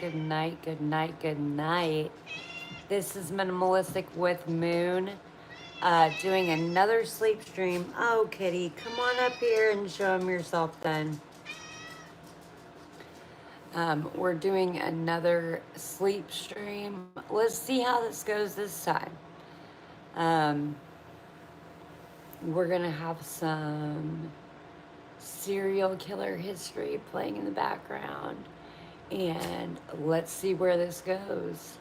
good night, good night, good night. This is Minimalistic with Moon, doing another sleep stream. Oh, kitty, come on up here and show them yourself then. We're doing another sleep stream. Let's see how this goes this time. Um, we're gonna have some serial killer history playing in the background, and let's see where this goes.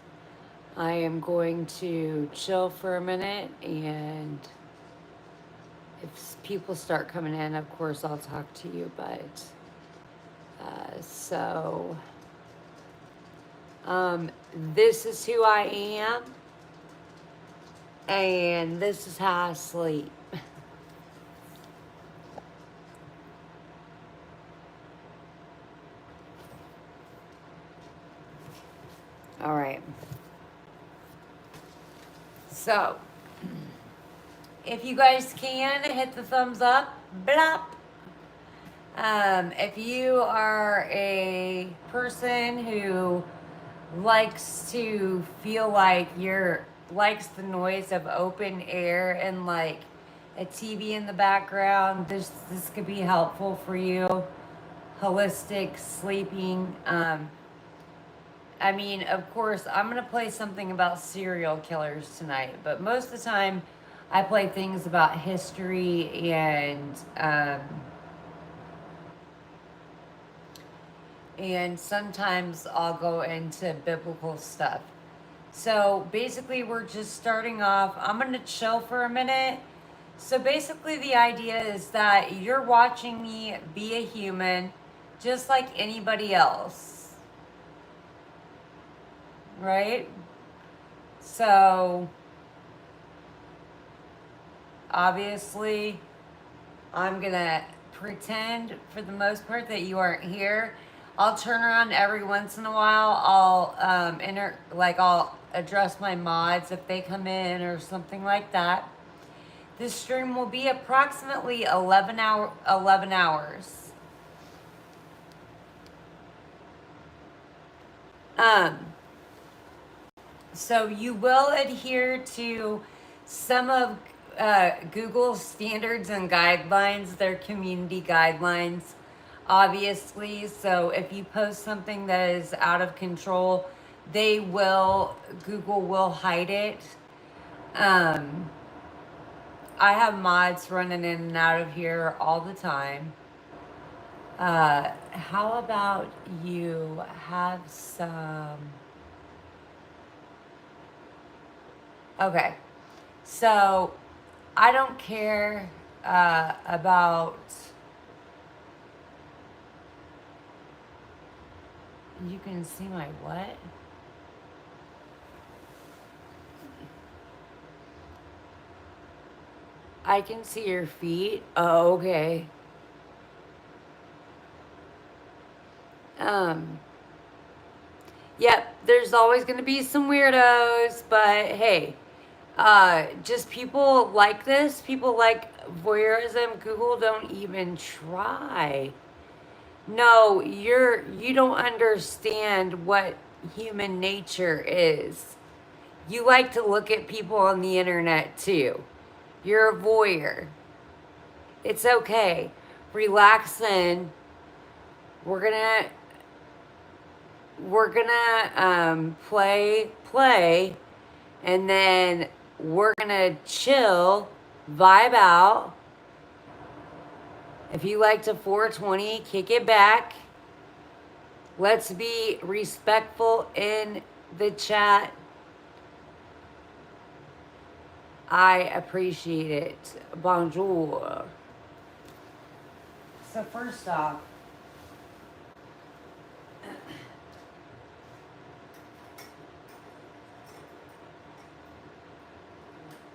I am going to chill for a minute, and if people start coming in, of course I'll talk to you, but this is who I am, and this is how I sleep. All right. So, if you guys can, hit the thumbs up. Blop. If you are a person who likes to feel like likes the noise of open air and like a TV in the background, this could be helpful for you. Holistic sleeping. I mean, of course, I'm going to play something about serial killers tonight, but most of the time I play things about history and sometimes I'll go into biblical stuff. So basically, we're just starting off. I'm going to chill for a minute. So basically, the idea is that you're watching me be a human just like anybody else, right? So obviously, I'm going to pretend for the most part that you aren't here. I'll turn around every once in a while. I'll I'll address my mods if they come in or something like that. This stream will be approximately 11 hours. So you will adhere to some of Google's standards and guidelines, their community guidelines, obviously. So if you post something that is out of control, Google will hide it. I have mods running in and out of here all the time. How about you have some... Okay, so I don't care about... You can see my what? I can see your feet. Oh, okay. Yep, there's always going to be some weirdos, but hey, just people like this, people like voyeurism. Google don't even try. No, you don't understand what human nature is. You like to look at people on the internet too. You're a voyeur. It's okay. Relax in. We're gonna play, and then we're gonna chill, vibe out. If you like to 420, kick it back. Let's be respectful in the chat. I appreciate it. Bonjour. So first off,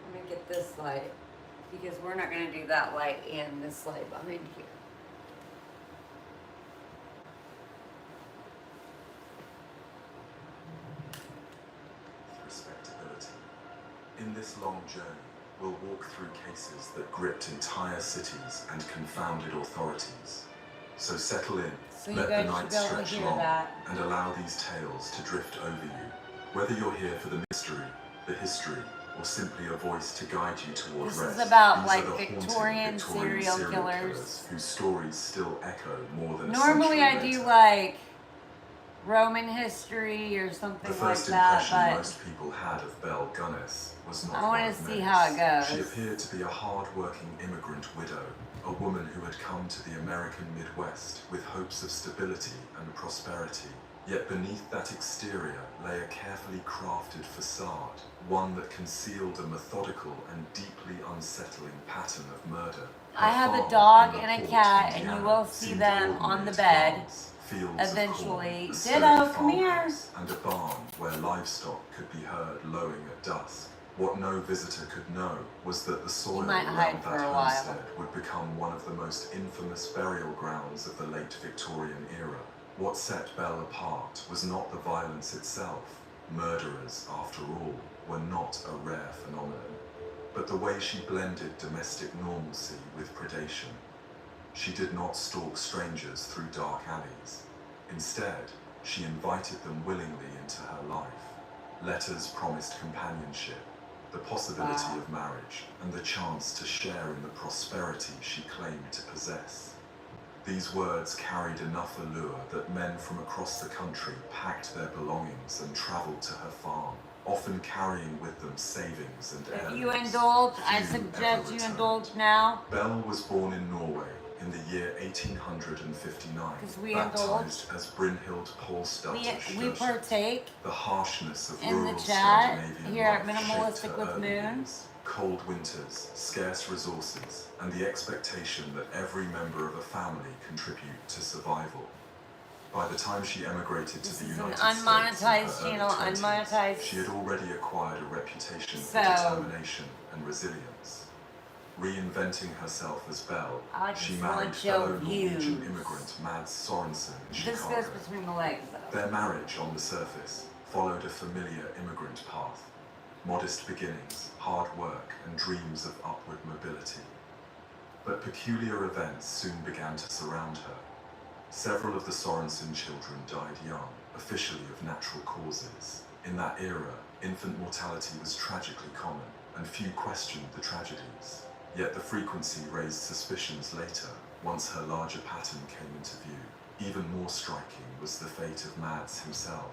let me get this light, because we're not going to do that light and this light behind here. Respectability. In this long journey, we'll walk through cases that gripped entire cities and confounded authorities. So settle in, So you let the guys night should be able to stretch hear long, that. and allow these tales to drift over you. Whether you're here for the mystery, the history, or simply a voice to guide you toward This rest, is about these like are the Victorian haunting serial killers. whose stories still echo more than Normally a I century do later. like Roman history or something The like first that, impression but most people had of Belle Gunness was not I one want of to see menace. how it goes. She appeared to be a hard-working immigrant widow, a woman who had come to the American Midwest with hopes of stability and prosperity. Yet beneath that exterior lay a carefully crafted facade, one that concealed a methodical and deeply unsettling pattern of murder. I have a farm dog in and a LaPorte, cat, and you Indiana, will see seemed them on ordinary the to bed glance. Fields of eventually. corn, a Ditto, sturdy come here. farmhouse, and a barn where livestock could be heard lowing at dusk. What no visitor could know was that the soil might around hide for that a while. homestead would become one of the most infamous burial grounds of the late Victorian era. What set Belle apart was not the violence itself. Murderers, after all, were not a rare phenomenon, but the way she blended domestic normalcy with predation. She did not stalk strangers through dark alleys. Instead, she invited them willingly into her life. Letters promised companionship, the possibility of marriage, and the chance to share in the prosperity she claimed to possess. These words carried enough allure that men from across the country packed their belongings and traveled to her farm, often carrying with them savings and heirlooms. If you indulge, I Few suggest ever you returned. indulge now. Belle was born in Norway in the year 1859, 'Cause we baptized as Brynhild Polsdatter We partake The harshness of in the rural chat Scandinavian here at life Minimalistic shaped her with early Moon. years. Cold winters, scarce resources, and the expectation that every member of a family contribute to survival. By the time she emigrated to This the is an United States unmonetized in her channel, early 20s, unmonetized. she had already acquired a reputation So- for determination and resilience. Reinventing herself as Belle, I she just married want fellow your Norwegian views. immigrant Mads Sorensen in This Chicago. goes between the legs, though. Their marriage, on the surface, followed a familiar immigrant path. Modest beginnings, hard work, and dreams of upward mobility. But peculiar events soon began to surround her. Several of the Sorensen children died young, officially of natural causes. In that era, infant mortality was tragically common, and few questioned the tragedies. Yet the frequency raised suspicions later, once her larger pattern came into view. Even more striking was the fate of Mads himself.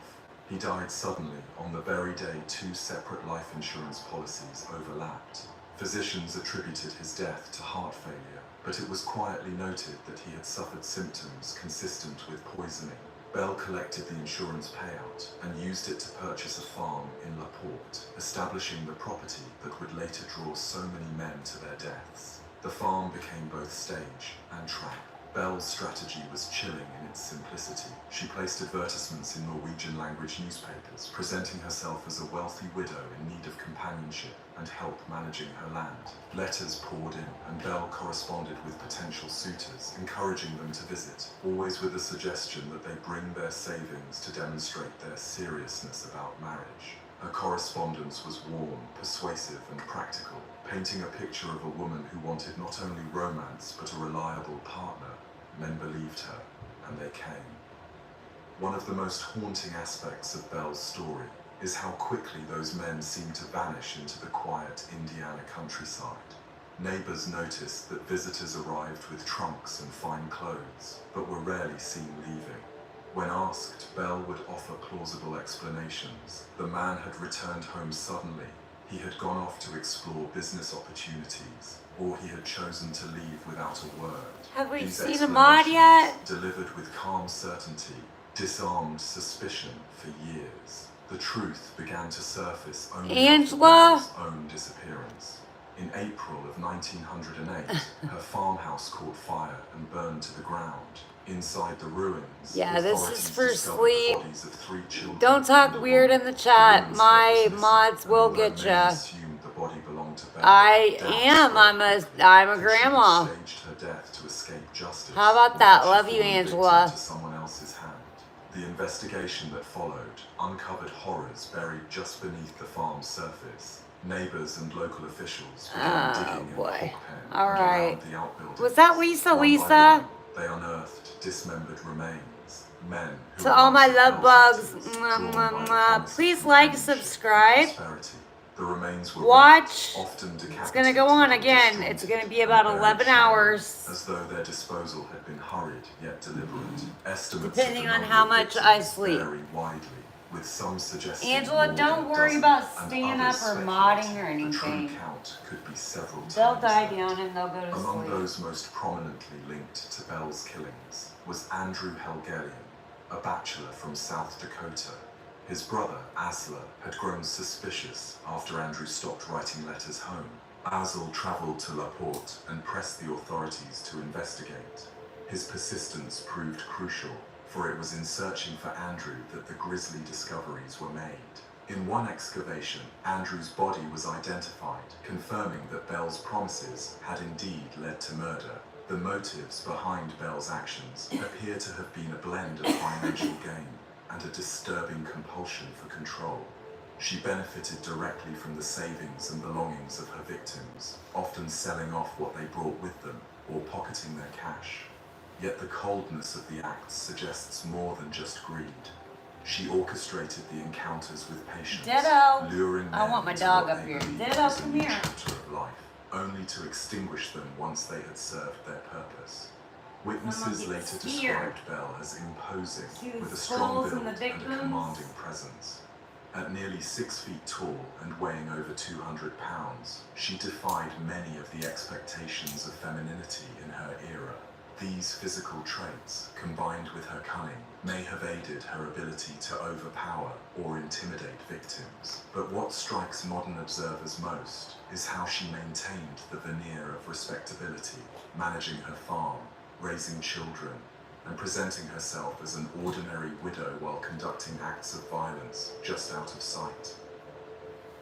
He died suddenly on the very day two separate life insurance policies overlapped. Physicians attributed his death to heart failure, but it was quietly noted that he had suffered symptoms consistent with poisoning. Belle collected the insurance payout and used it to purchase a farm in LaPorte, establishing the property that would later draw so many men to their deaths. The farm became both stage and trap. Belle's strategy was chilling in its simplicity. She placed advertisements in Norwegian language newspapers, presenting herself as a wealthy widow in need of companionship and help managing her land. Letters poured in, and Belle corresponded with potential suitors, encouraging them to visit, always with a suggestion that they bring their savings to demonstrate their seriousness about marriage. Her correspondence was warm, persuasive, and practical, painting a picture of a woman who wanted not only romance but a reliable partner. Men believed her, and they came. One of the most haunting aspects of Belle's story is how quickly those men seemed to vanish into the quiet Indiana countryside. Neighbors noticed that visitors arrived with trunks and fine clothes, but were rarely seen leaving. When asked, Belle would offer plausible explanations. The man had returned home suddenly. He had gone off to explore business opportunities, or he had chosen to leave without a word. Have we These seen a mod yet? explanations, delivered with calm certainty, disarmed suspicion for years. The truth began to surface only Angela? after Belle's own disappearance. In April of 1908, her farmhouse caught fire and burned to the ground. Inside the ruins, Yeah, this is authorities for discovered sleep. the bodies of 3 children. Don't talk and a weird woman. in the chat. woman's My head was missing, mods and will although get many ya. assumed the body belonged to Belle, I doubts am. spread I'm quickly. a Could she grandma. have staged her death to escape justice? How about or that? had she Love you, fallen victim Angela. to someone else's hand? The investigation that followed uncovered horrors buried just beneath the farm's surface. Neighbors and local officials began digging in the boy. hog pen All and right. around the outbuildings. Was that Lisa? One by Lisa? one, They unearthed dismembered remains, men who To all my were love once bugs, victims, mwah, drawn mwah, by the mwah. promise of Please like, companionship and subscribe, prosperity. The remains were watch. wrapped, often It's gonna go decapitated on or again. It's disjointed, gonna be and about buried 11 shallow, hours, as though their disposal had been hurried yet deliberate. Estimates depending of the on number how of much I victims sleep. vary widely, with some suggesting Angela, more don't than a worry dozen, about and staying others up or speculating modding or the true anything. count could be several They'll times die that. down and they'll go to Among sleep. those most prominently linked to Bell's killings was Andrew Helgelian, a bachelor from South Dakota. His brother, Asler, had grown suspicious after Andrew stopped writing letters home. Asl traveled to LaPorte and pressed the authorities to investigate. His persistence proved crucial, for it was in searching for Andrew that the grisly discoveries were made. In one excavation, Andrew's body was identified, confirming that Bell's promises had indeed led to murder. The motives behind Bell's actions appear to have been a blend of financial gain and a disturbing compulsion for control. She benefited directly from the savings and belongings of her victims, often selling off what they brought with them or pocketing their cash. Yet the coldness of the acts suggests more than just greed. She orchestrated the encounters with patience, Ditto. luring I men want my into dog what up they here. believed Ditto, was a come new here. chapter of life, only to extinguish them once they had served their purpose. Witnesses later described Bell as imposing, with a strong build and a commanding presence. At nearly 6 feet tall and weighing over 200 pounds, she defied many of the expectations of femininity in her era. These physical traits, combined with her cunning, may have aided her ability to overpower or intimidate victims. But what strikes modern observers most is how she maintained the veneer of respectability, managing her farm, raising children, and presenting herself as an ordinary widow while conducting acts of violence just out of sight.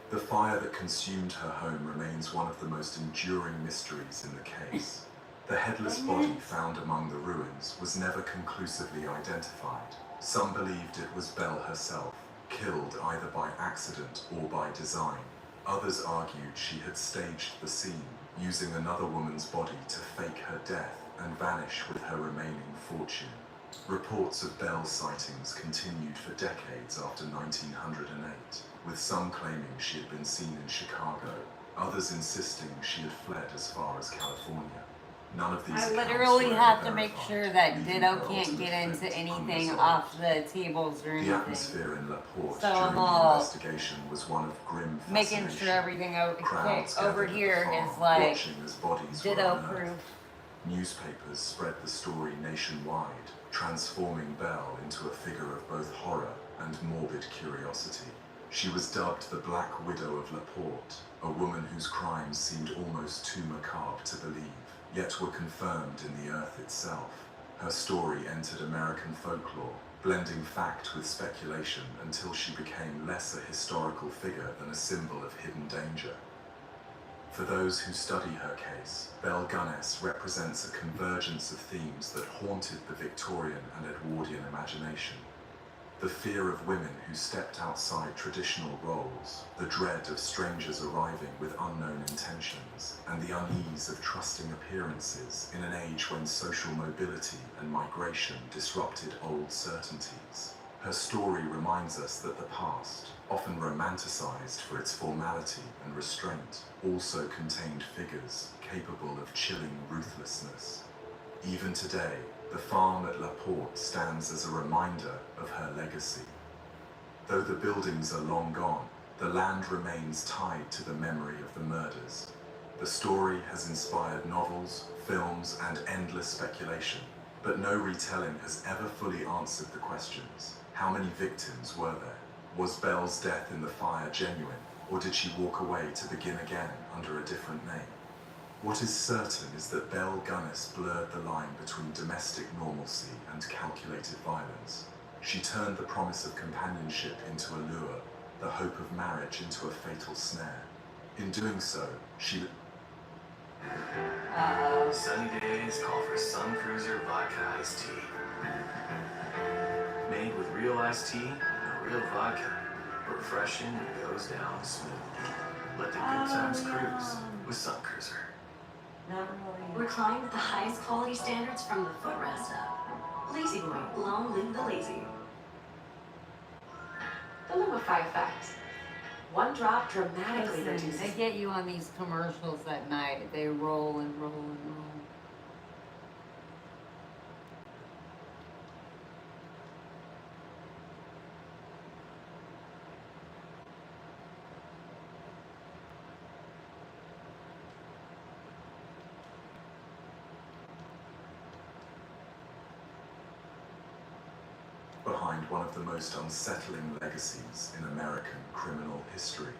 The fire that consumed her home remains one of the most enduring mysteries in the case. The headless body found among the ruins was never conclusively identified. Some believed it was Bell herself, killed either by accident or by design. Others argued she had staged the scene, using another woman's body to fake her death and vanish with her remaining fortune. Reports of Bell sightings continued for decades after 1908, with some claiming she had been seen in Chicago, others insisting she had fled as far as California. None of these I accounts literally were have ever to make verified, sure that leaving Ditto her can't ultimate get into fate anything unresolved. off the tables or The anything. atmosphere in LaPorte So during I'm the all investigation was one of grim making fascination. sure everything Crowds over gathered at the here farm, is like watching as bodies were Ditto unearthed. proof. Newspapers spread the story nationwide, transforming Bell into a figure of both horror and morbid curiosity. She was dubbed the Black Widow of LaPorte, a woman whose crimes seemed almost too macabre to believe, yet were confirmed in the earth itself. Her story entered American folklore, blending fact with speculation until she became less a historical figure than a symbol of hidden danger. For those who study her case, Belle Gunness represents a convergence of themes that haunted the Victorian and Edwardian imagination. The fear of women who stepped outside traditional roles, the dread of strangers arriving with unknown intentions, and the unease of trusting appearances in an age when social mobility and migration disrupted old certainties. Her story reminds us that the past, often romanticized for its formality and restraint, also contained figures capable of chilling ruthlessness. Even today, the farm at LaPorte stands as a reminder of her legacy. Though the buildings are long gone, the land remains tied to the memory of the murders. The story has inspired novels, films, and endless speculation, but no retelling has ever fully answered the questions. How many victims were there? Was Bell's death in the fire genuine, or did she walk away to begin again under a different name? What is certain is that Belle Gunness blurred the line between domestic normalcy and calculated violence. She turned the promise of companionship into a lure, the hope of marriage into a fatal snare. In doing so, she... Sunny days call for Sun Cruiser Vodka Iced Tea. Made with real iced tea and real vodka. Refreshing and goes down smooth. Let the good times cruise with Sun Cruiser. Not really. We're climbing with the highest quality standards from the footrest up. Lazy boy, long live the lazy. The Lumify effect. One drop dramatically Listen, reduces. they get you on these commercials at night. They roll and roll and roll. Behind one of the most unsettling legacies in American criminal history.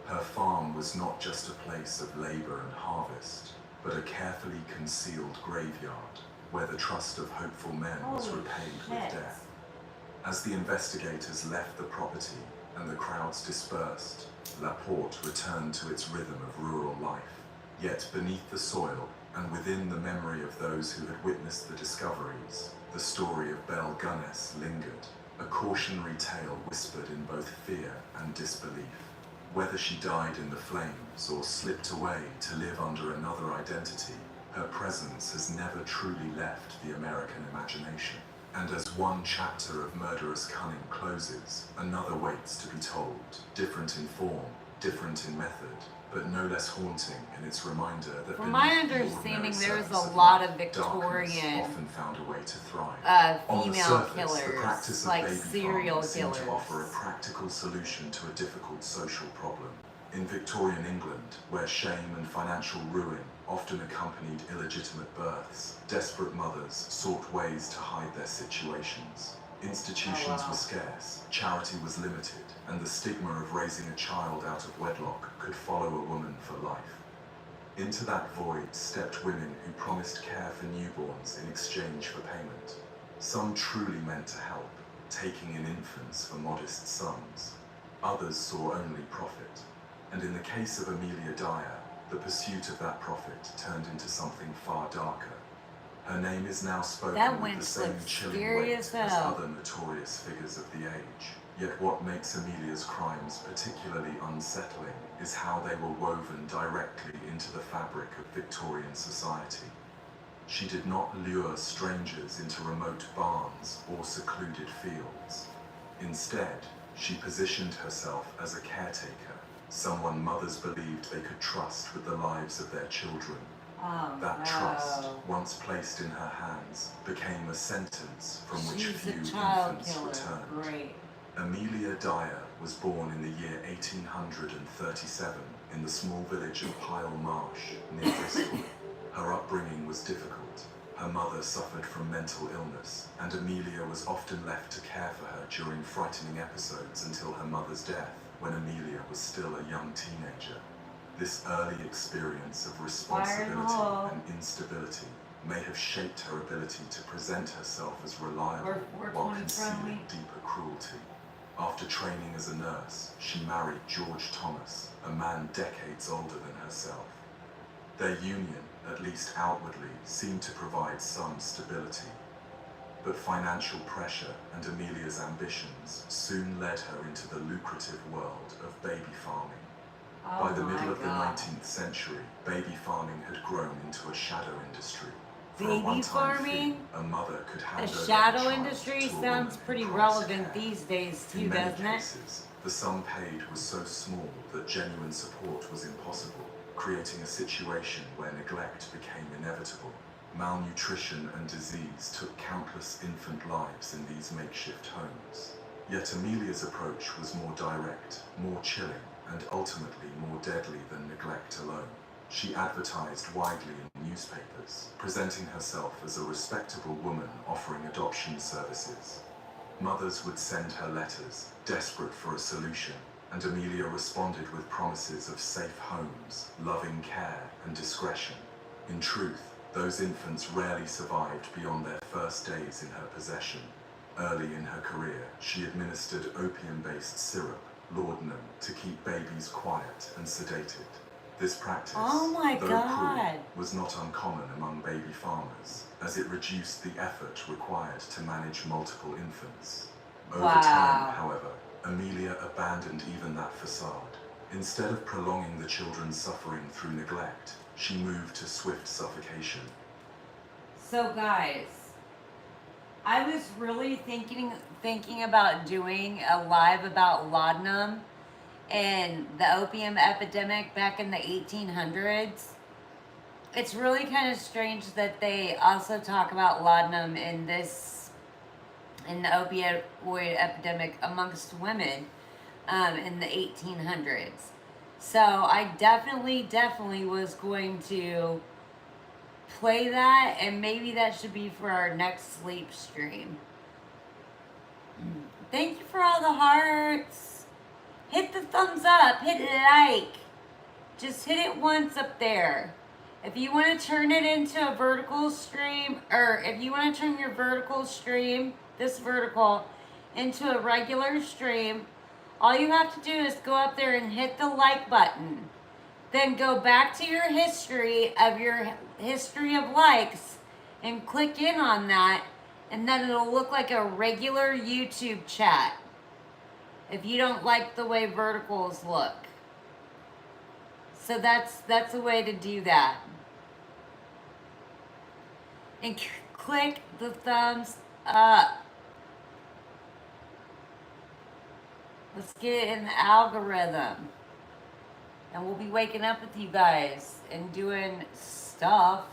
Her farm was not just a place of labor and harvest, but a carefully concealed graveyard where the trust of hopeful men was Holy repaid shit. with death. As the investigators left the property and the crowds dispersed, LaPorte returned to its rhythm of rural life. Yet beneath the soil, and within the memory of those who had witnessed the discoveries, the story of Belle Gunness lingered, a cautionary tale whispered in both fear and disbelief. Whether she died in the flames or slipped away to live under another identity, her presence has never truly left the American imagination. And as one chapter of murderous cunning closes, another waits to be told, different in form, different in method, but no less haunting in its reminder that From my beneath the understanding, ordinary there's surface a lot life, of darkness Victorian often found a way to thrive. On the female surface, the practice killers, of like baby serial farming seemed killers. to offer a practical solution to a difficult social problem. In Victorian England, where shame and financial ruin often accompanied illegitimate births, desperate mothers sought ways to hide their situations. Institutions were scarce, charity was limited, and the stigma of raising a child out of wedlock could follow a woman for life. Into that void stepped women who promised care for newborns in exchange for payment. Some truly meant to help, taking in infants for modest sums. Others saw only profit. And in the case of Amelia Dyer, the pursuit of that profit turned into something far darker. Her name is now spoken That with wench the same looks chilling scary weight as as hell. other notorious figures of the age. Yet what makes Amelia's crimes particularly unsettling is how they were woven directly into the fabric of Victorian society. She did not lure strangers into remote barns or secluded fields. Instead, she positioned herself as a caretaker, someone mothers believed they could trust with the lives of their children. Oh, That no. trust, once placed in her hands, became a sentence from which She's few a child infants killer. returned. Great. Amelia Dyer was born in the year 1837 in the small village of Pile Marsh, near Bristol. Her upbringing was difficult. Her mother suffered from mental illness, and Amelia was often left to care for her during frightening episodes until her mother's death, when Amelia was still a young teenager. This early experience of responsibility and instability may have shaped her ability to present herself as reliable We're while 20 concealing friendly. deeper cruelty. After training as a nurse, she married George Thomas, a man decades older than herself. Their union, at least outwardly, seemed to provide some stability. But financial pressure and Amelia's ambitions soon led her into the lucrative world of baby farming. Oh By the my middle of the God. 19th century, baby farming had grown into a shadow industry. For a Baby one-time farming? fee, a mother could hand The over a shadow child industry to a sounds woman pretty who promised relevant care. these days too, In many doesn't it? cases, the sum paid was so small that genuine support was impossible, creating a situation where neglect became inevitable. Malnutrition and disease took countless infant lives in these makeshift homes. Yet Amelia's approach was more direct, more chilling, and ultimately more deadly than neglect alone. She advertised widely in newspapers, presenting herself as a respectable woman offering adoption services. Mothers would send her letters, desperate for a solution, and Amelia responded with promises of safe homes, loving care, and discretion. In truth, those infants rarely survived beyond their first days in her possession. Early in her career, she administered opium-based syrup, laudanum, to keep babies quiet and sedated. This practice, Oh my though God. cruel, was not uncommon among baby farmers, as it reduced the effort required to manage multiple infants. Over Wow. time, however, Amelia abandoned even that facade. Instead of prolonging the children's suffering through neglect, she moved to swift suffocation. So guys, I was really thinking about doing a live about laudanum and the opium epidemic back in the 1800s. It's really kind of strange that they also talk about laudanum in the opioid epidemic amongst women in the 1800s. So I definitely was going to play that, and maybe that should be for our next sleep stream. Thank you for all the hearts. Hit the thumbs up, hit like. Just hit it once up there. If you want to turn it into a vertical stream, or if you want to turn your vertical stream, this vertical, into a regular stream, all you have to do is go up there and hit the like button. Then go back to your history of likes and click in on that, and then it'll look like a regular YouTube chat if you don't like the way verticals look. So that's a way to do that. And click the thumbs up. Let's get it in the algorithm. And we'll be waking up with you guys and doing stuff.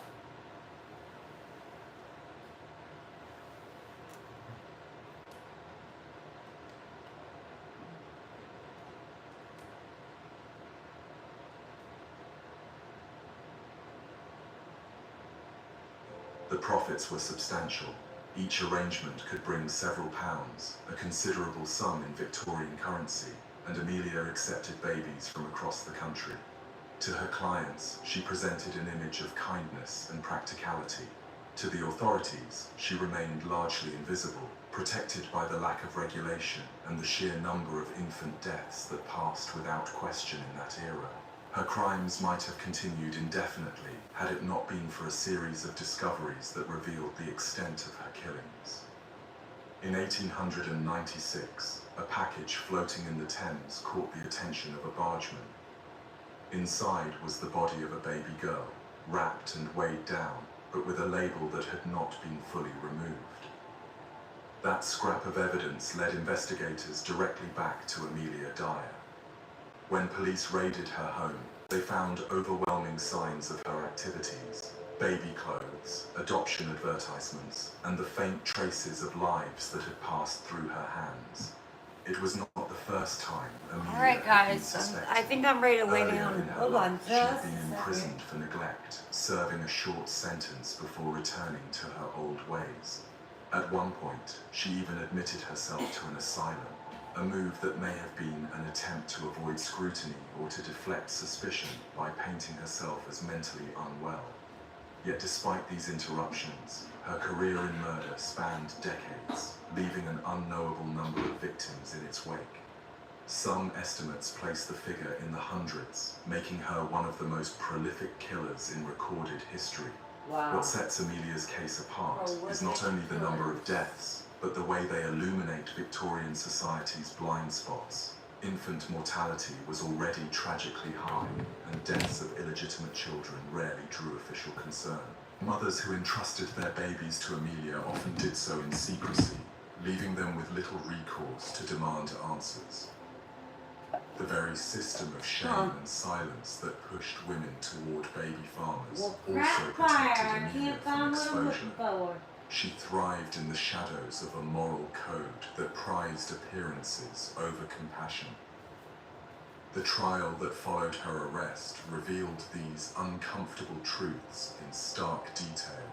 The profits were substantial. Each arrangement could bring several pounds, a considerable sum in Victorian currency, and Amelia accepted babies from across the country. To her clients, she presented an image of kindness and practicality. To the authorities, she remained largely invisible, protected by the lack of regulation and the sheer number of infant deaths that passed without question in that era. Her crimes might have continued indefinitely had it not been for a series of discoveries that revealed the extent of her killings. In 1896, a package floating in the Thames caught the attention of a bargeman. Inside was the body of a baby girl, wrapped and weighed down, but with a label that had not been fully removed. That scrap of evidence led investigators directly back to Amelia Dyer. When police raided her home, they found overwhelming signs of her activities: baby clothes, adoption advertisements, and the faint traces of lives that had passed through her hands. It was not the first time Amelia Alright had been guys, suspected. I think I'm ready to lay Earlier down. in her Hold on life, she had just been a second. imprisoned for neglect, serving a short sentence before returning to her old ways. At one point, she even admitted herself to an asylum, a move that may have been an attempt to avoid scrutiny or to deflect suspicion by painting herself as mentally unwell. Yet despite these interruptions, her career in murder spanned decades, leaving an unknowable number of victims in its wake. Some estimates place the figure in the hundreds, making her one of the most prolific killers in recorded history. Wow. What sets Amelia's case apart is not only the number of deaths, but the way they illuminate Victorian society's blind spots. Infant mortality was already tragically high, and deaths of illegitimate children rarely drew official concern. Mothers who entrusted their babies to Amelia often did so in secrecy, leaving them with little recourse to demand answers. The very system of shame and silence that pushed women toward baby farmers also protected Amelia from exposure. She thrived in the shadows of a moral code that prized appearances over compassion. The trial that followed her arrest revealed these uncomfortable truths in stark detail.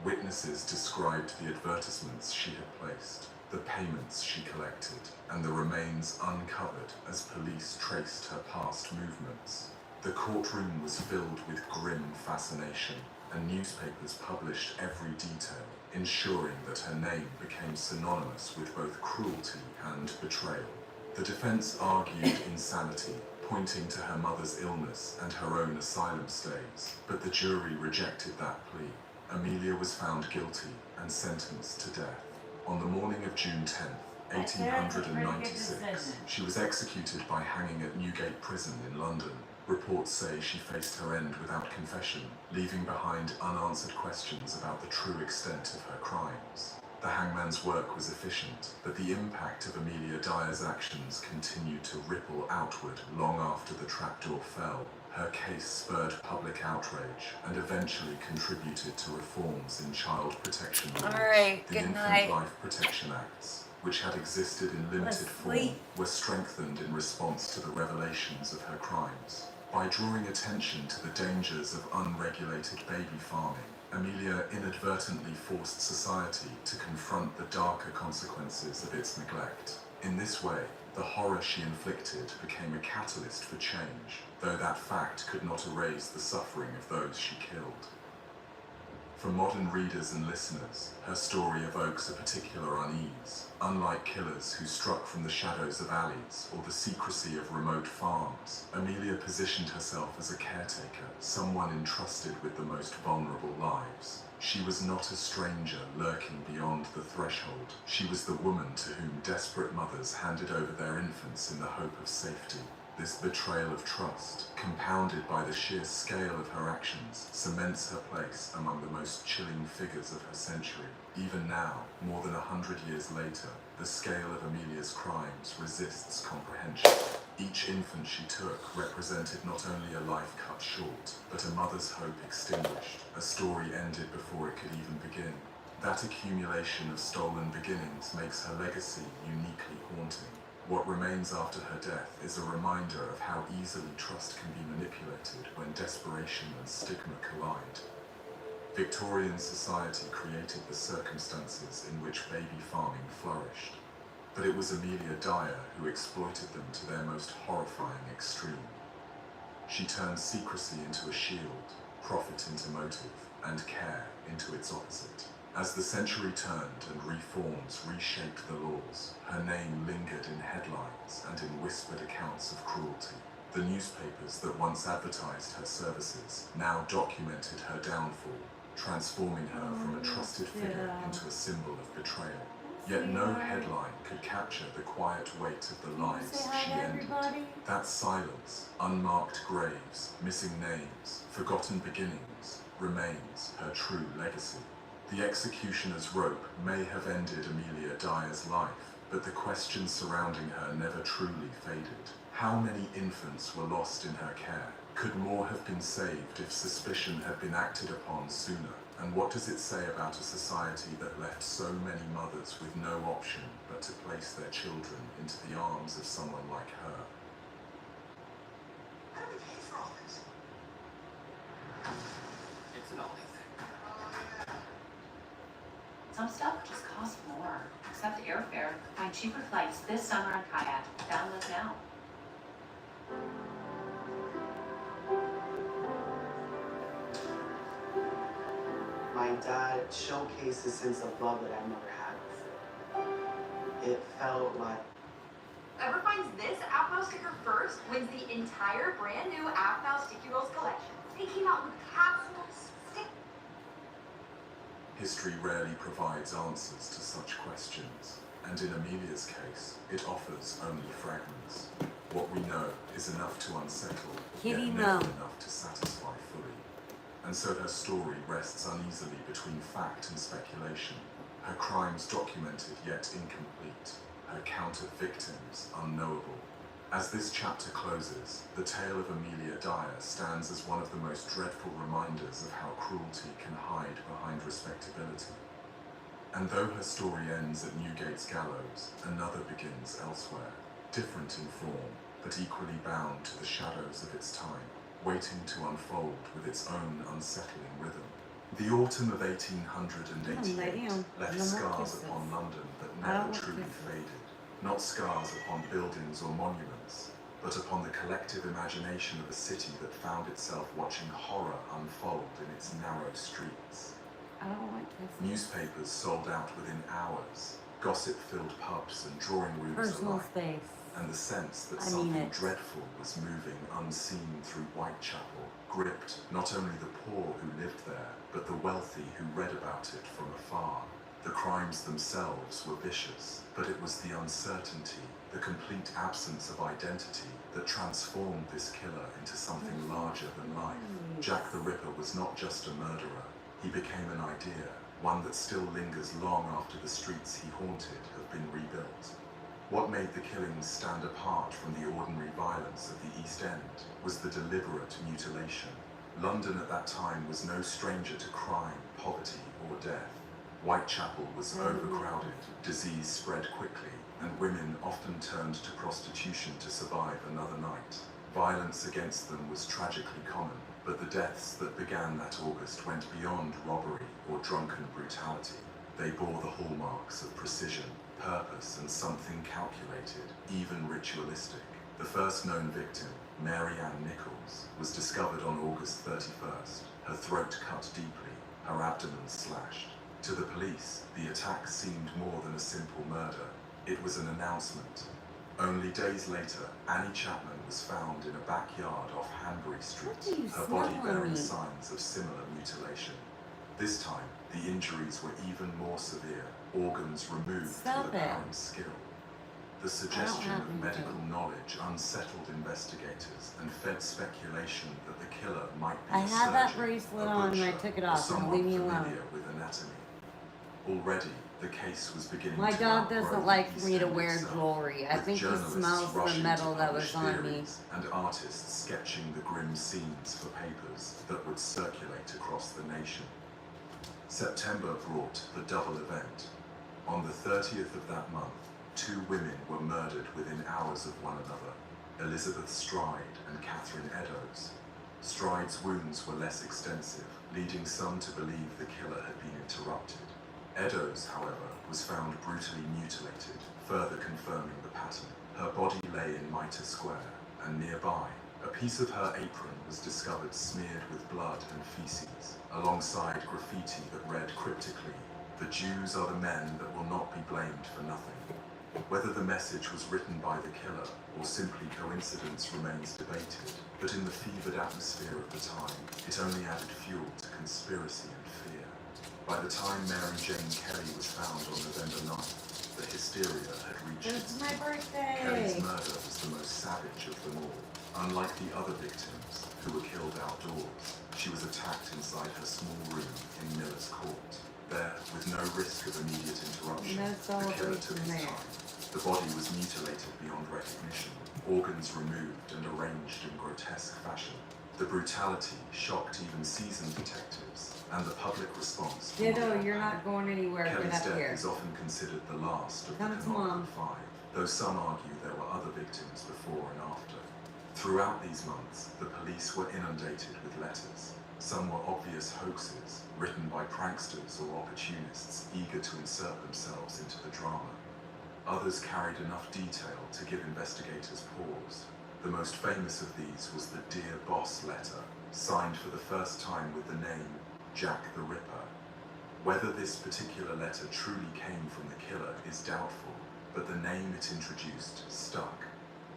Witnesses described the advertisements she had placed, the payments she collected, and the remains uncovered as police traced her past movements. The courtroom was filled with grim fascination, and newspapers published every detail, ensuring that her name became synonymous with both cruelty and betrayal. The defense argued insanity, pointing to her mother's illness and her own asylum stays, but the jury rejected that plea. Amelia was found guilty and sentenced to death. On the morning of June 10th, 1896, she was executed by hanging at Newgate Prison in London. Reports say she faced her end without confession, leaving behind unanswered questions about the true extent of her crimes. The hangman's work was efficient, but the impact of Amelia Dyer's actions continued to ripple outward long after the trapdoor fell. Her case spurred public outrage and eventually contributed to reforms in child protection laws. All right, The good Infant night. Life Protection Acts, which had existed in limited Let's form, sleep. were strengthened in response to the revelations of her crimes. By drawing attention to the dangers of unregulated baby farming, Amelia inadvertently forced society to confront the darker consequences of its neglect. In this way, the horror she inflicted became a catalyst for change, though that fact could not erase the suffering of those she killed. For modern readers and listeners, her story evokes a particular unease. Unlike killers who struck from the shadows of alleys or the secrecy of remote farms, Amelia positioned herself as a caretaker, someone entrusted with the most vulnerable lives. She was not a stranger lurking beyond the threshold. She was the woman to whom desperate mothers handed over their infants in the hope of safety. This betrayal of trust, compounded by the sheer scale of her actions, cements her place among the most chilling figures of her century. Even now, more than 100 years later, the scale of Amelia's crimes resists comprehension. Each infant she took represented not only a life cut short, but a mother's hope extinguished, a story ended before it could even begin. That accumulation of stolen beginnings makes her legacy uniquely haunting. What remains after her death is a reminder of how easily trust can be manipulated when desperation and stigma collide. Victorian society created the circumstances in which baby farming flourished, but it was Amelia Dyer who exploited them to their most horrifying extreme. She turned secrecy into a shield, profit into motive, and care into its opposite. As the century turned and reforms reshaped the laws, her name lingered in headlines and in whispered accounts of cruelty. The newspapers that once advertised her services now documented her downfall, transforming her from a trusted figure into a symbol of betrayal. Yet no headline could capture the quiet weight of the lives she ended. That silence, unmarked graves, missing names, forgotten beginnings, remains her true legacy. The executioner's rope may have ended Amelia Dyer's life, but the questions surrounding her never truly faded. How many infants were lost in her care? Could more have been saved if suspicion had been acted upon sooner? And what does it say about a society that left so many mothers with no option but to place their children into the arms of someone like her? How do we pay for all this? It's an only thing. Some stuff just costs more, except airfare. Find cheaper flights this summer on Kayak. Download now. My dad showcased a sense of love that I've never had before. It felt like Whoever finds this App sticker first wins the entire brand new App Sticky Rolls collection. They came out with capsules, stick. History rarely provides answers to such questions, and in Amelia's case, it offers only fragments. What we know is enough to unsettle, yet Kitty, never no. enough to satisfy fully. And so her story rests uneasily between fact and speculation, her crimes documented yet incomplete, her count of victims unknowable. As this chapter closes, the tale of Amelia Dyer stands as one of the most dreadful reminders of how cruelty can hide behind respectability. And though her story ends at Newgate's gallows, another begins elsewhere, different in form, but equally bound to the shadows of its time, waiting to unfold with its own unsettling rhythm. The autumn of 1888 left scars upon London that never truly faded. Not scars upon buildings or monuments, but upon the collective imagination of a city that found itself watching horror unfold in its narrow streets. I don't want this. Newspapers sold out within hours, gossip-filled pubs and drawing rooms Personal alike, space. and the sense that I mean something it. dreadful was moving unseen through Whitechapel gripped not only the poor who lived there, but the wealthy who read about it from afar. The crimes themselves were vicious, but it was the uncertainty, the complete absence of identity, that transformed this killer into something larger than life. Jack the Ripper was not just a murderer. He became an idea, one that still lingers long after the streets he haunted have been rebuilt. What made the killings stand apart from the ordinary violence of the East End was the deliberate mutilation. London at that time was no stranger to crime, poverty, or death. Whitechapel was overcrowded, disease spread quickly, and women often turned to prostitution to survive another night. Violence against them was tragically common, but the deaths that began that August went beyond robbery or drunken brutality. They bore the hallmarks of precision, purpose, and something calculated, even ritualistic. The first known victim, Mary Ann Nichols, was discovered on August 31st, her throat cut deeply, her abdomen slashed. To the police, the attack seemed more than a simple murder. It was an announcement. Only days later, Annie Chapman was found in a backyard off Hanbury Street, her body bearing signs of similar mutilation. This time, the injuries were even more severe, organs removed with apparent skill. The suggestion of medical knowledge unsettled investigators and fed speculation that the killer might be a had that surgeon, bracelet a on and I butcher, took it or off. Now someone leave me alone. familiar with anatomy. Already, the case was beginning My to dog outgrow doesn't the like East me to End wear itself, jewelry. I with think he journalists smells the rushing to metal that publish was on me. theories and artists sketching the grim scenes for papers that would circulate across the nation. September brought the double event. On the 30th of that month, 2 women were murdered within hours of one another, Elizabeth Stride and Catherine Eddowes. Stride's wounds were less extensive, leading some to believe the killer had been interrupted. Eddowes, however, was found brutally mutilated, further confirming the pattern. Her body lay in Mitre Square, and nearby, a piece of her apron was discovered smeared with blood and feces, alongside graffiti that read cryptically, "The Jews are the men that will not be blamed for nothing." Whether the message was written by the killer or simply coincidence remains debated, but in the fevered atmosphere of the time, it only added fuel to conspiracy and fear. By the time Mary Jane Kelly was found on November 9th, the hysteria had reached its It's my peak. birthday! Kelly's murder was the most savage of them all. Unlike the other victims, who were killed outdoors, she was attacked inside her small room in Miller's Court. There, with no risk of immediate interruption, No the killer took celebration his there. time. The body was mutilated beyond recognition, organs removed and arranged in grotesque fashion. The brutality shocked even seasoned detectives, and the public response... Ditto, you're not going anywhere. Get Kelly's up death here. is often considered the last of Come the to canonical Mom. 5, though some argue there were other victims before and after. Throughout these months, the police were inundated with letters. Some were obvious hoaxes, written by pranksters or opportunists eager to insert themselves into the drama. Others carried enough detail to give investigators pause. The most famous of these was the Dear Boss letter, signed for the first time with the name Jack the Ripper. Whether this particular letter truly came from the killer is doubtful, but the name it introduced stuck.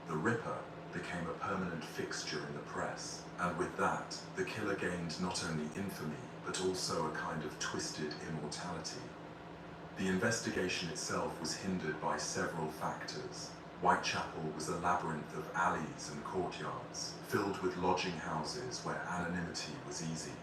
The Ripper became a permanent fixture in the press, and with that, the killer gained not only infamy, but also a kind of twisted immortality. The investigation itself was hindered by several factors. Whitechapel was a labyrinth of alleys and courtyards, filled with lodging houses where anonymity was easy.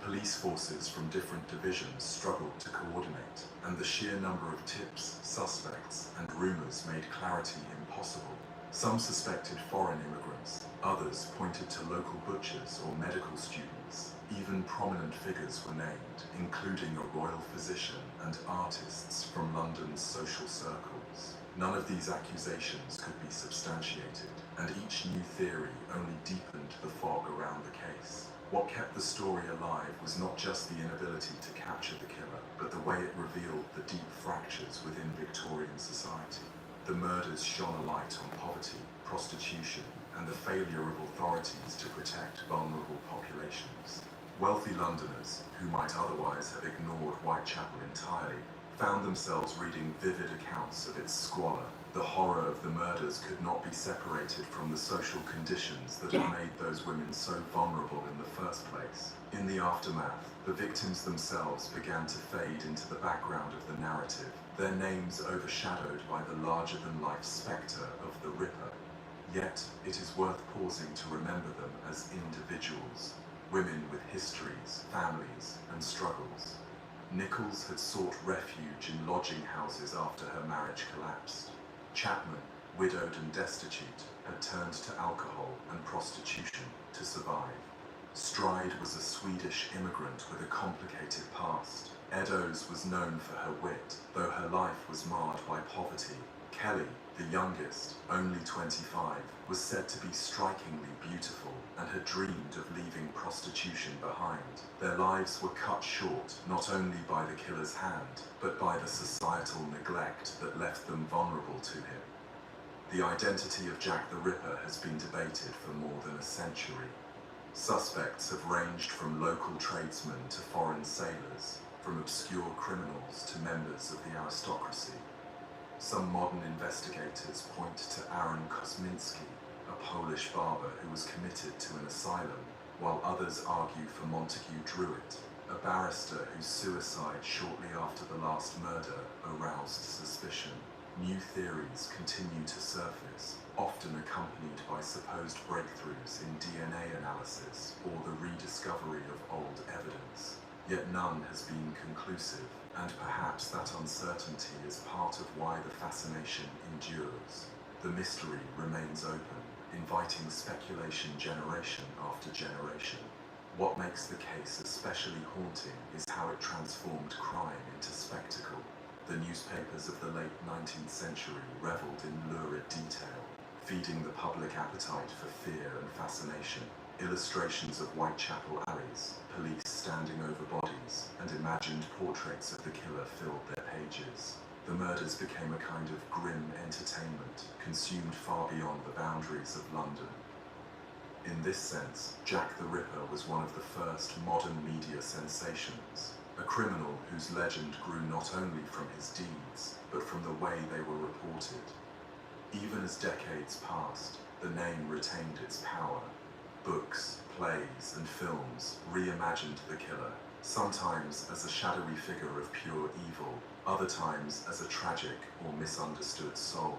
Police forces from different divisions struggled to coordinate, and the sheer number of tips, suspects, and rumors made clarity impossible. Some suspected foreign immigrants, others pointed to local butchers or medical students. Even prominent figures were named, including a royal physician and artists from London's social circles. None of these accusations could be substantiated, and each new theory only deepened the fog around the case. What kept the story alive was not just the inability to capture the killer, but the way it revealed the deep fractures within Victorian society. The murders shone a light on poverty, prostitution, and the failure of authorities to protect vulnerable populations. Wealthy Londoners, who might otherwise have ignored Whitechapel entirely, found themselves reading vivid accounts of its squalor, The horror of the murders could not be separated from the social conditions that had made those women so vulnerable in the first place. In the aftermath, the victims themselves began to fade into the background of the narrative, their names overshadowed by the larger-than-life spectre of the Ripper. Yet, it is worth pausing to remember them as individuals, women with histories, families, and struggles. Nichols had sought refuge in lodging houses after her marriage collapsed. Chapman, widowed and destitute, had turned to alcohol and prostitution to survive. Stride was a Swedish immigrant with a complicated past. Eddowes was known for her wit, though her life was marred by poverty. Kelly, the youngest, only 25, was said to be strikingly beautiful and had dreamed of leaving prostitution behind. Their lives were cut short not only by the killer's hand, but by the societal neglect that left them vulnerable to him. The identity of Jack the Ripper has been debated for more than a century. Suspects have ranged from local tradesmen to foreign sailors, from obscure criminals to members of the aristocracy. Some modern investigators point to Aaron Kosminski, a Polish barber who was committed to an asylum, while others argue for Montague Druitt, a barrister whose suicide shortly after the last murder aroused suspicion. New theories continue to surface, often accompanied by supposed breakthroughs in DNA analysis or the rediscovery of old evidence. Yet none has been conclusive, and perhaps that uncertainty is part of why the fascination endures. The mystery remains open, inviting speculation generation after generation. What makes the case especially haunting is how it transformed crime into spectacle. The newspapers of the late 19th century reveled in lurid detail, feeding the public appetite for fear and fascination. Illustrations of Whitechapel alleys, police standing over bodies, and imagined portraits of the killer filled their pages. The murders became a kind of grim entertainment, consumed far beyond the boundaries of London. In this sense, Jack the Ripper was one of the first modern media sensations, a criminal whose legend grew not only from his deeds, but from the way they were reported. Even as decades passed, the name retained its power. Books, plays, and films reimagined the killer, sometimes as a shadowy figure of pure evil, other times as a tragic or misunderstood soul.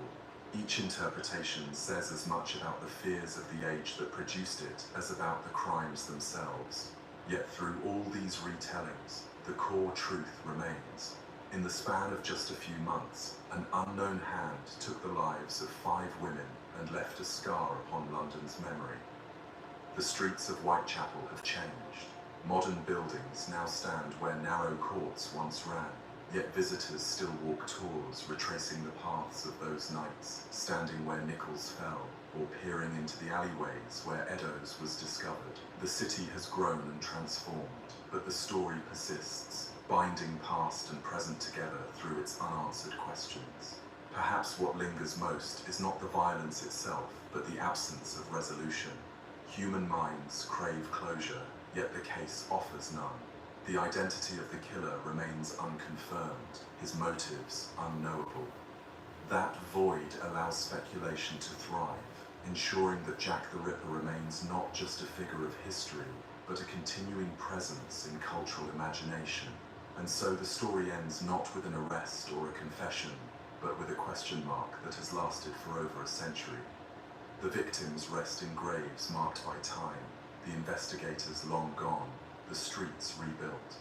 Each interpretation says as much about the fears of the age that produced it as about the crimes themselves. Yet through all these retellings, the core truth remains. In the span of just a few months, an unknown hand took the lives of 5 women and left a scar upon London's memory. The streets of Whitechapel have changed. Modern buildings now stand where narrow courts once ran, yet visitors still walk tours retracing the paths of those nights, standing where Nichols fell, or peering into the alleyways where Eddowes was discovered. The city has grown and transformed, but the story persists, binding past and present together through its unanswered questions. Perhaps what lingers most is not the violence itself, but the absence of resolution. Human minds crave closure, yet the case offers none. The identity of the killer remains unconfirmed, his motives unknowable. That void allows speculation to thrive, ensuring that Jack the Ripper remains not just a figure of history, but a continuing presence in cultural imagination. And so the story ends not with an arrest or a confession, but with a question mark that has lasted for over a century. The victims rest in graves marked by time, the investigators long gone, the streets rebuilt.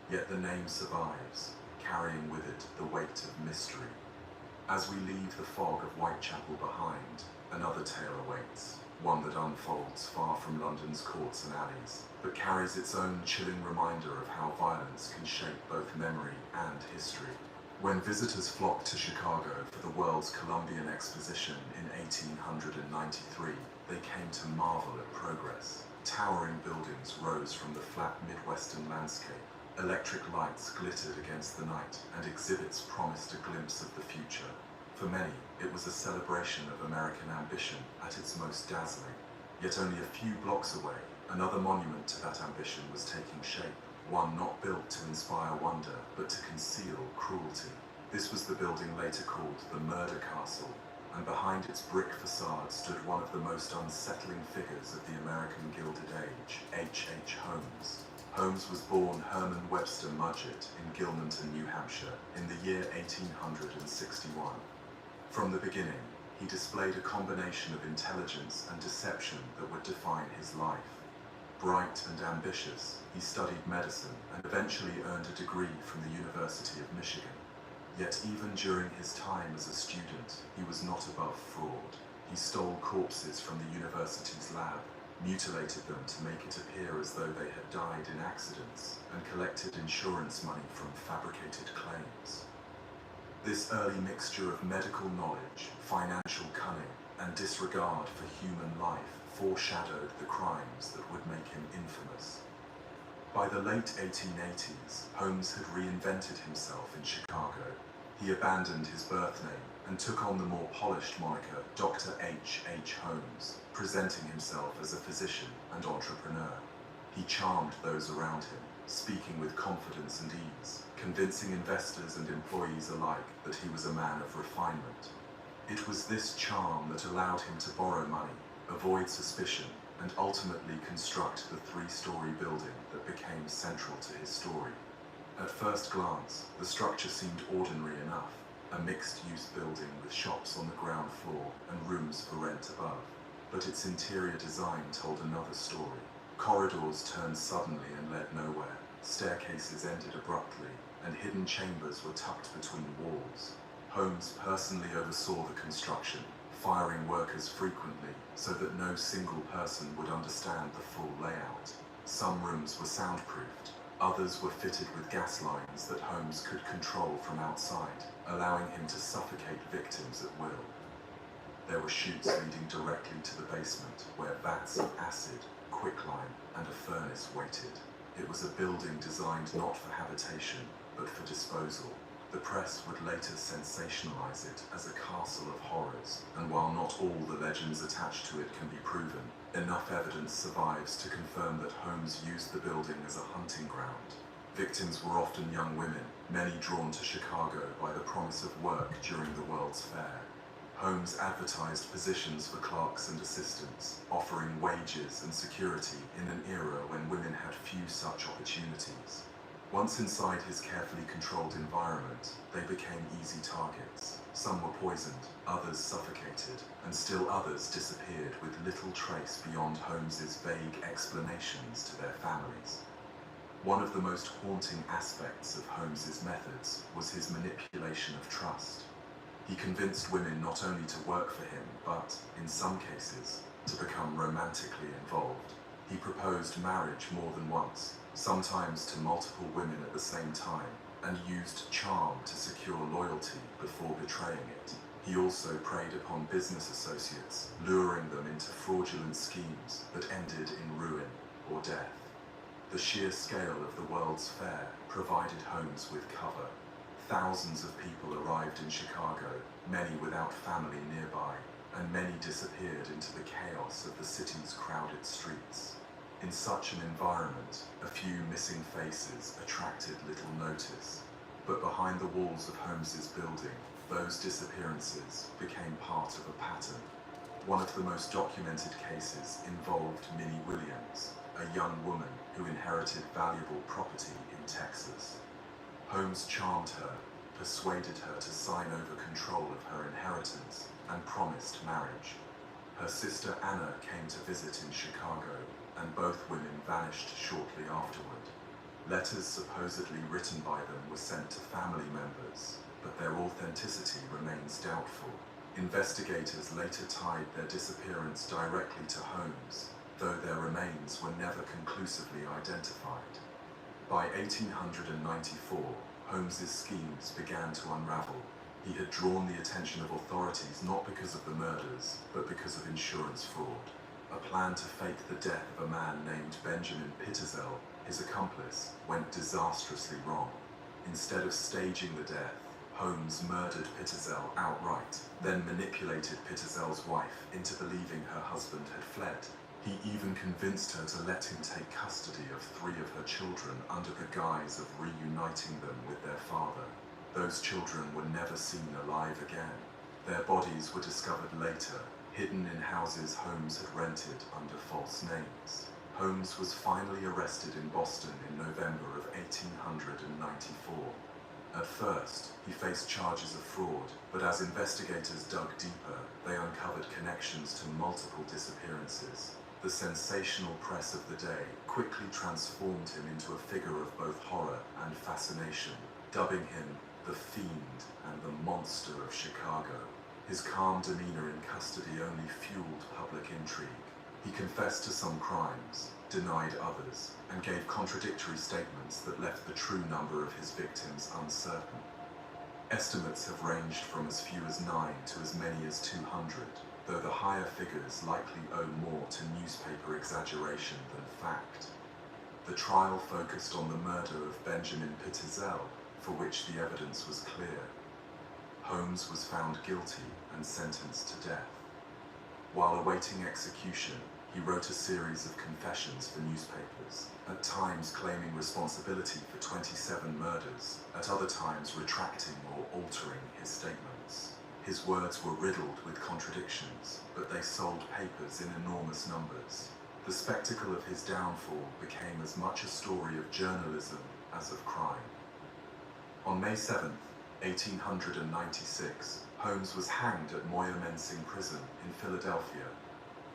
Yet the name survives, carrying with it the weight of mystery. As we leave the fog of Whitechapel behind, another tale awaits, one that unfolds far from London's courts and alleys, but carries its own chilling reminder of how violence can shape both memory and history. When visitors flocked to Chicago for the World's Columbian Exposition in 1893, they came to marvel at progress. Towering buildings rose from the flat Midwestern landscape. Electric lights glittered against the night, and exhibits promised a glimpse of the future. For many, it was a celebration of American ambition at its most dazzling. Yet only a few blocks away, another monument to that ambition was taking shape. One not built to inspire wonder, but to conceal cruelty. This was the building later called the Murder Castle, and behind its brick facade stood one of the most unsettling figures of the American Gilded Age, H. Holmes. Holmes was born Herman Webster Mudgett in Gilmanton, New Hampshire, in the year 1861. From the beginning, he displayed a combination of intelligence and deception that would define his life. Bright and ambitious, he studied medicine and eventually earned a degree from the University of Michigan. Yet even during his time as a student, he was not above fraud. He stole corpses from the university's lab, mutilated them to make it appear as though they had died in accidents, and collected insurance money from fabricated claims. This early mixture of medical knowledge, financial cunning, and disregard for human life foreshadowed the crimes that would make him infamous. By the late 1880s, Holmes had reinvented himself in Chicago. He abandoned his birth name and took on the more polished moniker Dr. H. Holmes, presenting himself as a physician and entrepreneur. He charmed those around him, speaking with confidence and ease, convincing investors and employees alike that he was a man of refinement. It was this charm that allowed him to borrow money, avoid suspicion, and ultimately construct the three-story building that became central to his story. At first glance, the structure seemed ordinary enough, a mixed-use building with shops on the ground floor and rooms for rent above. But its interior design told another story. Corridors turned suddenly and led nowhere, staircases ended abruptly, and hidden chambers were tucked between walls. Holmes personally oversaw the construction, firing workers frequently so that no single person would understand the full layout. Some rooms were soundproofed, others were fitted with gas lines that Holmes could control from outside, allowing him to suffocate victims at will. There were chutes leading directly to the basement, where vats of acid, quicklime, and a furnace waited. It was a building designed not for habitation, but for disposal. The press would later sensationalize it as a castle of horrors, and while not all the legends attached to it can be proven, enough evidence survives to confirm that Holmes used the building as a hunting ground. Victims were often young women, many drawn to Chicago by the promise of work during the World's Fair. Holmes advertised positions for clerks and assistants, offering wages and security in an era when women had few such opportunities. Once inside his carefully controlled environment, they became easy targets. Some were poisoned, others suffocated, and still others disappeared with little trace beyond Holmes's vague explanations to their families. One of the most haunting aspects of Holmes's methods was his manipulation of trust. He convinced women not only to work for him, but, in some cases, to become romantically involved. He proposed marriage more than once, sometimes to multiple women at the same time, and used charm to secure loyalty before betraying it. He also preyed upon business associates, luring them into fraudulent schemes that ended in ruin or death. The sheer scale of the World's Fair provided Holmes with cover. Thousands of people arrived in Chicago, many without family nearby, and many disappeared into the chaos of the city's crowded streets. In such an environment, a few missing faces attracted little notice. But behind the walls of Holmes's building, those disappearances became part of a pattern. One of the most documented cases involved Minnie Williams, a young woman who inherited valuable property in Texas. Holmes charmed her, persuaded her to sign over control of her inheritance, and promised marriage. Her sister Anna came to visit in Chicago, and both women vanished shortly afterward. Letters supposedly written by them were sent to family members, but their authenticity remains doubtful. Investigators later tied their disappearance directly to Holmes, though their remains were never conclusively identified. By 1894, Holmes's schemes began to unravel. He had drawn the attention of authorities not because of the murders, but because of insurance fraud. A plan to fake the death of a man named Benjamin Pittersell, his accomplice, went disastrously wrong. Instead of staging the death, Holmes murdered Pittersell outright, then manipulated Pittersell's wife into believing her husband had fled. He even convinced her to let him take custody of 3 of her children under the guise of reuniting them with their father. Those children were never seen alive again. Their bodies were discovered later, hidden in houses Holmes had rented under false names. Holmes was finally arrested in Boston in November of 1894. At first, he faced charges of fraud, but as investigators dug deeper, they uncovered connections to multiple disappearances. The sensational press of the day quickly transformed him into a figure of both horror and fascination, dubbing him the Fiend and the Monster of Chicago. His calm demeanor in custody only fueled public intrigue. He confessed to some crimes, denied others, and gave contradictory statements that left the true number of his victims uncertain. Estimates have ranged from as few as 9 to as many as 200, though the higher figures likely owe more to newspaper exaggeration than fact. The trial focused on the murder of Benjamin Pitezel, for which the evidence was clear. Holmes was found guilty and sentenced to death. While awaiting execution, he wrote a series of confessions for newspapers, at times claiming responsibility for 27 murders, at other times retracting or altering his statements. His words were riddled with contradictions, but they sold papers in enormous numbers. The spectacle of his downfall became as much a story of journalism as of crime. On May 7, 1896, Holmes was hanged at Moyamensing Prison in Philadelphia.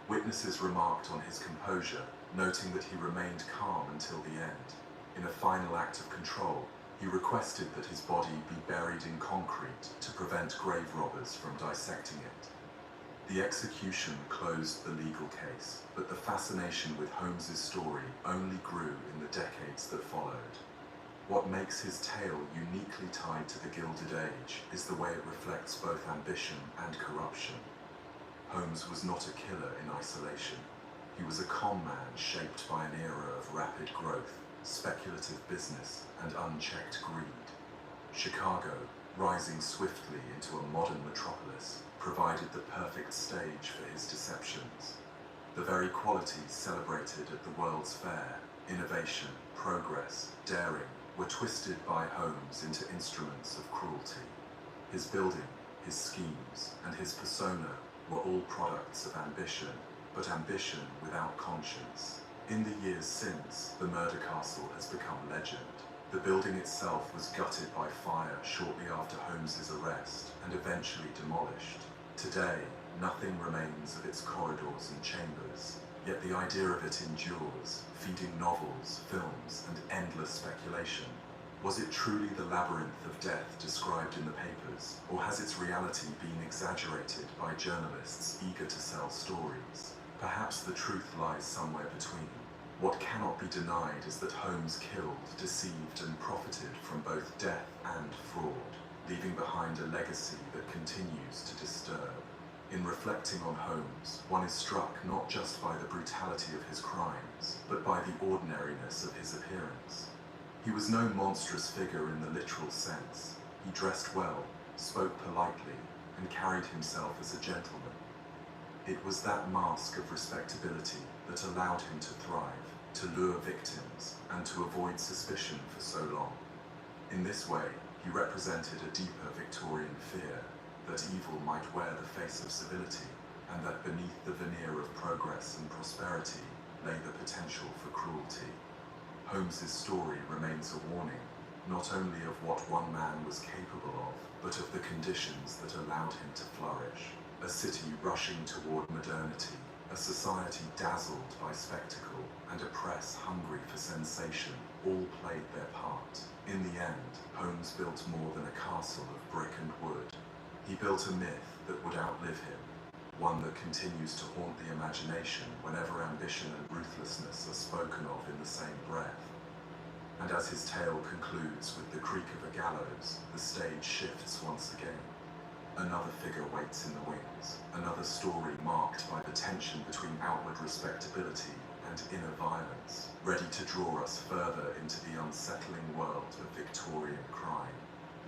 Witnesses remarked on his composure, noting that he remained calm until the end. In a final act of control, he requested that his body be buried in concrete to prevent grave robbers from dissecting it. The execution closed the legal case, but the fascination with Holmes's story only grew in the decades that followed. What makes his tale uniquely tied to the Gilded Age is the way it reflects both ambition and corruption. Holmes was not a killer in isolation. He was a con man shaped by an era of rapid growth, speculative business, and unchecked greed. Chicago, rising swiftly into a modern metropolis, provided the perfect stage for his deceptions. The very qualities celebrated at the World's Fair, innovation, progress, daring, were twisted by Holmes into instruments of cruelty. His building, his schemes, and his persona were all products of ambition, but ambition without conscience. In the years since, the murder castle has become legend. The building itself was gutted by fire shortly after Holmes's arrest and eventually demolished. Today, nothing remains of its corridors and chambers, yet the idea of it endures, feeding novels, films, and endless speculation. Was it truly the labyrinth of death described in the papers, or has its reality been exaggerated by journalists eager to sell stories? Perhaps the truth lies somewhere between. What cannot be denied is that Holmes killed, deceived, and profited from both death and fraud, leaving behind a legacy that continues to disturb. In reflecting on Holmes, one is struck not just by the brutality of his crimes, but by the ordinariness of his appearance. He was no monstrous figure in the literal sense. He dressed well, spoke politely, and carried himself as a gentleman. It was that mask of respectability that allowed him to thrive, to lure victims, and to avoid suspicion for so long. In this way, he represented a deeper Victorian fear that evil might wear the face of civility, and that beneath the veneer of progress and prosperity lay the potential for cruelty. Holmes's story remains a warning, not only of what one man was capable of, but of the conditions that allowed him to flourish. A city rushing toward modernity, a society dazzled by spectacle, and a press hungry for sensation all played their part. In the end, Holmes built more than a castle of brick and wood. He built a myth that would outlive him, one that continues to haunt the imagination whenever ambition and ruthlessness are spoken of in the same breath. And as his tale concludes with the creak of a gallows, the stage shifts once again. Another figure waits in the wings, another story marked by the tension between outward respectability and inner violence, ready to draw us further into the unsettling world of Victorian crime.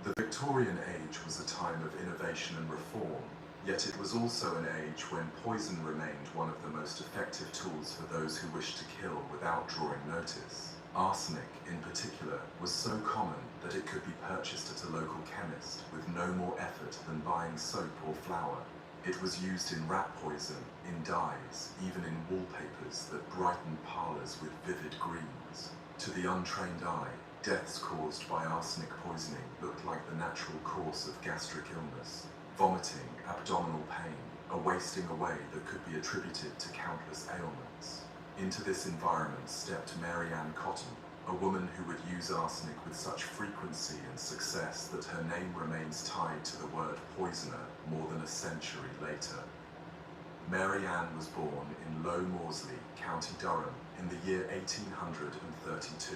The Victorian age was a time of innovation and reform, yet it was also an age when poison remained one of the most effective tools for those who wished to kill without drawing notice. Arsenic, in particular, was so common that it could be purchased at a local chemist with no more effort than buying soap or flour. It was used in rat poison, in dyes, even in wallpapers that brightened parlors with vivid greens. To the untrained eye, deaths caused by arsenic poisoning looked like the natural course of gastric illness: vomiting, abdominal pain, a wasting away that could be attributed to countless ailments. Into this environment stepped Mary Ann Cotton, a woman who would use arsenic with such frequency and success that her name remains tied to the word poisoner more than a century later. Mary Ann was born in Low Moorsley, County Durham, in the year 1832.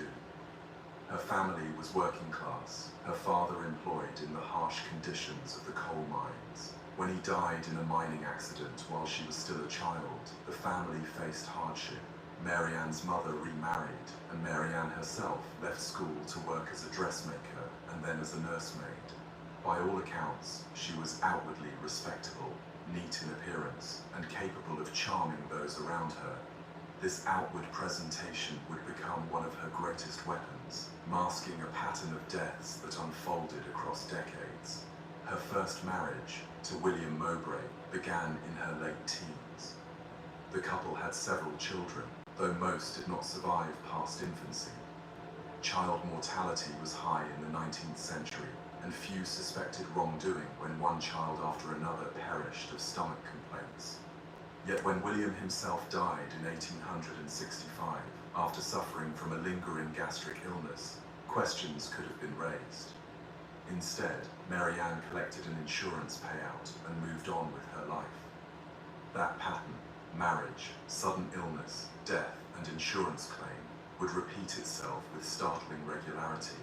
Her family was working class, her father employed in the harsh conditions of the coal mines. When he died in a mining accident while she was still a child, the family faced hardship. Mary Ann's mother remarried, and Mary Ann herself left school to work as a dressmaker and then as a nursemaid. By all accounts, she was outwardly respectable, neat in appearance, and capable of charming those around her. This outward presentation would become one of her greatest weapons, masking a pattern of deaths that unfolded across decades. Her first marriage, to William Mowbray, began in her late teens. The couple had several children, though most did not survive past infancy. Child mortality was high in the 19th century, and few suspected wrongdoing when one child after another perished of stomach complaints. Yet when William himself died in 1865, after suffering from a lingering gastric illness, questions could have been raised. Instead, Mary Ann collected an insurance payout and moved on with her life. That pattern, marriage, sudden illness, death, and insurance claim, would repeat itself with startling regularity.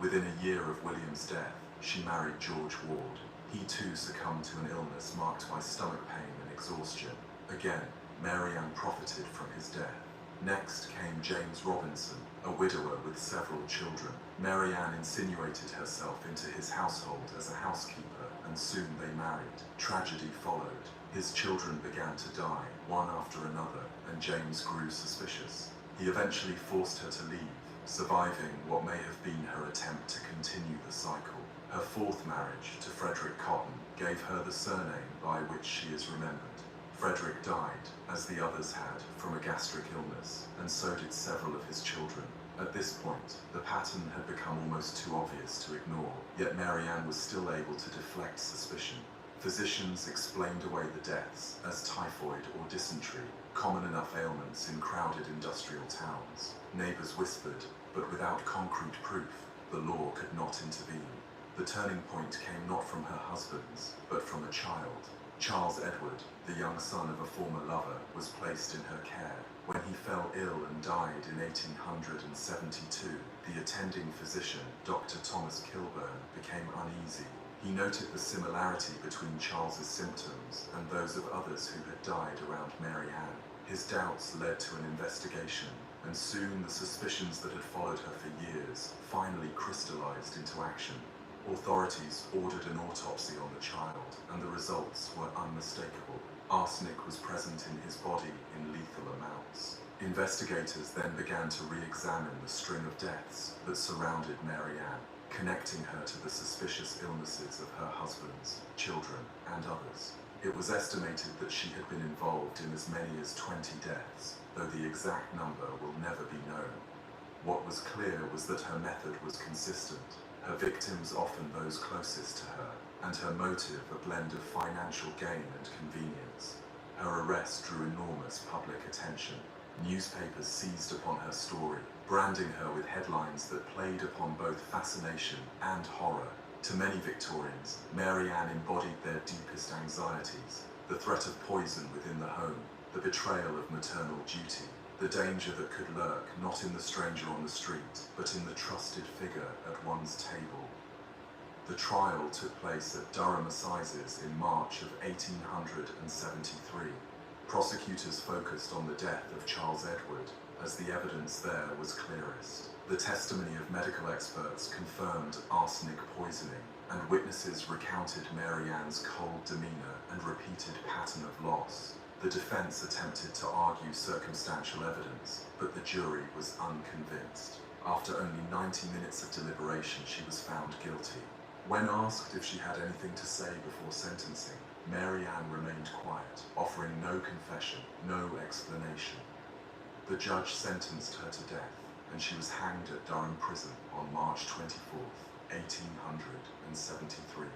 Within a year of William's death, she married George Ward. He too succumbed to an illness marked by stomach pain and exhaustion. Again, Mary Ann profited from his death. Next came James Robinson, a widower with several children. Mary Ann insinuated herself into his household as a housekeeper, and soon they married. Tragedy followed. His children began to die, one after another, and James grew suspicious. He eventually forced her to leave, surviving what may have been her attempt to continue the cycle. Her fourth marriage, to Frederick Cotton, gave her the surname by which she is remembered. Frederick died, as the others had, from a gastric illness, and so did several of his children. At this point, the pattern had become almost too obvious to ignore, yet Mary Ann was still able to deflect suspicion. Physicians explained away the deaths as typhoid or dysentery, common enough ailments in crowded industrial towns. Neighbors whispered, but without concrete proof, the law could not intervene. The turning point came not from her husband's, but from a child. Charles Edward, the young son of a former lover, was placed in her care. When he fell ill and died in 1872, the attending physician, Dr. Thomas Kilburn, became uneasy. He noted the similarity between Charles's symptoms and those of others who had died around Mary Ann. His doubts led to an investigation, and soon the suspicions that had followed her for years finally crystallized into action. Authorities ordered an autopsy on the child, and the results were unmistakable. Arsenic was present in his body in lethal amounts. Investigators then began to re-examine the string of deaths that surrounded Mary Ann, connecting her to the suspicious illnesses of her husbands, children, and others. It was estimated that she had been involved in as many as 20 deaths, though the exact number will never be known. What was clear was that her method was consistent, her victims often those closest to her, and her motive a blend of financial gain and convenience. Her arrest drew enormous public attention. Newspapers seized upon her story, branding her with headlines that played upon both fascination and horror. To many Victorians, Mary Ann embodied their deepest anxieties: the threat of poison within the home, the betrayal of maternal duty, the danger that could lurk not in the stranger on the street, but in the trusted figure at one's table. The trial took place at Durham Assizes in March of 1873. Prosecutors focused on the death of Charles Edward, as the evidence there was clearest. The testimony of medical experts confirmed arsenic poisoning, and witnesses recounted Mary Ann's cold demeanor and repeated pattern of loss. The defense attempted to argue circumstantial evidence, but the jury was unconvinced. After only 90 minutes of deliberation, she was found guilty. When asked if she had anything to say before sentencing, Mary Ann remained quiet, offering no confession, no explanation. The judge sentenced her to death, and she was hanged at Durham Prison on March 24th, 1873.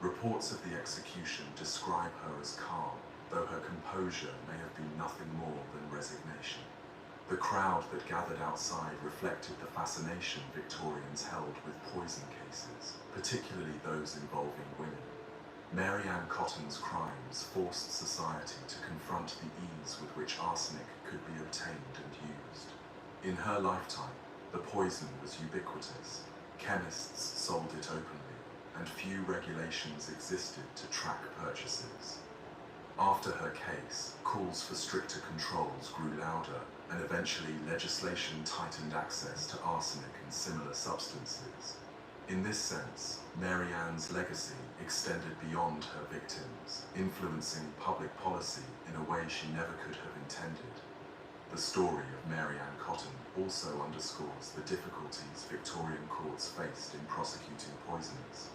Reports of the execution describe her as calm, though her composure may have been nothing more than resignation. The crowd that gathered outside reflected the fascination Victorians held with poison cases, particularly those involving women. Mary Ann Cotton's crimes forced society to confront the ease with which arsenic could be obtained and used. In her lifetime, the poison was ubiquitous. Chemists sold it openly, and few regulations existed to track purchases. After her case, calls for stricter controls grew louder, and eventually legislation tightened access to arsenic and similar substances. In this sense, Mary Ann's legacy extended beyond her victims, influencing public policy in a way she never could have intended. The story of Mary Ann Cotton also underscores the difficulties Victorian courts faced in prosecuting poisoners.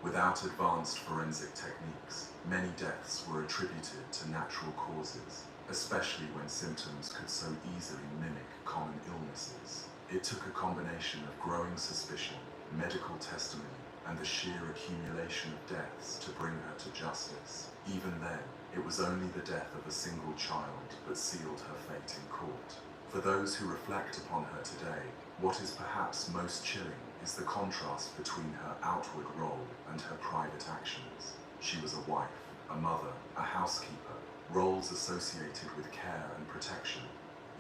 Without advanced forensic techniques, many deaths were attributed to natural causes, especially when symptoms could so easily mimic common illnesses. It took a combination of growing suspicion, medical testimony, and the sheer accumulation of deaths to bring her to justice. Even then, it was only the death of a single child that sealed her fate in court. For those who reflect upon her today, what is perhaps most chilling is the contrast between her outward role and her private actions. She was a wife, a mother, a housekeeper, roles associated with care and protection.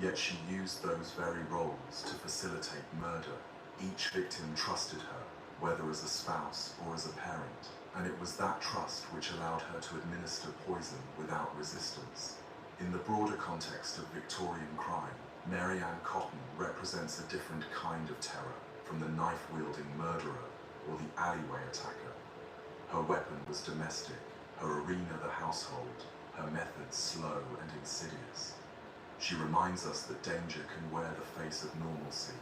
Yet she used those very roles to facilitate murder. Each victim trusted her, whether as a spouse or as a parent, and it was that trust which allowed her to administer poison without resistance. In the broader context of Victorian crime, Mary Ann Cotton represents a different kind of terror from the knife-wielding murderer or the alleyway attacker. Her weapon was domestic, her arena the household, her methods slow and insidious. She reminds us that danger can wear the face of normalcy,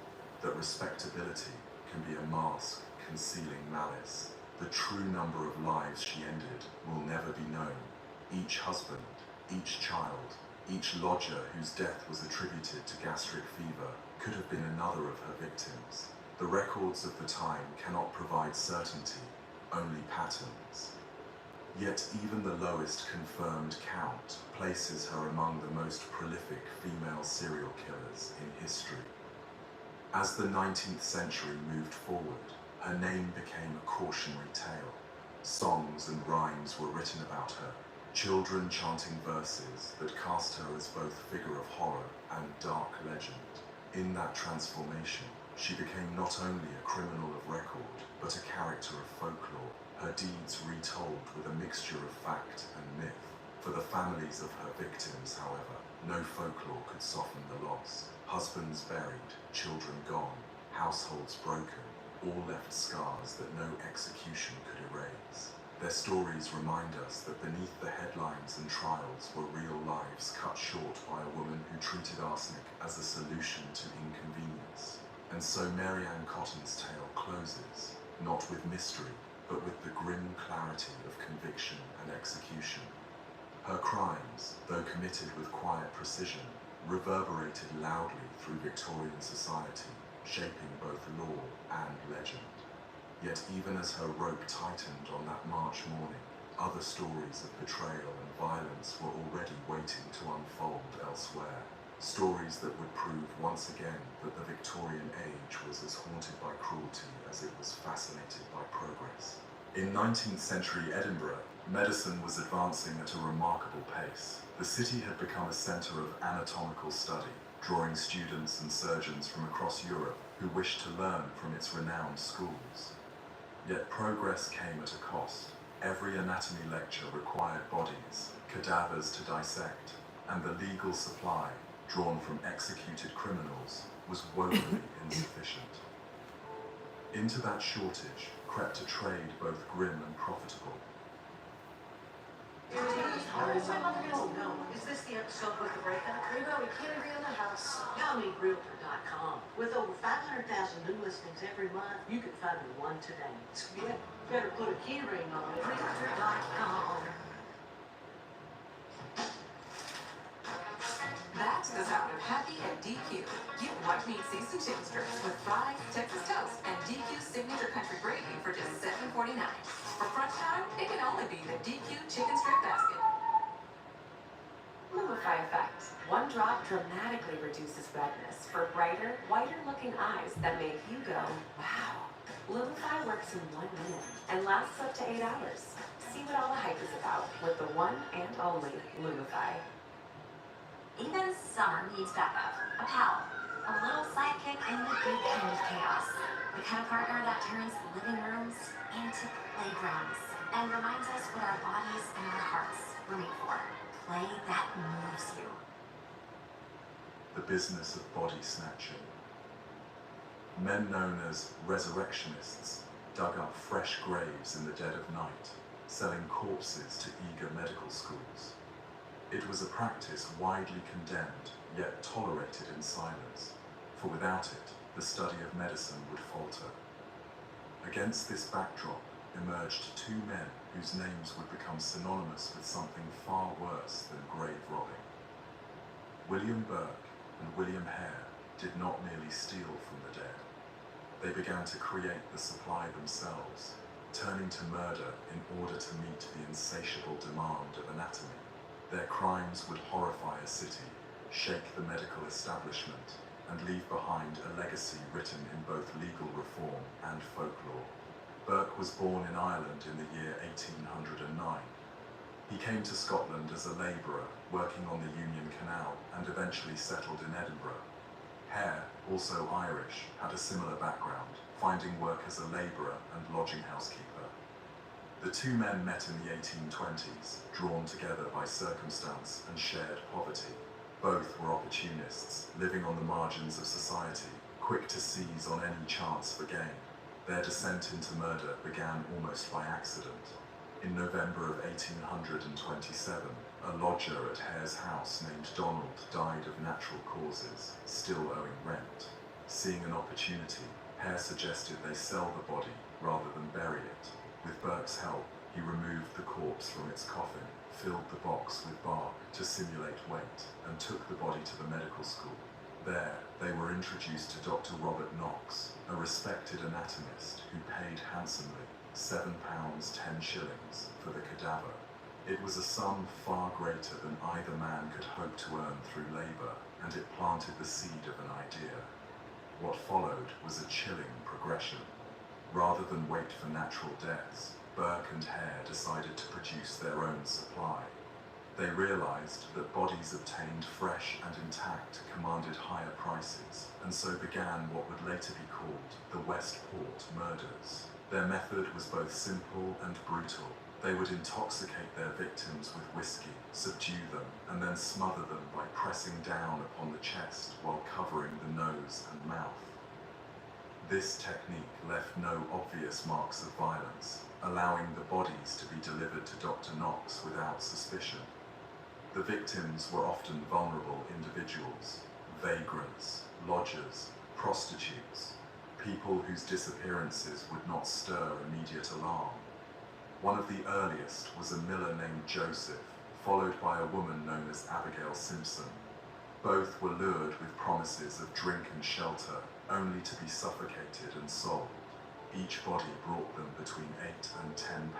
that respectability can be a mask concealing malice. The true number of lives she ended will never be known. Each husband, each child, each lodger whose death was attributed to gastric fever could have been another of her victims. The records of the time cannot provide certainty, only patterns. Yet even the lowest confirmed count places her among the most prolific female serial killers in history. As the 19th century moved forward, her name became a cautionary tale. Songs and rhymes were written about her, children chanting verses that cast her as both figure of horror and dark legend. In that transformation, she became not only a criminal of record, but a character of folklore, her deeds retold with a mixture of fact and myth. For the families of her victims, however, no folklore could soften the loss. Husbands buried, children gone, households broken, all left scars that no execution could erase. Their stories remind us that beneath the headlines and trials were real lives cut short by a woman who treated arsenic as a solution to inconvenience. And so Mary Ann Cotton's tale closes, not with mystery, but with the grim clarity of conviction and execution. Her crimes, though committed with quiet precision, reverberated loudly through Victorian society, shaping both law and legend. Yet even as her rope tightened on that March morning, other stories of betrayal and violence were already waiting to unfold elsewhere. Stories that would prove once again that the Victorian age was as haunted by cruelty as it was fascinated by progress. In 19th century Edinburgh, medicine was advancing at a remarkable pace. The city had become a centre of anatomical study, drawing students and surgeons from across Europe who wished to learn from its renowned schools. Yet progress came at a cost. Every anatomy lecture required bodies, cadavers to dissect, and the legal supply, drawn from executed criminals, was woefully insufficient. Into that shortage crept a trade both grim and profitable. Here it is. Where's my mother Oh no, is this the episode with the breakup? Reba, we can't agree on the house. Y'all need Realtor.com. With over 500,000 new listings every month, you can find me one today. Yeah, better put a key ring on it. Realtor.com. That's the sound of happy at DQ. Get white meat seasoned chicken strips with fries, Texas toast, and DQ's signature country gravy for just $7.49. For crunch time, it can only be the DQ chicken strip basket. Lumify effect. One drop dramatically reduces redness for brighter, whiter-looking eyes that make you go, wow. Lumify works in 1 minute and lasts up to 8 hours. See what all the hype is about with the one and only Lumify. Even summer needs backup. A pal. A little sidekick in the good kind of chaos. The kind of partner that turns living rooms into playgrounds and reminds us what our bodies and our hearts were made for. Play that moves you. The business of body snatching. Men known as resurrectionists dug up fresh graves in the dead of night, selling corpses to eager medical schools. It was a practice widely condemned, yet tolerated in silence, for without it, the study of medicine would falter. Against this backdrop emerged two men whose names would become synonymous with something far worse than grave robbing. William Burke and William Hare did not merely steal from the dead. They began to create the supply themselves, turning to murder in order to meet the insatiable demand of anatomy. Their crimes would horrify a city, shake the medical establishment, and leave behind a legacy written in both legal reform and folklore. Burke was born in Ireland in the year 1809. He came to Scotland as a labourer, working on the Union Canal, and eventually settled in Edinburgh. Hare, also Irish, had a similar background, finding work as a labourer and lodging house keeper. The two men met in the 1820s, drawn together by circumstance and shared poverty. Both were opportunists, living on the margins of society, quick to seize on any chance for gain. Their descent into murder began almost by accident. In November of 1827, a lodger at Hare's house named Donald died of natural causes, still owing rent. Seeing an opportunity, Hare suggested they sell the body rather than bury it. With Burke's help, he removed the corpse from its coffin, filled the box with bark to simulate weight, and took the body to the medical school. There, they were introduced to Dr. Robert Knox, a respected anatomist who paid handsomely, £7 10 for the cadaver. It was a sum far greater than either man could hope to earn through labour, and it planted the seed of an idea. What followed was a chilling progression. Rather than wait for natural deaths, Burke and Hare decided to produce their own supply. They realized that bodies obtained fresh and intact commanded higher prices, and so began what would later be called the Westport murders. Their method was both simple and brutal. They would intoxicate their victims with whiskey, subdue them, and then smother them by pressing down upon the chest while covering the nose and mouth. This technique left no obvious marks of violence, allowing the bodies to be delivered to Dr. Knox without suspicion. The victims were often vulnerable individuals, vagrants, lodgers, prostitutes, people whose disappearances would not stir immediate alarm. One of the earliest was a miller named Joseph, followed by a woman known as Abigail Simpson. Both were lured with promises of drink and shelter, only to be suffocated and sold. Each body brought them between £8 and £10,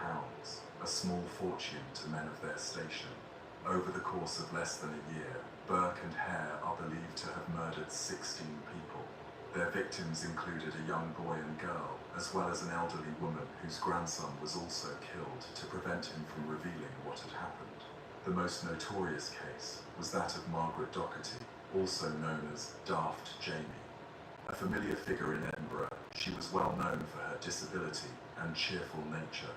a small fortune to men of their station. Over the course of less than a year, Burke and Hare are believed to have murdered 16 people. Their victims included a young boy and girl, as well as an elderly woman whose grandson was also killed to prevent him from revealing what had happened. The most notorious case was that of Margaret Doherty, also known as Daft Jamie. A familiar figure in Edinburgh, she was well known for her disability and cheerful nature.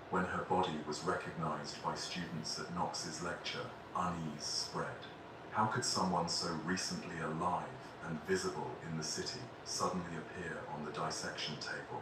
When her body was recognised by students at Knox's lecture, unease spread. How could someone so recently alive and visible in the city suddenly appear on the dissection table?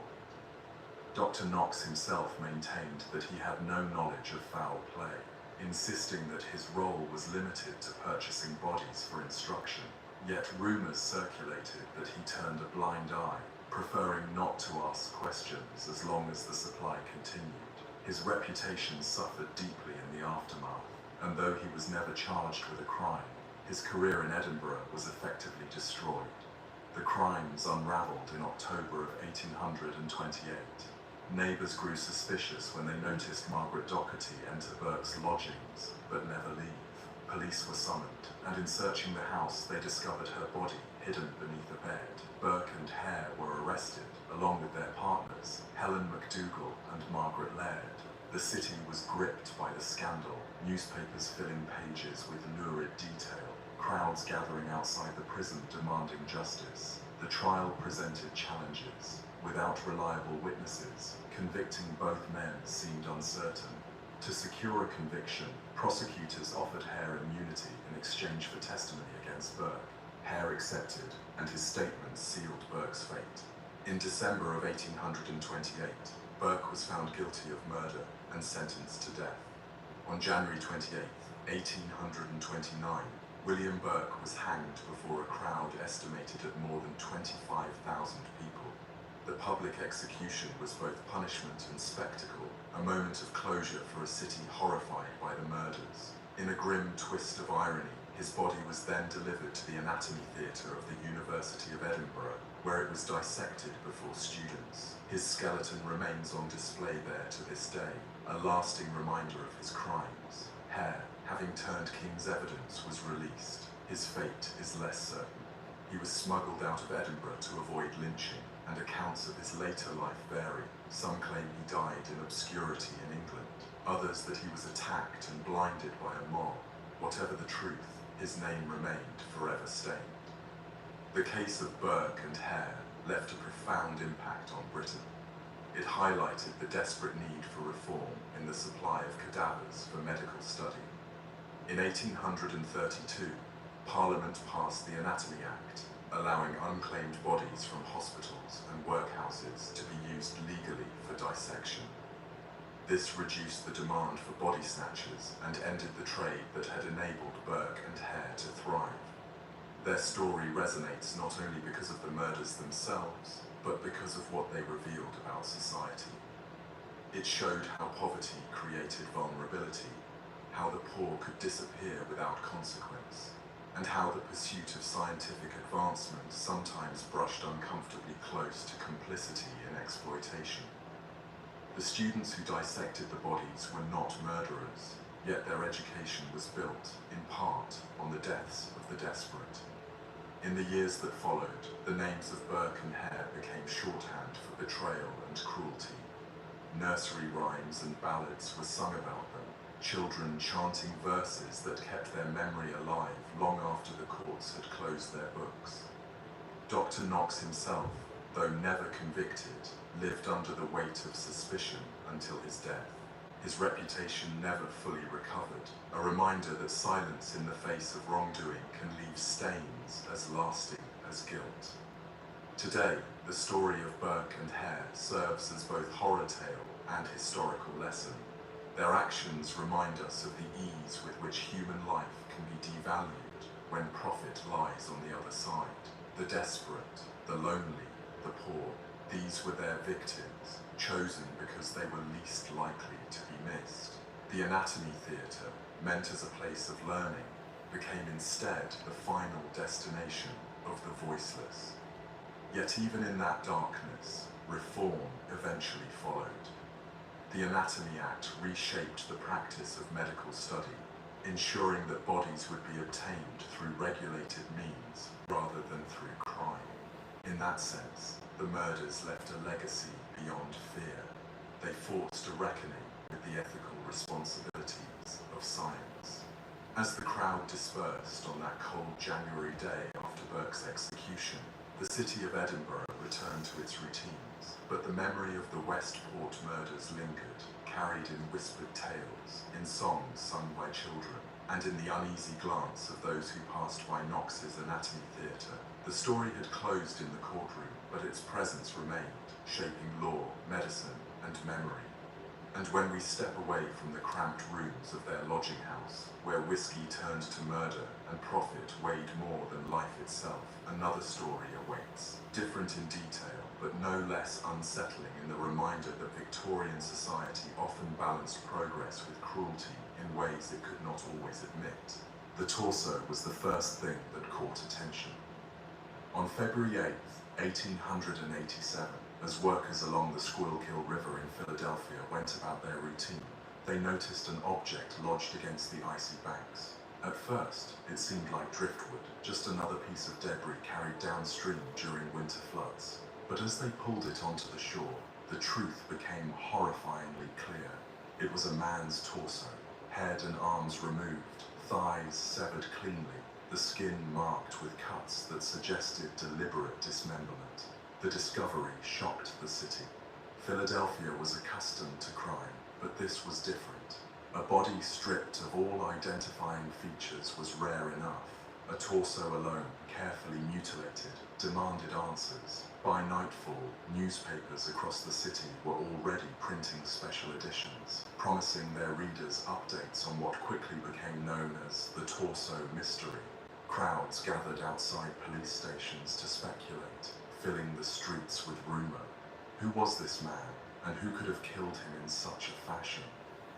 Dr. Knox himself maintained that he had no knowledge of foul play, insisting that his role was limited to purchasing bodies for instruction. Yet rumors circulated that he turned a blind eye, preferring not to ask questions as long as the supply continued. His reputation suffered deeply in the aftermath, and though he was never charged with a crime, his career in Edinburgh was effectively destroyed. The crimes unravelled in October of 1828. Neighbours grew suspicious when they noticed Margaret Docherty enter Burke's lodgings, but never leave. Police were summoned, and in searching the house they discovered her body hidden beneath a bed. Burke and Hare were arrested, along with their partners, Helen MacDougall and Margaret Laird. The city was gripped by the scandal, newspapers filling pages with lurid detail, crowds gathering outside the prison demanding justice. The trial presented challenges. Without reliable witnesses, convicting both men seemed uncertain. To secure a conviction, prosecutors offered Hare immunity in exchange for testimony against Burke. Hare accepted, and his statements sealed Burke's fate. In December of 1828, Burke was found guilty of murder and sentenced to death. On January 28, 1829, William Burke was hanged before a crowd estimated at more than 25,000 people. The public execution was both punishment and spectacle, a moment of closure for a city horrified by the murders. In a grim twist of irony, his body was then delivered to the Anatomy Theatre of the University of Edinburgh, where it was dissected before students. His skeleton remains on display there to this day, a lasting reminder of his crimes. Hare, having turned King's evidence, was released. His fate is less certain. He was smuggled out of Edinburgh to avoid lynching, and accounts of his later life vary. Some claim he died in obscurity in England, others that he was attacked and blinded by a mob. Whatever the truth, his name remained forever stained. The case of Burke and Hare left a profound impact on Britain. It highlighted the desperate need for reform in the supply of cadavers for medical study. In 1832, Parliament passed the Anatomy Act, allowing unclaimed bodies from hospitals and workhouses to be used legally for dissection. This reduced the demand for body snatchers and ended the trade that had enabled Burke and Hare to thrive. Their story resonates not only because of the murders themselves, but because of what they revealed about society. It showed how poverty created vulnerability, how the poor could disappear without consequence, and how the pursuit of scientific advancement sometimes brushed uncomfortably close to complicity in exploitation. The students who dissected the bodies were not murderers, yet their education was built, in part, on the deaths of the desperate. In the years that followed, the names of Burke and Hare became shorthand for betrayal and cruelty. Nursery rhymes and ballads were sung about them, children chanting verses that kept their memory alive long after the courts had closed their books. Dr. Knox himself, though never convicted, lived under the weight of suspicion until his death. His reputation never fully recovered, a reminder that silence in the face of wrongdoing can leave stains as lasting as guilt. Today, the story of Burke and Hare serves as both horror tale and historical lesson. Their actions remind us of the ease with which human life can be devalued when profit lies on the other side. The desperate, the lonely, the poor, these were their victims, chosen because they were least likely to be missed. The Anatomy Theatre, meant as a place of learning, became instead the final destination of the voiceless. Yet even in that darkness, reform eventually followed. The Anatomy Act reshaped the practice of medical study, ensuring that bodies would be obtained through regulated means rather than through crime. In that sense, the murders left a legacy beyond fear. They forced a reckoning with the ethical responsibilities of science. As the crowd dispersed on that cold January day after Burke's execution, the city of Edinburgh returned to its routines, but the memory of the Westport murders lingered, carried in whispered tales, in songs sung by children, and in the uneasy glance of those who passed by Knox's Anatomy Theatre. The story had closed in the courtroom, but its presence remained, shaping law, medicine, and memory. And when we step away from the cramped rooms of their lodging house, where whiskey turned to murder and profit weighed more than life itself, another story awaits. Different in detail, but no less unsettling in the reminder that Victorian society often balanced progress with cruelty in ways it could not always admit. The torso was the first thing that caught attention. On February 8, 1887, as workers along the Squirrelkill River in Philadelphia went about their routine, they noticed an object lodged against the icy banks. At first, it seemed like driftwood, just another piece of debris carried downstream during winter floods. But as they pulled it onto the shore, the truth became horrifyingly clear. It was a man's torso, head and arms removed, thighs severed cleanly, the skin marked with cuts that suggested deliberate dismemberment. The discovery shocked the city. Philadelphia was accustomed to crime, but this was different. A body stripped of all identifying features was rare enough. A torso alone, carefully mutilated, demanded answers. By nightfall, newspapers across the city were already printing special editions, promising their readers updates on what quickly became known as the torso mystery. Crowds gathered outside police stations to speculate, filling the streets with rumor. Who was this man, and who could have killed him in such a fashion?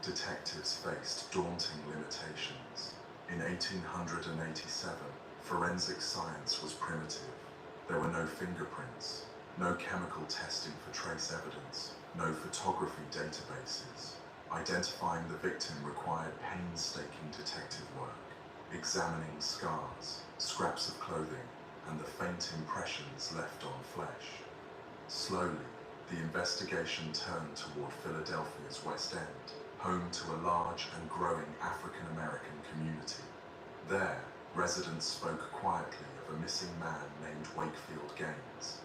Detectives faced daunting limitations. In 1887, forensic science was primitive. There were no fingerprints, no chemical testing for trace evidence, no photography databases. Identifying the victim required painstaking detective work, examining scars, scraps of clothing, and the faint impressions left on flesh. Slowly, the investigation turned toward Philadelphia's West End, home to a large and growing African-American community. There, residents spoke quietly of a missing man named Wakefield Gaines.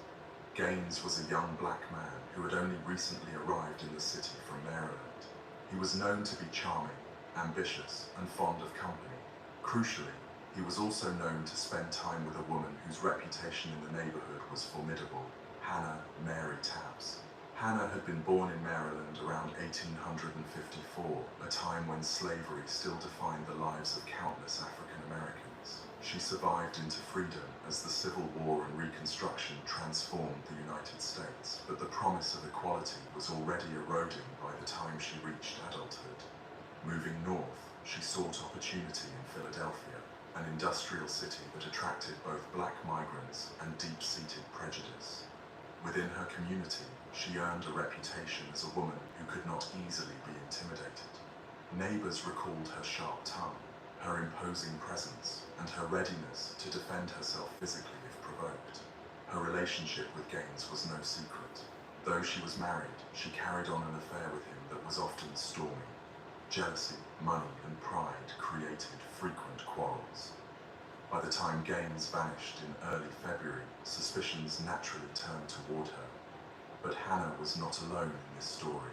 Gaines was a young black man who had only recently arrived in the city from Maryland. He was known to be charming, ambitious, and fond of company. Crucially, he was also known to spend time with a woman whose reputation in the neighborhood was formidable, Hannah Mary Tabbs. Hannah had been born in Maryland around 1854, a time when slavery still defined the lives of countless African Americans. She survived into freedom as the Civil War and Reconstruction transformed the United States, but the promise of equality was already eroding by the time she reached adulthood. Moving north, she sought opportunity in Philadelphia, an industrial city that attracted both black migrants and deep-seated prejudice. Within her community, she earned a reputation as a woman who could not easily be intimidated. Neighbors recalled her sharp tongue, her imposing presence, and her readiness to defend herself physically if provoked. Her relationship with Gaines was no secret. Though she was married, she carried on an affair with him that was often stormy. Jealousy, money, and pride created frequent quarrels. By the time Gaines vanished in early February, suspicions naturally turned toward her. But Hannah was not alone in this story.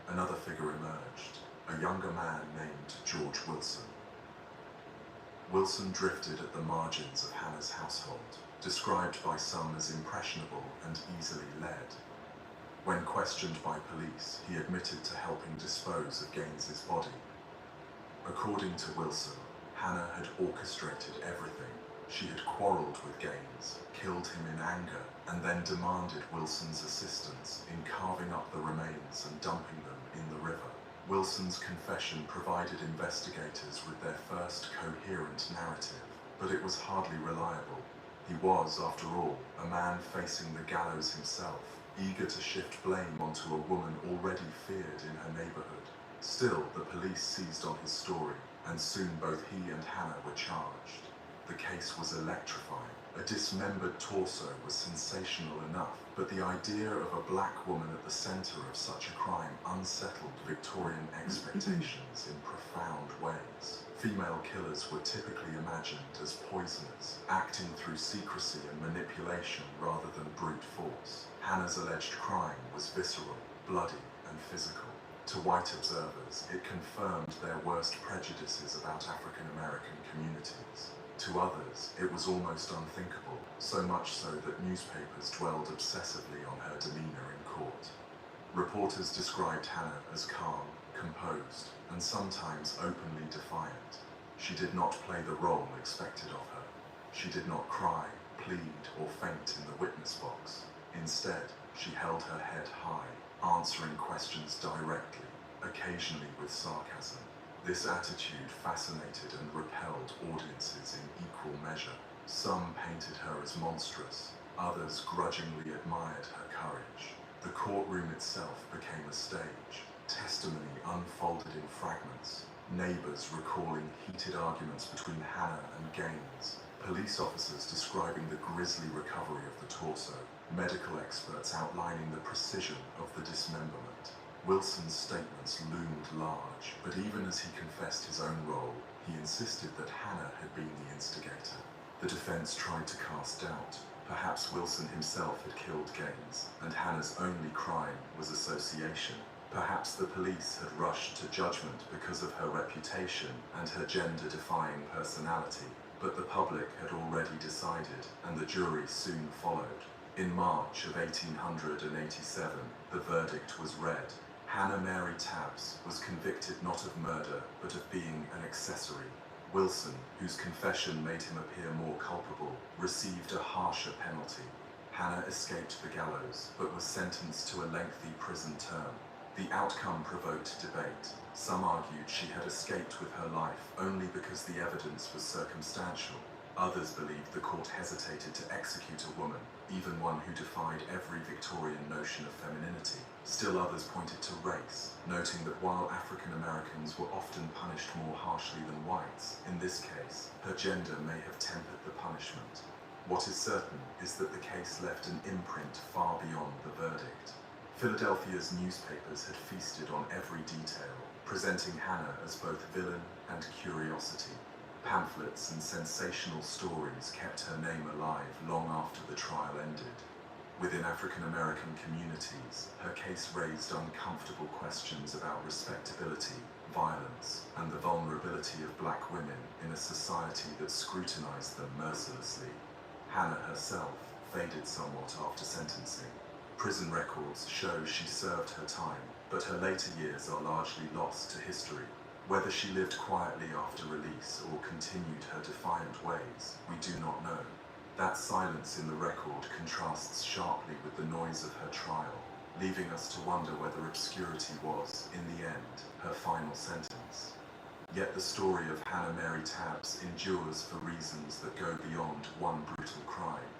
Another figure emerged, a younger man named George Wilson. Wilson drifted at the margins of Hannah's household, described by some as impressionable and easily led. When questioned by police, he admitted to helping dispose of Gaines's body. According to Wilson, Hannah had orchestrated everything. She had quarreled with Gaines, killed him in anger, and then demanded Wilson's assistance in carving up the remains and dumping them in the river. Wilson's confession provided investigators with their first coherent narrative, but it was hardly reliable. He was, after all, a man facing the gallows himself, eager to shift blame onto a woman already feared in her neighborhood. Still, the police seized on his story, and soon both he and Hannah were charged. The case was electrifying. A dismembered torso was sensational enough, but the idea of a black woman at the center of such a crime unsettled Victorian expectations in profound ways. Female killers were typically imagined as poisoners, acting through secrecy and manipulation rather than brute force. Hannah's alleged crime was visceral, bloody, and physical. To white observers, it confirmed their worst prejudices about African American communities. To others, it was almost unthinkable, so much so that newspapers dwelled obsessively on her demeanor in court. Reporters described Hannah as calm, composed, and sometimes openly defiant. She did not play the role expected of her. She did not cry, plead, or faint in the witness box. Instead, she held her head high, answering questions directly, occasionally with sarcasm. This attitude fascinated and repelled audiences in equal measure. Some painted her as monstrous, others grudgingly admired her courage. The courtroom itself became a stage, testimony unfolded in fragments, neighbors recalling heated arguments between Hannah and Gaines, police officers describing the grisly recovery of the torso, medical experts outlining the precision of the dismemberment. Wilson's statements loomed large, but even as he confessed his own role, he insisted that Hannah had been the instigator. The defense tried to cast doubt. Perhaps Wilson himself had killed Gaines, and Hannah's only crime was association. Perhaps the police had rushed to judgment because of her reputation and her gender-defying personality, but the public had already decided, and the jury soon followed. In March of 1887, the verdict was read. Hannah Mary Tabbs was convicted not of murder, but of being an accessory. Wilson, whose confession made him appear more culpable, received a harsher penalty. Hannah escaped the gallows, but was sentenced to a lengthy prison term. The outcome provoked debate. Some argued she had escaped with her life only because the evidence was circumstantial. Others believed the court hesitated to execute a woman, even one who defied every Victorian notion of femininity. Still others pointed to race, noting that while African Americans were often punished more harshly than whites, in this case, her gender may have tempered the punishment. What is certain is that the case left an imprint far beyond the verdict. Philadelphia's newspapers had feasted on every detail, presenting Hannah as both villain and curiosity. Pamphlets and sensational stories kept her name alive long after the trial ended. Within African American communities, her case raised uncomfortable questions about respectability, violence, and the vulnerability of black women in a society that scrutinized them mercilessly. Hannah herself faded somewhat after sentencing. Prison records show she served her time, but her later years are largely lost to history. Whether she lived quietly after release or continued her defiant ways, we do not know. That silence in the record contrasts sharply with the noise of her trial, leaving us to wonder whether obscurity was, in the end, her final sentence. Yet the story of Hannah Mary Tabbs endures for reasons that go beyond one brutal crime.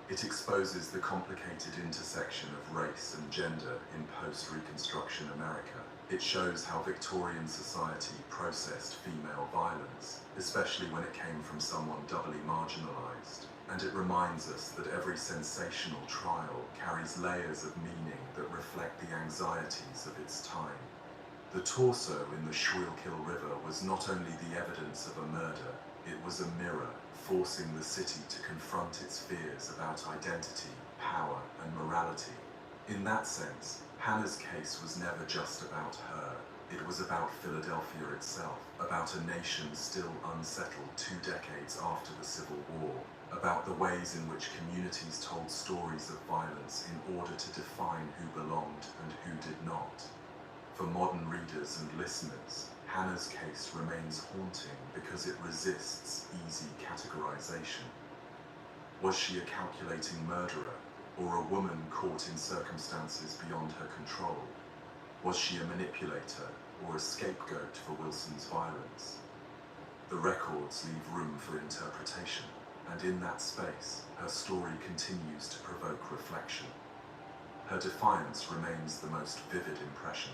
It exposes the complicated intersection of race and gender in post-Reconstruction America. It shows how Victorian society processed female violence, especially when it came from someone doubly marginalized. And it reminds us that every sensational trial carries layers of meaning that reflect the anxieties of its time. The torso in the Schuylkill River was not only the evidence of a murder, it was a mirror, forcing the city to confront its fears about identity, power, and morality. In that sense, Hannah's case was never just about her. It was about Philadelphia itself, about a nation still unsettled 2 decades after the Civil War, about the ways in which communities told stories of violence in order to define who belonged and who did not. For modern readers and listeners, Hannah's case remains haunting because it resists easy categorization. Was she a calculating murderer, or a woman caught in circumstances beyond her control? Was she a manipulator, or a scapegoat for Wilson's violence? The records leave room for interpretation, and in that space, her story continues to provoke reflection. Her defiance remains the most vivid impression.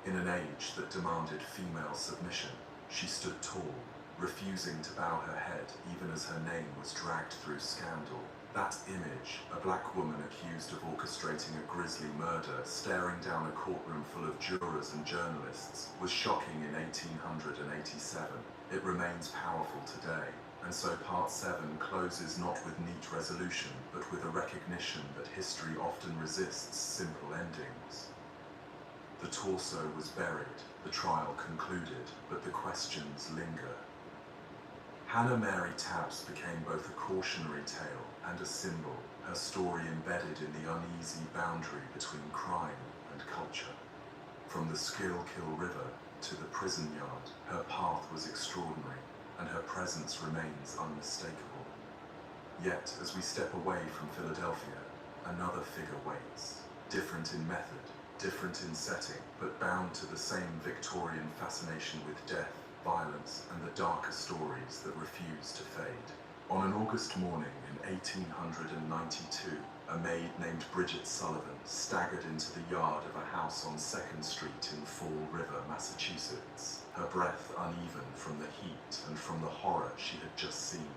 In an age that demanded female submission, she stood tall, refusing to bow her head even as her name was dragged through scandal. That image, a black woman accused of orchestrating a grisly murder, staring down a courtroom full of jurors and journalists, was shocking in 1887. It remains powerful today, and so Part 7 closes not with neat resolution, but with a recognition that history often resists simple endings. The torso was buried, the trial concluded, but the questions linger. Hannah Mary Tabbs became both a cautionary tale and a symbol, her story embedded in the uneasy boundary between crime and and culture. From the Schuylkill River to the prison yard, her path was extraordinary, and her presence remains unmistakable. Yet, as we step away from Philadelphia, another figure waits, different in method, different in setting, but bound to the same Victorian fascination with death, violence, and the darker stories that refuse to fade. On an August morning in 1892, a maid named Bridget Sullivan staggered into the yard of a house on 2nd Street in Fall River, Massachusetts, her breath uneven from the heat and from the horror she had just seen.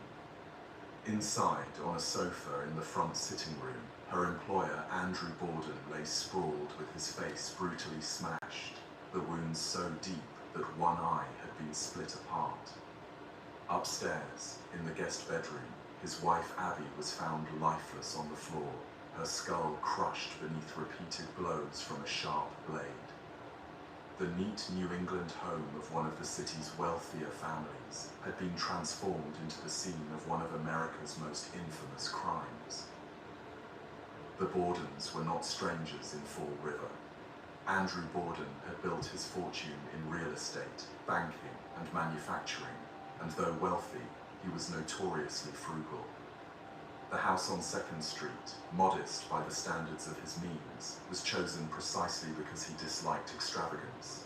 Inside, on a sofa in the front sitting room, her employer, Andrew Borden, lay sprawled with his face brutally smashed, the wounds so deep that one eye had been split apart. Upstairs, in the guest bedroom, his wife Abby was found lifeless on the floor, her skull crushed beneath repeated blows from a sharp blade. The neat New England home of one of the city's wealthier families had been transformed into the scene of one of America's most infamous crimes. The Bordens were not strangers in Fall River. Andrew Borden had built his fortune in real estate, banking, and manufacturing, and though wealthy, he was notoriously frugal. The house on 2nd Street, modest by the standards of his means, was chosen precisely because he disliked extravagance.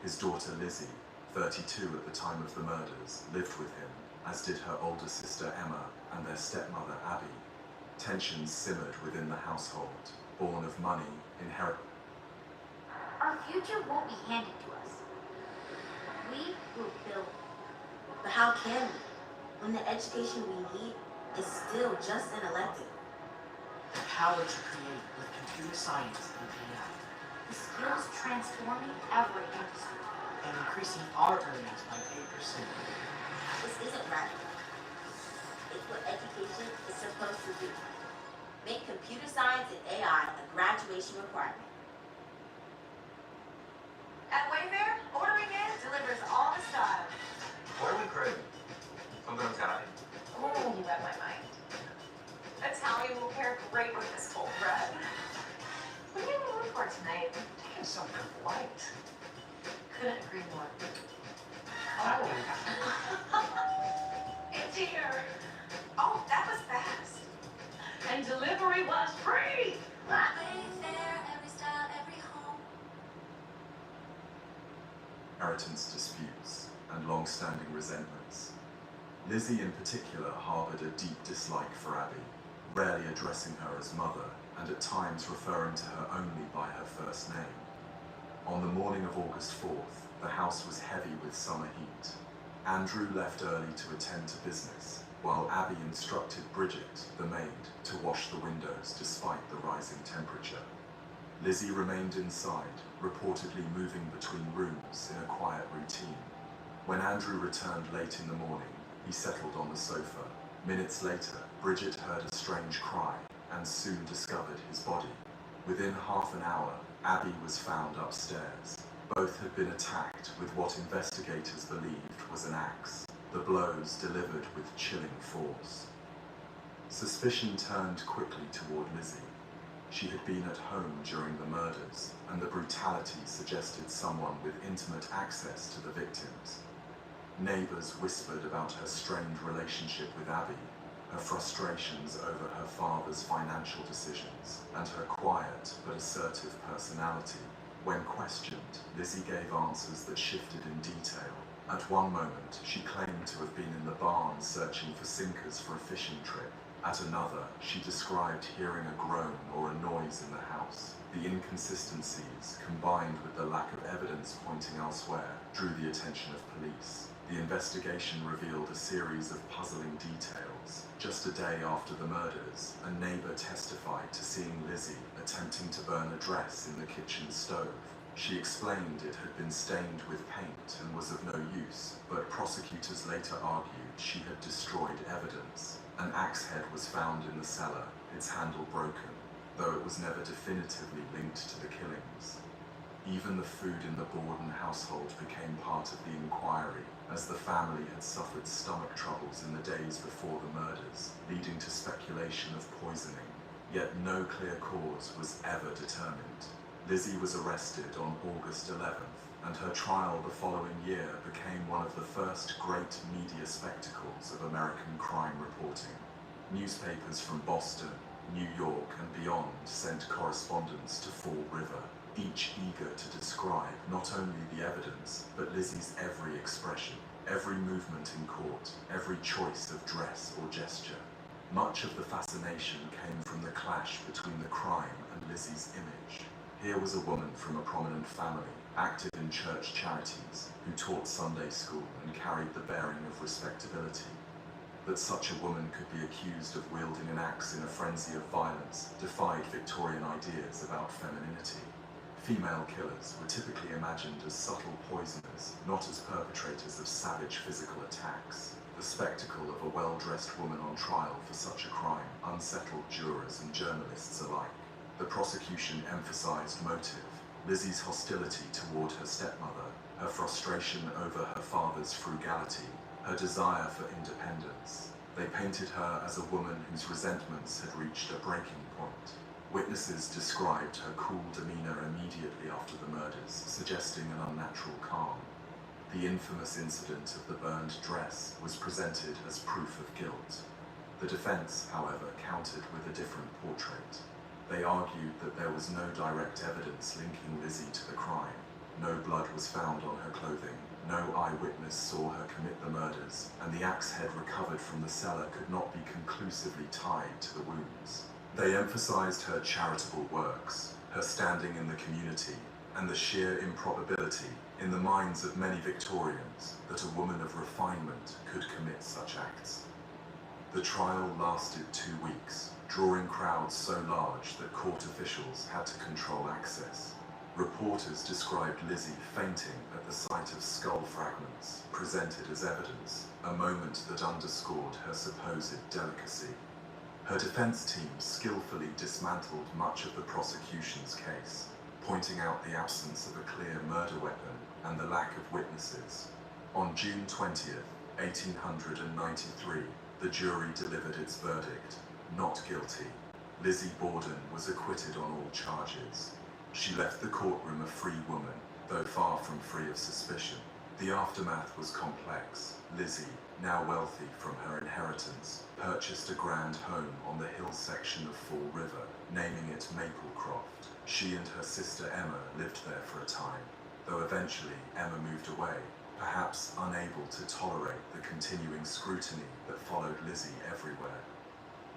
His daughter Lizzie, 32 at the time of the murders, lived with him, as did her older sister Emma and their stepmother Abby. Tensions simmered within the household, born of money, inheritance. Our future won't be handed to us. We will build it. But how can we, when the education we need is still just an elective? The power to create with computer science and AI, The skills transforming every industry. and increasing our earnings by 8%. This isn't radical. It's what education is supposed to do. Make computer science and AI a graduation requirement. At Wayfair, ordering in delivers all the style. What are we craving? Something Italian. Oh, you read my mind. Italian will pair great with this cold bread. What are you in the mood for tonight? Taking something light. Couldn't agree more. Oh. It's here. Oh, that was fast. And delivery was free. Wayfair, every style, every home. Inheritance disputes and long-standing resentments. Lizzie in particular harbored a deep dislike for Abby, rarely addressing her as mother and at times referring to her only by her first name. On the morning of August 4th, the house was heavy with summer heat. Andrew left early to attend to business, while Abby instructed Bridget, the maid, to wash the windows despite the rising temperature. Lizzie remained inside, reportedly moving between rooms in a quiet routine. When Andrew returned late in the morning, he settled on the sofa. Minutes later, Bridget heard a strange cry and soon discovered his body. Within half an hour, Abby was found upstairs. Both had been attacked with what investigators believed was an axe, the blows delivered with chilling force. Suspicion turned quickly toward Lizzie. She had been at home during the murders, and the brutality suggested someone with intimate access to the victims. Neighbors whispered about her strained relationship with Abby, her frustrations over her father's financial decisions, and her quiet but assertive personality. When questioned, Lizzie gave answers that shifted in detail. At one moment, she claimed to have been in the barn searching for sinkers for a fishing trip. At another, she described hearing a groan or a noise in the house. The inconsistencies, combined with the lack of evidence pointing elsewhere, drew the attention of police. The investigation revealed a series of puzzling details. Just a day after the murders, a neighbor testified to seeing Lizzie attempting to burn a dress in the kitchen stove. She explained it had been stained with paint and was of no use, but prosecutors later argued she had destroyed evidence. An axe head was found in the cellar, its handle broken, though it was never definitively linked to the killings. Even the food in the Borden household became part of the inquiry, as the family had suffered stomach troubles in the days before the murders, leading to speculation of poisoning. Yet no clear cause was ever determined. Lizzie was arrested on August 11th, and her trial the following year became one of the first great media spectacles of American crime reporting. Newspapers from Boston, New York, and beyond sent correspondents to Fall River, each eager to describe not only the evidence, but Lizzie's every expression, every movement in court, every choice of dress or gesture. Much of the fascination came from the clash between the crime and Lizzie's image. Here was a woman from a prominent family, active in church charities, who taught Sunday school and carried the bearing of respectability. That such a woman could be accused of wielding an axe in a frenzy of violence defied Victorian ideas about femininity. Female killers were typically imagined as subtle poisoners, not as perpetrators of savage physical attacks. The spectacle of a well-dressed woman on trial for such a crime unsettled jurors and journalists alike. The prosecution emphasized motive, Lizzie's hostility toward her stepmother, her frustration over her father's frugality, her desire for independence. They painted her as a woman whose resentments had reached a breaking point. Witnesses described her cool demeanor immediately after the murders, suggesting an unnatural calm. The infamous incident of the burned dress was presented as proof of guilt. The defense, however, countered with a different portrait. They argued that there was no direct evidence linking Lizzie to the crime. No blood was found on her clothing, no eyewitness saw her commit the murders, and the axe head recovered from the cellar could not be conclusively tied to the wounds. They emphasized her charitable works, her standing in the community, and the sheer improbability in the minds of many Victorians that a woman of refinement could commit such acts. The trial lasted 2 weeks, drawing crowds so large that court officials had to control access. Reporters described Lizzie fainting at the sight of skull fragments presented as evidence, a moment that underscored her supposed delicacy. Her defense team skillfully dismantled much of the prosecution's case, pointing out the absence of a clear murder weapon and the lack of witnesses. On June 20th, 1893, the jury delivered its verdict, not guilty. Lizzie Borden was acquitted on all charges. She left the courtroom a free woman, though far from free of suspicion. The aftermath was complex. Lizzie, now wealthy from her inheritance, purchased a grand home on the hill section of Fall River, naming it Maplecroft. She and her sister Emma lived there for a time, though eventually Emma moved away, perhaps unable to tolerate the continuing scrutiny that followed Lizzie everywhere.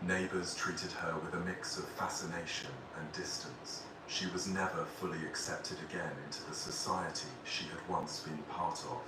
Neighbors treated her with a mix of fascination and distance. She was never fully accepted again into the society she had once been part of.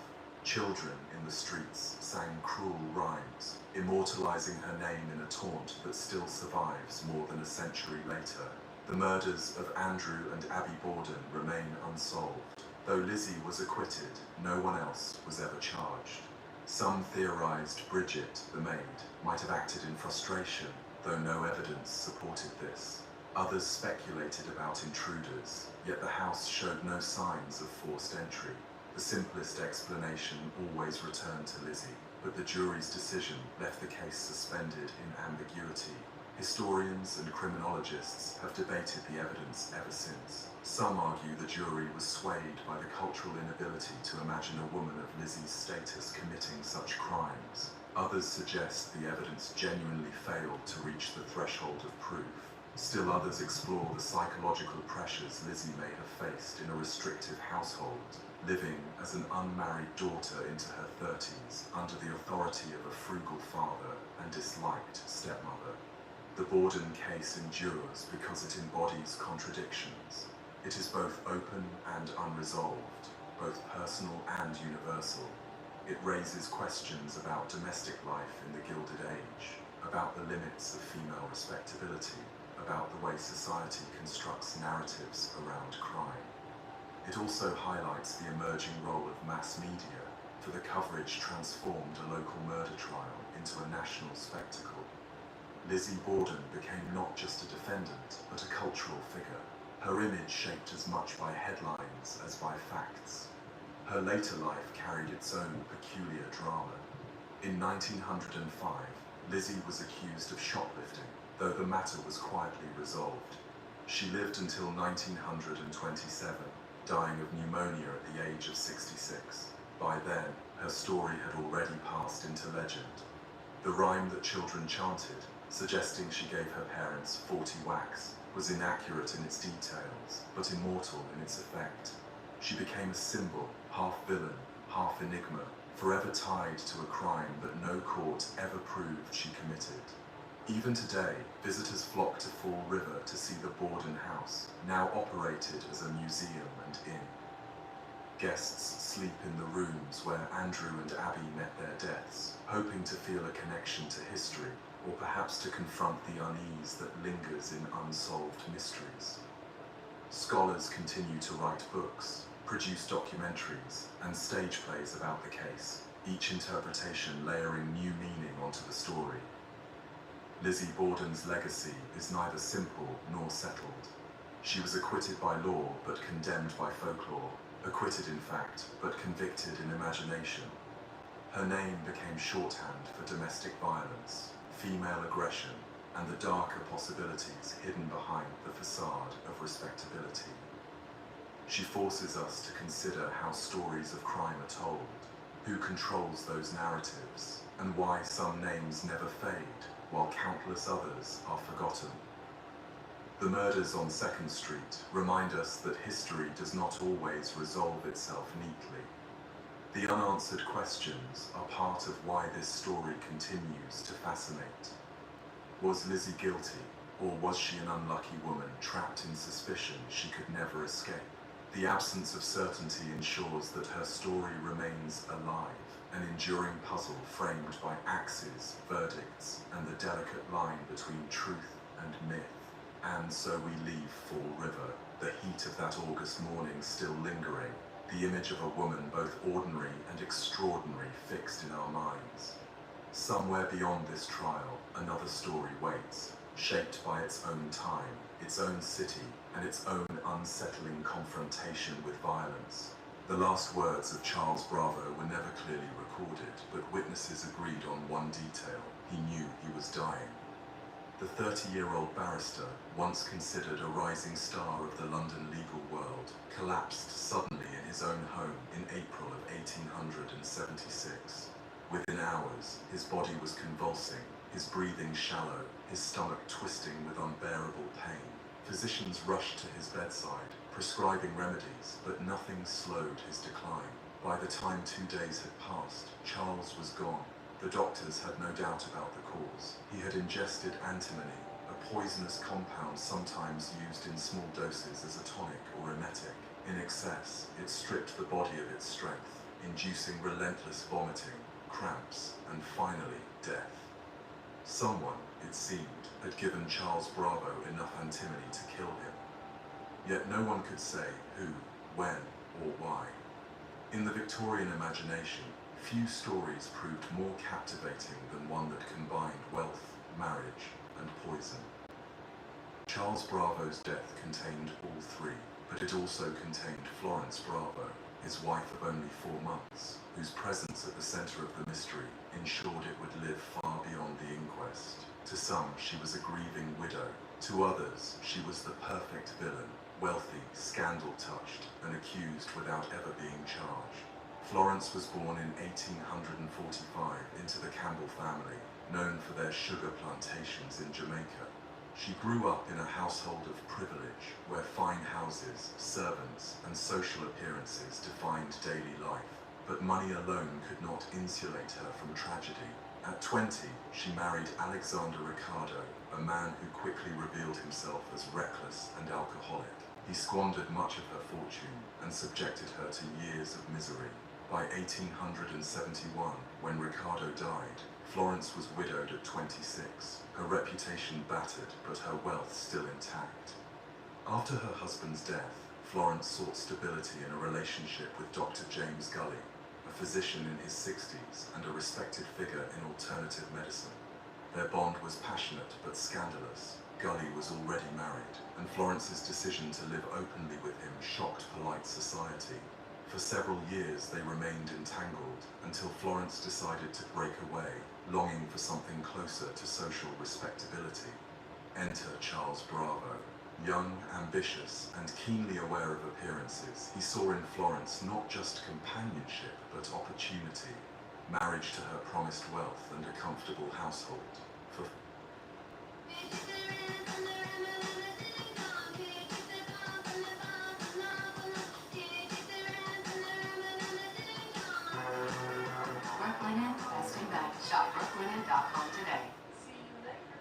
Children in the streets sang cruel rhymes, immortalizing her name in a taunt that still survives more than a century later. The murders of Andrew and Abby Borden remain unsolved. Though Lizzie was acquitted, no one else was ever charged. Some theorized Bridget, the maid, might have acted in frustration, though no evidence supported this. Others speculated about intruders, yet the house showed no signs of forced entry. The simplest explanation always returned to Lizzie, but the jury's decision left the case suspended in ambiguity. Historians and criminologists have debated the evidence ever since. Some argue the jury was swayed by the cultural inability to imagine a woman of Lizzie's status committing such crimes. Others suggest the evidence genuinely failed to reach the threshold of proof. Still others explore the psychological pressures Lizzie may have faced in a restrictive household, living as an unmarried daughter into her 30s under the authority of a frugal father and disliked stepmother. The Borden case endures because it embodies contradictions. It is both open and unresolved, both personal and universal. It raises questions about domestic life in the Gilded Age, about the limits of female respectability, about the way society constructs narratives around crime. It also highlights the emerging role of mass media, for the coverage transformed a local murder trial into a national spectacle. Lizzie Borden became not just a defendant, but a cultural figure, her image shaped as much by headlines as by facts. Her later life carried its own peculiar drama. In 1905, Lizzie was accused of shoplifting, though the matter was quietly resolved. She lived until 1927, dying of pneumonia at the age of 66. By then, her story had already passed into legend. The rhyme that children chanted, suggesting she gave her parents 40 whacks, was inaccurate in its details, but immortal in its effect. She became a symbol, half villain, half enigma, forever tied to a crime that no court ever proved she committed. Even today, visitors flock to Fall River to see the Borden House, now operated as a museum and inn. Guests sleep in the rooms where Andrew and Abby met their deaths, hoping to feel a connection to history, or perhaps to confront the unease that lingers in unsolved mysteries. Scholars continue to write books, produce documentaries, and stage plays about the case, each interpretation layering new meaning onto the story. Lizzie Borden's legacy is neither simple nor settled. She was acquitted by law but condemned by folklore, acquitted in fact but convicted in imagination. Her name became shorthand for domestic violence, female aggression, and the darker possibilities hidden behind the facade of respectability. She forces us to consider how stories of crime are told, who controls those narratives, and why some names never fade, while countless others are forgotten. The murders on 2nd Street remind us that history does not always resolve itself neatly. The unanswered questions are part of why this story continues to fascinate. Was Lizzie guilty, or was she an unlucky woman trapped in suspicion she could never escape? The absence of certainty ensures that her story remains alive, an enduring puzzle framed by axes, verdicts, and the delicate line between truth and myth. And so we leave Fall River, the heat of that August morning still lingering, the image of a woman both ordinary and extraordinary fixed in our minds. Somewhere beyond this trial, another story waits, shaped by its own time, its own city, and its own unsettling confrontation with violence. The last words of Charles Bravo were never clearly recorded, but witnesses agreed on one detail: he knew he was dying. The 30-year-old barrister, once considered a rising star of the London legal world, collapsed suddenly in his own home in April of 1876. Within hours, his body was convulsing, his breathing shallow, his stomach twisting with unbearable pain. Physicians rushed to his bedside, prescribing remedies, but nothing slowed his decline. By the time 2 days had passed, Charles was gone. The doctors had no doubt about the cause. He had ingested antimony, a poisonous compound sometimes used in small doses as a tonic or emetic. In excess, it stripped the body of its strength, inducing relentless vomiting, cramps, and finally, death. Someone, it seemed, had given Charles Bravo enough antimony to kill him. Yet no one could say who, when, or why. In the Victorian imagination, few stories proved more captivating than one that combined wealth, marriage, and poison. Charles Bravo's death contained all three, but it also contained Florence Bravo, his wife of only 4 months, whose presence at the center of the mystery ensured it would live far beyond the inquest. To some, she was a grieving widow. To others, she was the perfect villain, wealthy, scandal-touched, and accused without ever being charged. Florence was born in 1845 into the Campbell family, known for their sugar plantations in Jamaica. She grew up in a household of privilege, where fine houses, servants, and social appearances defined daily life. But money alone could not insulate her from tragedy. At 20, she married Alexander Ricardo, a man who quickly revealed himself as reckless and alcoholic. He squandered much of her fortune and subjected her to years of misery. By 1871, when Ricardo died, Florence was widowed at 26, her reputation battered but her wealth still intact. After her husband's death, Florence sought stability in a relationship with Dr. James Gully, a physician in his 60s and a respected figure in alternative medicine. Their bond was passionate but scandalous. Gully was already married, and Florence's decision to live openly with him shocked polite society. For several years they remained entangled, until Florence decided to break away, longing for something closer to social respectability. Enter Charles Bravo. Young, ambitious, and keenly aware of appearances, he saw in Florence not just companionship, but opportunity, marriage to her promised wealth and a comfortable household. For Brooklinen, best in bed. Shop brooklinen.com today. See you later.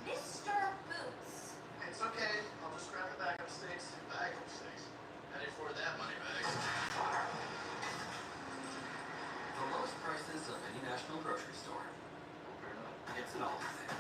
Mr. Boots. It's okay. I'll just grab a bag of steaks. Bag of steaks. Headed for that money bags. The lowest prices of any national grocery store. It's an all thing.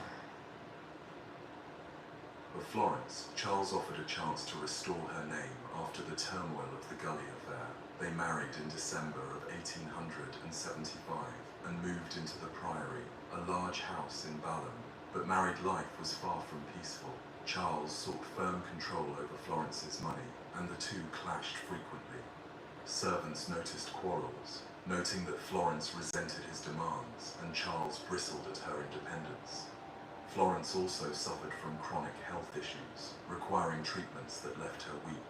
For Florence, Charles offered a chance to restore her name after the turmoil of the Gully affair. They married in December of 1875 and moved into the Priory, a large house in Balham. But married life was far from peaceful. Charles sought firm control over Florence's money, and the two clashed frequently. Servants noticed quarrels, noting that Florence resented his demands, and Charles bristled at her independence. Florence also suffered from chronic health issues, requiring treatments that left her weak.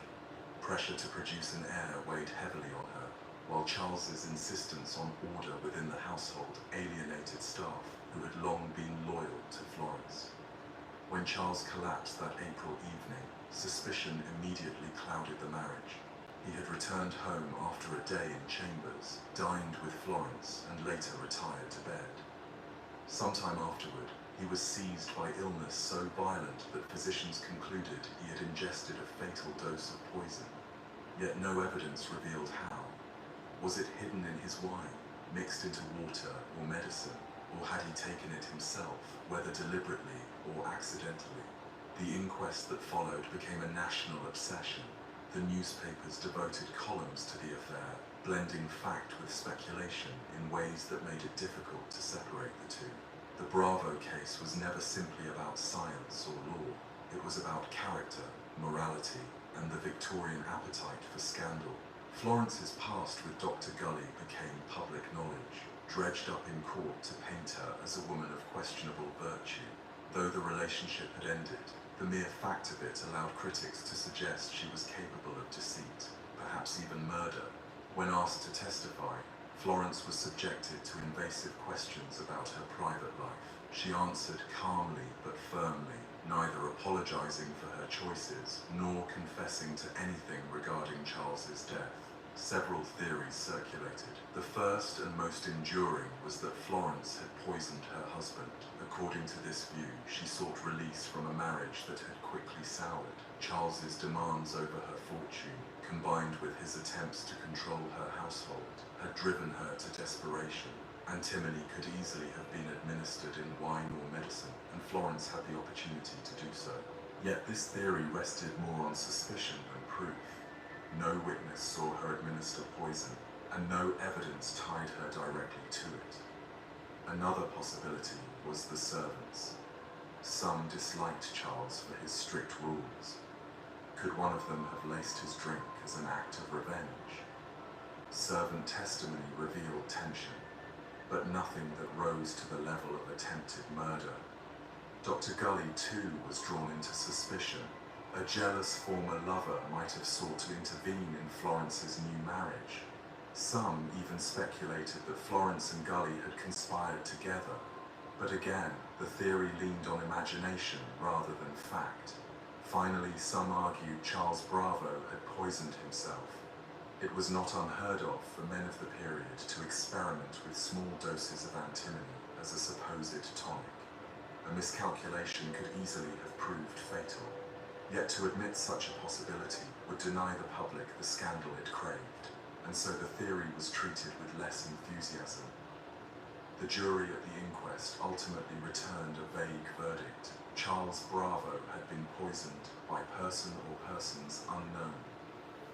Pressure to produce an heir weighed heavily on her, while Charles's insistence on order within the household alienated staff who had long been loyal to Florence. When Charles collapsed that April evening, suspicion immediately clouded the marriage. He had returned home after a day in chambers, dined with Florence, and later retired to bed. Sometime afterward, he was seized by illness so violent that physicians concluded he had ingested a fatal dose of poison. Yet no evidence revealed how. Was it hidden in his wine, mixed into water or medicine, or had he taken it himself, whether deliberately or accidentally? The inquest that followed became a national obsession. The newspapers devoted columns to the affair, blending fact with speculation in ways that made it difficult to separate the two. The Bravo case was never simply about science or law. It was about character, morality, and the Victorian appetite for scandal. Florence's past with Dr. Gully became public knowledge, dredged up in court to paint her as a woman of questionable virtue. Though the relationship had ended, the mere fact of it allowed critics to suggest she was capable of deceit, perhaps even murder. When asked to testify, Florence was subjected to invasive questions about her private life. She answered calmly but firmly, neither apologizing for her choices nor confessing to anything regarding Charles's death. Several theories circulated. The first and most enduring was that Florence had poisoned her husband. According to this view, she sought release from a marriage that had quickly soured. Charles's demands over her fortune, combined with his attempts to control her household, had driven her to desperation. Antimony could easily have been administered in wine or medicine, and Florence had the opportunity to do so. Yet this theory rested more on suspicion than proof. No witness saw her administer poison, and no evidence tied her directly to it. Another possibility was the servants. Some disliked Charles for his strict rules. Could one of them have laced his drink as an act of revenge? Servant testimony revealed tension, but nothing that rose to the level of attempted murder. Dr. Gully, too, was drawn into suspicion. A jealous former lover might have sought to intervene in Florence's new marriage. Some even speculated that Florence and Gully had conspired together. But again, the theory leaned on imagination rather than fact. Finally, some argued Charles Bravo had poisoned himself. It was not unheard of for men of the period to experiment with small doses of antimony as a supposed tonic. A miscalculation could easily have proved fatal. Yet to admit such a possibility would deny the public the scandal it craved, and so the theory was treated with less enthusiasm. The jury at the inquest ultimately returned a vague verdict. Charles Bravo had been poisoned by person or persons unknown.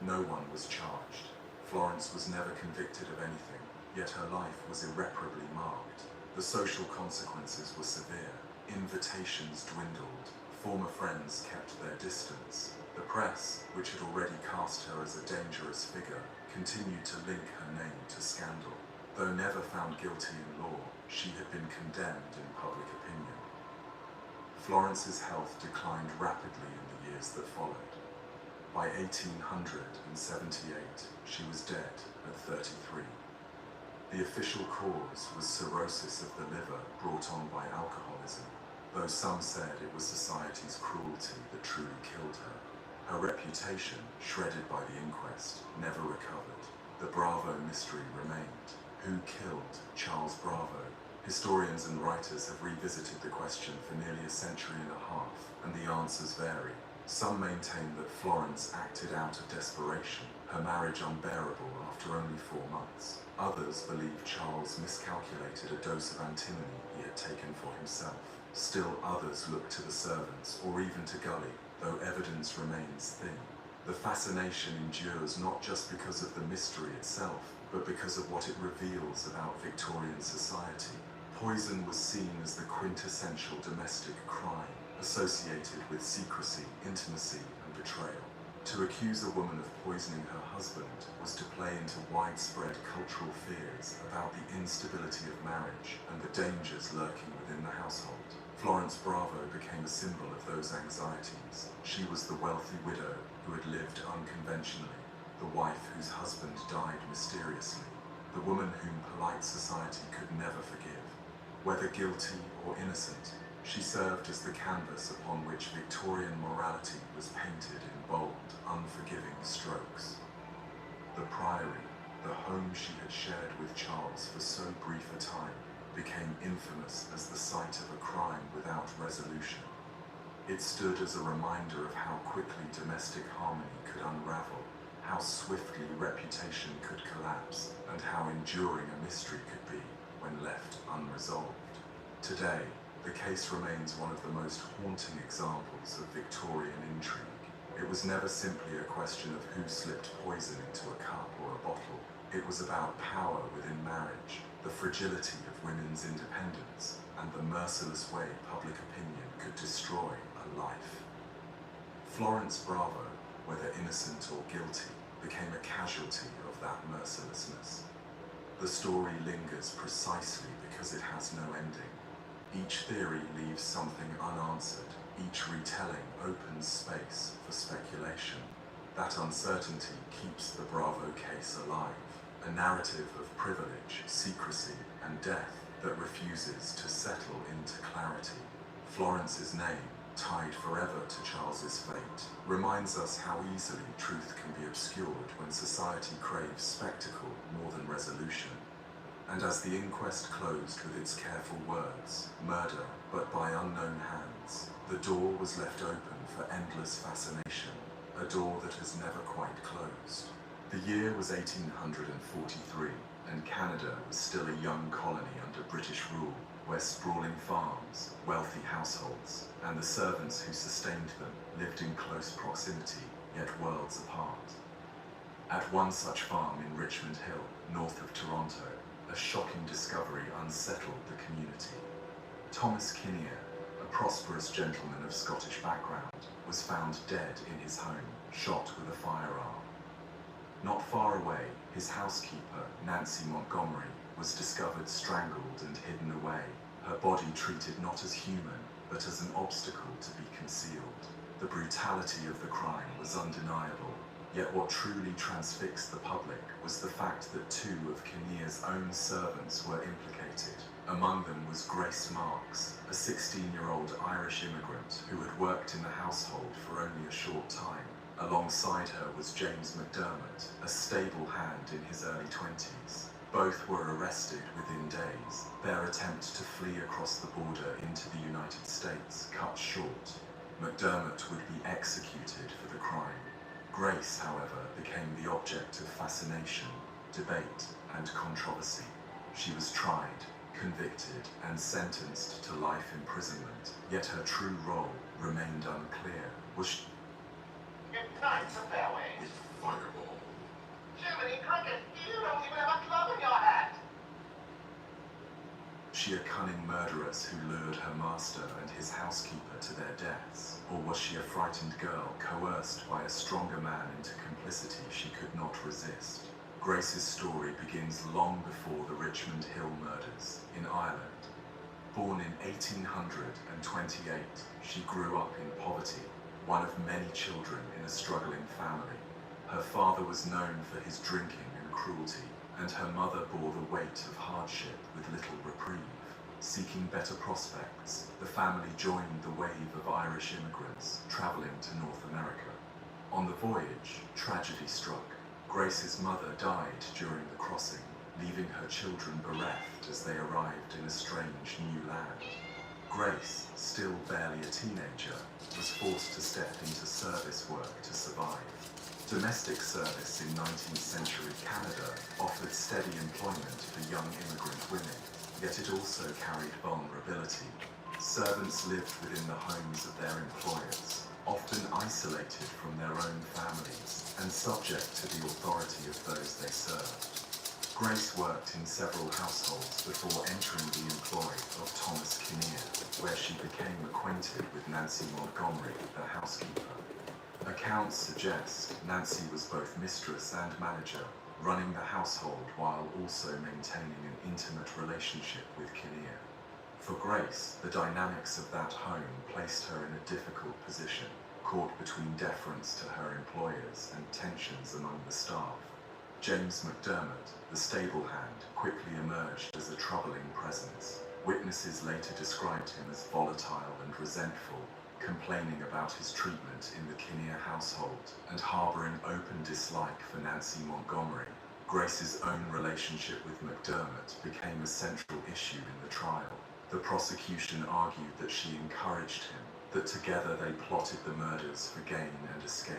No one was charged. Florence was never convicted of anything, yet her life was irreparably marked. The social consequences were severe. Invitations dwindled. Former friends kept their distance. The press, which had already cast her as a dangerous figure, continued to link her name to scandal. Though never found guilty in law, she had been condemned in public opinion. Florence's health declined rapidly in the years that followed. By 1878, she was dead at 33. The official cause was cirrhosis of the liver brought on by alcoholism, though some said it was society's cruelty that truly killed her. Her reputation, shredded by the inquest, never recovered. The Bravo mystery remained. Who killed Charles Bravo? Historians and writers have revisited the question for nearly a century and a half, and the answers vary. Some maintain that Florence acted out of desperation, her marriage unbearable after only 4 months. Others believe Charles miscalculated a dose of antimony he had taken for himself. Still others look to the servants, or even to Gully, though evidence remains thin. The fascination endures not just because of the mystery itself, but because of what it reveals about Victorian society. Poison was seen as the quintessential domestic crime, associated with secrecy, intimacy, and betrayal. To accuse a woman of poisoning her husband was to play into widespread cultural fears about the instability of marriage and the dangers lurking within the household. Florence Bravo became a symbol of those anxieties. She was the wealthy widow who had lived unconventionally, the wife whose husband died mysteriously, the woman whom polite society could never forgive. Whether guilty or innocent, she served as the canvas upon which Victorian morality was painted in bold, unforgiving strokes. The Priory, the home she had shared with Charles for so brief a time, became infamous as the site of a crime without resolution. It stood as a reminder of how quickly domestic harmony could unravel, how swiftly reputation could collapse, and how enduring a mystery could be when left unresolved. Today, the case remains one of the most haunting examples of Victorian intrigue. It was never simply a question of who slipped poison into a cup or a bottle. It was about power within marriage, the fragility of women's independence, and the merciless way public opinion could destroy a life. Florence Bravo, whether innocent or guilty, became a casualty of that mercilessness. The story lingers precisely because it has no ending. Each theory leaves something unanswered. Each retelling opens space for speculation. That uncertainty keeps the Bravo case alive, a narrative of privilege, secrecy, and death that refuses to settle into clarity. Florence's name, tied forever to Charles's fate, reminds us how easily truth can be obscured when society craves spectacle more than resolution. And as the inquest closed with its careful words, "Murder, but by unknown hands," the door was left open for endless fascination, a door that has never quite closed. The year was 1843, and Canada was still a young colony under British rule, where sprawling farms, wealthy households, and the servants who sustained them lived in close proximity, yet worlds apart. At one such farm in Richmond Hill, north of Toronto, a shocking discovery unsettled the community. Thomas Kinnear, a prosperous gentleman of Scottish background, was found dead in his home, shot with a firearm. Not far away, his housekeeper, Nancy Montgomery, was discovered strangled and hidden away, her body treated not as human, but as an obstacle to be concealed. The brutality of the crime was undeniable, yet what truly transfixed the public was the fact that 2 of Kinnear's own servants were implicated. Among them was Grace Marks, a 16-year-old Irish immigrant who had worked in the household for only a short time. Alongside her was James McDermott, a stable hand in his early 20s. Both were arrested within days, their attempt to flee across the border into the United States cut short. McDermott would be executed for the crime. Grace, however, became the object of fascination, debate, and controversy. She was tried, convicted, and sentenced to life imprisonment, yet her true role remained unclear. Was she... It's time for fareway. Fireball. Jiminy Cricket, you don't even have a club in your hat! she a cunning murderess who lured her master and his housekeeper to their deaths? Or was she a frightened girl coerced by a stronger man into complicity she could not resist? Grace's story begins long before the Richmond Hill murders in Ireland. Born in 1828, she grew up in poverty, one of many children in a struggling family. Her father was known for his drinking and cruelty, and her mother bore the weight of hardship with little reprieve. Seeking better prospects, the family joined the wave of Irish immigrants traveling to North America. On the voyage, tragedy struck. Grace's mother died during the crossing, leaving her children bereft as they arrived in a strange new land. Grace, still barely a teenager, was forced to step into service work to survive. Domestic service in 19th century Canada offered steady employment for young immigrant women, yet it also carried vulnerability. Servants lived within the homes of their employers, often isolated from their own families and subject to the authority of those they served. Grace worked in several households before entering the employ of Thomas Kinnear, where she became acquainted with Nancy Montgomery, the housekeeper. Accounts suggest Nancy was both mistress and manager, running the household while also maintaining an intimate relationship with Kinnear. For Grace, the dynamics of that home placed her in a difficult position, caught between deference to her employers and tensions among the staff. James McDermott, the stable hand, quickly emerged as a troubling presence. Witnesses later described him as volatile and resentful, complaining about his treatment in the Kinnear household and harboring open dislike for Nancy Montgomery. Grace's own relationship with McDermott became a central issue in the trial. The prosecution argued that she encouraged him, that together they plotted the murders for gain and escape.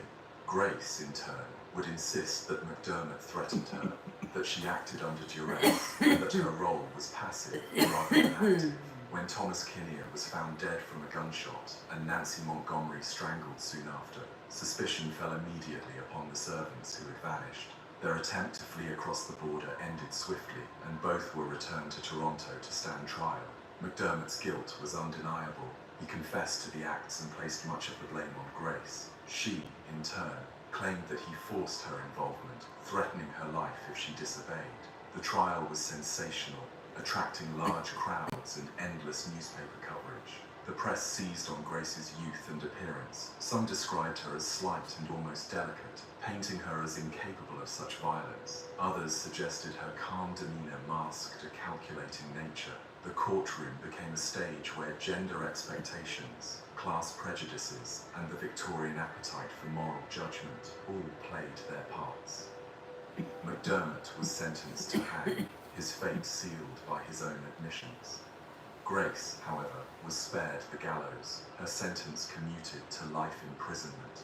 Grace, in turn, would insist that McDermott threatened her, that she acted under duress, and that her role was passive rather than active. When Thomas Kinnear was found dead from a gunshot and Nancy Montgomery strangled soon after, suspicion fell immediately upon the servants who had vanished. Their attempt to flee across the border ended swiftly, and both were returned to Toronto to stand trial. McDermott's guilt was undeniable. He confessed to the acts and placed much of the blame on Grace. She, in turn, claimed that he forced her involvement, threatening her life if she disobeyed. The trial was sensational, attracting large crowds and endless newspaper coverage. The press seized on Grace's youth and appearance. Some described her as slight and almost delicate, painting her as incapable of such violence. Others suggested her calm demeanor masked a calculating nature. The courtroom became a stage where gender expectations, class prejudices, and the Victorian appetite for moral judgment all played their parts. McDermott was sentenced to hang, his fate sealed by his own admissions. Grace, however, was spared the gallows, her sentence commuted to life imprisonment.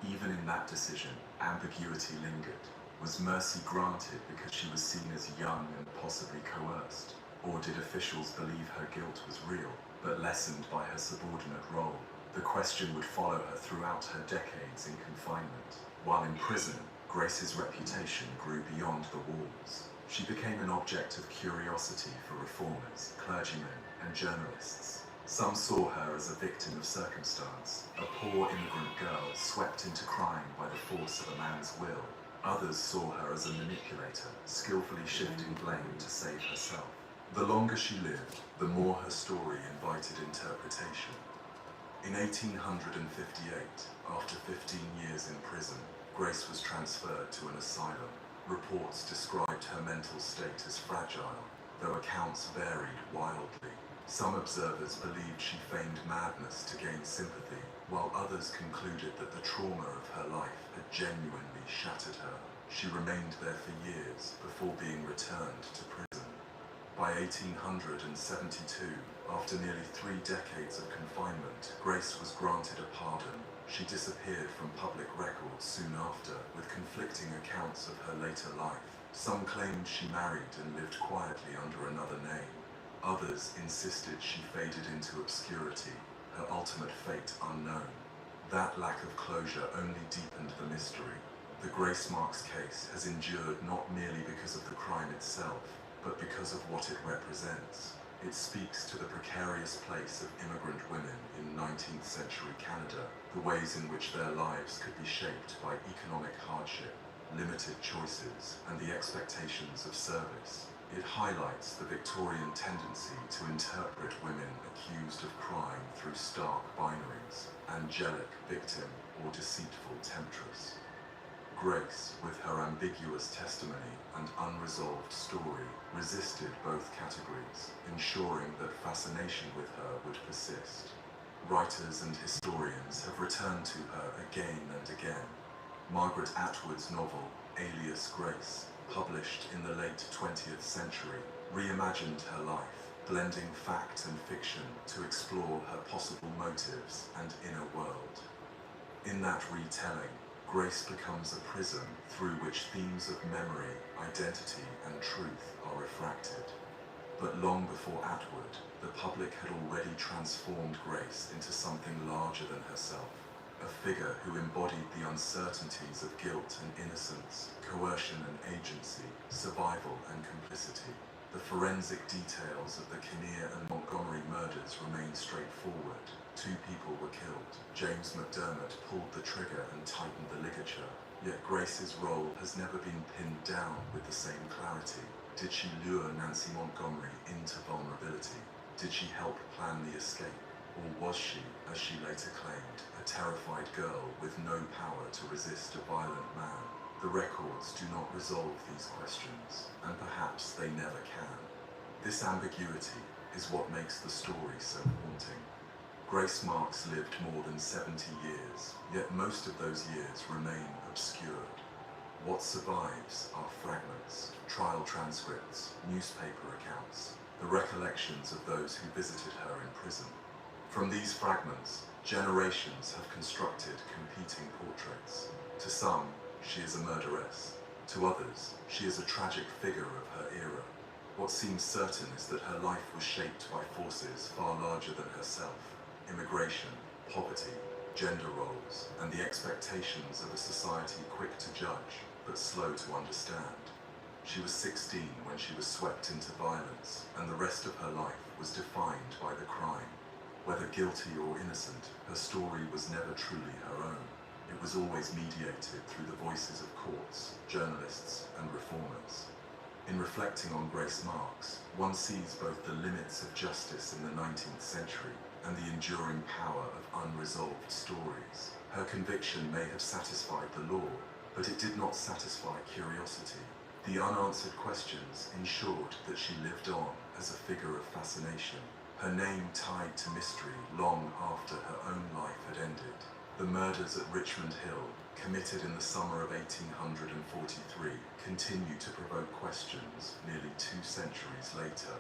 Even in that decision, ambiguity lingered. Was mercy granted because she was seen as young and possibly coerced? Or did officials believe her guilt was real, but lessened by her subordinate role? The question would follow her throughout her decades in confinement. While in prison, Grace's reputation grew beyond the walls. She became an object of curiosity for reformers, clergymen, and journalists. Some saw her as a victim of circumstance, a poor immigrant girl swept into crime by the force of a man's will. Others saw her as a manipulator, skillfully shifting blame to save herself. The longer she lived, the more her story invited interpretation. In 1858, after 15 years in prison, Grace was transferred to an asylum. Reports described her mental state as fragile, though accounts varied wildly. Some observers believed she feigned madness to gain sympathy, while others concluded that the trauma of her life had genuinely shattered her. She remained there for years before being returned to prison. By 1872, after nearly 3 decades of confinement, Grace was granted a pardon. She disappeared from public records soon after, with conflicting accounts of her later life. Some claimed she married and lived quietly under another name. Others insisted she faded into obscurity, her ultimate fate unknown. That lack of closure only deepened the mystery. The Grace Marks case has endured not merely because of the crime itself, but because of what it represents. It speaks to the precarious place of immigrant women in 19th century Canada, the ways in which their lives could be shaped by economic hardship, limited choices, and the expectations of service. It highlights the Victorian tendency to interpret through stark binaries, angelic victim or deceitful temptress. Grace, with her ambiguous testimony and unresolved story, resisted both categories, ensuring that fascination with her would persist. Writers and historians have returned to her again and again. Margaret Atwood's novel, Alias Grace, published in the late 20th century, reimagined her life, blending fact and fiction to explore her possible motives and inner world. In that retelling, Grace becomes a prism through which themes of memory, identity, and truth are refracted. But long before Atwood, the public had already transformed Grace into something larger than herself, a figure who embodied the uncertainties of guilt and innocence, coercion and agency, survival and complicity. The forensic details of the Kinnear and Montgomery murders remain straightforward. 2 people were killed. James McDermott pulled the trigger and tightened the ligature. Yet Grace's role has never been pinned down with the same clarity. Did she lure Nancy Montgomery into vulnerability? Did she help plan the escape? Or was she, as she later claimed, a terrified girl with no power to resist a violent man? The records do not resolve these questions, and perhaps they never can. This ambiguity is what makes the story so haunting. Grace Marks lived more than 70 years, yet most of those years remain obscured. What survives are fragments, trial transcripts, newspaper accounts, the recollections of those who visited her in prison. From these fragments, generations have constructed competing portraits. To some, she is a murderess. To others, she is a tragic figure of her era. What seems certain is that her life was shaped by forces far larger than herself: immigration, poverty, gender roles, and the expectations of a society quick to judge, but slow to understand. She was 16 when she was swept into violence, and the rest of her life was defined by the crime. Whether guilty or innocent, her story was never truly her own. It was always mediated through the voices of courts, journalists, and reformers. In reflecting on Grace Marks, one sees both the limits of justice in the 19th century and the enduring power of unresolved stories. Her conviction may have satisfied the law, but it did not satisfy curiosity. The unanswered questions ensured that she lived on as a figure of fascination, her name tied to mystery long after her own life had ended. The murders at Richmond Hill, committed in the summer of 1843, continue to provoke questions nearly 2 centuries later.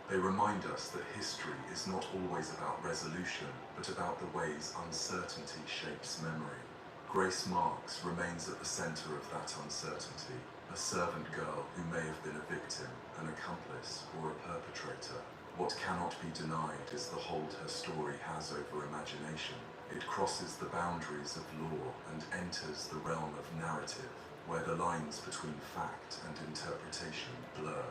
They remind us that history is not always about resolution, but about the ways uncertainty shapes memory. Grace Marks remains at the center of that uncertainty, a servant girl who may have been a victim, an accomplice, or a perpetrator. What cannot be denied is the hold her story has over imagination. It crosses the boundaries of law and enters the realm of narrative, where the lines between fact and interpretation blur.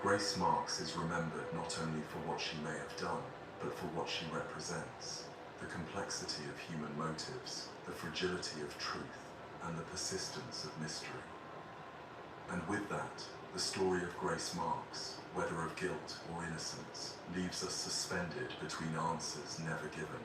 Grace Marks is remembered not only for what she may have done, but for what she represents: the complexity of human motives, the fragility of truth, and the persistence of mystery. And with that, the story of Grace Marks, whether of guilt or innocence, leaves us suspended between answers never given.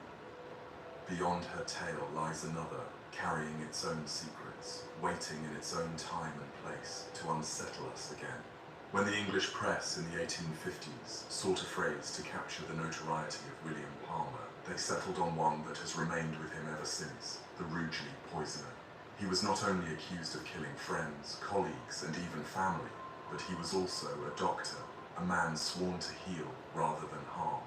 Beyond her tale lies another, carrying its own secrets, waiting in its own time and place to unsettle us again. When the English press in the 1850s sought a phrase to capture the notoriety of William Palmer, they settled on one that has remained with him ever since: the Rugeley poisoner. He was not only accused of killing friends, colleagues, and even family, but he was also a doctor, a man sworn to heal rather than harm.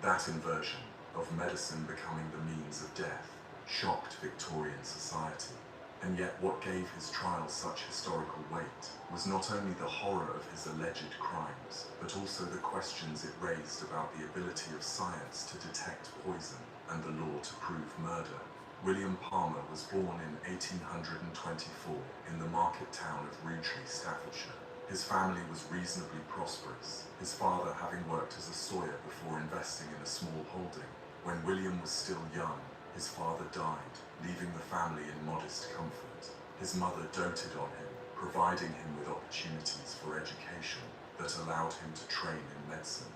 That inversion, of medicine becoming the means of death, shocked Victorian society. And yet what gave his trial such historical weight was not only the horror of his alleged crimes, but also the questions it raised about the ability of science to detect poison and the law to prove murder. William Palmer was born in 1824 in the market town of Rugeley, Staffordshire. His family was reasonably prosperous, his father having worked as a sawyer before investing in a small holding. When William was still young, his father died, leaving the family in modest comfort. His mother doted on him, providing him with opportunities for education that allowed him to train in medicine.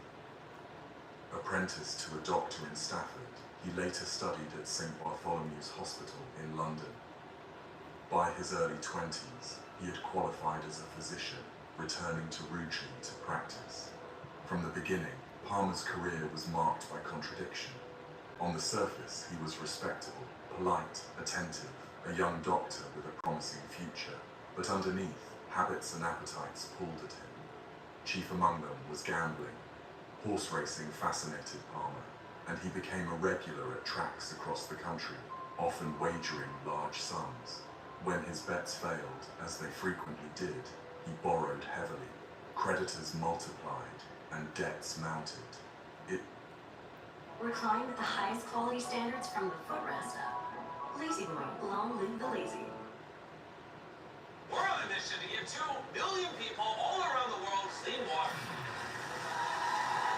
A apprenticed to a doctor in Stafford, he later studied at St. Bartholomew's Hospital in London. By his early 20s, he had qualified as a physician, returning to Rugeley to practice. From the beginning, Palmer's career was marked by contradiction. On the surface, he was respectable, polite, attentive, a young doctor with a promising future. But underneath, habits and appetites pulled at him. Chief among them was gambling. Horse racing fascinated Palmer, and he became a regular at tracks across the country, often wagering large sums. When his bets failed, as they frequently did, he borrowed heavily. Creditors multiplied, and debts mounted. Recline with the highest quality standards from the footrest up. Lazy Boy, long live the lazy. We're on a mission to give 2 billion people all around the world clean water.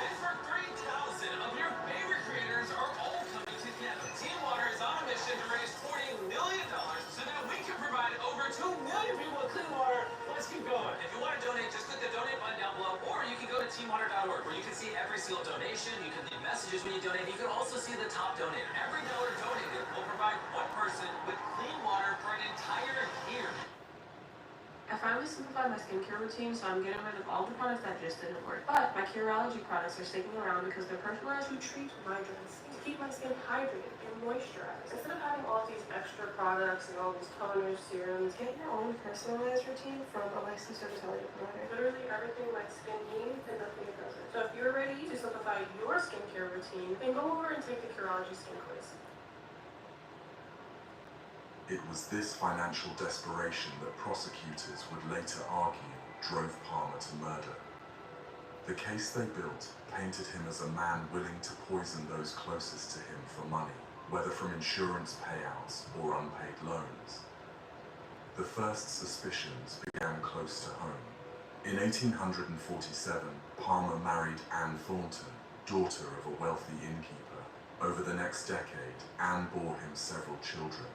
This for 3,000 of your favorite creators are all coming together. Team Water is on a mission to raise $40 million so that we can provide over 2 million people with clean water. Let's keep going. If you want to donate, just click the donate button down below, or you can go to teamwater.org where you can see every single donation. You can leave messages when you donate. You can also see the top donator. Every dollar donated will provide one person with clean water for an entire year. I finally simplified my skincare routine, so I'm getting rid of all the products that just didn't work. But my Curology products are sticking around because they're personalized to treat my dry skin, to keep my skin hydrated and moisturized. Instead of having all these extra products and all these toners, serums, get your own personalized routine from a licensed dermatology provider. Literally everything my skin needs and nothing it doesn't. So if you're ready to simplify your skincare routine, then go over and take the Curology Skin Quiz. It was this financial desperation that prosecutors would later argue drove Palmer to murder. The case they built painted him as a man willing to poison those closest to him for money, whether from insurance payouts or unpaid loans. The first suspicions began close to home. In 1847, Palmer married Anne Thornton, daughter of a wealthy innkeeper. Over the next decade, Anne bore him several children.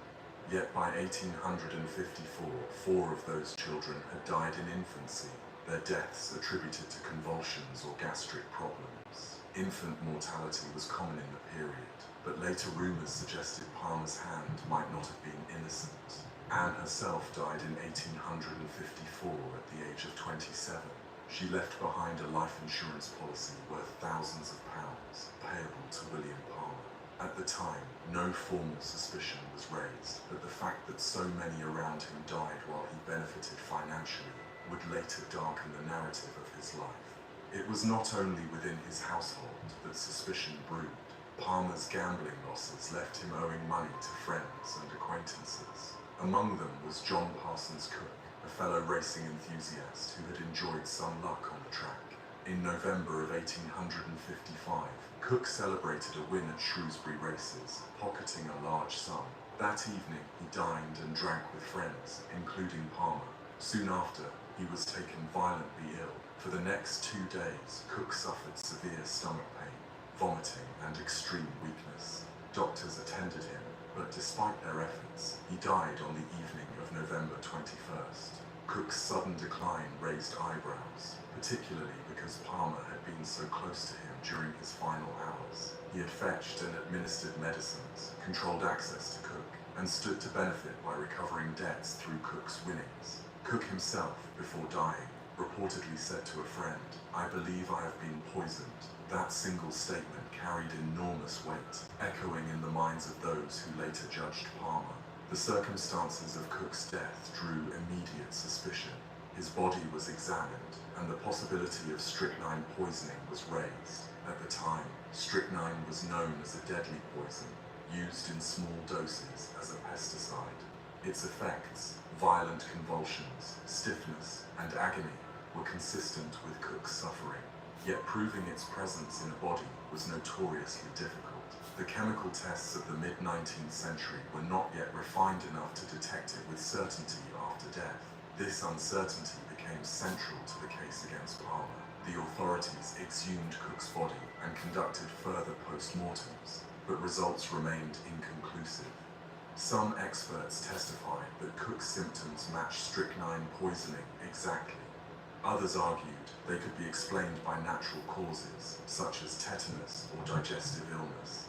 Yet by 1854, 4 of those children had died in infancy, their deaths attributed to convulsions or gastric problems. Infant mortality was common in the period, but later rumors suggested Palmer's hand might not have been innocent. Anne herself died in 1854 at the age of 27. She left behind a life insurance policy worth thousands of pounds, payable to William Palmer. At the time, no formal suspicion was raised, but the fact that so many around him died while he benefited financially would later darken the narrative of his life. It was not only within his household that suspicion brewed. Palmer's gambling losses left him owing money to friends and acquaintances. Among them was John Parsons Cook, a fellow racing enthusiast who had enjoyed some luck on the track. In November of 1855, Cook celebrated a win at Shrewsbury races, pocketing a large sum. That evening, he dined and drank with friends, including Palmer. Soon after, he was taken violently ill. For the next 2 days, Cook suffered severe stomach pain, vomiting, and extreme weakness. Doctors attended him, but despite their efforts, he died on the evening of November 21st. Cook's sudden decline raised eyebrows, particularly because Palmer had been so close to him during his final hours. He had fetched and administered medicines, controlled access to Cook, and stood to benefit by recovering debts through Cook's winnings. Cook himself, before dying, reportedly said to a friend, "I believe I have been poisoned." That single statement carried enormous weight, echoing in the minds of those who later judged Palmer. The circumstances of Cook's death drew immediate suspicion. His body was examined, and the possibility of strychnine poisoning was raised. At the time, strychnine was known as a deadly poison, used in small doses as a pesticide. Its effects, violent convulsions, stiffness, and agony, were consistent with Cook's suffering. Yet proving its presence in a body was notoriously difficult. The chemical tests of the mid-19th century were not yet refined enough to detect it with certainty after death. This uncertainty became central to the case against Palmer. The authorities exhumed Cook's body and conducted further post-mortems, but results remained inconclusive. Some experts testified that Cook's symptoms matched strychnine poisoning exactly. Others argued they could be explained by natural causes, such as tetanus or digestive illness.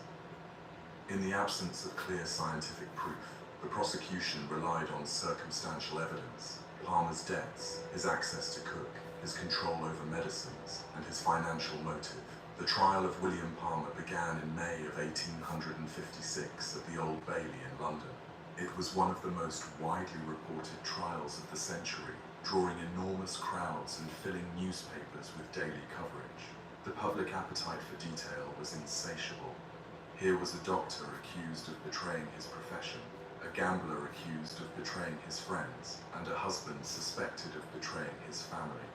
In the absence of clear scientific proof, the prosecution relied on circumstantial evidence. Palmer's deaths, his access to Cook, his control over medicines, and his financial motive. The trial of William Palmer began in May of 1856 at the Old Bailey in London. It was one of the most widely reported trials of the century, drawing enormous crowds and filling newspapers with daily coverage. The public appetite for detail was insatiable. Here was a doctor accused of betraying his profession, a gambler accused of betraying his friends, and a husband suspected of betraying his family.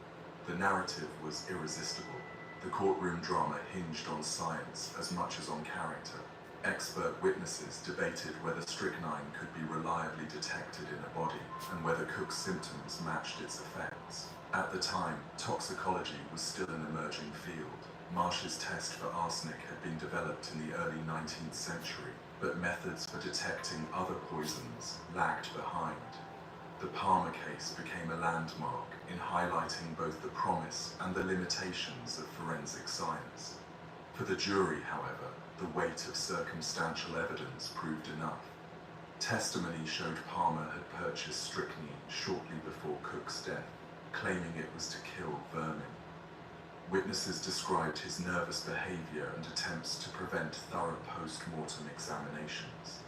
The narrative was irresistible. The courtroom drama hinged on science as much as on character. Expert witnesses debated whether strychnine could be reliably detected in a body and whether Cook's symptoms matched its effects. At the time, toxicology was still an emerging field. Marsh's test for arsenic had been developed in the early 19th century, but methods for detecting other poisons lagged behind. The Palmer case became a landmark in highlighting both the promise and the limitations of forensic science. For the jury, however, the weight of circumstantial evidence proved enough. Testimony showed Palmer had purchased strychnine shortly before Cook's death, claiming it was to kill vermin. Witnesses described his nervous behavior and attempts to prevent thorough post-mortem examinations.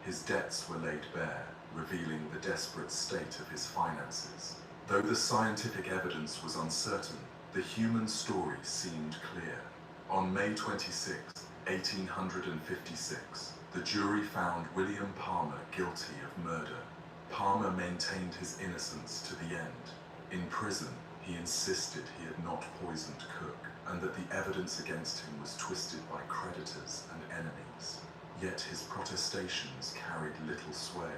His debts were laid bare, revealing the desperate state of his finances. Though the scientific evidence was uncertain, the human story seemed clear. On May 26, 1856, the jury found William Palmer guilty of murder. Palmer maintained his innocence to the end. In prison, he insisted he had not poisoned Cook, and that the evidence against him was twisted by creditors and enemies. Yet his protestations carried little sway.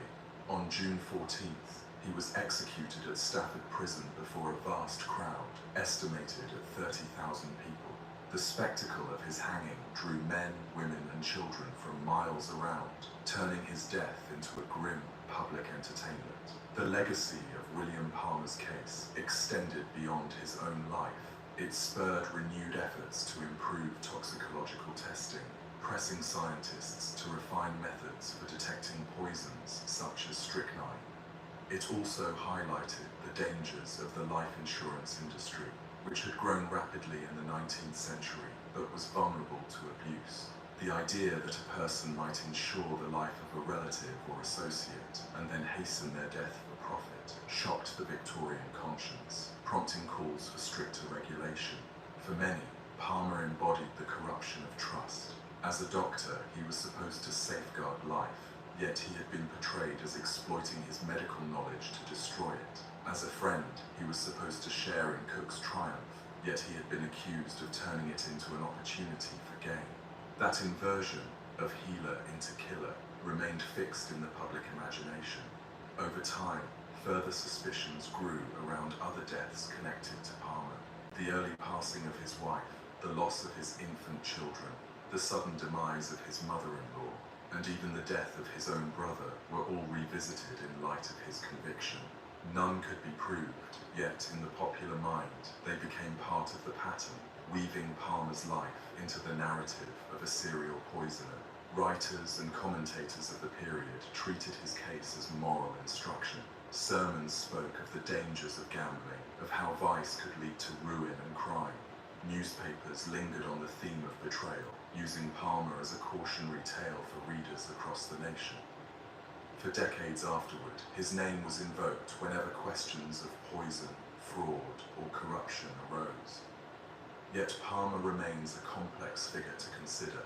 On June 14th, he was executed at Stafford Prison before a vast crowd, estimated at 30,000 people. The spectacle of his hanging drew men, women, and children from miles around, turning his death into a grim public entertainment. The legacy of William Palmer's case extended beyond his own life. It spurred renewed efforts to improve toxicological testing, pressing scientists to refine methods for detecting poisons such as strychnine. It also highlighted the dangers of the life insurance industry, which had grown rapidly in the 19th century but was vulnerable to abuse. The idea that a person might insure the life of a relative or associate and then hasten their death for profit shocked the Victorian conscience, prompting calls for stricter regulation. For many, Palmer embodied the corruption of trust. As a doctor, he was supposed to safeguard life, yet he had been portrayed as exploiting his medical knowledge to destroy it. As a friend, he was supposed to share in Cook's triumph, yet he had been accused of turning it into an opportunity for gain. That inversion of healer into killer remained fixed in the public imagination. Over time, further suspicions grew around other deaths connected to Palmer. The early passing of his wife, the loss of his infant children, the sudden demise of his mother-in-law, and even the death of his own brother were all revisited in light of his conviction. None could be proved, yet in the popular mind, they became part of the pattern, weaving Palmer's life into the narrative of a serial poisoner. Writers and commentators of the period treated his case as moral instruction. Sermons spoke of the dangers of gambling, of how vice could lead to ruin and crime. Newspapers lingered on the theme of betrayal, using Palmer as a cautionary tale for readers across the nation. For decades afterward, his name was invoked whenever questions of poison, fraud, or corruption arose. Yet Palmer remains a complex figure to consider.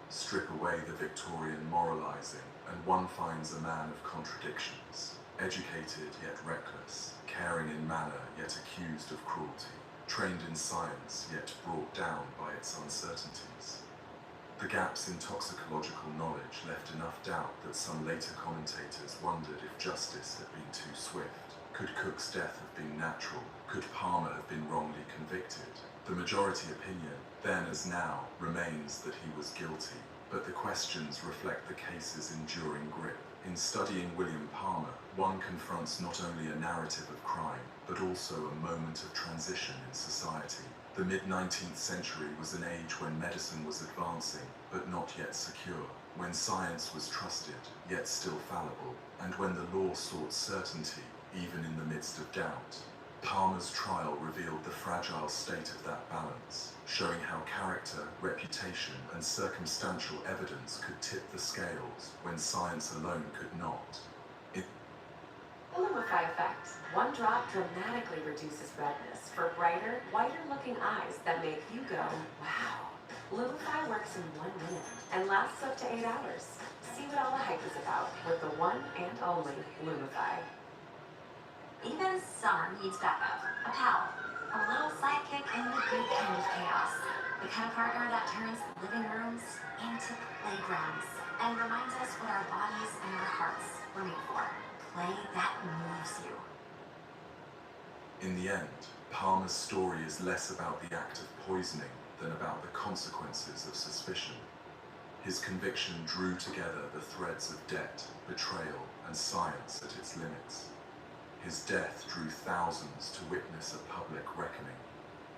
Strip away the Victorian moralizing, and one finds a man of contradictions, educated yet reckless, caring in manner yet accused of cruelty, trained in science yet brought down by its uncertainties. The gaps in toxicological knowledge left enough doubt that some later commentators wondered if justice had been too swift. Could Cook's death have been natural? Could Palmer have been wrongly convicted? The majority opinion, then as now, remains that he was guilty. but the questions reflect the case's enduring grip. In studying William Palmer, one confronts not only a narrative of crime, but also a moment of transition in society. The mid-19th century was an age when medicine was advancing, but not yet secure, when science was trusted, yet still fallible, and when the law sought certainty, even in the midst of doubt. Palmer's trial revealed the fragile state of that balance, showing how character, reputation, and circumstantial evidence could tip the scales when science alone could not. The Lumify effect. One drop dramatically reduces redness for brighter, whiter-looking eyes that make you go, wow. Lumify works in 1 minute and lasts up to 8 hours. See what all the hype is about with the one and only Lumify. Even summer needs backup. A pal. A little sidekick in the good kind of chaos. The kind of partner that turns living rooms into playgrounds and reminds us what our bodies and our hearts were made for. Play that moves you. In the end, Palmer's story is less about the act of poisoning than about the consequences of suspicion. His conviction drew together the threads of debt, betrayal, and science at its limits. His death drew thousands to witness a public reckoning.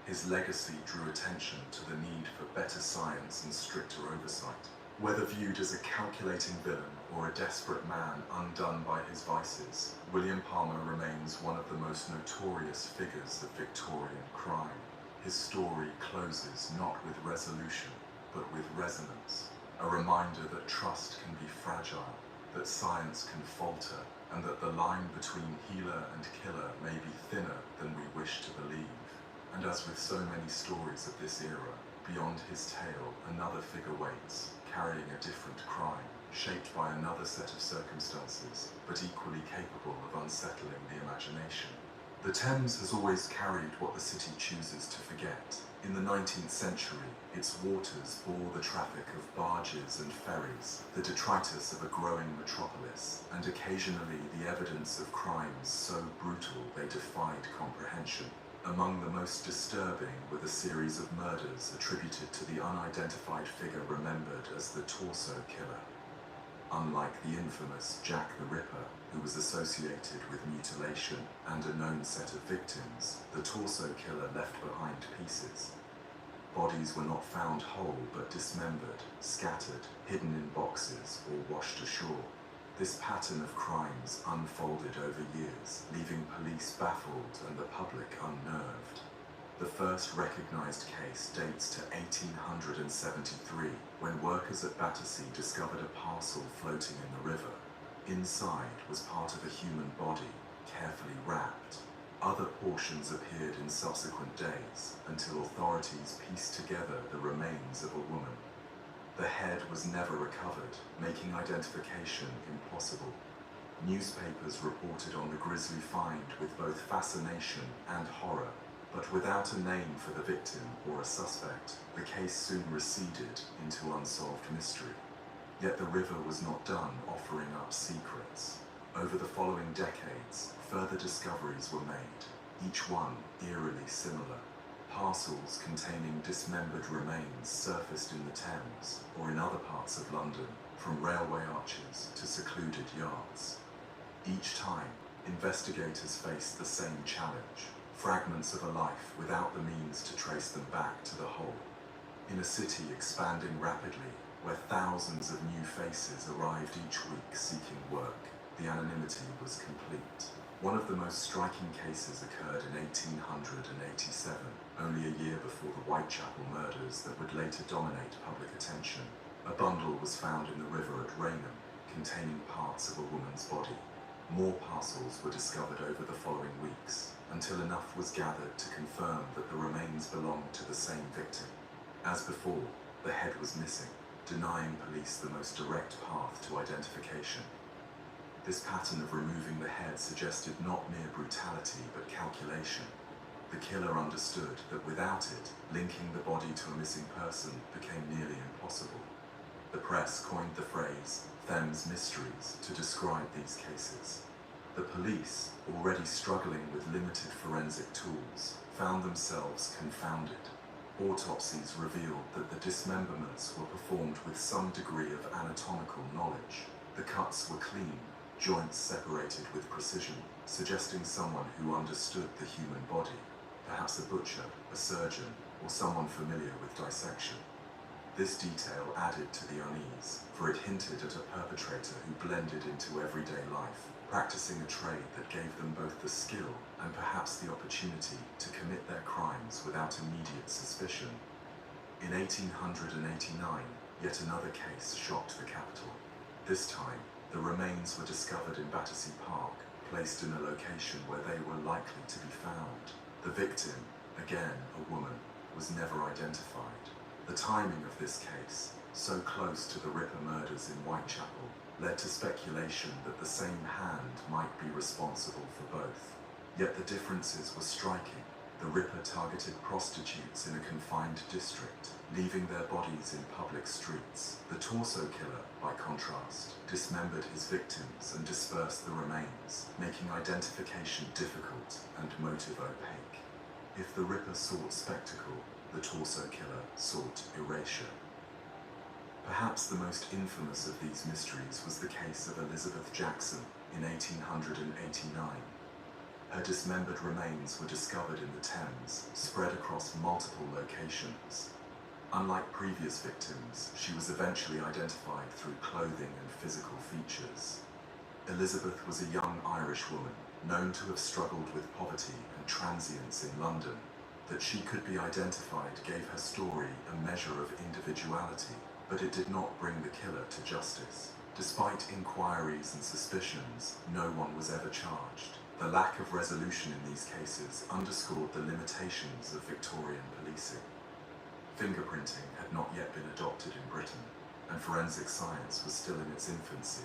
His legacy drew attention to the need for better science and stricter oversight. Whether viewed as a calculating villain or a desperate man undone by his vices, William Palmer remains one of the most notorious figures of Victorian crime. His story closes not with resolution, but with resonance, a reminder that trust can be fragile, that science can falter, and that the line between healer and killer may be thinner than we wish to believe. And as with so many stories of this era, beyond his tale, another figure waits, carrying a different crime, shaped by another set of circumstances, but equally capable of unsettling the imagination. The Thames has always carried what the city chooses to forget. In the 19th century, its waters bore the traffic of barges and ferries, the detritus of a growing metropolis, and occasionally the evidence of crimes so brutal they defied comprehension. Among the most disturbing were the series of murders attributed to the unidentified figure remembered as the Torso Killer. Unlike the infamous Jack the Ripper, who was associated with mutilation and a known set of victims, the Torso Killer left behind pieces. Bodies were not found whole but dismembered, scattered, hidden in boxes, or washed ashore. This pattern of crimes unfolded over years, leaving police baffled and the public unnerved. The first recognized case dates to 1873, when workers at Battersea discovered a parcel floating in the river. Inside was part of a human body, carefully wrapped. Other portions appeared in subsequent days, until authorities pieced together the remains of a woman. The head was never recovered, making identification impossible. Newspapers reported on the grisly find with both fascination and horror, but without a name for the victim or a suspect, the case soon receded into unsolved mystery. Yet the river was not done offering up secrets. Over the following decades, further discoveries were made, each one eerily similar. Parcels containing dismembered remains surfaced in the Thames or in other parts of London, from railway arches to secluded yards. Each time, investigators faced the same challenge: fragments of a life without the means to trace them back to the whole. In a city expanding rapidly, where thousands of new faces arrived each week seeking work, the anonymity was complete. One of the most striking cases occurred in 1887, only a year before the Whitechapel murders that would later dominate public attention. A bundle was found in the river at Raynham, containing parts of a woman's body. More parcels were discovered over the following weeks, until enough was gathered to confirm that the remains belonged to the same victim. As before, the head was missing, denying police the most direct path to identification. This pattern of removing the head suggested not mere brutality but calculation. The killer understood that without it, linking the body to a missing person became nearly impossible. The press coined the phrase Thames Mysteries to describe these cases. The police, already struggling with limited forensic tools, found themselves confounded. Autopsies revealed that the dismemberments were performed with some degree of anatomical knowledge. The cuts were clean, joints separated with precision, suggesting someone who understood the human body, perhaps a butcher, a surgeon, or someone familiar with dissection. This detail added to the unease, for it hinted at a perpetrator who blended into everyday life, practicing a trade that gave them both the skill and perhaps the opportunity to commit their crimes without immediate suspicion. In 1889, yet another case shocked the capital. This time, the remains were discovered in Battersea Park, placed in a location where they were likely to be found. The victim, again a woman, was never identified. The timing of this case, so close to the Ripper murders in Whitechapel, led to speculation that the same hand might be responsible for both. Yet the differences were striking. The Ripper targeted prostitutes in a confined district, leaving their bodies in public streets. The torso killer, by contrast, dismembered his victims and dispersed the remains, making identification difficult and motive opaque. If the Ripper sought spectacle, the torso killer sought erasure. Perhaps the most infamous of these mysteries was the case of Elizabeth Jackson in 1889. Her dismembered remains were discovered in the Thames, spread across multiple locations. Unlike previous victims, she was eventually identified through clothing and physical features. Elizabeth was a young Irish woman, known to have struggled with poverty and transience in London. That she could be identified gave her story a measure of individuality, but it did not bring the killer to justice. Despite inquiries and suspicions, no one was ever charged. The lack of resolution in these cases underscored the limitations of Victorian policing. Fingerprinting had not yet been adopted in Britain, and forensic science was still in its infancy.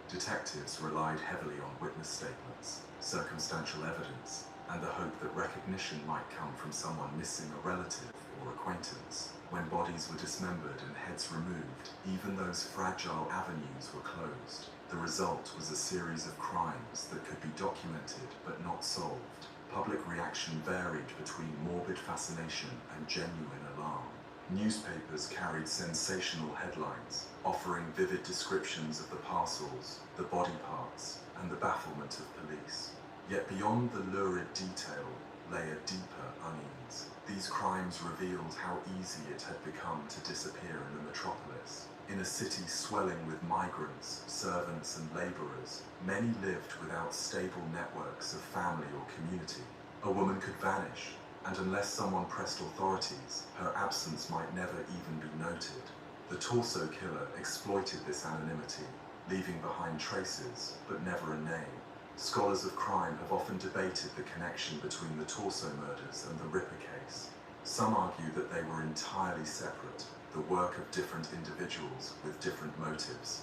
Detectives relied heavily on witness statements, circumstantial evidence, and the hope that recognition might come from someone missing a relative or acquaintance. When bodies were dismembered and heads removed, even those fragile avenues were closed. The result was a series of crimes that could be documented but not solved. Public reaction varied between morbid fascination and genuine alarm. Newspapers carried sensational headlines, offering vivid descriptions of the parcels, the body parts, and the bafflement of police. Yet beyond the lurid detail lay a deeper unease. These crimes revealed how easy it had become to disappear in the metropolis. In a city swelling with migrants, servants, and labourers, many lived without stable networks of family or community. A woman could vanish, and unless someone pressed authorities, her absence might never even be noted. The torso killer exploited this anonymity, leaving behind traces, but never a name. Scholars of crime have often debated the connection between the torso murders and the Ripper case. Some argue that they were entirely separate, the work of different individuals with different motives.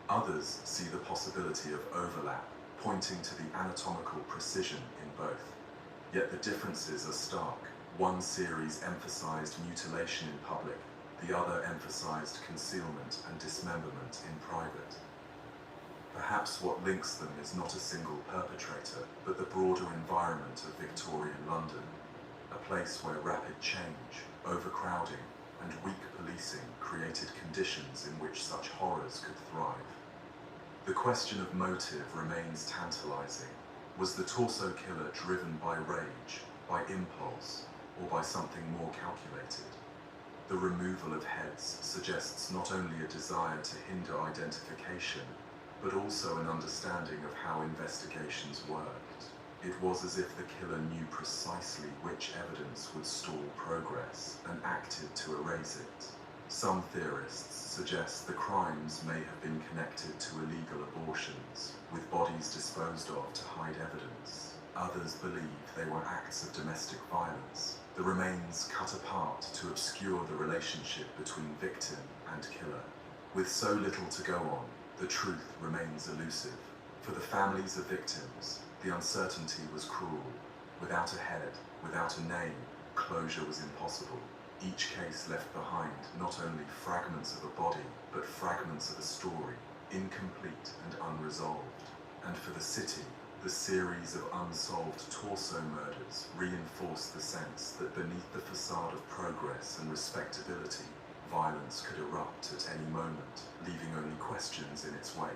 Others see the possibility of overlap, pointing to the anatomical precision in both. Yet the differences are stark. One series emphasized mutilation in public, the other emphasized concealment and dismemberment in private. Perhaps what links them is not a single perpetrator, but the broader environment of Victorian London, a place where rapid change, overcrowding, and weak policing created conditions in which such horrors could thrive. The question of motive remains tantalizing. Was the torso killer driven by rage, by impulse, or by something more calculated? The removal of heads suggests not only a desire to hinder identification, but also an understanding of how investigations worked. It was as if the killer knew precisely which evidence would stall progress and acted to erase it. Some theorists suggest the crimes may have been connected to illegal abortions, with bodies disposed of to hide evidence. Others believe they were acts of domestic violence, the remains cut apart to obscure the relationship between victim and killer. With so little to go on, the truth remains elusive. For the families of victims, the uncertainty was cruel. Without a head, without a name, closure was impossible. Each case left behind not only fragments of a body, but fragments of a story, incomplete and unresolved. And for the city, the series of unsolved torso murders reinforced the sense that beneath the facade of progress and respectability, violence could erupt at any moment, leaving only questions in its wake.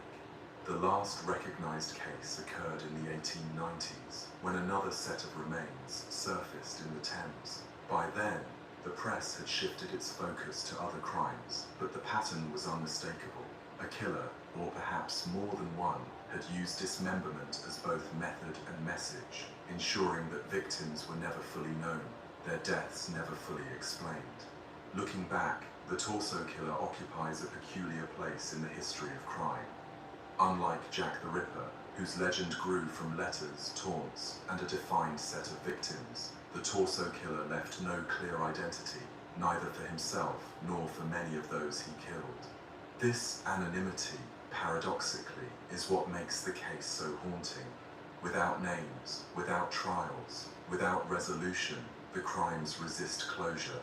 The last recognized case occurred in the 1890s, when another set of remains surfaced in the Thames. By then, the press had shifted its focus to other crimes, but the pattern was unmistakable. A killer, or perhaps more than one, had used dismemberment as both method and message, ensuring that victims were never fully known, their deaths never fully explained. Looking back, the torso killer occupies a peculiar place in the history of crime. Unlike Jack the Ripper, whose legend grew from letters, taunts, and a defined set of victims, the torso killer left no clear identity, neither for himself nor for many of those he killed. This anonymity, paradoxically, is what makes the case so haunting. Without names, without trials, without resolution, the crimes resist closure.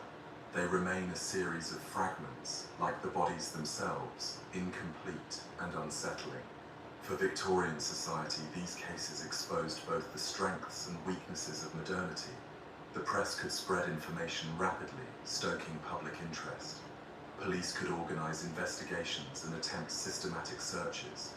They remain a series of fragments, like the bodies themselves, incomplete and unsettling. For Victorian society, these cases exposed both the strengths and weaknesses of modernity. The press could spread information rapidly, stoking public interest. Police could organize investigations and attempt systematic searches.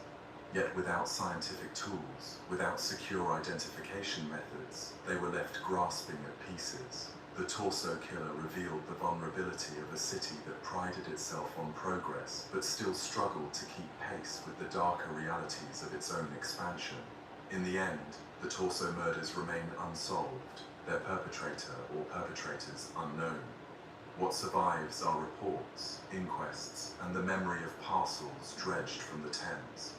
Yet without scientific tools, without secure identification methods, they were left grasping at pieces. The torso killer revealed the vulnerability of a city that prided itself on progress, but still struggled to keep pace with the darker realities of its own expansion. In the end, the torso murders remain unsolved, their perpetrator or perpetrators unknown. What survives are reports, inquests, and the memory of parcels dredged from the Thames.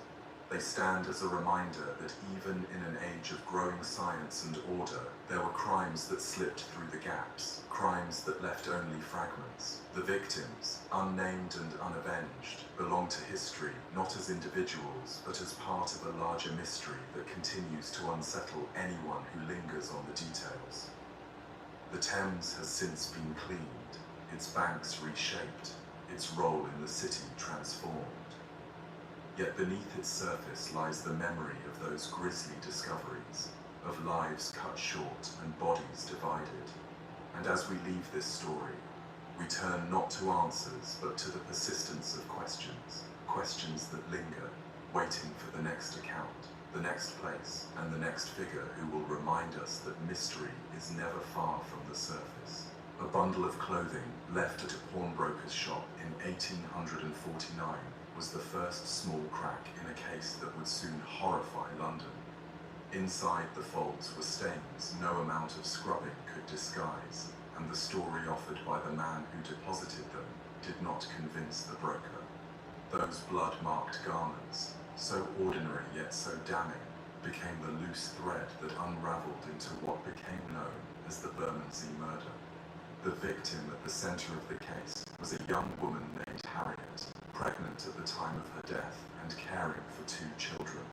They stand as a reminder that even in an age of growing science and order, there were crimes that slipped through the gaps, crimes that left only fragments. The victims, unnamed and unavenged, belong to history not as individuals, but as part of a larger mystery that continues to unsettle anyone who lingers on the details. The Thames has since been cleaned, its banks reshaped, its role in the city transformed. Yet beneath its surface lies the memory of those grisly discoveries, of lives cut short and bodies divided. And as we leave this story, we turn not to answers, but to the persistence of questions, questions that linger, waiting for the next account, the next place, and the next figure who will remind us that mystery is never far from the surface. A bundle of clothing left at a pawnbroker's shop in 1849 was the first small crack in a case that would soon horrify London. Inside the folds were stains no amount of scrubbing could disguise, and the story offered by the man who deposited them did not convince the broker. Those blood-marked garments, so ordinary yet so damning, became the loose thread that unraveled into what became known as the Bermondsey murder. The victim at the center of the case was a young woman named Harriet, pregnant at the time of her death and caring for 2 children.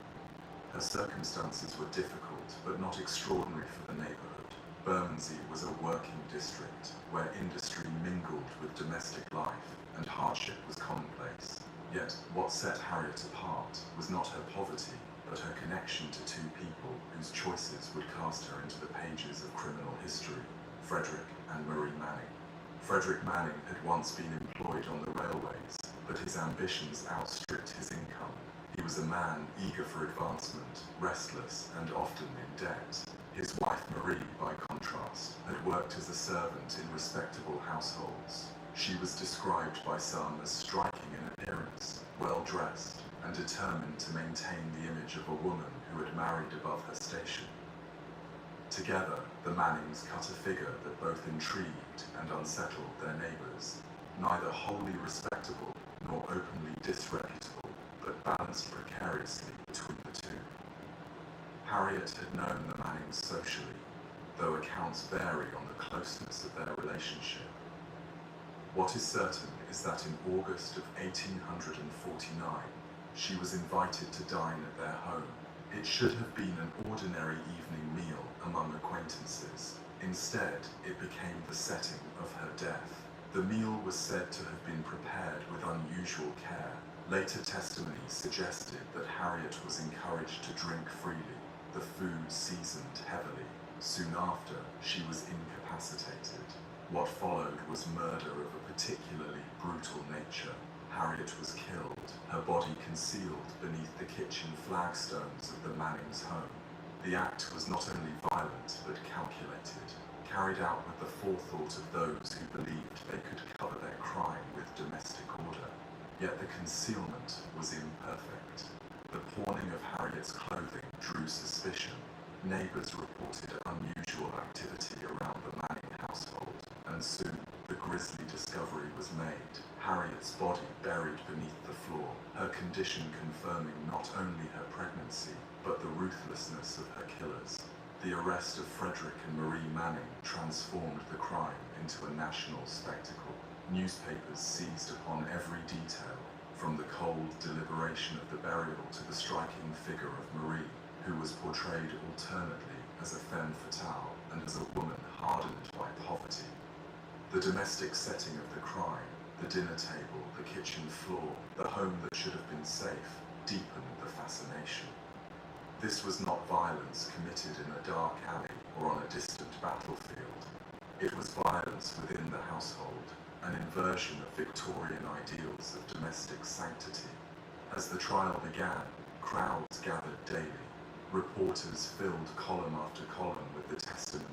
Her circumstances were difficult, but not extraordinary for the neighborhood. Bermondsey was a working district where industry mingled with domestic life and hardship was commonplace. Yet, what set Harriet apart was not her poverty, but her connection to 2 people whose choices would cast her into the pages of criminal history, Frederick and Marie Manning. Frederick Manning had once been employed on the railways, but his ambitions outstripped his income. He was a man eager for advancement, restless and often in debt. His wife Marie, by contrast, had worked as a servant in respectable households. She was described by some as striking in appearance, well-dressed, and determined to maintain the image of a woman who had married above her station. Together, the Mannings cut a figure that both intrigued and unsettled their neighbors, neither wholly respectable nor openly disreputable, but balanced precariously between the 2. Harriet had known the Mannings socially, though accounts vary on the closeness of their relationship. What is certain is that in August of 1849, she was invited to dine at their home. It should have been an ordinary evening meal among acquaintances. Instead, it became the setting of her death. The meal was said to have been prepared with unusual care. Later testimony suggested that Harriet was encouraged to drink freely. the food seasoned heavily. Soon after, she was incapacitated. What followed was murder of a particularly brutal nature. Harriet was killed, her body concealed beneath the kitchen flagstones of the Mannings' home. The act was not only violent but calculated, carried out with the forethought of those who believed they could cover their crime with domestic order. Yet the concealment was imperfect. The pawning of Harriet's clothing drew suspicion. Neighbors reported unusual activity around the Manning household, and soon the grisly discovery was made. Harriet's body buried beneath the floor, her condition confirming not only her pregnancy, but the ruthlessness of her killers. The arrest of Frederick and Marie Manning transformed the crime into a national spectacle. Newspapers seized upon every detail, from the cold deliberation of the burial to the striking figure of Marie, who was portrayed alternately as a femme fatale and as a woman hardened by poverty. The domestic setting of the crime, the dinner table, the kitchen floor, the home that should have been safe, deepened the fascination. This was not violence committed in a dark alley or on a distant battlefield. It was violence within the household, an inversion of Victorian ideals of domestic sanctity. As the trial began, crowds gathered daily. Reporters filled column after column with the testimony,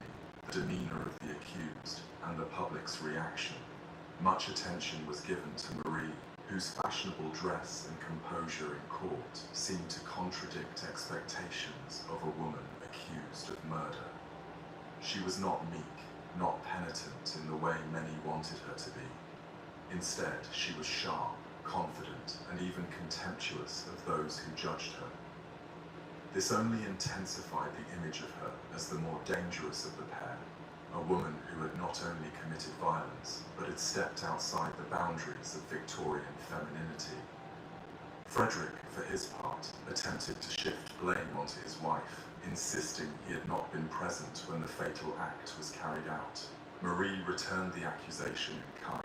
the demeanor of the accused, and the public's reaction. Much attention was given to Marie, whose fashionable dress and composure in court seemed to contradict expectations of a woman accused of murder. She was not meek, not penitent in the way many wanted her to be. Instead, she was sharp, confident, and even contemptuous of those who judged her. This only intensified the image of her as the more dangerous of the pair, a woman who had not only committed violence, but had stepped outside the boundaries of Victorian femininity. Frederick, for his part, attempted to shift blame onto his wife, insisting he had not been present when the fatal act was carried out. Marie returned the accusation in kind.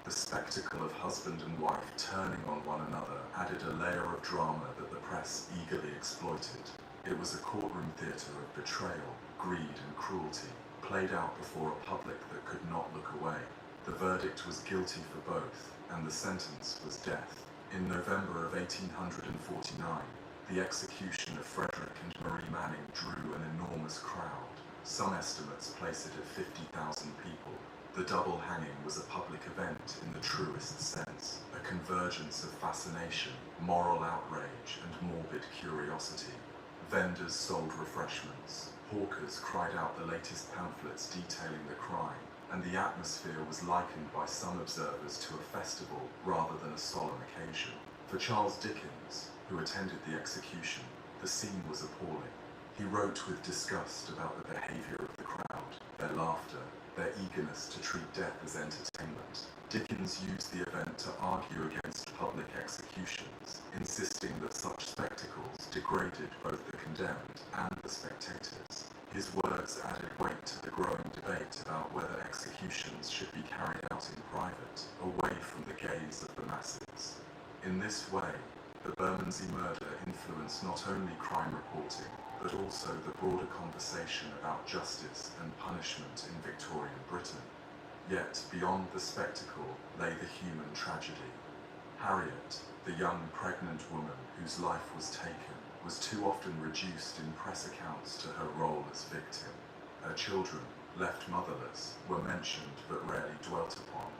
The spectacle of husband and wife turning on one another added a layer of drama that the press eagerly exploited. It was a courtroom theatre of betrayal, greed and cruelty, played out before a public that could not look away. The verdict was guilty for both, and the sentence was death. In November of 1849, the execution of Frederick and Marie Manning drew an enormous crowd. Some estimates place it at 50,000 people. The double hanging was a public event in the truest sense, a convergence of fascination, moral outrage, and morbid curiosity. Vendors sold refreshments, hawkers cried out the latest pamphlets detailing the crime, and the atmosphere was likened by some observers to a festival rather than a solemn occasion. For Charles Dickens, who attended the execution, the scene was appalling. He wrote with disgust about the behavior of the crowd, their laughter, their eagerness to treat death as entertainment. Dickens used the event to argue against public executions, insisting that such spectacles degraded both the condemned and the spectators. His words added weight to the growing debate about whether executions should be carried out in private, away from the gaze of the masses. In this way, the Bermondsey murder influenced not only crime reporting, but also the broader conversation about justice and punishment in Victorian Britain. Yet, beyond the spectacle lay the human tragedy. Harriet, the young pregnant woman whose life was taken, was too often reduced in press accounts to her role as victim. Her children, left motherless, were mentioned but rarely dwelt upon.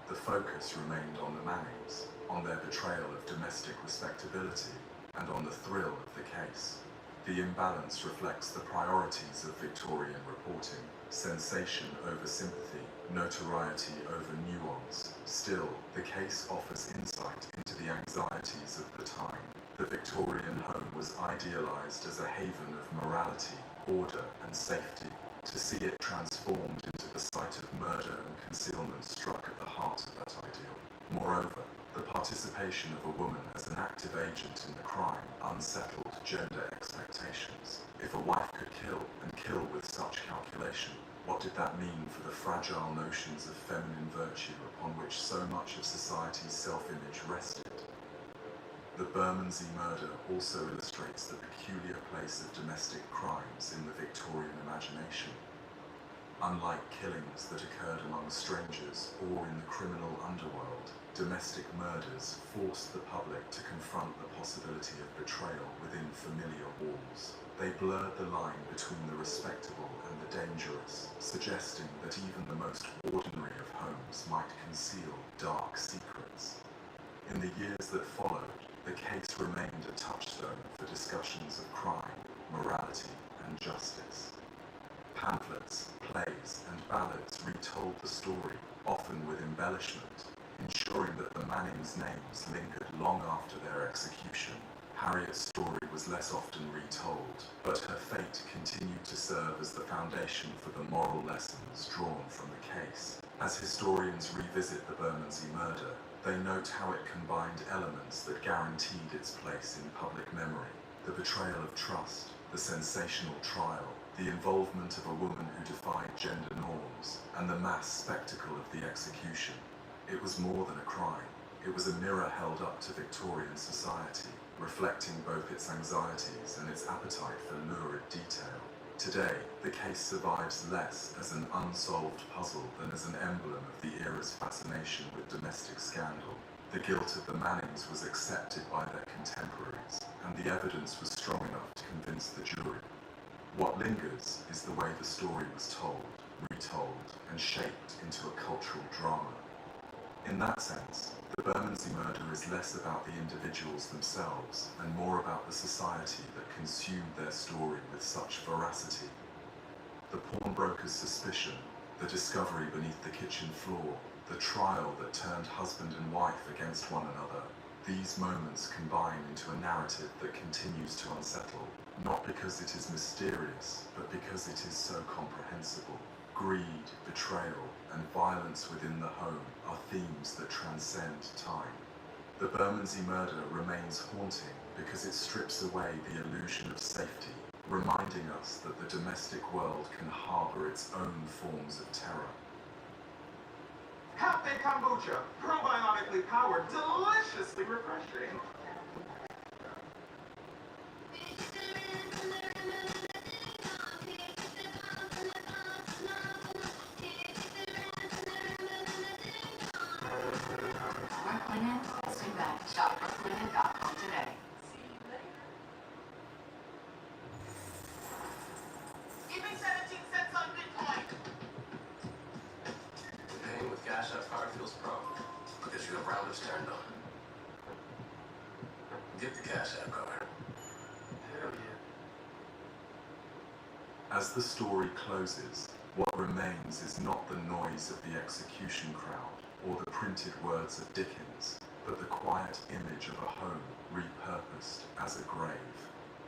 The focus remained on the Mannings, on their betrayal of domestic respectability, and on the thrill of the case. The imbalance reflects the priorities of Victorian reporting: sensation over sympathy, notoriety over nuance. Still, the case offers insight into the anxieties of the time. The Victorian home was idealized as a haven of morality, order, and safety. To see it transformed into the site of murder and concealment struck at the heart of that ideal. Moreover, the participation of a woman as an active agent in the crime unsettled gender expectations. If a wife could kill, and kill with such calculation, what did that mean for the fragile notions of feminine virtue upon which so much of society's self-image rested? The Bermondsey murder also illustrates the peculiar place of domestic crimes in the Victorian imagination. Unlike killings that occurred among strangers or in the criminal underworld, domestic murders forced the public to confront the possibility of betrayal within familiar walls. They blurred the line between the respectable and the dangerous, suggesting that even the most ordinary of homes might conceal dark secrets. In the years that followed, the case remained a touchstone for discussions of crime, morality, and justice. Pamphlets, plays, and ballads retold the story, often with embellishment, ensuring that the Mannings' names lingered long after their execution. Harriet's story was less often retold, but her fate continued to serve as the foundation for the moral lessons drawn from the case. As historians revisit the Bermondsey murder, they note how it combined elements that guaranteed its place in public memory: the betrayal of trust, the sensational trial, the involvement of a woman who defied gender norms, and the mass spectacle of the execution. It was more than a crime. It was a mirror held up to Victorian society, reflecting both its anxieties and its appetite for lurid detail. Today, the case survives less as an unsolved puzzle than as an emblem of the era's fascination with domestic scandal. The guilt of the Mannings was accepted by their contemporaries, and the evidence was strong enough to convince the jury. What lingers is the way the story was told, retold, and shaped into a cultural drama. In that sense, the Bermondsey murder is less about the individuals themselves and more about the society that consumed their story with such veracity. The pawnbroker's suspicion, the discovery beneath the kitchen floor, the trial that turned husband and wife against one another, these moments combine into a narrative that continues to unsettle, not because it is mysterious, but because it is so comprehensible. Greed, betrayal, and violence within the home are themes that transcend time. The Bermondsey murder remains haunting because it strips away the illusion of safety, reminding us that the domestic world can harbor its own forms of terror. Cafe Kombucha, probiotically powered, deliciously refreshing. Brooklinen, that's too bad. Shop brooklinen.com today. See you later. Give me 17 cents on Bitcoin. Paying with Cash App card feels pro because you have routers turned on. Get the Cash App card. Hell yeah. As the story closes, what remains is not the noise of the execution crowd or the printed words of Dickens, but the quiet image of a home repurposed as a grave.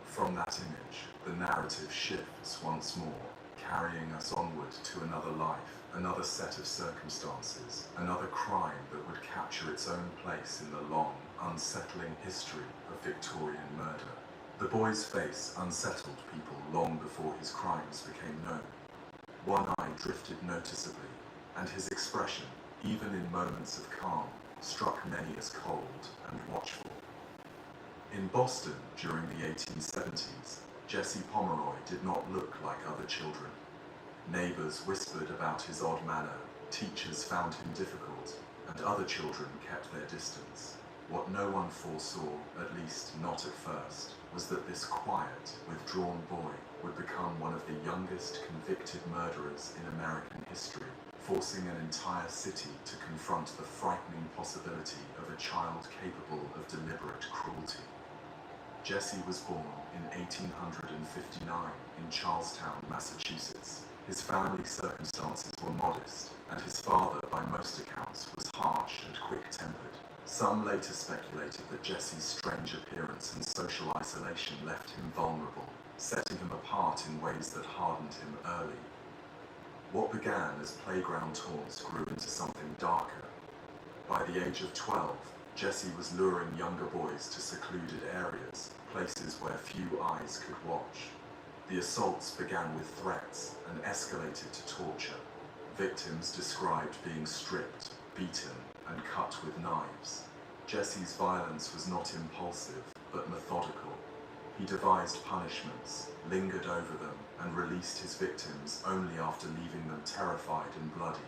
From that image, the narrative shifts once more, carrying us onward to another life, another set of circumstances, another crime that would capture its own place in the long, unsettling history of Victorian murder. The boy's face unsettled people long before his crimes became known. One eye drifted noticeably, and his expression, even in moments of calm, struck many as cold and watchful. In Boston during the 1870s, Jesse Pomeroy did not look like other children. Neighbors whispered about his odd manner, teachers found him difficult, and other children kept their distance. What no one foresaw, at least not at first, was that this quiet, withdrawn boy would become one of the youngest convicted murderers in American history, forcing an entire city to confront the frightening possibility of a child capable of deliberate cruelty. Jesse was born in 1859 in Charlestown, Massachusetts. His family circumstances were modest, and his father, by most accounts, was harsh and quick-tempered. Some later speculated that Jesse's strange appearance and social isolation left him vulnerable, setting him apart in ways that hardened him early. What began as playground taunts grew into something darker. By the age of 12, Jesse was luring younger boys to secluded areas, places where few eyes could watch. The assaults began with threats and escalated to torture. Victims described being stripped, beaten, and cut with knives. Jesse's violence was not impulsive, but methodical. He devised punishments, lingered over them, and released his victims only after leaving them terrified and bloodied.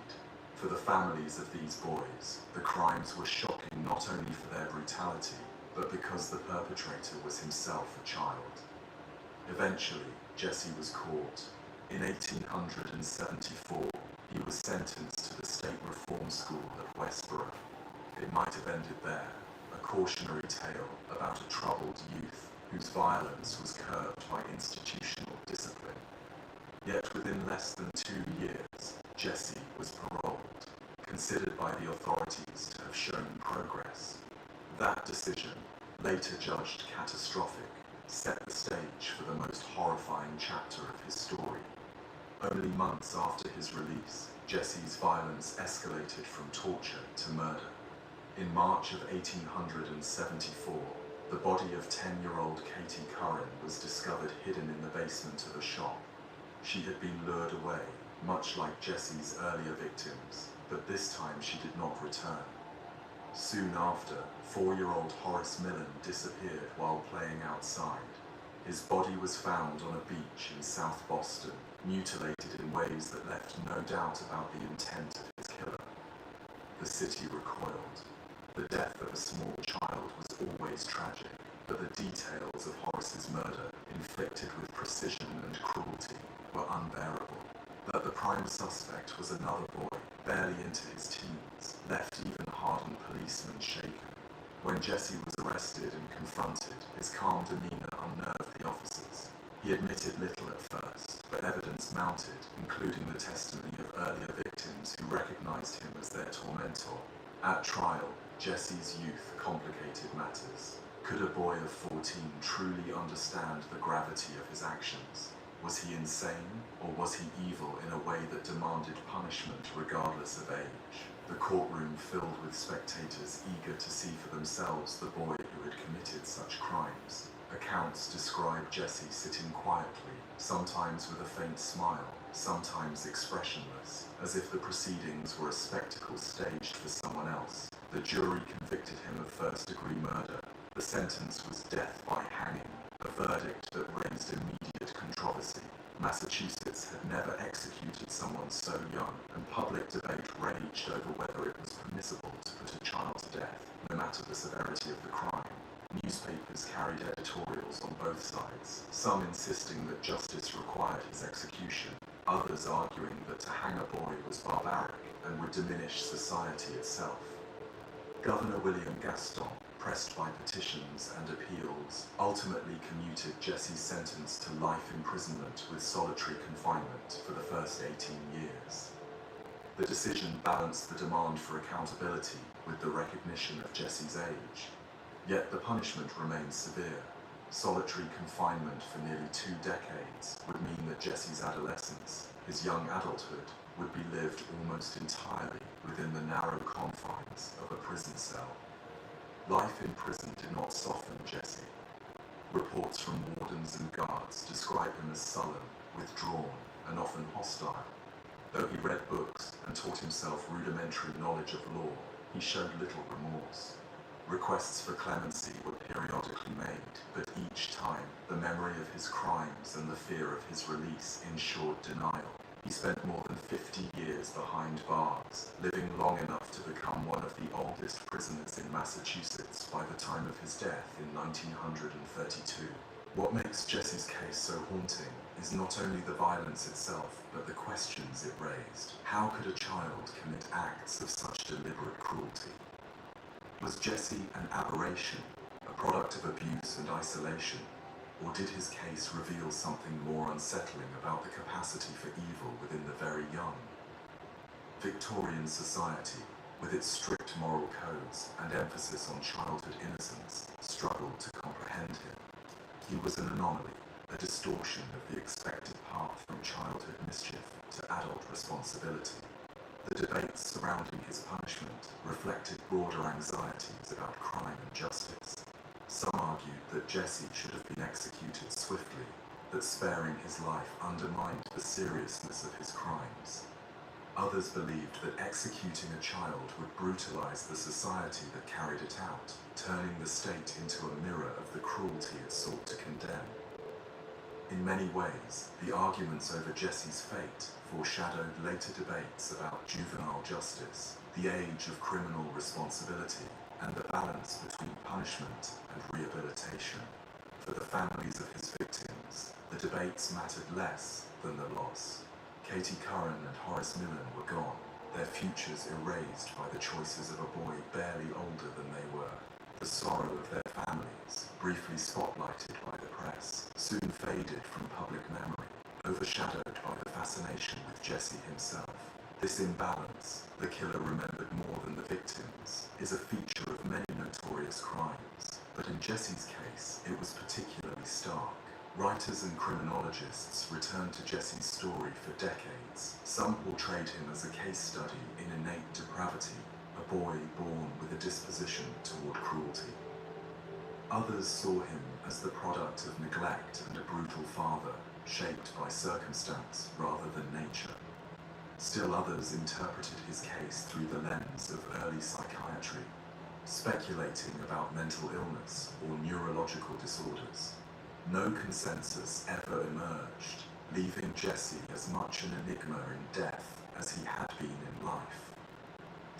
For the families of these boys, the crimes were shocking not only for their brutality, but because the perpetrator was himself a child. Eventually, Jesse was caught. In 1874, he was sentenced to the State Reform School at Westboro. It might have ended there, a cautionary tale about a troubled youth whose violence was curbed by institutional discipline. Yet within less than 2 years, Jesse was paroled, considered by the authorities to have shown progress. That decision, later judged catastrophic, set the stage for the most horrifying chapter of his story. Only months after his release, Jesse's violence escalated from torture to murder. In March of 1874, the body of 10-year-old Katie Curran was discovered hidden in the basement of a shop. She had been lured away, much like Jesse's earlier victims, but this time she did not return. Soon after, 4-year-old Horace Millen disappeared while playing outside. His body was found on a beach in South Boston, mutilated in ways that left no doubt about the intent of his killer. The city recoiled. The death of a small child was always tragic, but the details of Horace's murder, inflicted with precision and cruelty, were unbearable. That the prime suspect was another boy, barely into his teens, left even hardened policemen shaken. When Jesse was arrested and confronted, his calm demeanor unnerved the officers. He admitted little at first, but evidence mounted, including the testimony of earlier victims who recognized him as their tormentor. At trial, Jesse's youth complicated matters. Could a boy of 14 truly understand the gravity of his actions? Was he insane, or was he evil in a way that demanded punishment regardless of age? The courtroom filled with spectators eager to see for themselves the boy who had committed such crimes. Accounts describe Jesse sitting quietly, sometimes with a faint smile, sometimes expressionless, as if the proceedings were a spectacle staged for someone else. The jury convicted him of first-degree murder. The sentence was death by hanging, a verdict that raised immediate controversy. Massachusetts had never executed someone so young, and public debate raged over whether it was permissible to put a child to death, no matter the severity of the crime. Newspapers carried editorials on both sides, some insisting that justice required his execution, others arguing that to hang a boy was barbaric and would diminish society itself. Governor William Gaston, pressed by petitions and appeals, ultimately commuted Jesse's sentence to life imprisonment with solitary confinement for the first 18 years. The decision balanced the demand for accountability with the recognition of Jesse's age. Yet the punishment remained severe. Solitary confinement for nearly 2 decades would mean that Jesse's adolescence, his young adulthood, would be lived almost entirely within the narrow confines of a prison cell. Life in prison did not soften Jesse. Reports from wardens and guards describe him as sullen, withdrawn, and often hostile. Though he read books and taught himself rudimentary knowledge of law, he showed little remorse. Requests for clemency were periodically made, but each time, the memory of his crimes and the fear of his release ensured denial. He spent more than 50 years behind bars, living long enough to become one of the oldest prisoners in Massachusetts by the time of his death in 1932. What makes Jesse's case so haunting is not only the violence itself, but the questions it raised. How could a child commit acts of such deliberate cruelty? Was Jesse an aberration, a product of abuse and isolation? Or did his case reveal something more unsettling about the capacity for evil within the very young? Victorian society, with its strict moral codes and emphasis on childhood innocence, struggled to comprehend him. He was an anomaly, a distortion of the expected path from childhood mischief to adult responsibility. The debates surrounding his punishment reflected broader anxieties about crime and justice. Some argued that Jesse should have been executed swiftly, that sparing his life undermined the seriousness of his crimes. Others believed that executing a child would brutalize the society that carried it out, turning the state into a mirror of the cruelty it sought to condemn. In many ways, the arguments over Jesse's fate foreshadowed later debates about juvenile justice, the age of criminal responsibility, and the balance between punishment and rehabilitation. For the families of his victims, the debates mattered less than the loss. Katie Curran and Horace Millen were gone, their futures erased by the choices of a boy barely older than they were. The sorrow of their families, briefly spotlighted by the press, soon faded from public memory, overshadowed by the fascination with Jesse himself. This imbalance, the killer remembered more than the victims, is a feature of many notorious crimes. But in Jesse's case, it was particularly stark. Writers and criminologists returned to Jesse's story for decades. Some portrayed him as a case study in innate depravity, a boy born with a disposition toward cruelty. Others saw him as the product of neglect and a brutal father, shaped by circumstance rather than nature. Still others interpreted his case through the lens of early psychiatry, speculating about mental illness or neurological disorders. No consensus ever emerged, leaving Jesse as much an enigma in death as he had been in life.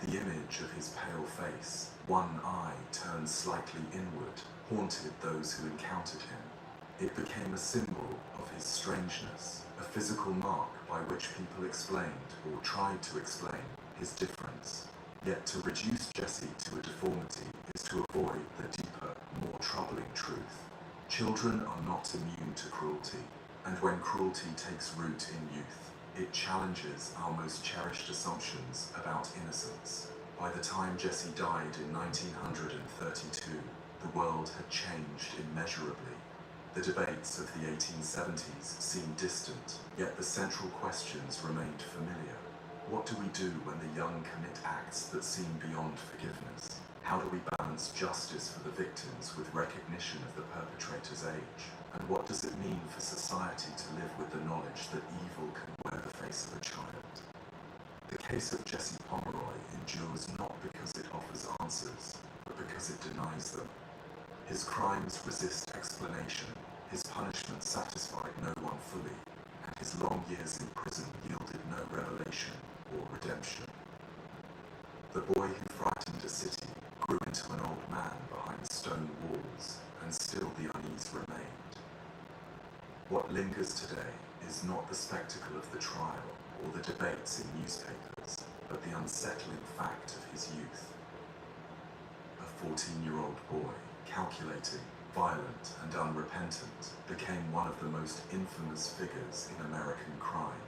The image of his pale face, one eye turned slightly inward, haunted those who encountered him. It became a symbol of his strangeness, a physical mark by which people explained or tried to explain his difference. Yet to reduce Jesse to a deformity is to avoid the deeper, more troubling truth. Children are not immune to cruelty, and when cruelty takes root in youth, it challenges our most cherished assumptions about innocence. By the time Jesse died in 1932, the world had changed immeasurably. The debates of the 1870s seemed distant, yet the central questions remained familiar. What do we do when the young commit acts that seem beyond forgiveness? How do we balance justice for the victims with recognition of the perpetrator's age? And what does it mean for society to live with the knowledge that evil can wear the face of a child? The case of Jesse Pomeroy endures not because it offers answers, but because it denies them. His crimes resist explanation, his punishment satisfied no one fully, and his long years in prison yielded no revelation or redemption. The boy who frightened a city grew into an old man behind stone walls, and still the unease remained. What lingers today is not the spectacle of the trial or the debates in newspapers, but the unsettling fact of his youth. A 14-year-old boy, calculating, violent, and unrepentant, became one of the most infamous figures in American crime.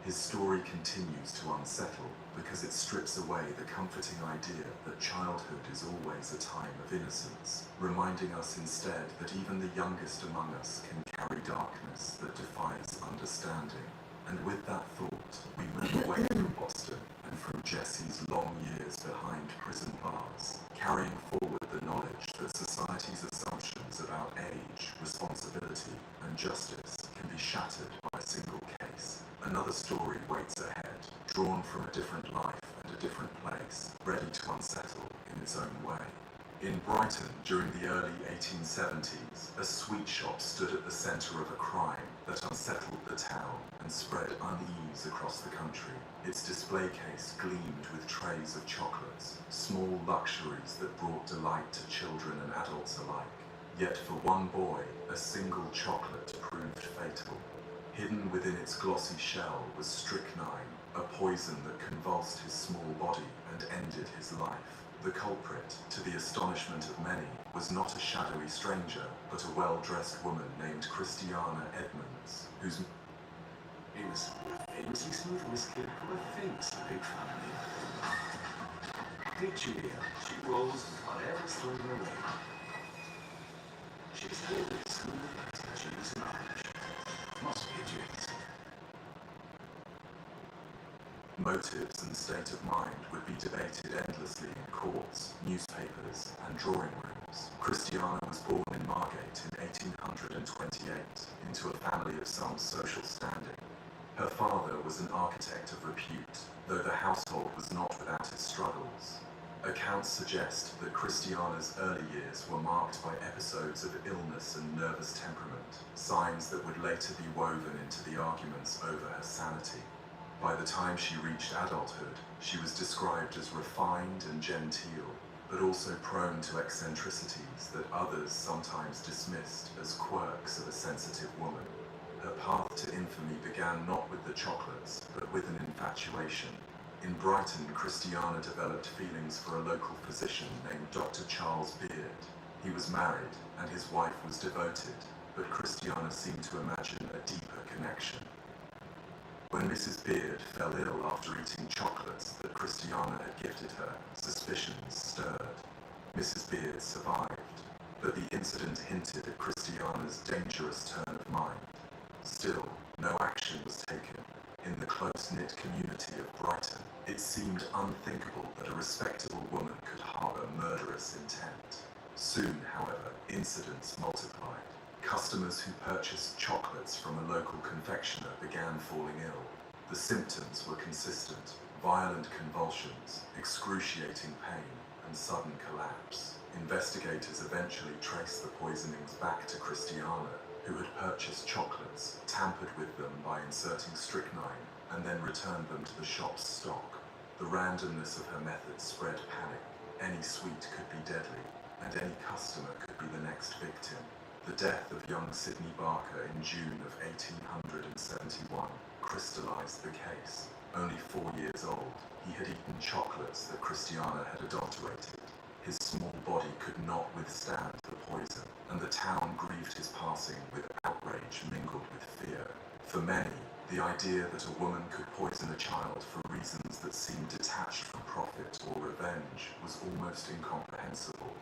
His story continues to unsettle because it strips away the comforting idea that childhood is always a time of innocence, reminding us instead that even the youngest among us can carry darkness that defies understanding. And with that thought, we move away from Boston and from Jesse's long years behind prison bars, carrying forward the knowledge that society's assumptions about age, responsibility, and justice can be shattered by a single case. Another story waits ahead, drawn from a different life and a different place, ready to unsettle in its own way. In Brighton, during the early 1870s, a sweet shop stood at the centre of a crime that unsettled the town and spread unease across the country. Its display case gleamed with trays of chocolates, small luxuries that brought delight to children and adults alike. Yet for one boy, a single chocolate proved fatal. Hidden within its glossy shell was strychnine, a poison that convulsed his small body and ended his life. The culprit, to the astonishment of many, was not a shadowy stranger, but a well-dressed woman named Christiana Edmonds, whose... He was a famously smooth whiz kid from a famously big family. Meet Julia. She rolls with whatever's thrown her way. She's really smooth as a cheese and orange. Must be a jinx. Motives and state of mind would be debated endlessly in courts, newspapers, and drawing rooms. Christiana was born in Margate in 1828 into a family of some social standing. Her father was an architect of repute, though the household was not without its struggles. Accounts suggest that Christiana's early years were marked by episodes of illness and nervous temperament, signs that would later be woven into the arguments over her sanity. By the time she reached adulthood, she was described as refined and genteel, but also prone to eccentricities that others sometimes dismissed as quirks of a sensitive woman. Her path to infamy began not with the chocolates, but with an infatuation. In Brighton, Christiana developed feelings for a local physician named Dr. Charles Beard. He was married, and his wife was devoted, but Christiana seemed to imagine a deeper connection. When Mrs. Beard fell ill after eating chocolates that Christiana had gifted her, suspicions stirred. Mrs. Beard survived, but the incident hinted at Christiana's dangerous turn of mind. Still, no action was taken. In the close-knit community of Brighton, it seemed unthinkable that a respectable woman could harbor murderous intent. Soon, however, incidents multiplied. Customers who purchased chocolates from a local confectioner began falling ill. The symptoms were consistent: violent convulsions, excruciating pain, and sudden collapse. Investigators eventually traced the poisonings back to Christiana, who had purchased chocolates, tampered with them by inserting strychnine, and then returned them to the shop's stock. The randomness of her methods spread panic. Any sweet could be deadly, and any customer could be the next victim. The death of young Sidney Barker in June of 1871 crystallized the case. Only 4 years old, he had eaten chocolates that Christiana had adulterated. His small body could not withstand the poison, and the town grieved his passing with outrage mingled with fear. For many, the idea that a woman could poison a child for reasons that seemed detached from profit or revenge was almost incomprehensible.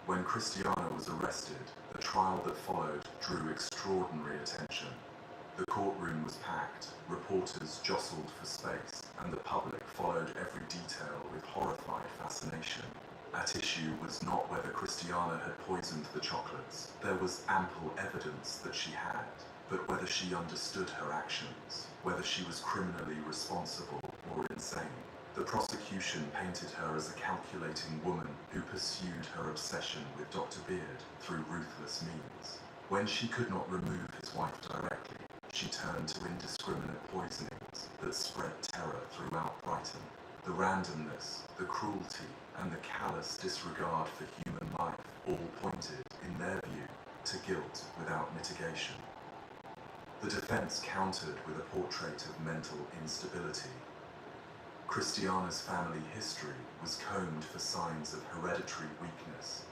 When Christiana was arrested, the trial that followed drew extraordinary attention. The courtroom was packed, reporters jostled for space, and the public followed every detail with horrified fascination. At issue was not whether Christiana had poisoned the chocolates. There was ample evidence that she had, but whether she understood her actions, whether she was criminally responsible or insane. The prosecution painted her as a calculating woman who pursued her obsession with Dr. Beard through ruthless means. When she could not remove his wife directly, she turned to indiscriminate poisonings that spread terror throughout Brighton. The randomness, the cruelty, and the callous disregard for human life all pointed, in their view, to guilt without mitigation. The defense countered with a portrait of mental instability. Christiana's family history was combed for signs of hereditary weakness,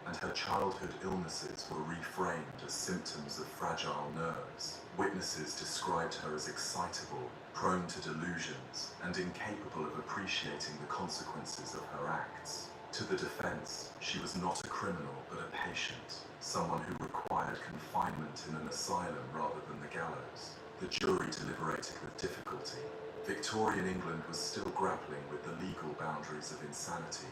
and her childhood illnesses were reframed as symptoms of fragile nerves. Witnesses described her as excitable, prone to delusions, and incapable of appreciating the consequences of her acts. To the defense, she was not a criminal but a patient, someone who required confinement in an asylum rather than the gallows. The jury deliberated with difficulty. Victorian England was still grappling with the legal boundaries of insanity.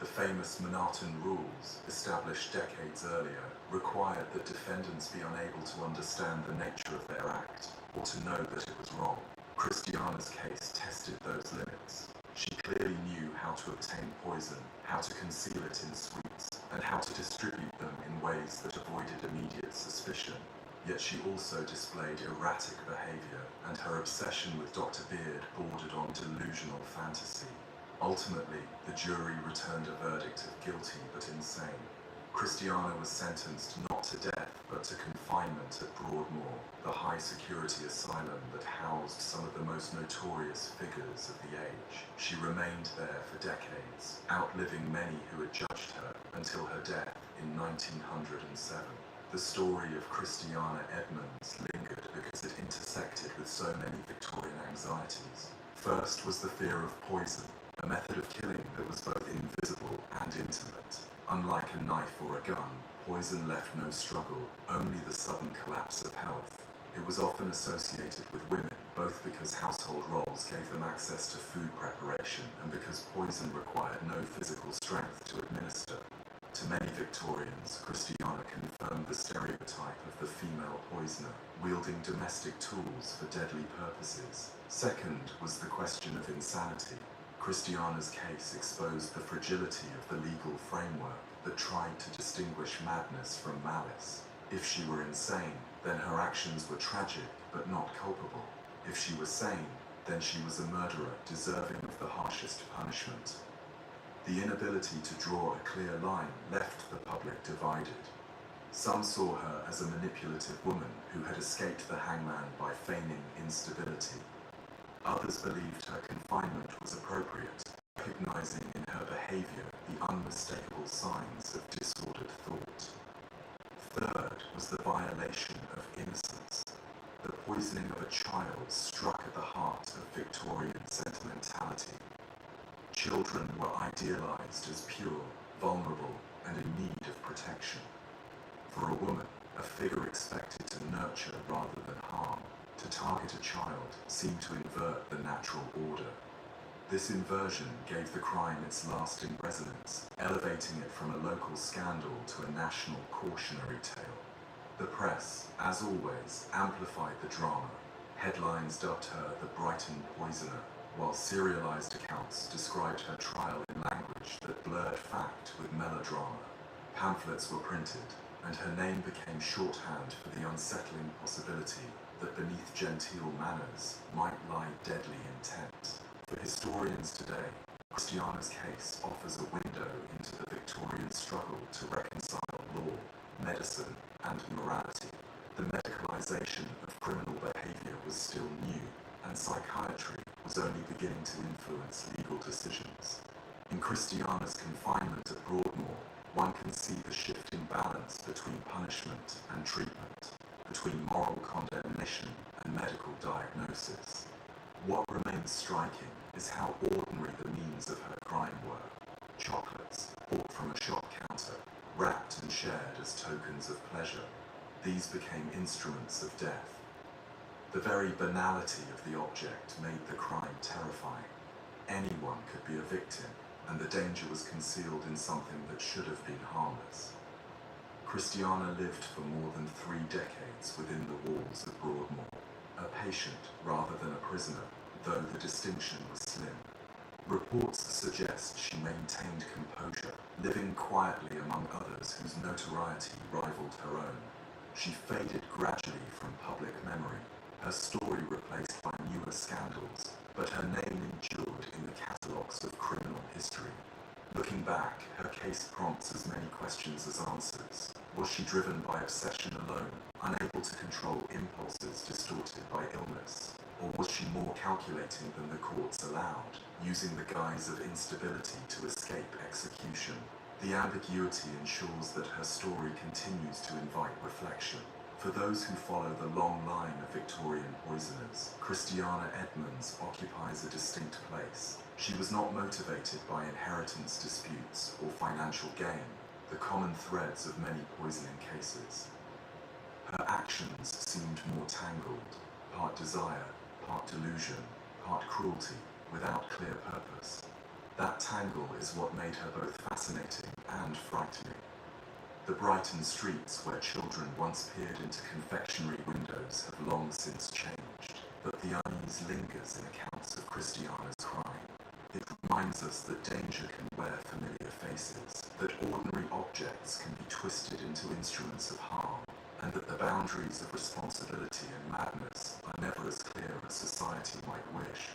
The famous Manhattan Rules, established decades earlier, required that defendants be unable to understand the nature of their act, or to know that it was wrong. Christiana's case tested those limits. She clearly knew how to obtain poison, how to conceal it in sweets, and how to distribute them in ways that avoided immediate suspicion. Yet she also displayed erratic behavior, and her obsession with Dr. Beard bordered on delusional fantasy. Ultimately, the jury returned a verdict of guilty but insane. Christiana was sentenced not to death but to confinement at Broadmoor, the high-security asylum that housed some of the most notorious figures of the age. She remained there for decades, outliving many who had judged her, until her death in 1907. The story of Christiana Edmonds lingered because it intersected with so many Victorian anxieties. First was the fear of poison, a method of killing that was both invisible and intimate. Unlike a knife or a gun, poison left no struggle, only the sudden collapse of health. It was often associated with women, both because household roles gave them access to food preparation and because poison required no physical strength to administer. To many Victorians, Christiana confirmed confirmed the stereotype of the female poisoner, wielding domestic tools for deadly purposes. Second was the question of insanity. Christiana's case exposed the fragility of the legal framework that tried to distinguish madness from malice. If she were insane, then her actions were tragic but not culpable. If she was sane, then she was a murderer deserving of the harshest punishment. The inability to draw a clear line left the public divided. Some saw her as a manipulative woman who had escaped the hangman by feigning instability. Others believed her confinement was appropriate, recognizing in her behavior the unmistakable signs of disordered thought. Third was the violation of innocence. The poisoning of a child struck at the heart of Victorian sentimentality. Children were idealized as pure, vulnerable, and in need of protection. For a woman, a figure expected to nurture rather than harm, to target a child seemed to invert the natural order. This inversion gave the crime its lasting resonance, elevating it from a local scandal to a national cautionary tale. The press, as always, amplified the drama. Headlines dubbed her the Brighton poisoner, while serialized accounts described her trial in language that blurred fact with melodrama. Pamphlets were printed, and her name became shorthand for the unsettling possibility that beneath genteel manners might lie deadly intent. For historians today, Christiana's case offers a window into the Victorian struggle to reconcile law, medicine, and morality. The medicalization of criminal behavior was still new, and psychiatry was only beginning to influence legal decisions. In Christiana's confinement at Broadmoor, one can see the shift in balance between punishment and treatment, between moral condemnation and medical diagnosis. What remains striking is how ordinary the means of her crime were. Chocolates, bought from a shop counter, wrapped and shared as tokens of pleasure. These became instruments of death. The very banality of the object made the crime terrifying. Anyone could be a victim, and the danger was concealed in something that should have been harmless. Christiana lived for more than 3 decades within the walls of Broadmoor, a patient rather than a prisoner, though the distinction was slim. Reports suggest she maintained composure, living quietly among others whose notoriety rivaled her own. She faded gradually from public memory, her story replaced by newer scandals, but her name endured in the catalogues of criminal history. Looking back, her case prompts as many questions as answers. Was she driven by obsession alone, unable to control impulses distorted by illness? Or was she more calculating than the courts allowed, using the guise of instability to escape execution? The ambiguity ensures that her story continues to invite reflection. For those who follow the long line of Victorian poisoners, Christiana Edmonds occupies a distinct place. She was not motivated by inheritance disputes or financial gain, the common threads of many poisoning cases. Her actions seemed more tangled, part desire, part delusion, part cruelty, without clear purpose. That tangle is what made her both fascinating and frightening. The Brighton streets where children once peered into confectionery windows have long since changed, but the unease lingers in accounts of Christiana's crime. It reminds us that danger can wear familiar faces, that ordinary objects can be twisted into instruments of harm, and that the boundaries of responsibility and madness are never as clear as society might wish.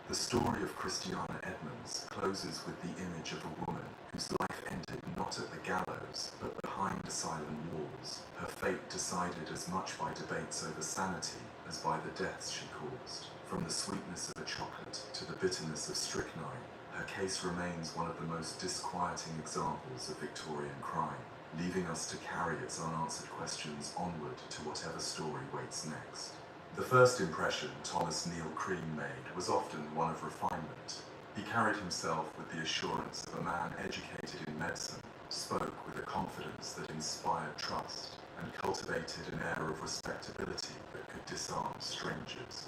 The story of Christiana Edmonds closes with the image of a woman whose life ended not at the gallows, but behind asylum walls, her fate decided as much by debates over sanity as by the deaths she caused. From the sweetness of a chocolate to the bitterness of strychnine, her case remains one of the most disquieting examples of Victorian crime, leaving us to carry its unanswered questions onward to whatever story waits next. The first impression Thomas Neal Crean made was often one of refinement. He carried himself with the assurance of a man educated in medicine, spoke with a confidence that inspired trust, and cultivated an air of respectability that could disarm strangers.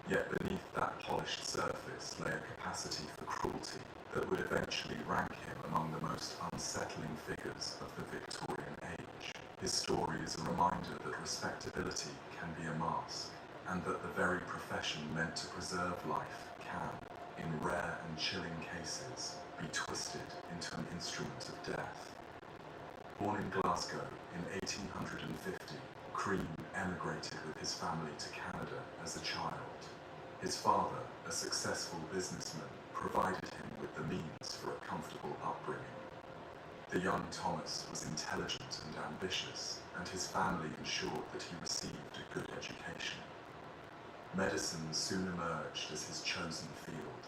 Yet beneath that polished surface lay a capacity for cruelty that would eventually rank him among the most unsettling figures of the Victorian age. His story is a reminder that respectability can be a mask, and that the very profession meant to preserve life can, in rare and chilling cases, be twisted into an instrument of death. Born in Glasgow in 1850, Cream emigrated with his family to Canada as a child. His father, a successful businessman, provided him with the means for a comfortable upbringing. The young Thomas was intelligent and ambitious, and his family ensured that he received a good education. Medicine soon emerged as his chosen field.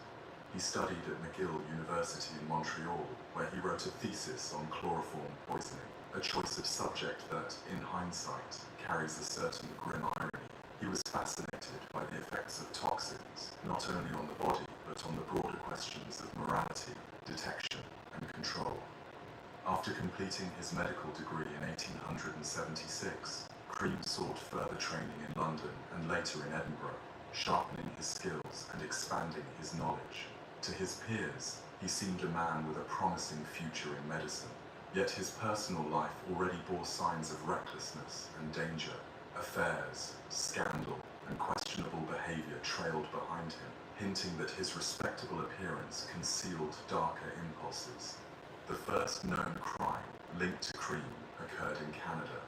He studied at McGill University in Montreal, where he wrote a thesis on chloroform poisoning, a choice of subject that, in hindsight, carries a certain grim irony. He was fascinated by the effects of toxins, not only on the body, but on the broader questions of morality, detection, and control. After completing his medical degree in 1876, Cream sought further training in London and later in Edinburgh, sharpening his skills and expanding his knowledge. To his peers, he seemed a man with a promising future in medicine, yet his personal life already bore signs of recklessness and danger. Affairs, scandal, and questionable behavior trailed behind him, hinting that his respectable appearance concealed darker impulses. The first known crime linked to Cream occurred in Canada.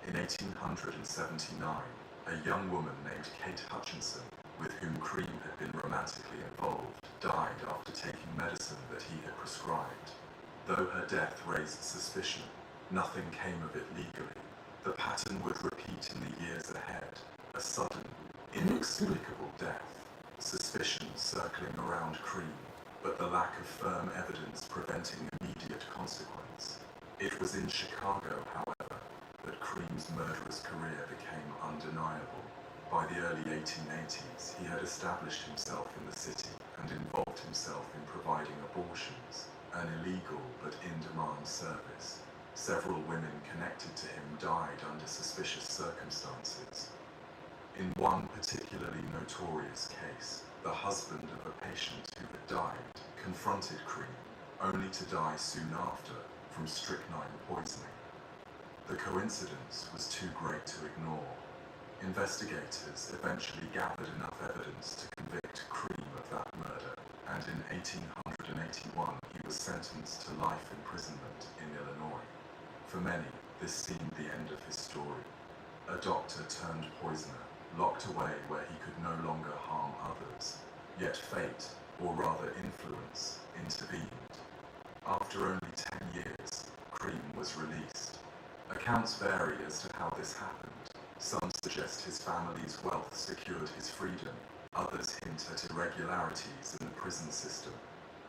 In 1879, a young woman named Kate Hutchinson, with whom Cream had been romantically involved, died after taking medicine that he had prescribed. Though her death raised suspicion, nothing came of it legally. The pattern would repeat in the years ahead, a sudden, inexplicable death, suspicion circling around Cream, but the lack of firm evidence preventing immediate consequence. It was in Chicago, however, that Cream's murderous career became undeniable. By the early 1880s, he had established himself in the city and involved himself in providing abortions, an illegal but in-demand service. Several women connected to him died under suspicious circumstances. In one particularly notorious case, the husband of a patient who had died confronted Cream, only to die soon after from strychnine poisoning. The coincidence was too great to ignore. Investigators eventually gathered enough evidence to convict Cream of that murder, and in 1881 he was sentenced to life imprisonment in Illinois. For many, this seemed the end of his story. A doctor turned poisoner, locked away where he could no longer harm others. Yet fate, or rather influence, intervened. After only 10 years, Cream was released. Accounts vary as to how this happened. Some suggest his family's wealth secured his freedom. Others hint at irregularities in the prison system.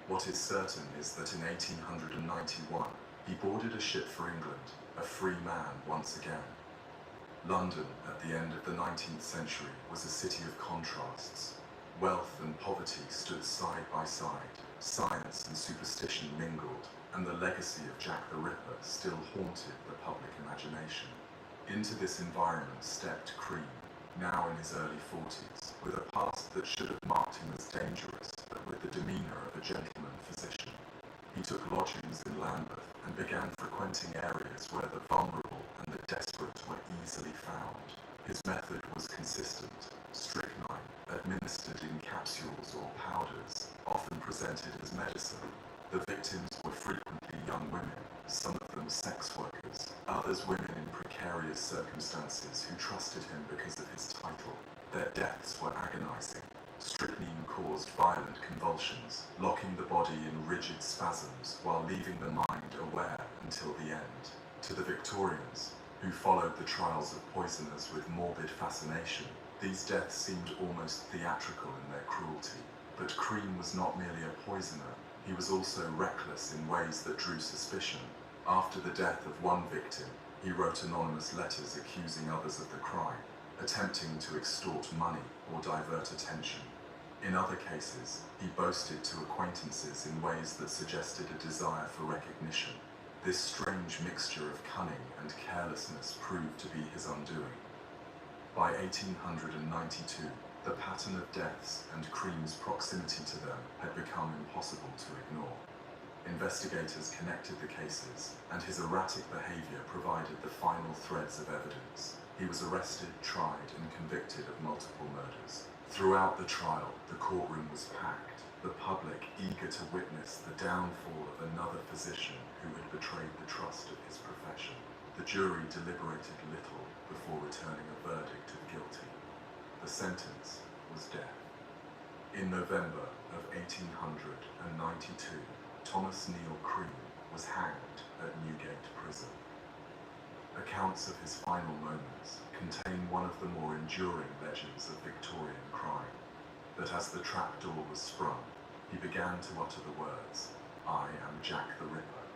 What is certain is that in 1891, he boarded a ship for England, a free man once again. London, at the end of the 19th century, was a city of contrasts. Wealth and poverty stood side by side, science and superstition mingled, and the legacy of Jack the Ripper still haunted the public imagination. Into this environment stepped Cream, now in his early 40s, with a past that should have marked him as dangerous, but with the demeanor of a gentleman physician. He took lodgings in Lambeth and began frequenting areas where the vulnerable and the desperate were easily found. His method was consistent: strychnine, administered in capsules or powders, often presented as medicine. The victims were frequently young women, some of them sex workers, others women in precarious circumstances who trusted him because of his title. Their deaths were agonizing. Strychnine caused violent convulsions, locking the body in rigid spasms while leaving the mind aware until the end. To the Victorians, who followed the trials of poisoners with morbid fascination, these deaths seemed almost theatrical in their cruelty. But Cream was not merely a poisoner, he was also reckless in ways that drew suspicion. After the death of one victim, he wrote anonymous letters accusing others of the crime, attempting to extort money or divert attention. In other cases, he boasted to acquaintances in ways that suggested a desire for recognition. This strange mixture of cunning and carelessness proved to be his undoing. By 1892, the pattern of deaths and Cream's proximity to them had become impossible to ignore. Investigators connected the cases, and his erratic behavior provided the final threads of evidence. He was arrested, tried, and convicted of multiple murders. Throughout the trial, the courtroom was packed, the public eager to witness the downfall of another physician who had betrayed the trust of his profession. The jury deliberated little before returning a verdict of guilty. The sentence was death. In November of 1892, Thomas Neal Crean was hanged at Newgate Prison. Accounts of his final moments contain one of the more enduring legends of Victorian crime, that as the trapdoor was sprung, he began to utter the words, "I am Jack the Ripper."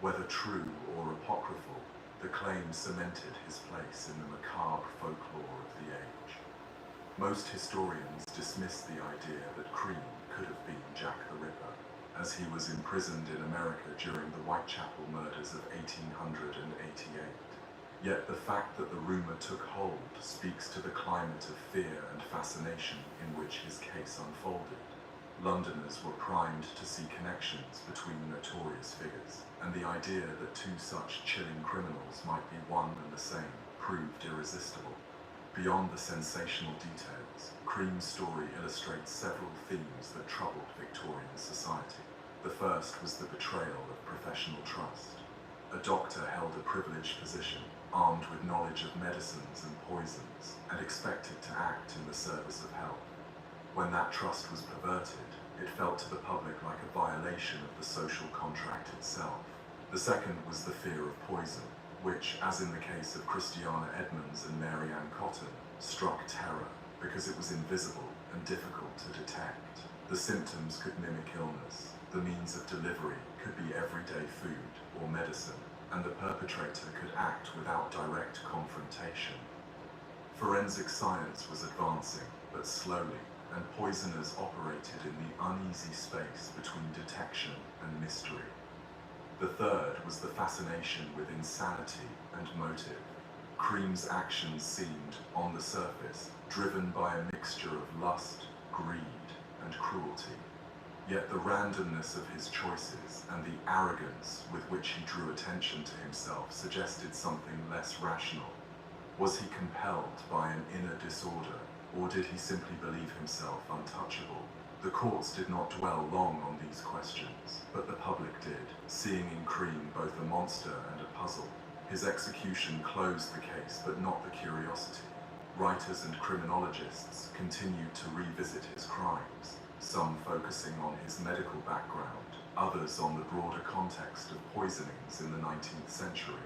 Whether true or apocryphal, the claim cemented his place in the macabre folklore of the age. Most historians dismiss the idea that Crean could have been Jack the Ripper, as he was imprisoned in America during the Whitechapel murders of 1888. Yet the fact that the rumor took hold speaks to the climate of fear and fascination in which his case unfolded. Londoners were primed to see connections between notorious figures, and the idea that two such chilling criminals might be one and the same proved irresistible. Beyond the sensational details, Crean's story illustrates several themes that troubled Victorian society. The first was the betrayal of professional trust. A doctor held a privileged position, armed with knowledge of medicines and poisons, and expected to act in the service of health. When that trust was perverted, it felt to the public like a violation of the social contract itself. The second was the fear of poison, which, as in the case of Christiana Edmonds and Mary Ann Cotton, struck terror because it was invisible and difficult to detect. The symptoms could mimic illness, the means of delivery could be everyday food or medicine, and the perpetrator could act without direct confrontation. Forensic science was advancing, but slowly, and poisoners operated in the uneasy space between detection and mystery. The third was the fascination with insanity and motive. Crean's actions seemed, on the surface, driven by a mixture of lust, greed, and cruelty. Yet the randomness of his choices and the arrogance with which he drew attention to himself suggested something less rational. Was he compelled by an inner disorder, or did he simply believe himself untouchable? The courts did not dwell long on these questions, but the public did, seeing in Crean both a monster and a puzzle. His execution closed the case, but not the curiosity. Writers and criminologists continued to revisit his crimes, some focusing on his medical background, others on the broader context of poisonings in the 19th century.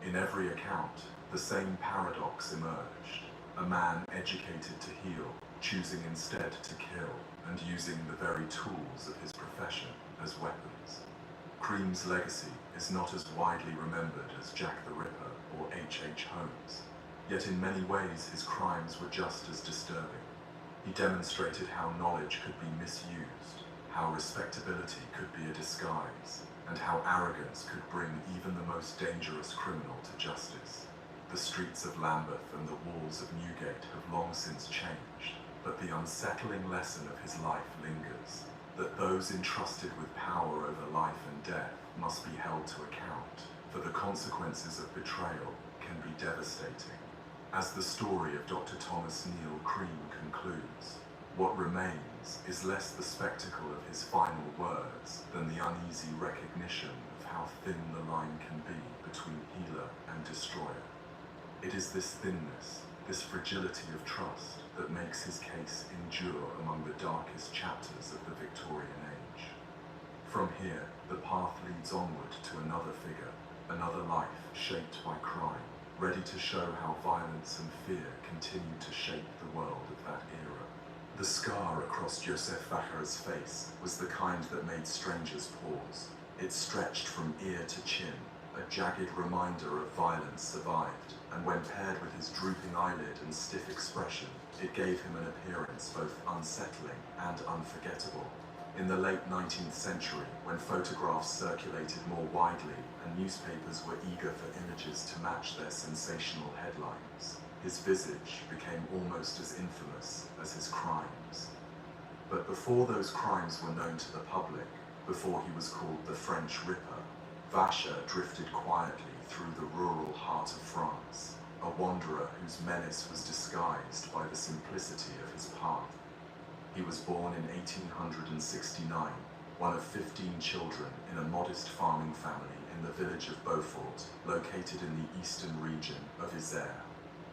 In every account, the same paradox emerged: a man educated to heal, choosing instead to kill, and using the very tools of his profession as weapons. Crean's legacy is not as widely remembered as Jack the Ripper or H.H. Holmes, yet in many ways his crimes were just as disturbing. He demonstrated how knowledge could be misused, how respectability could be a disguise, and how arrogance could bring even the most dangerous criminal to justice. The streets of Lambeth and the walls of Newgate have long since changed, but the unsettling lesson of his life lingers, that those entrusted with power over life and death must be held to account, for the consequences of betrayal can be devastating. As the story of Dr. Thomas Neal Crean concludes, what remains is less the spectacle of his final words than the uneasy recognition of how thin the line can be between healer and destroyer. It is this thinness, this fragility of trust, that makes his case endure among the darkest chapters of the Victorian age. From here, the path leads onward to another figure, another life shaped by crime, ready to show how violence and fear continue to shape the world of that era. The scar across Joseph Vacher's face was the kind that made strangers pause. It stretched from ear to chin, a jagged reminder of violence survived, and when paired with his drooping eyelid and stiff expression, it gave him an appearance both unsettling and unforgettable. In the late 19th century, when photographs circulated more widely and newspapers were eager for images to match their sensational headlines, his visage became almost as infamous as his crimes. But before those crimes were known to the public, Before he was called the French Ripper, Vacher drifted quietly through the rural heart of France, a wanderer whose menace was disguised by the simplicity of his path. He was born in 1869, one of 15 children in a modest farming family in the village of Beaufort, located in the eastern region of Isère.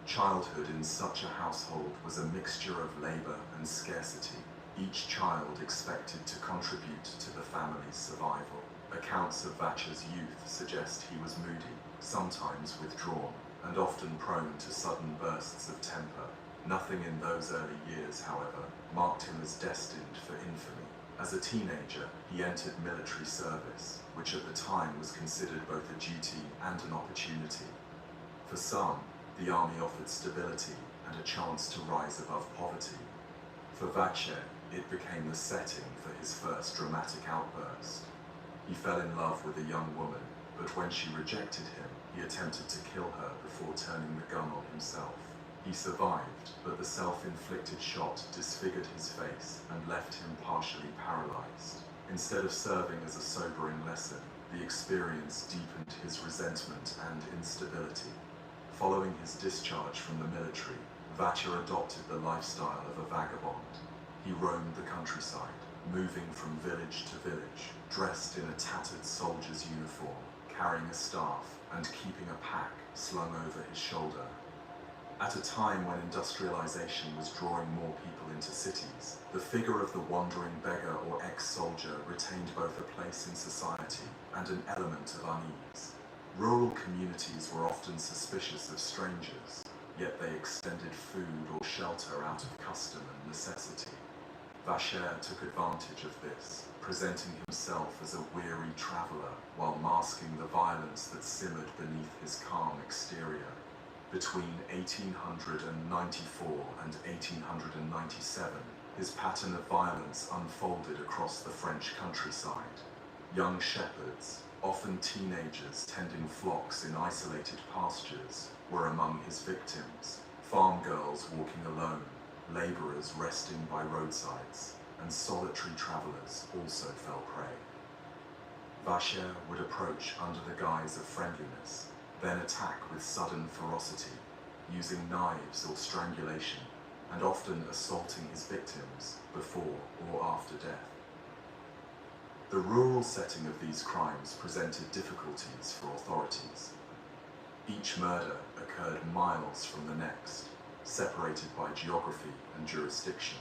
Childhood in such a household was a mixture of labor and scarcity, each child expected to contribute to the family's survival. Accounts of Vacher's youth suggest he was moody, sometimes withdrawn, and often prone to sudden bursts of temper. Nothing in those early years, however, marked him as destined for infamy. As a teenager, he entered military service, which at the time was considered both a duty and an opportunity. For some, the army offered stability and a chance to rise above poverty. For Vacher, it became the setting for his first dramatic outburst. He fell in love with a young woman, but when she rejected him, he attempted to kill her before turning the gun on himself. He survived, but the self-inflicted shot disfigured his face and left him partially paralyzed. Instead of serving as a sobering lesson, the experience deepened his resentment and instability. Following his discharge from the military, Vacher adopted the lifestyle of a vagabond. He roamed the countryside, moving from village to village, dressed in a tattered soldier's uniform, carrying a staff and keeping a pack slung over his shoulder. At a time when industrialization was drawing more people into cities, the figure of the wandering beggar or ex-soldier retained both a place in society and an element of unease. Rural communities were often suspicious of strangers, yet they extended food or shelter out of custom and necessity. Vacher took advantage of this, presenting himself as a weary traveler while masking the violence that simmered beneath his calm exterior. Between 1894 and 1897, his pattern of violence unfolded across the French countryside. Young shepherds, often teenagers tending flocks in isolated pastures, were among his victims. Farm girls walking alone, laborers resting by roadsides, and solitary travelers also fell prey. Vacher would approach under the guise of friendliness, then attack with sudden ferocity, using knives or strangulation, and often assaulting his victims before or after death. The rural setting of these crimes presented difficulties for authorities. Each murder occurred miles from the next, separated by geography and jurisdiction.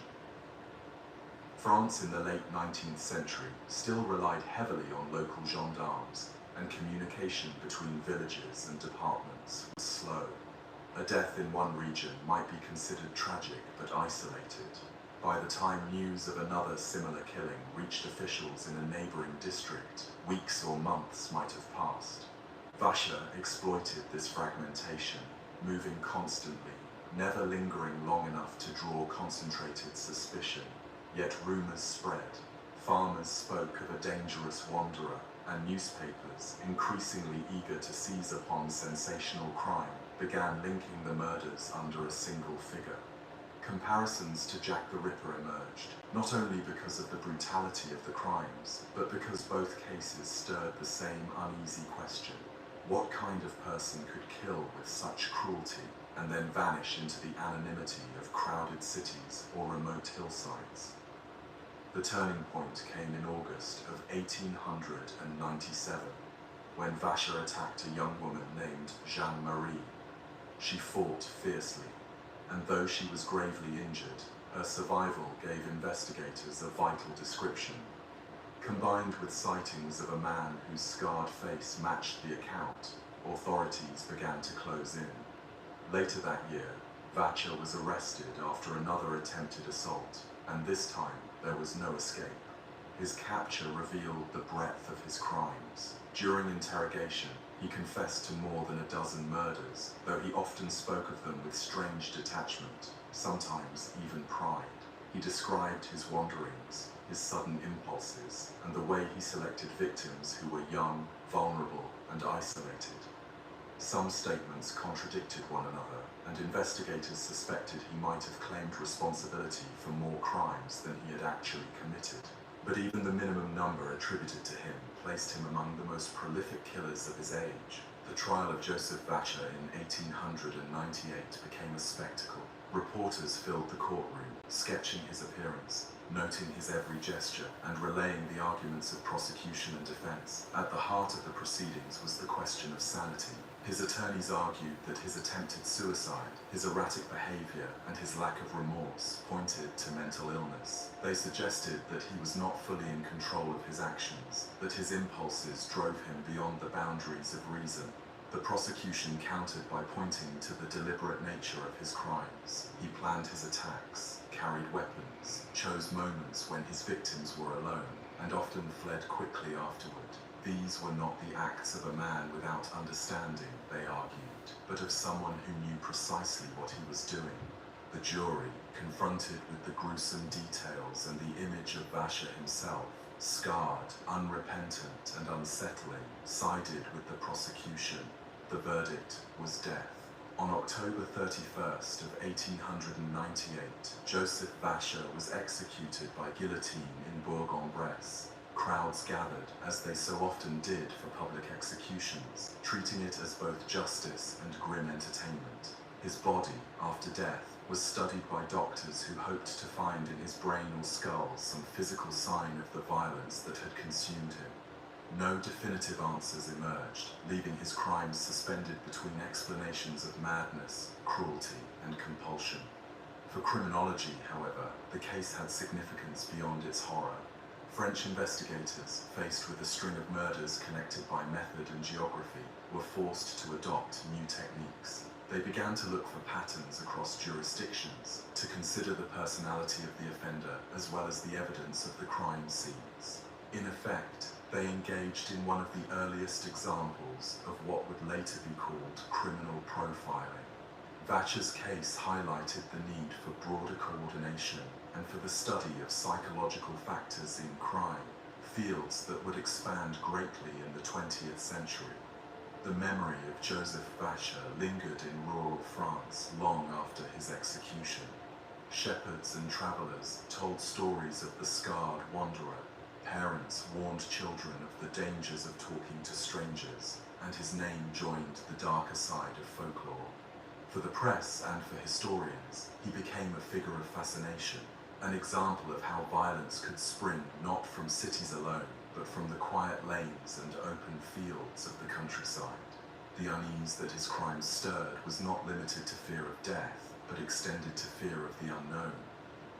France in the late 19th century still relied heavily on local gendarmes, and communication between villages and departments was slow. A death in one region might be considered tragic but isolated. By the time news of another similar killing reached officials in a neighboring district, weeks or months might have passed. Vacher exploited this fragmentation, moving constantly, never lingering long enough to draw concentrated suspicion. Yet rumors spread. Farmers spoke of a dangerous wanderer, and newspapers, increasingly eager to seize upon sensational crime, began linking the murders under a single figure. Comparisons to Jack the Ripper emerged, not only because of the brutality of the crimes, but because both cases stirred the same uneasy question. What kind of person could kill with such cruelty and then vanish into the anonymity of crowded cities or remote hillsides? The turning point came in August of 1897, when Vacher attacked a young woman named Jeanne-Marie. She fought fiercely, and though she was gravely injured, her survival gave investigators a vital description. Combined with sightings of a man whose scarred face matched the account, authorities began to close in. Later that year, Vacher was arrested after another attempted assault, and this time there was no escape. His capture revealed the breadth of his crimes. During interrogation, he confessed to more than a dozen murders, though he often spoke of them with strange detachment, sometimes even pride. He described his wanderings, his sudden impulses, and the way he selected victims who were young, vulnerable, and isolated. Some statements contradicted one another, and investigators suspected he might have claimed responsibility for more crimes than he had actually committed. But even the minimum number attributed to him placed him among the most prolific killers of his age. The trial of Joseph Vacher in 1898 became a spectacle. Reporters filled the courtroom, sketching his appearance, noting his every gesture, and relaying the arguments of prosecution and defense. At the heart of the proceedings was the question of sanity. His attorneys argued that his attempted suicide, his erratic behavior, and his lack of remorse pointed to mental illness. They suggested that he was not fully in control of his actions, that his impulses drove him beyond the boundaries of reason. The prosecution countered by pointing to the deliberate nature of his crimes. He planned his attacks, carried weapons, chose moments when his victims were alone, and often fled quickly afterward. These were not the acts of a man without understanding, they argued, but of someone who knew precisely what he was doing. The jury, confronted with the gruesome details and the image of Vacher himself, scarred, unrepentant, and unsettling, sided with the prosecution. The verdict was death. On October 31st of 1898, Joseph Vacher was executed by guillotine in Bourg-en-Bresse. Crowds gathered, as they so often did for public executions, treating it as both justice and grim entertainment. His body, after death, was studied by doctors who hoped to find in his brain or skull some physical sign of the violence that had consumed him. No definitive answers emerged, leaving his crimes suspended between explanations of madness, cruelty, and compulsion. For criminology, however, the case had significance beyond its horror. French investigators, faced with a string of murders connected by method and geography, were forced to adopt new techniques. They began to look for patterns across jurisdictions, to consider the personality of the offender as well as the evidence of the crime scenes. In effect, they engaged in one of the earliest examples of what would later be called criminal profiling. Vacher's case highlighted the need for broader coordination and for the study of psychological factors in crime, fields that would expand greatly in the 20th century. The memory of Joseph Vacher lingered in rural France long after his execution. Shepherds and travelers told stories of the scarred wanderer. Parents warned children of the dangers of talking to strangers, and his name joined the darker side of folklore. For the press and for historians, he became a figure of fascination, an example of how violence could spring not from cities alone, but from the quiet lanes and open fields of the countryside. The unease that his crimes stirred was not limited to fear of death, but extended to fear of the unknown.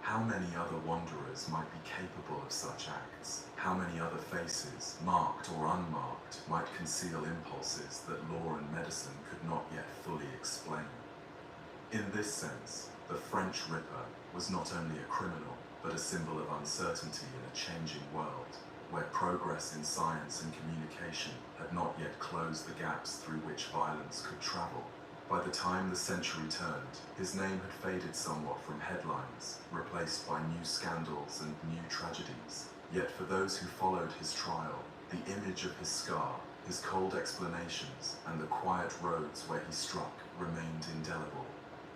How many other wanderers might be capable of such acts? How many other faces, marked or unmarked, might conceal impulses that law and medicine could not yet fully explain? In this sense, the French Ripper was not only a criminal, but a symbol of uncertainty in a changing world, where progress in science and communication had not yet closed the gaps through which violence could travel. By the time the century turned, his name had faded somewhat from headlines, replaced by new scandals and new tragedies. Yet for those who followed his trial, the image of his scar, his cold explanations, and the quiet roads where he struck remained indelible.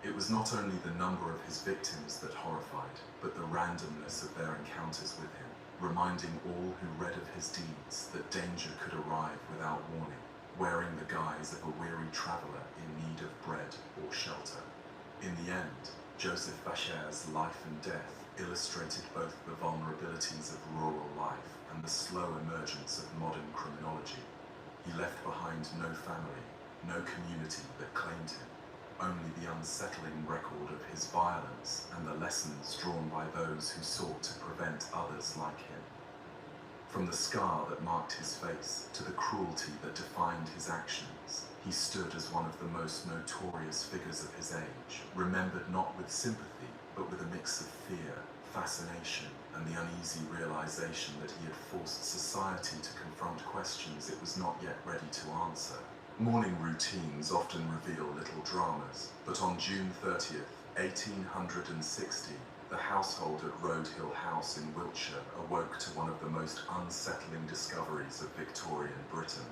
It was not only the number of his victims that horrified, but the randomness of their encounters with him, reminding all who read of his deeds that danger could arrive without warning, wearing the guise of a weary traveler in need of bread or shelter. In the end, Joseph Vacher's life and death illustrated both the vulnerabilities of rural life and the slow emergence of modern criminology. He left behind no family, no community that claimed him, only the unsettling record of his violence and the lessons drawn by those who sought to prevent others like him. From the scar that marked his face to the cruelty that defined his actions, he stood as one of the most notorious figures of his age, remembered not with sympathy, but with a mix of fear, fascination, and the uneasy realization that he had forced society to confront questions it was not yet ready to answer. Morning routines often reveal little dramas, but on June 30th, 1860, the household at Road Hill House in Wiltshire awoke to one of the most unsettling discoveries of Victorian Britain.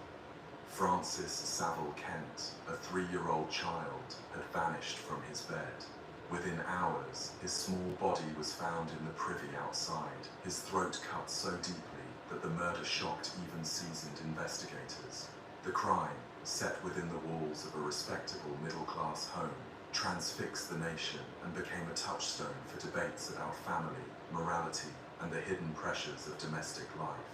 Francis Saville Kent, a 3-year-old child, had vanished from his bed. Within hours, his small body was found in the privy outside, his throat cut so deeply that the murder shocked even seasoned investigators. The crime, set within the walls of a respectable middle-class home, transfixed the nation and became a touchstone for debates about family, morality, and the hidden pressures of domestic life.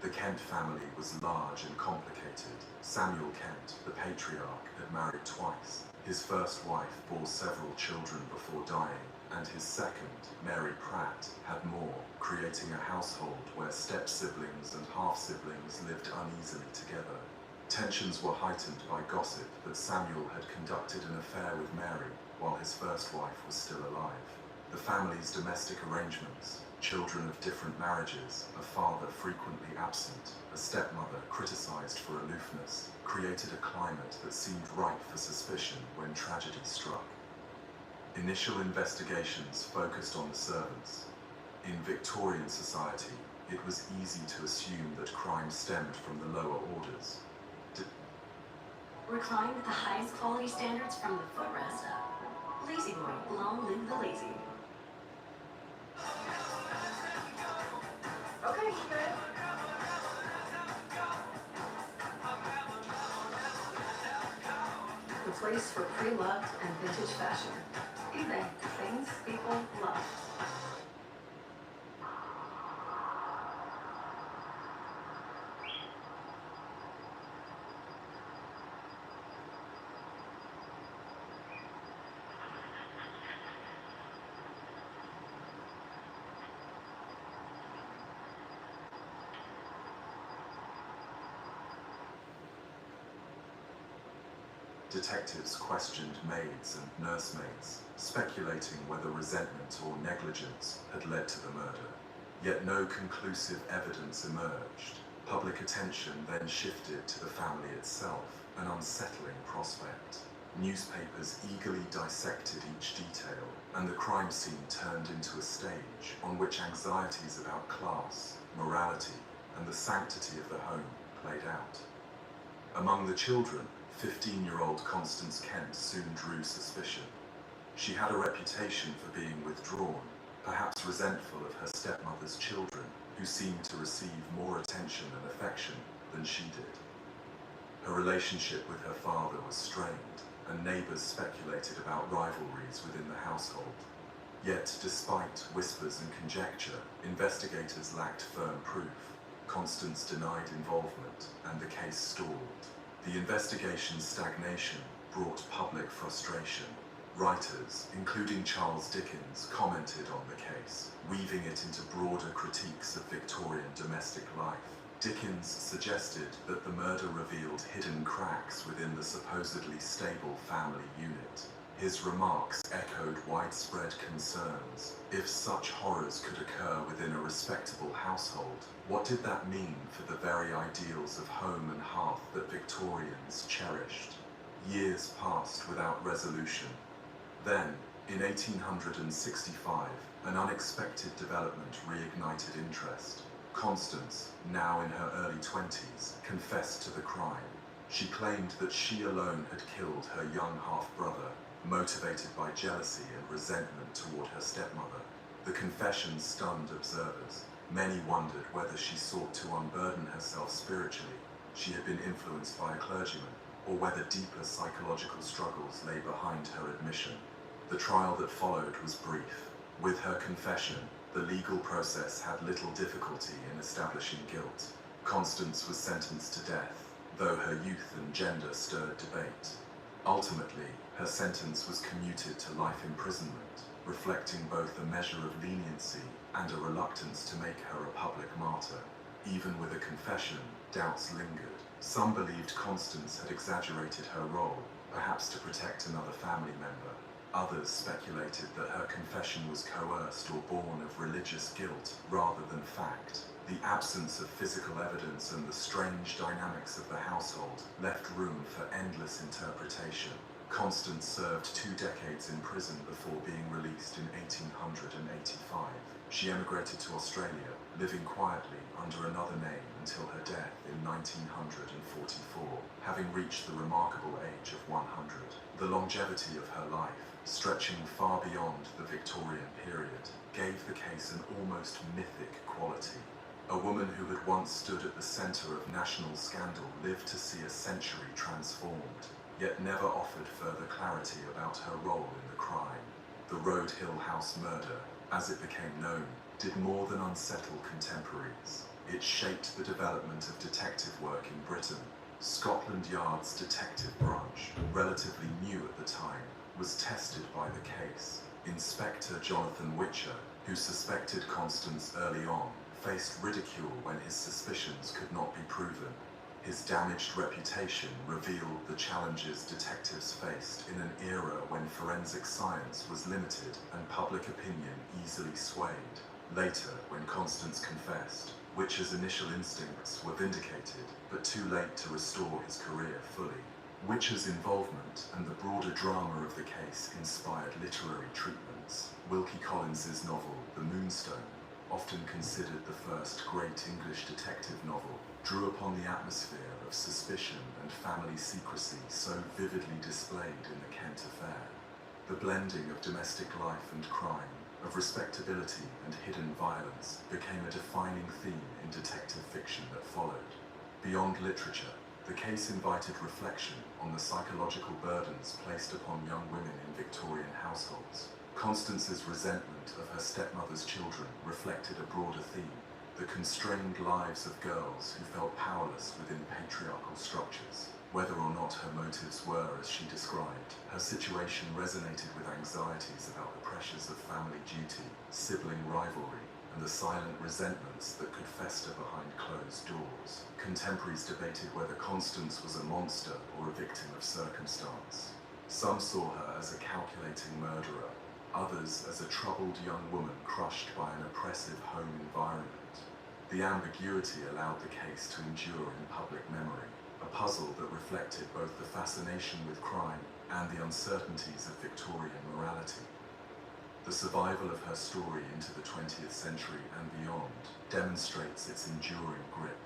The Kent family was large and complicated. Samuel Kent, the patriarch, had married twice. His first wife bore several children before dying, and his second, Mary Pratt, had more, creating a household where step-siblings and half-siblings lived uneasily together. Tensions were heightened by gossip that Samuel had conducted an affair with Mary while his first wife was still alive. The family's domestic arrangements, children of different marriages, a father frequently absent, a stepmother criticized for aloofness, created a climate that seemed ripe for suspicion when tragedy struck. Initial investigations focused on the servants. In Victorian society, it was easy to assume that crime stemmed from the lower orders. Recline with the highest quality standards from the footrest up. Lazy Boy, long live the lazy. Okay, good. The place for pre-loved and vintage fashion. eBay, things people love. Detectives questioned maids and nursemaids, speculating whether resentment or negligence had led to the murder. Yet no conclusive evidence emerged. Public attention then shifted to the family itself, an unsettling prospect. Newspapers eagerly dissected each detail, and the crime scene turned into a stage on which anxieties about class, morality, and the sanctity of the home played out. Among the children, 15-year-old Constance Kent soon drew suspicion. She had a reputation for being withdrawn, perhaps resentful of her stepmother's children, who seemed to receive more attention and affection than she did. Her relationship with her father was strained, and neighbors speculated about rivalries within the household. Yet, despite whispers and conjecture, investigators lacked firm proof. Constance denied involvement, and the case stalled. The investigation's stagnation brought public frustration. Writers, including Charles Dickens, commented on the case, weaving it into broader critiques of Victorian domestic life. Dickens suggested that the murder revealed hidden cracks within the supposedly stable family unit. His remarks echoed widespread concerns. If such horrors could occur within a respectable household, what did that mean for the very ideals of home and hearth that Victorians cherished? Years passed without resolution. Then, in 1865, an unexpected development reignited interest. Constance, now in her early 20s, confessed to the crime. She claimed that she alone had killed her young half-brother, motivated by jealousy and resentment toward her stepmother. The confession stunned observers. Many wondered whether she sought to unburden herself spiritually, she had been influenced by a clergyman, or whether deeper psychological struggles lay behind her admission. The trial that followed was brief. With her confession, the legal process had little difficulty in establishing guilt. Constance was sentenced to death, though her youth and gender stirred debate. Ultimately, her sentence was commuted to life imprisonment, reflecting both a measure of leniency and a reluctance to make her a public martyr. Even with a confession, doubts lingered. Some believed Constance had exaggerated her role, perhaps to protect another family member. Others speculated that her confession was coerced or born of religious guilt rather than fact. The absence of physical evidence and the strange dynamics of the household left room for endless interpretation. Constance served 2 decades in prison before being released in 1885. She emigrated to Australia, living quietly under another name until her death in 1944, having reached the remarkable age of 100. The longevity of her life, stretching far beyond the Victorian period, gave the case an almost mythic quality. A woman who had once stood at the centre of national scandal lived to see a century transformed, yet never offered further clarity about her role in the crime. The Road Hill House murder, as it became known, did more than unsettle contemporaries. It shaped the development of detective work in Britain. Scotland Yard's detective branch, relatively new at the time, was tested by the case. Inspector Jonathan Witcher, who suspected Constance early on, faced ridicule when his suspicions could not be proven. His damaged reputation revealed the challenges detectives faced in an era when forensic science was limited and public opinion easily swayed. Later, when Constance confessed, Witcher's initial instincts were vindicated, but too late to restore his career fully. Witcher's involvement and the broader drama of the case inspired literary treatments. Wilkie Collins's novel, The Moonstone, often considered the first great English detective novel, drew upon the atmosphere of suspicion and family secrecy so vividly displayed in the Kent affair. The blending of domestic life and crime, of respectability and hidden violence, became a defining theme in detective fiction that followed. Beyond literature, the case invited reflection on the psychological burdens placed upon young women in Victorian households. Constance's resentment of her stepmother's children reflected a broader theme: the constrained lives of girls who felt powerless within patriarchal structures. Whether or not her motives were as she described, her situation resonated with anxieties about the pressures of family duty, sibling rivalry, and the silent resentments that could fester behind closed doors. Contemporaries debated whether Constance was a monster or a victim of circumstance. Some saw her as a calculating murderer, others as a troubled young woman crushed by an oppressive home environment. The ambiguity allowed the case to endure in public memory, a puzzle that reflected both the fascination with crime and the uncertainties of Victorian morality. The survival of her story into the 20th century and beyond demonstrates its enduring grip.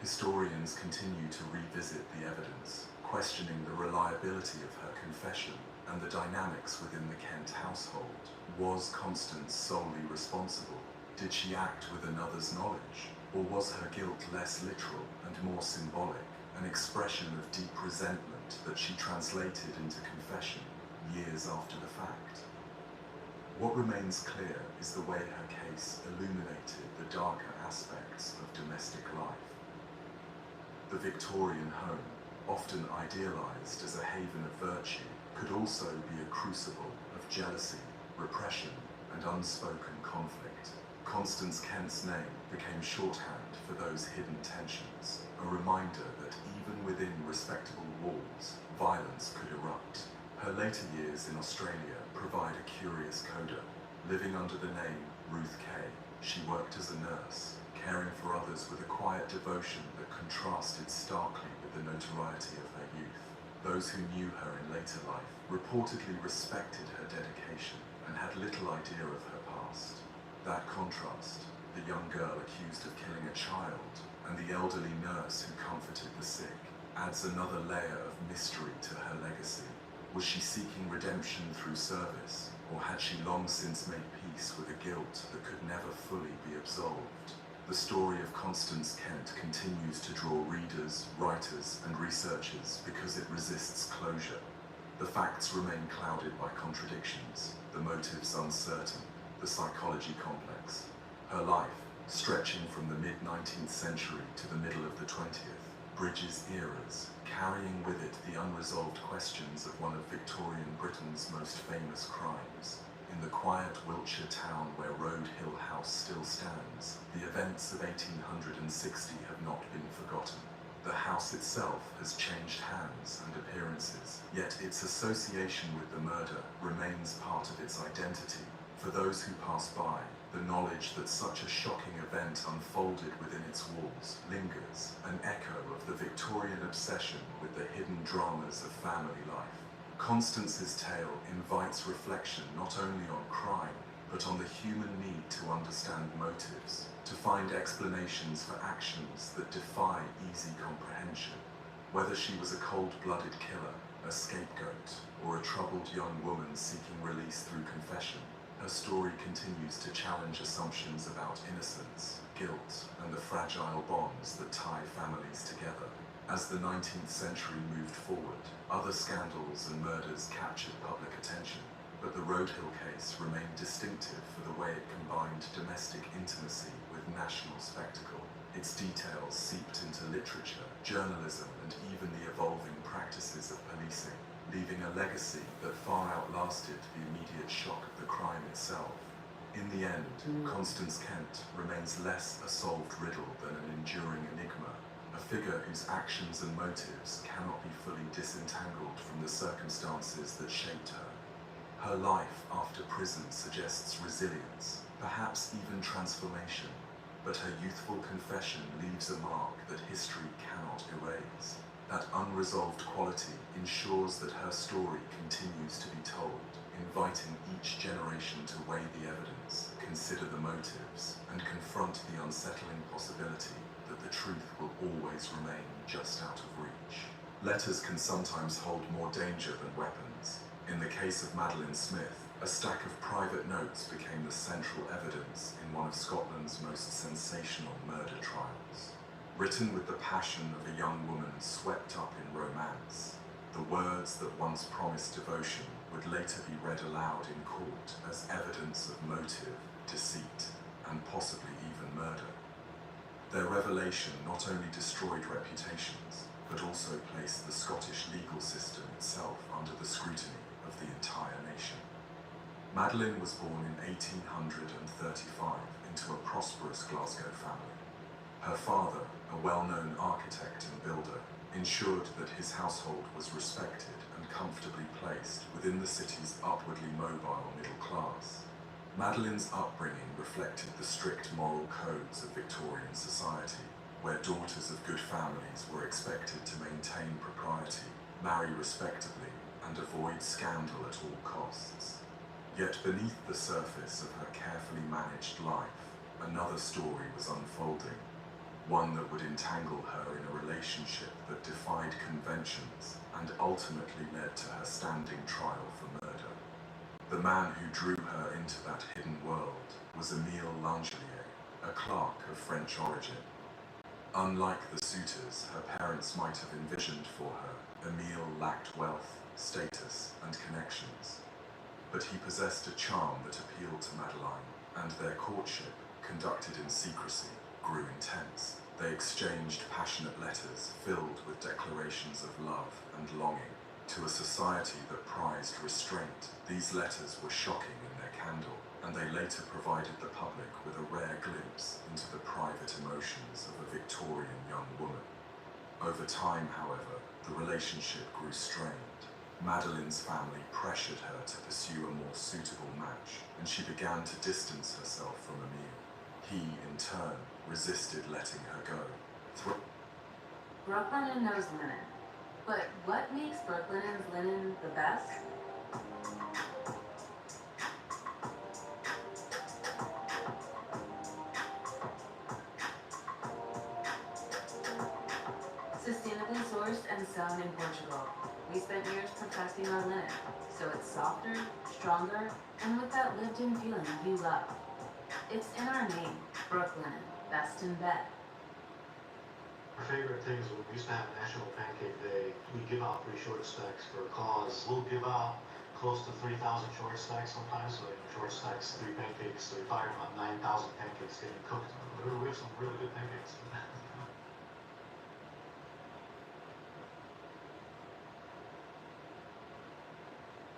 Historians continue to revisit the evidence, questioning the reliability of her confession and the dynamics within the Kent household. Was Constance solely responsible? Did she act with another's knowledge? Or was her guilt less literal and more symbolic, an expression of deep resentment that she translated into confession years after the fact? What remains clear is the way her case illuminated the darker aspects of domestic life. The Victorian home, often idealized as a haven of virtue, could also be a crucible of jealousy, repression, and unspoken conflict. Constance Kent's name became shorthand for those hidden tensions, a reminder that even within respectable walls, violence could erupt. Her later years in Australia provide a curious coda. Living under the name Ruth Kay, she worked as a nurse, caring for others with a quiet devotion that contrasted starkly with the notoriety of her youth. Those who knew her in later life reportedly respected her dedication and had little idea of her past. That contrast, the young girl accused of killing a child and the elderly nurse who comforted the sick, adds another layer of mystery to her legacy. Was she seeking redemption through service, or had she long since made peace with a guilt that could never fully be absolved? The story of Constance Kent continues to draw readers, writers, and researchers because it resists closure. The facts remain clouded by contradictions, the motives uncertain, the psychology complex. Her life, stretching from the mid-19th century to the middle of the 20th, bridges eras, carrying with it the unresolved questions of one of Victorian Britain's most famous crimes. In the quiet Wiltshire town where Road Hill House still stands, the events of 1860 have not been forgotten. The house itself has changed hands and appearances, yet its association with the murder remains part of its identity. For those who pass by, The knowledge that such a shocking event unfolded within its walls lingers, an echo of the Victorian obsession with the hidden dramas of family life. Constance's tale invites reflection not only on crime, but on the human need to understand motives, to find explanations for actions that defy easy comprehension. Whether she was a cold-blooded killer, a scapegoat, or a troubled young woman seeking release through confession, her story continues to challenge assumptions about innocence, guilt, and the fragile bonds that tie families together. As the 19th century moved forward, other scandals and murders captured public attention, but the Roadhill case remained distinctive for the way it combined domestic intimacy with national spectacle. Its details seeped into literature, journalism, and even the evolving practices of policing, leaving a legacy that far outlasted the immediate shock of the crime itself. In the end, Constance Kent remains less a solved riddle than an enduring enigma, a figure whose actions and motives cannot be fully disentangled from the circumstances that shaped her. Her life after prison suggests resilience, perhaps even transformation, but her youthful confession leaves a mark that history cannot erase. That unresolved quality ensures that her story continues to be told, inviting each generation to weigh the evidence, consider the motives, and confront the unsettling possibility that the truth will always remain just out of reach. Letters can sometimes hold more danger than weapons. In the case of Madeleine Smith, a stack of private notes became the central evidence in one of Scotland's most sensational murder trials. Written with the passion of a young woman swept up in romance, the words that once promised devotion would later be read aloud in court as evidence of motive, deceit, and possibly even murder. Their revelation not only destroyed reputations, but also placed the Scottish legal system itself under the scrutiny of the entire nation. Madeleine was born in 1835 into a prosperous Glasgow family. Her father, a well-known architect and builder, ensured that his household was respected and comfortably placed within the city's upwardly mobile middle class. Madeleine's upbringing reflected the strict moral codes of Victorian society, where daughters of good families were expected to maintain propriety, marry respectably, and avoid scandal at all costs. Yet beneath the surface of her carefully managed life, another story was unfolding, one that would entangle her in a relationship that defied conventions and ultimately led to her standing trial for murder. The man who drew her into that hidden world was Émile Langelier, a clerk of French origin. Unlike the suitors her parents might have envisioned for her, Émile lacked wealth, status, and connections. But he possessed a charm that appealed to Madeleine, and their courtship, conducted in secrecy, grew intense. They exchanged passionate letters filled with declarations of love and longing. To a society that prized restraint, these letters were shocking in their candor, and they later provided the public with a rare glimpse into the private emotions of a Victorian young woman. Over time, however, the relationship grew strained. Madeleine's family pressured her to pursue a more suitable match, and she began to distance herself from Émile. He, in turn, resisted letting her go. Brooklinen knows linen. But what makes Brooklinen's linen the best? Sustainably sourced and sewn in Portugal. We spent years perfecting our linen, so it's softer, stronger, and with that lived-in feeling you love. It's in our name, Brooklinen, best in bed. Our favorite things, we used to have National Pancake Day. We give out free short stacks for a cause. We'll give out close to 3,000 short stacks sometimes. So short stacks, 3 pancakes. So you're talking about 9,000 pancakes getting cooked. We have some really good pancakes.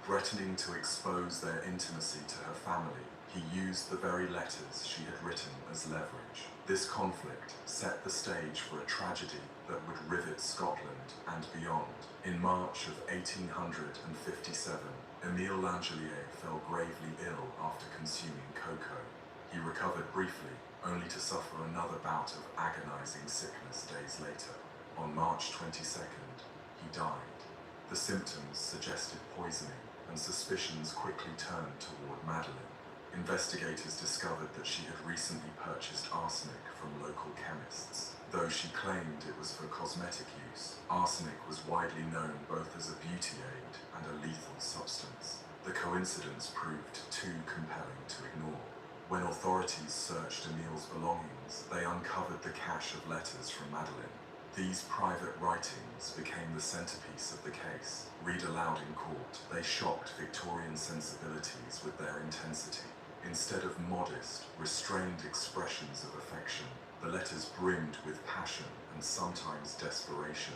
Threatening to expose their intimacy to her family, he used the very letters she had written as leverage. This conflict set the stage for a tragedy that would rivet Scotland and beyond. In March of 1857, Émile Langelier fell gravely ill after consuming cocoa. He recovered briefly, only to suffer another bout of agonizing sickness days later. On March 22nd, he died. The symptoms suggested poisoning, and suspicions quickly turned toward Madeline. Investigators discovered that she had recently purchased arsenic from local chemists. Though she claimed it was for cosmetic use, arsenic was widely known both as a beauty aid and a lethal substance. The coincidence proved too compelling to ignore. When authorities searched Emil's belongings, they uncovered the cache of letters from Madeline. These private writings became the centerpiece of the case. Read aloud in court, they shocked Victorian sensibilities with their intensity. Instead of modest, restrained expressions of affection, the letters brimmed with passion and sometimes desperation.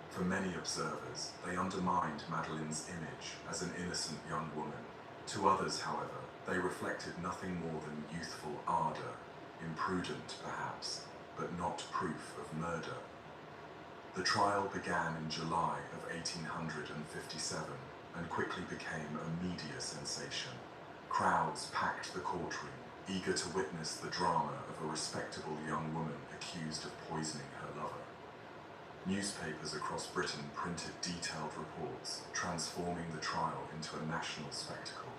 For many observers, they undermined Madeline's image as an innocent young woman. To others, however, they reflected nothing more than youthful ardor, imprudent perhaps, but not proof of murder. The trial began in July of 1857 and quickly became a media sensation. Crowds packed the courtroom, eager to witness the drama of a respectable young woman accused of poisoning her lover. Newspapers across Britain printed detailed reports, transforming the trial into a national spectacle.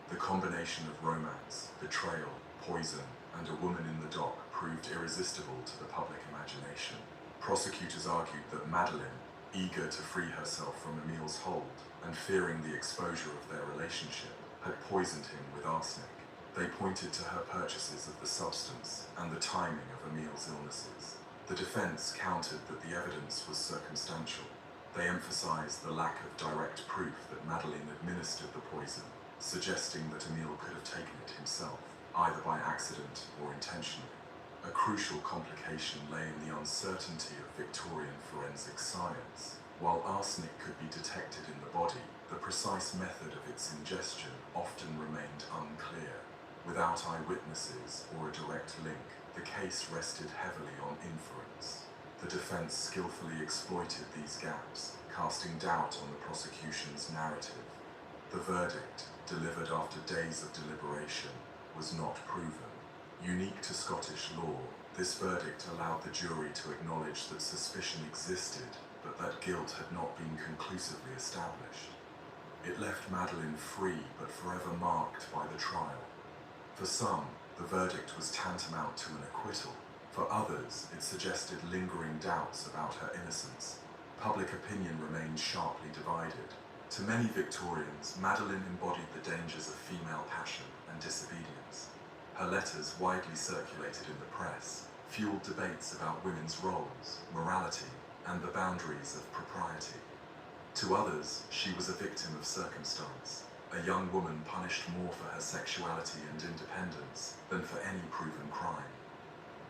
The combination of romance, betrayal, poison, and a woman in the dock proved irresistible to the public imagination. Prosecutors argued that Madeline, eager to free herself from Emil's hold and fearing the exposure of their relationship, had poisoned him with arsenic. They pointed to her purchases of the substance and the timing of Emil's illnesses. The defense countered that the evidence was circumstantial. They emphasized the lack of direct proof that Madeline administered the poison, suggesting that Emil could have taken it himself, either by accident or intentionally. A crucial complication lay in the uncertainty of Victorian forensic science. While arsenic could be detected in the body, the precise method of its ingestion often remained unclear. Without eyewitnesses or a direct link, the case rested heavily on inference. The defense skillfully exploited these gaps, casting doubt on the prosecution's narrative. The verdict, delivered after days of deliberation, was not proven. Unique to Scottish law, this verdict allowed the jury to acknowledge that suspicion existed, but that guilt had not been conclusively established. It left Madeline free but forever marked by the trial. For some, the verdict was tantamount to an acquittal. For others, it suggested lingering doubts about her innocence. Public opinion remained sharply divided. To many Victorians, Madeline embodied the dangers of female passion and disobedience. Her letters, widely circulated in the press, fueled debates about women's roles, morality, and the boundaries of propriety. To others, she was a victim of circumstance, a young woman punished more for her sexuality and independence than for any proven crime.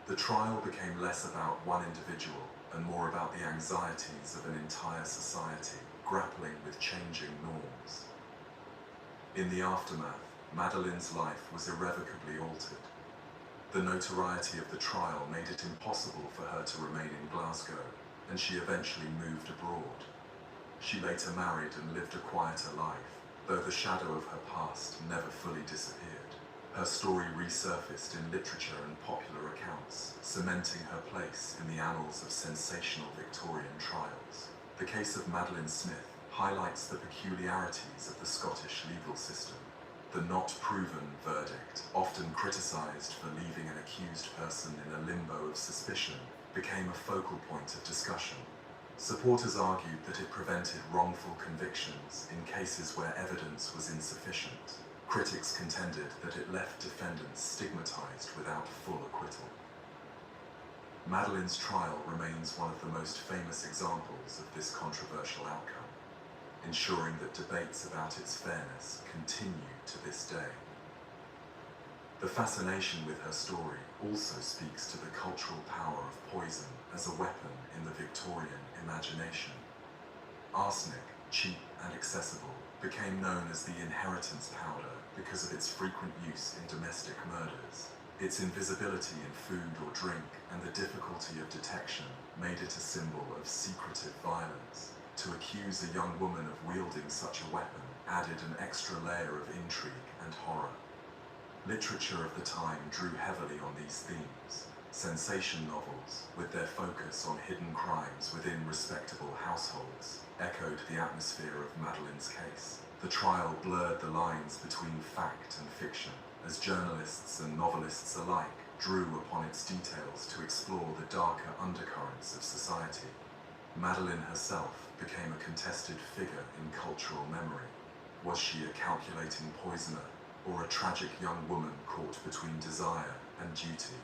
The trial became less about one individual and more about the anxieties of an entire society grappling with changing norms. In the aftermath, Madeline's life was irrevocably altered. The notoriety of the trial made it impossible for her to remain in Glasgow, and she eventually moved abroad. She later married and lived a quieter life, though the shadow of her past never fully disappeared. Her story resurfaced in literature and popular accounts, cementing her place in the annals of sensational Victorian trials. The case of Madeline Smith highlights the peculiarities of the Scottish legal system. The not proven verdict, often criticised for leaving an accused person in a limbo of suspicion, became a focal point of discussion. Supporters argued that it prevented wrongful convictions in cases where evidence was insufficient. Critics contended that it left defendants stigmatised without full acquittal. Madeline's trial remains one of the most famous examples of this controversial outcome, ensuring that debates about its fairness continue to this day. The fascination with her story also speaks to the cultural power of poison as a weapon in the Victorian imagination. Arsenic, cheap and accessible, became known as the inheritance powder because of its frequent use in domestic murders. Its invisibility in food or drink and the difficulty of detection made it a symbol of secretive violence. To accuse a young woman of wielding such a weapon added an extra layer of intrigue and horror. Literature of the time drew heavily on these themes. Sensation novels, with their focus on hidden crimes within respectable households, echoed the atmosphere of Madeline's case. The trial blurred the lines between fact and fiction, as journalists and novelists alike drew upon its details to explore the darker undercurrents of society. Madeline herself became a contested figure in cultural memory. Was she a calculating poisoner, or a tragic young woman caught between desire and duty?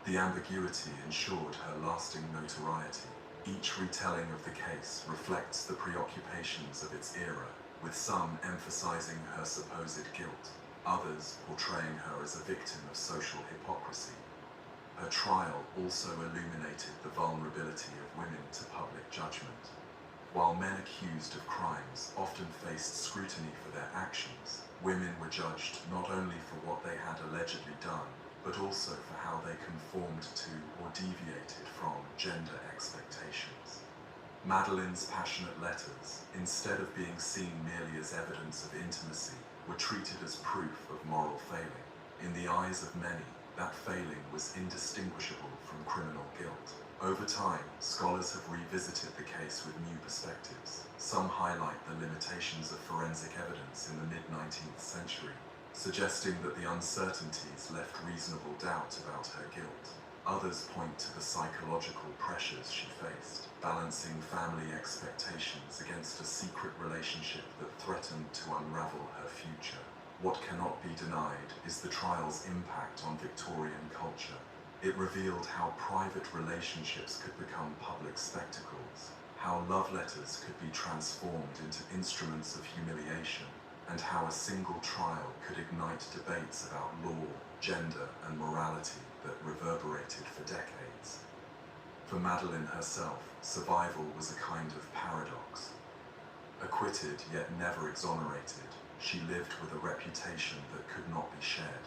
The ambiguity ensured her lasting notoriety. Each retelling of the case reflects the preoccupations of its era, with some emphasizing her supposed guilt, others portraying her as a victim of social hypocrisy. Her trial also illuminated the vulnerability of women to public judgment. While men accused of crimes often faced scrutiny for their actions, women were judged not only for what they had allegedly done, but also for how they conformed to or deviated from gender expectations. Madeline's passionate letters, instead of being seen merely as evidence of intimacy, were treated as proof of moral failing. In the eyes of many, that failing was indistinguishable from criminal guilt. Over time, scholars have revisited the case with new perspectives. Some highlight the limitations of forensic evidence in the mid-19th century, suggesting that the uncertainties left reasonable doubt about her guilt. Others point to the psychological pressures she faced, balancing family expectations against a secret relationship that threatened to unravel her future. What cannot be denied is the trial's impact on Victorian culture. It revealed how private relationships could become public spectacles, how love letters could be transformed into instruments of humiliation, and how a single trial could ignite debates about law, gender, and morality that reverberated for decades. For Madeline herself, survival was a kind of paradox. Acquitted yet never exonerated, she lived with a reputation that could not be shed.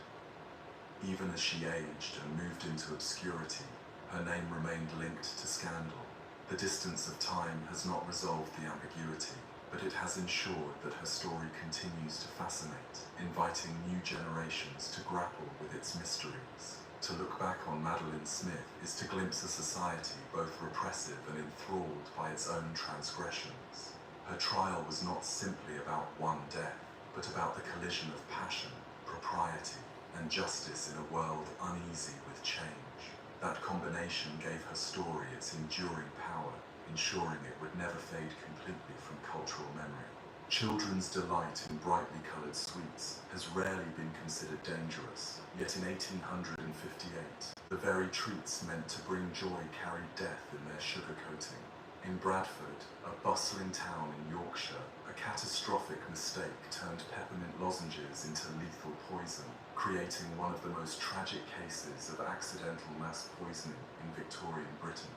Even as she aged and moved into obscurity, her name remained linked to scandal. The distance of time has not resolved the ambiguity, but it has ensured that her story continues to fascinate, inviting new generations to grapple with its mysteries. To look back on Madeline Smith is to glimpse a society both repressive and enthralled by its own transgressions. Her trial was not simply about one death, but about the collision of passion, propriety, and justice in a world uneasy with change. That combination gave her story its enduring power, ensuring it would never fade completely from cultural memory. Children's delight in brightly coloured sweets has rarely been considered dangerous, yet in 1858, the very treats meant to bring joy carried death in their sugar coating. In Bradford, a bustling town in Yorkshire, a catastrophic mistake turned peppermint lozenges into lethal poison, creating one of the most tragic cases of accidental mass poisoning in Victorian Britain.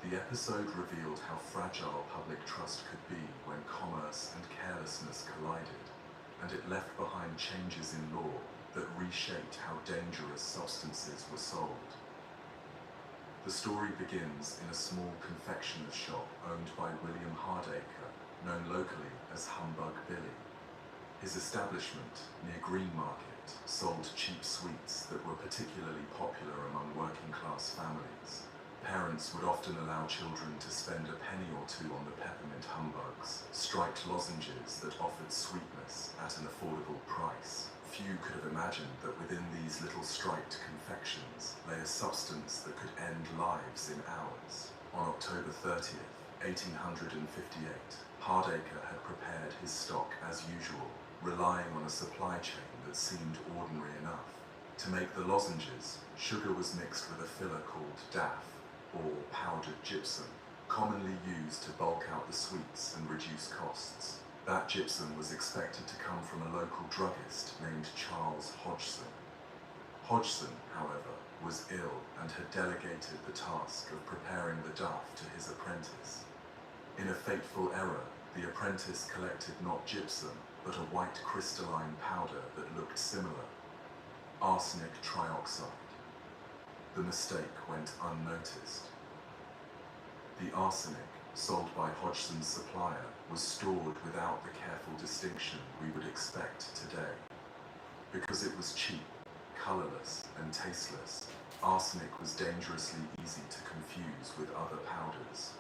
The episode revealed how fragile public trust could be when commerce and carelessness collided, and it left behind changes in law that reshaped how dangerous substances were sold. The story begins in a small confectioner's shop owned by William Hardacre, known locally as Humbug Billy. His establishment, near Greenmarket, sold cheap sweets that were particularly popular among working-class families. Parents would often allow children to spend a penny or two on the peppermint humbugs, striped lozenges that offered sweetness at an affordable price. Few could have imagined that within these little striped confections lay a substance that could end lives in hours. On October 30th, 1858, Hardacre had prepared his stock as usual, relying on a supply chain that seemed ordinary enough. To make the lozenges, sugar was mixed with a filler called daff, or powdered gypsum, commonly used to bulk out the sweets and reduce costs. That gypsum was expected to come from a local druggist named Charles Hodgson. Hodgson, however, was ill and had delegated the task of preparing the duff to his apprentice. In a fateful error, the apprentice collected not gypsum, but a white crystalline powder that looked similar: arsenic trioxide. The mistake went unnoticed. The arsenic, sold by Hodgson's supplier, was stored without the careful distinction we would expect today. Because it was cheap, colorless, and tasteless, arsenic was dangerously easy to confuse with other powders.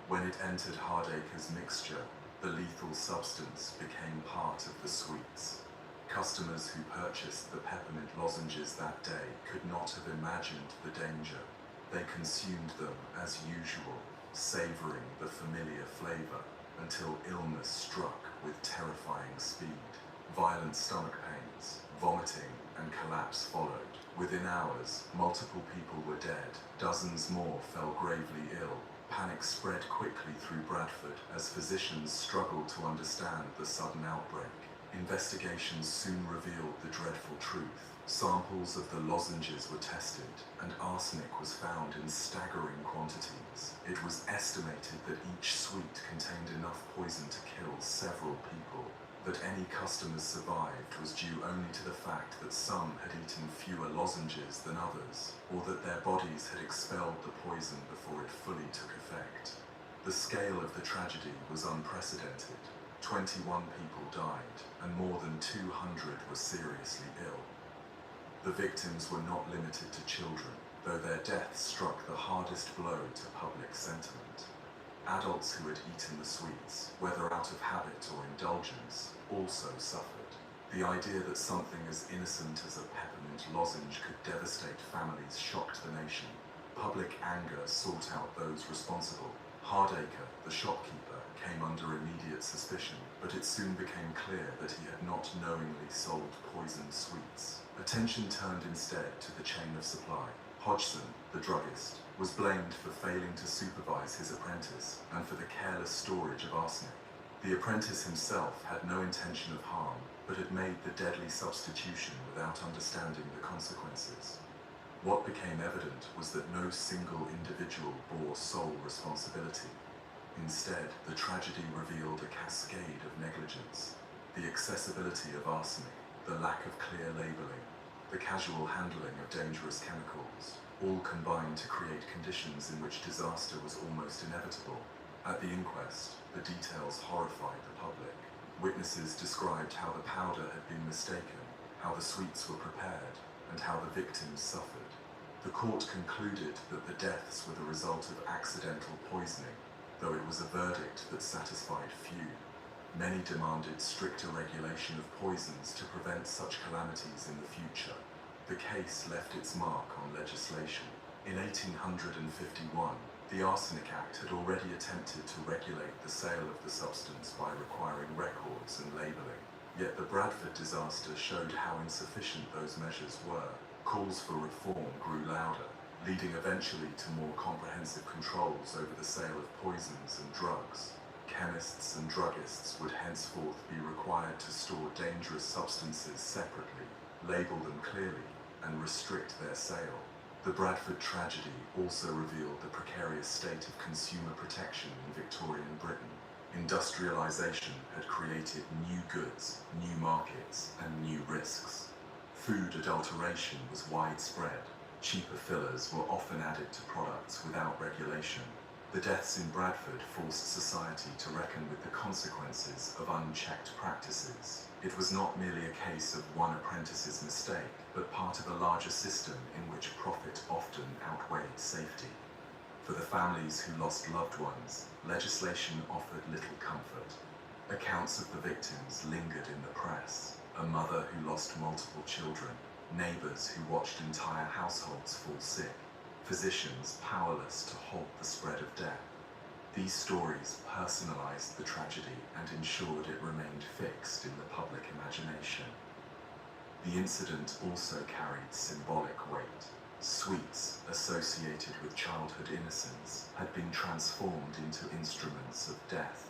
When it entered Hardacre's mixture, the lethal substance became part of the sweets. Customers who purchased the peppermint lozenges that day could not have imagined the danger. They consumed them as usual, savoring the familiar flavor, until illness struck with terrifying speed. Violent stomach pains, vomiting, and collapse followed. Within hours, multiple people were dead. Dozens more fell gravely ill. Panic spread quickly through Bradford as physicians struggled to understand the sudden outbreak. Investigations soon revealed the dreadful truth. Samples of the lozenges were tested, and arsenic was found in staggering quantities. It was estimated that each sweet contained enough poison to kill several people. That any customers survived was due only to the fact that some had eaten fewer lozenges than others, or that their bodies had expelled the poison before it fully took effect. The scale of the tragedy was unprecedented. 21 people died, and more than 200 were seriously ill. The victims were not limited to children, though their deaths struck the hardest blow to public sentiment. Adults who had eaten the sweets, whether out of habit or indulgence, also suffered. The idea that something as innocent as a peppermint lozenge could devastate families shocked the nation. Public anger sought out those responsible. Hardacre, the shopkeeper, came under immediate suspicion, but it soon became clear that he had not knowingly sold poisoned sweets. Attention turned instead to the chain of supply. Hodgson, the druggist, was blamed for failing to supervise his apprentice and for the careless storage of arsenic. The apprentice himself had no intention of harm, but had made the deadly substitution without understanding the consequences. What became evident was that no single individual bore sole responsibility. Instead, the tragedy revealed a cascade of negligence. The accessibility of arsenic, the lack of clear labeling, the casual handling of dangerous chemicals, all combined to create conditions in which disaster was almost inevitable. At the inquest, the details horrified the public. Witnesses described how the powder had been mistaken, how the sweets were prepared, and how the victims suffered. The court concluded that the deaths were the result of accidental poisoning, though it was a verdict that satisfied few. Many demanded stricter regulation of poisons to prevent such calamities in the future. The case left its mark on legislation. In 1851, the Arsenic Act had already attempted to regulate the sale of the substance by requiring records and labeling. Yet the Bradford disaster showed how insufficient those measures were. Calls for reform grew louder, leading eventually to more comprehensive controls over the sale of poisons and drugs. Chemists and druggists would henceforth be required to store dangerous substances separately, label them clearly, and restrict their sale. The Bradford tragedy also revealed the precarious state of consumer protection in Victorian Britain. Industrialization had created new goods, new markets, and new risks. Food adulteration was widespread. Cheaper fillers were often added to products without regulation. The deaths in Bradford forced society to reckon with the consequences of unchecked practices. It was not merely a case of one apprentice's mistake, but part of a larger system in which profit often outweighed safety. For the families who lost loved ones, legislation offered little comfort. Accounts of the victims lingered in the press. A mother who lost multiple children, neighbors who watched entire households fall sick, physicians powerless to halt the spread of death. These stories personalized the tragedy and ensured it remained fixed in the public imagination. The incident also carried symbolic weight. Sweets associated with childhood innocence had been transformed into instruments of death.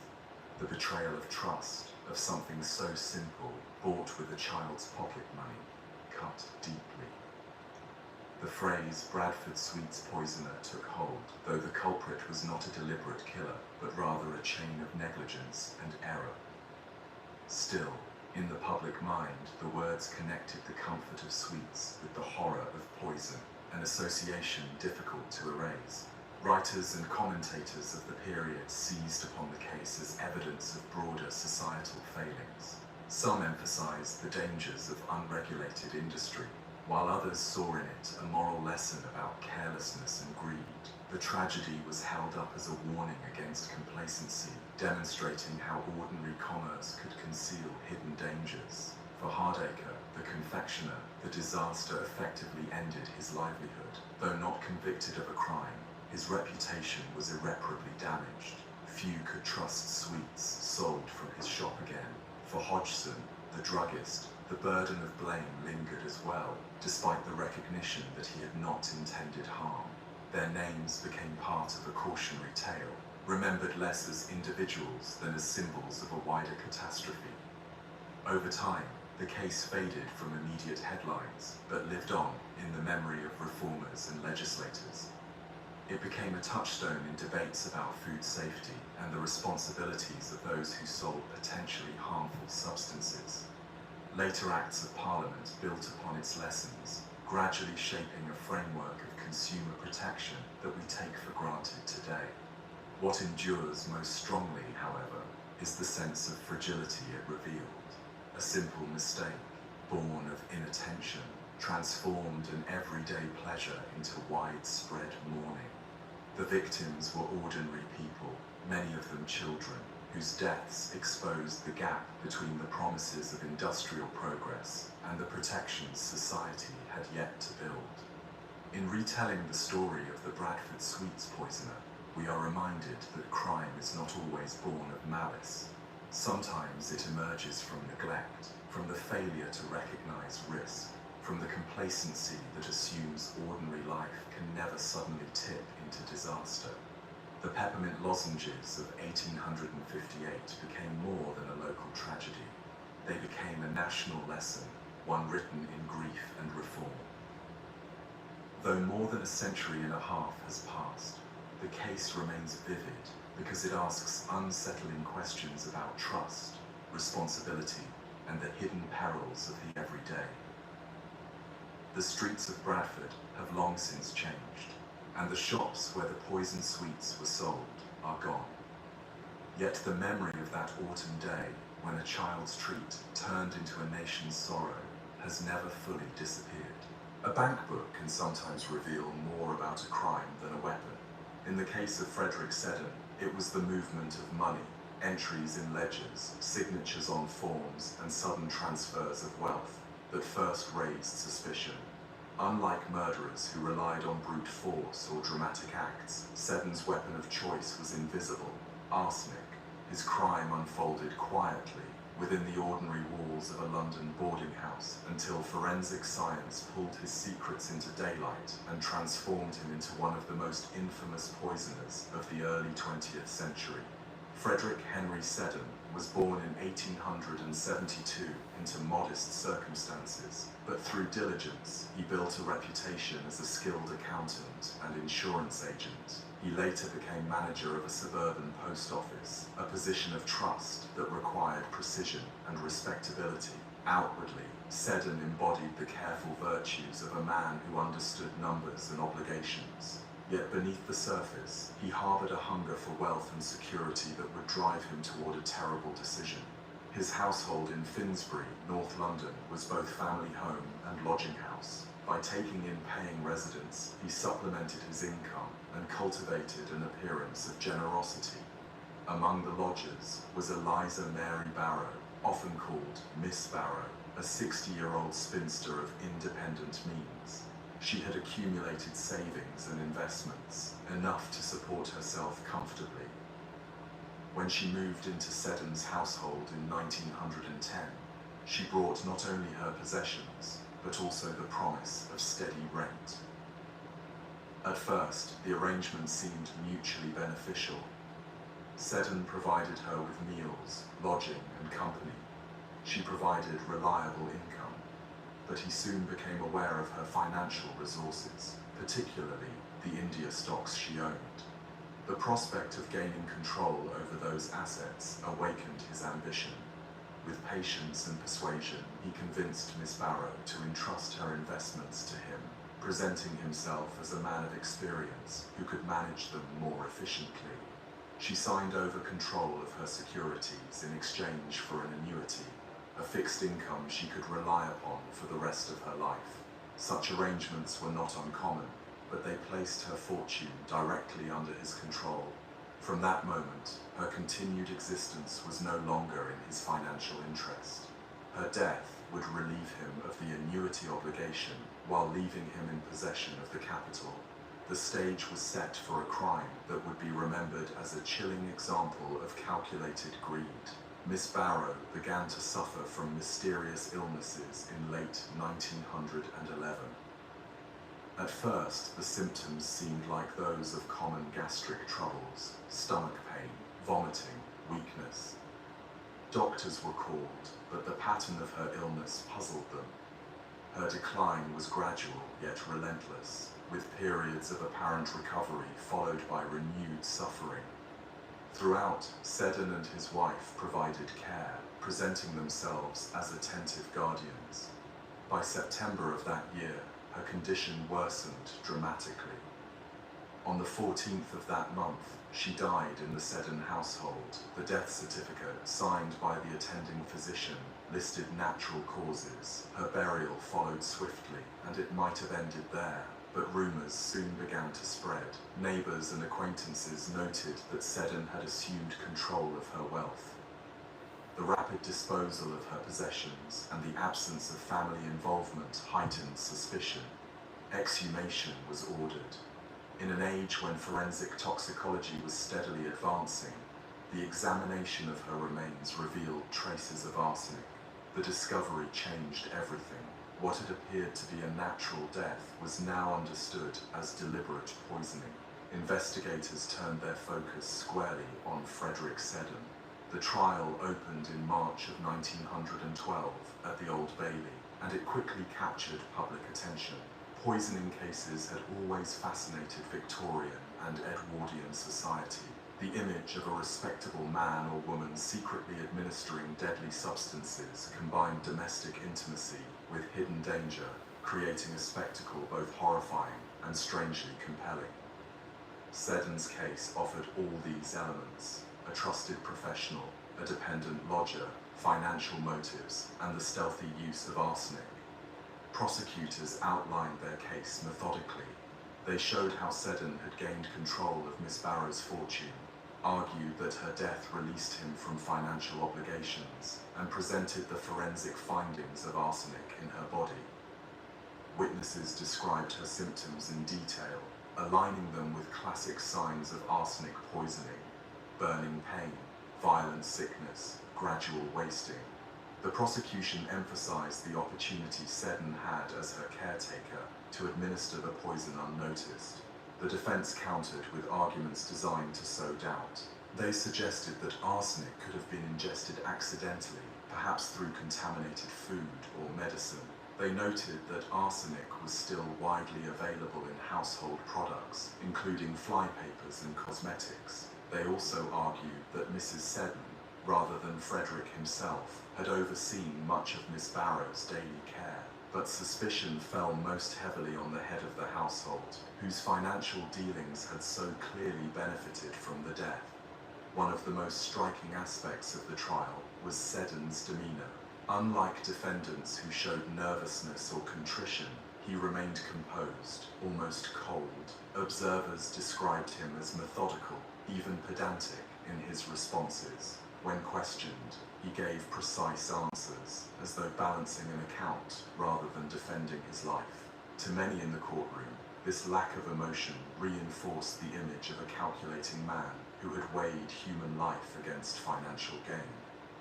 The betrayal of trust, of something so simple, bought with a child's pocket money, cut deeply. The phrase Bradford Sweets poisoner took hold, though the culprit was not a deliberate killer, but rather a chain of negligence and error. Still, in the public mind, the words connected the comfort of sweets with the horror of poison, an association difficult to erase. Writers and commentators of the period seized upon the case as evidence of broader societal failings. Some emphasized the dangers of unregulated industry, while others saw in it a moral lesson about carelessness and greed. The tragedy was held up as a warning against complacency, demonstrating how ordinary commerce could conceal hidden dangers. For Hardacre, the confectioner, the disaster effectively ended his livelihood. Though not convicted of a crime, his reputation was irreparably damaged. Few could trust sweets sold from his shop again. For Hodgson, the druggist, the burden of blame lingered as well, despite the recognition that he had not intended harm. Their names became part of a cautionary tale, remembered less as individuals than as symbols of a wider catastrophe. Over time, the case faded from immediate headlines, but lived on in the memory of reformers and legislators. It became a touchstone in debates about food safety and the responsibilities of those who sold potentially harmful substances. Later acts of Parliament built upon its lessons, gradually shaping a framework of consumer protection that we take for granted today. What endures most strongly, however, is the sense of fragility it revealed. A simple mistake, born of inattention, transformed an everyday pleasure into widespread mourning. The victims were ordinary people, many of them children, whose deaths exposed the gap between the promises of industrial progress and the protections society had yet to build. In retelling the story of the Bradford sweets poisoner, we are reminded that crime is not always born of malice. Sometimes it emerges from neglect, from the failure to recognize risk, from the complacency that assumes ordinary life can never suddenly tip into disaster. The peppermint lozenges of 1858 became more than a local tragedy. They became a national lesson, one written in grief and reform. Though more than a century and a half has passed, the case remains vivid because it asks unsettling questions about trust, responsibility, and the hidden perils of the everyday. The streets of Bradford have long since changed, and the shops where the poisoned sweets were sold are gone. Yet the memory of that autumn day when a child's treat turned into a nation's sorrow has never fully disappeared. A bank book can sometimes reveal more about a crime than a weapon. In the case of Frederick Seddon, it was the movement of money, entries in ledgers, signatures on forms, and sudden transfers of wealth that first raised suspicion. Unlike murderers who relied on brute force or dramatic acts, Seddon's weapon of choice was invisible, arsenic. His crime unfolded quietly within the ordinary walls of a London boarding house until forensic science pulled his secrets into daylight and transformed him into one of the most infamous poisoners of the early 20th century. Frederick Henry Seddon was born in 1872 into modest circumstances, but through diligence, he built a reputation as a skilled accountant and insurance agent. He later became manager of a suburban post office, a position of trust that required precision and respectability. Outwardly, Seddon embodied the careful virtues of a man who understood numbers and obligations. Yet beneath the surface, he harbored a hunger for wealth and security that would drive him toward a terrible decision. His household in Finsbury, North London, was both family home and lodging house. By taking in paying residents, he supplemented his income and cultivated an appearance of generosity. Among the lodgers was Eliza Mary Barrow, often called Miss Barrow, a 60-year-old spinster of independent means. She had accumulated savings and investments, enough to support herself comfortably. When she moved into Seddon's household in 1910, she brought not only her possessions, but also the promise of steady rent. At first, the arrangement seemed mutually beneficial. Seddon provided her with meals, lodging, and company. She provided reliable income, but he soon became aware of her financial resources, particularly the India stocks she owned. The prospect of gaining control over those assets awakened his ambition. With patience and persuasion, he convinced Miss Barrow to entrust her investments to him, presenting himself as a man of experience who could manage them more efficiently. She signed over control of her securities in exchange for an annuity. a fixed income she could rely upon for the rest of her life. Such arrangements were not uncommon, but they placed her fortune directly under his control. From that moment, her continued existence was no longer in his financial interest. Her death would relieve him of the annuity obligation while leaving him in possession of the capital. The stage was set for a crime that would be remembered as a chilling example of calculated greed. Miss Barrow began to suffer from mysterious illnesses in late 1911. At first, the symptoms seemed like those of common gastric troubles, stomach pain, vomiting, weakness. Doctors were called, but the pattern of her illness puzzled them. Her decline was gradual yet relentless, with periods of apparent recovery followed by renewed suffering. Throughout, Seddon and his wife provided care, presenting themselves as attentive guardians. By September of that year, her condition worsened dramatically. On the 14th of that month, she died in the Seddon household. The death certificate, signed by the attending physician, listed natural causes. Her burial followed swiftly, and it might have ended there. But rumors soon began to spread. Neighbors and acquaintances noted that Seddon had assumed control of her wealth. The rapid disposal of her possessions and the absence of family involvement heightened suspicion. Exhumation was ordered. In an age when forensic toxicology was steadily advancing, the examination of her remains revealed traces of arsenic. The discovery changed everything. What had appeared to be a natural death was now understood as deliberate poisoning. Investigators turned their focus squarely on Frederick Seddon. The trial opened in March of 1912 at the Old Bailey, and it quickly captured public attention. Poisoning cases had always fascinated Victorian and Edwardian society. The image of a respectable man or woman secretly administering deadly substances combined domestic intimacy with hidden danger, creating a spectacle both horrifying and strangely compelling. Seddon's case offered all these elements: a trusted professional, a dependent lodger, financial motives, and the stealthy use of arsenic. Prosecutors outlined their case methodically. They showed how Seddon had gained control of Miss Barrow's fortune, argued that her death released him from financial obligations, and presented the forensic findings of arsenic in her body. Witnesses described her symptoms in detail, aligning them with classic signs of arsenic poisoning: burning pain, violent sickness, gradual wasting. The prosecution emphasized the opportunity Seddon had as her caretaker to administer the poison unnoticed. The defense countered with arguments designed to sow doubt. They suggested that arsenic could have been ingested accidentally, perhaps through contaminated food or medicine. They noted that arsenic was still widely available in household products, including flypapers and cosmetics. They also argued that Mrs. Seddon, rather than Frederick himself, had overseen much of Miss Barrow's daily care. But suspicion fell most heavily on the head of the household, whose financial dealings had so clearly benefited from the death. One of the most striking aspects of the trial was Seddon's demeanor. Unlike defendants who showed nervousness or contrition, he remained composed, almost cold. Observers described him as methodical, even pedantic, in his responses. When questioned, he gave precise answers, as though balancing an account rather than defending his life. To many in the courtroom, this lack of emotion reinforced the image of a calculating man who had weighed human life against financial gain.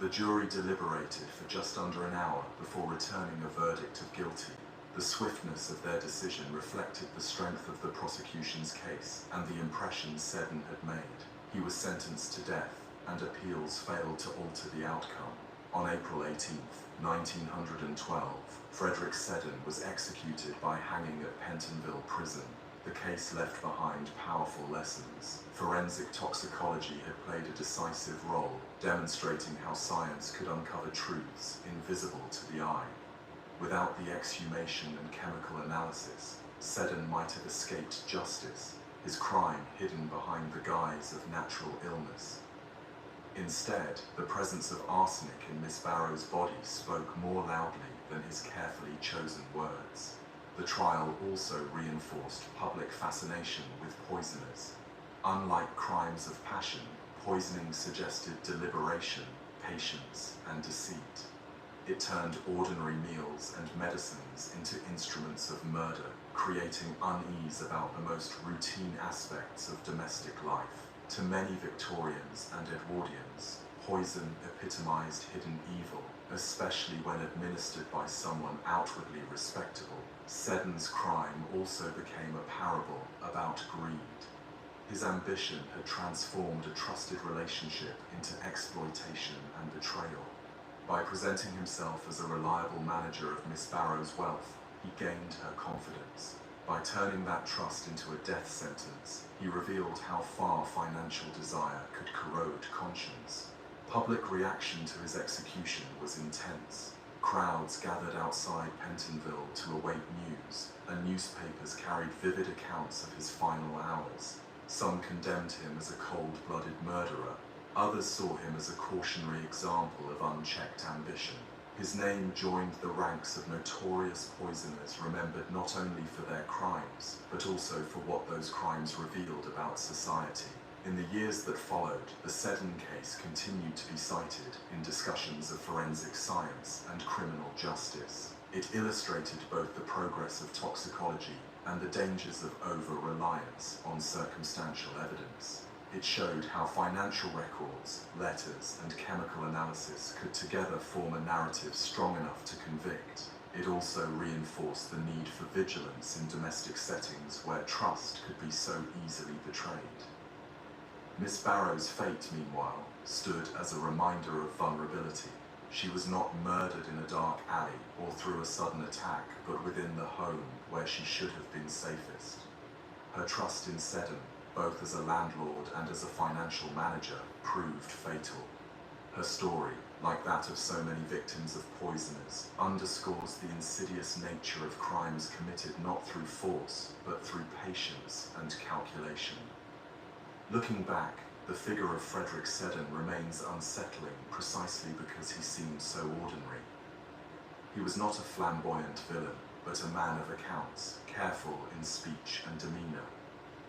The jury deliberated for just under an hour before returning a verdict of guilty. The swiftness of their decision reflected the strength of the prosecution's case and the impression Seddon had made. He was sentenced to death, and appeals failed to alter the outcome. On April 18, 1912, Frederick Seddon was executed by hanging at Pentonville Prison. The case left behind powerful lessons. Forensic toxicology had played a decisive role, demonstrating how science could uncover truths invisible to the eye. Without the exhumation and chemical analysis, Seddon might have escaped justice, his crime hidden behind the guise of natural illness. Instead, the presence of arsenic in Miss Barrow's body spoke more loudly than his carefully chosen words. The trial also reinforced public fascination with poisoners. Unlike crimes of passion, poisoning suggested deliberation, patience, and deceit. It turned ordinary meals and medicines into instruments of murder, creating unease about the most routine aspects of domestic life. To many Victorians and Edwardians, poison epitomized hidden evil, especially when administered by someone outwardly respectable. Seddon's crime also became a parable about greed. His ambition had transformed a trusted relationship into exploitation and betrayal. By presenting himself as a reliable manager of Miss Barrow's wealth, he gained her confidence. By turning that trust into a death sentence, he revealed how far financial desire could corrode conscience. Public reaction to his execution was intense. Crowds gathered outside Pentonville to await news, and newspapers carried vivid accounts of his final hours. Some condemned him as a cold-blooded murderer. Others saw him as a cautionary example of unchecked ambition. His name joined the ranks of notorious poisoners remembered not only for their crimes, but also for what those crimes revealed about society. In the years that followed, the Seddon case continued to be cited in discussions of forensic science and criminal justice. It illustrated both the progress of toxicology and the dangers of over-reliance on circumstantial evidence. It showed how financial records, letters, and chemical analysis could together form a narrative strong enough to convict. It also reinforced the need for vigilance in domestic settings where trust could be so easily betrayed. Miss Barrow's fate, meanwhile, stood as a reminder of vulnerability. She was not murdered in a dark alley or through a sudden attack, but within the home where she should have been safest. Her trust in Seddon, both as a landlord and as a financial manager, proved fatal. Her story, like that of so many victims of poisoners, underscores the insidious nature of crimes committed not through force, but through patience and calculation. Looking back, the figure of Frederick Seddon remains unsettling precisely because he seemed so ordinary. He was not a flamboyant villain, but a man of accounts, careful in speech and demeanor.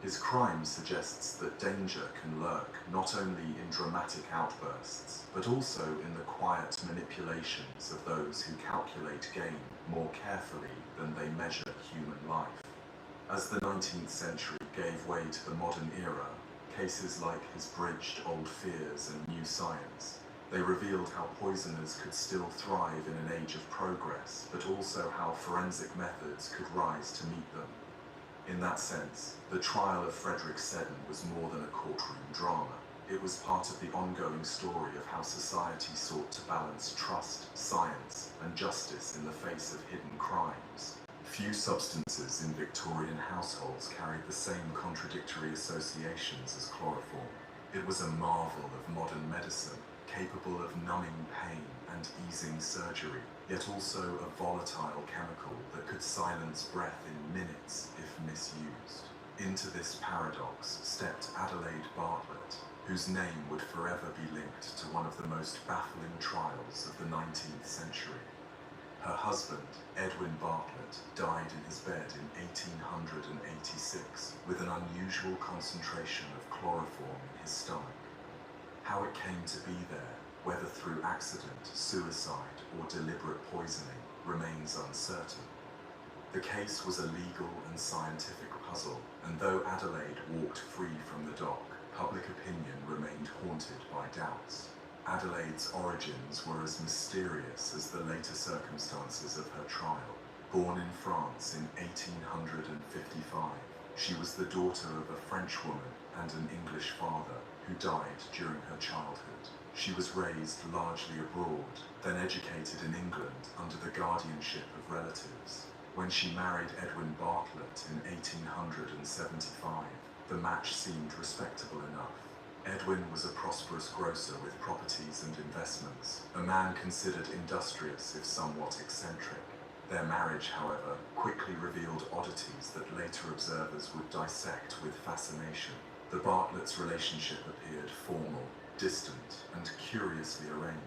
His crime suggests that danger can lurk not only in dramatic outbursts, but also in the quiet manipulations of those who calculate gain more carefully than they measure human life. As the 19th century gave way to the modern era, cases like his bridged old fears and new science, they revealed how poisoners could still thrive in an age of progress, but also how forensic methods could rise to meet them. In that sense, the trial of Frederick Seddon was more than a courtroom drama. It was part of the ongoing story of how society sought to balance trust, science, and justice in the face of hidden crimes. Few substances in Victorian households carried the same contradictory associations as chloroform. It was a marvel of modern medicine, capable of numbing pain and easing surgery, yet also a volatile chemical that could silence breath in minutes if misused. Into this paradox stepped Adelaide Bartlett, whose name would forever be linked to one of the most baffling trials of the 19th century. Her husband, Edwin Bartlett, died in his bed in 1886 with an unusual concentration of chloroform in his stomach. How it came to be there, whether through accident, suicide, or deliberate poisoning, remains uncertain. The case was a legal and scientific puzzle, and though Adelaide walked free from the dock, public opinion remained haunted by doubts. Adelaide's origins were as mysterious as the later circumstances of her trial. Born in France in 1855, she was the daughter of a French woman and an English father who died during her childhood. She was raised largely abroad, then educated in England under the guardianship of relatives. When she married Edwin Bartlett in 1875, the match seemed respectable enough. Edwin was a prosperous grocer with properties and investments, a man considered industrious if somewhat eccentric. Their marriage, however, quickly revealed oddities that later observers would dissect with fascination. The Bartletts' relationship appeared formal, distant and curiously arranged.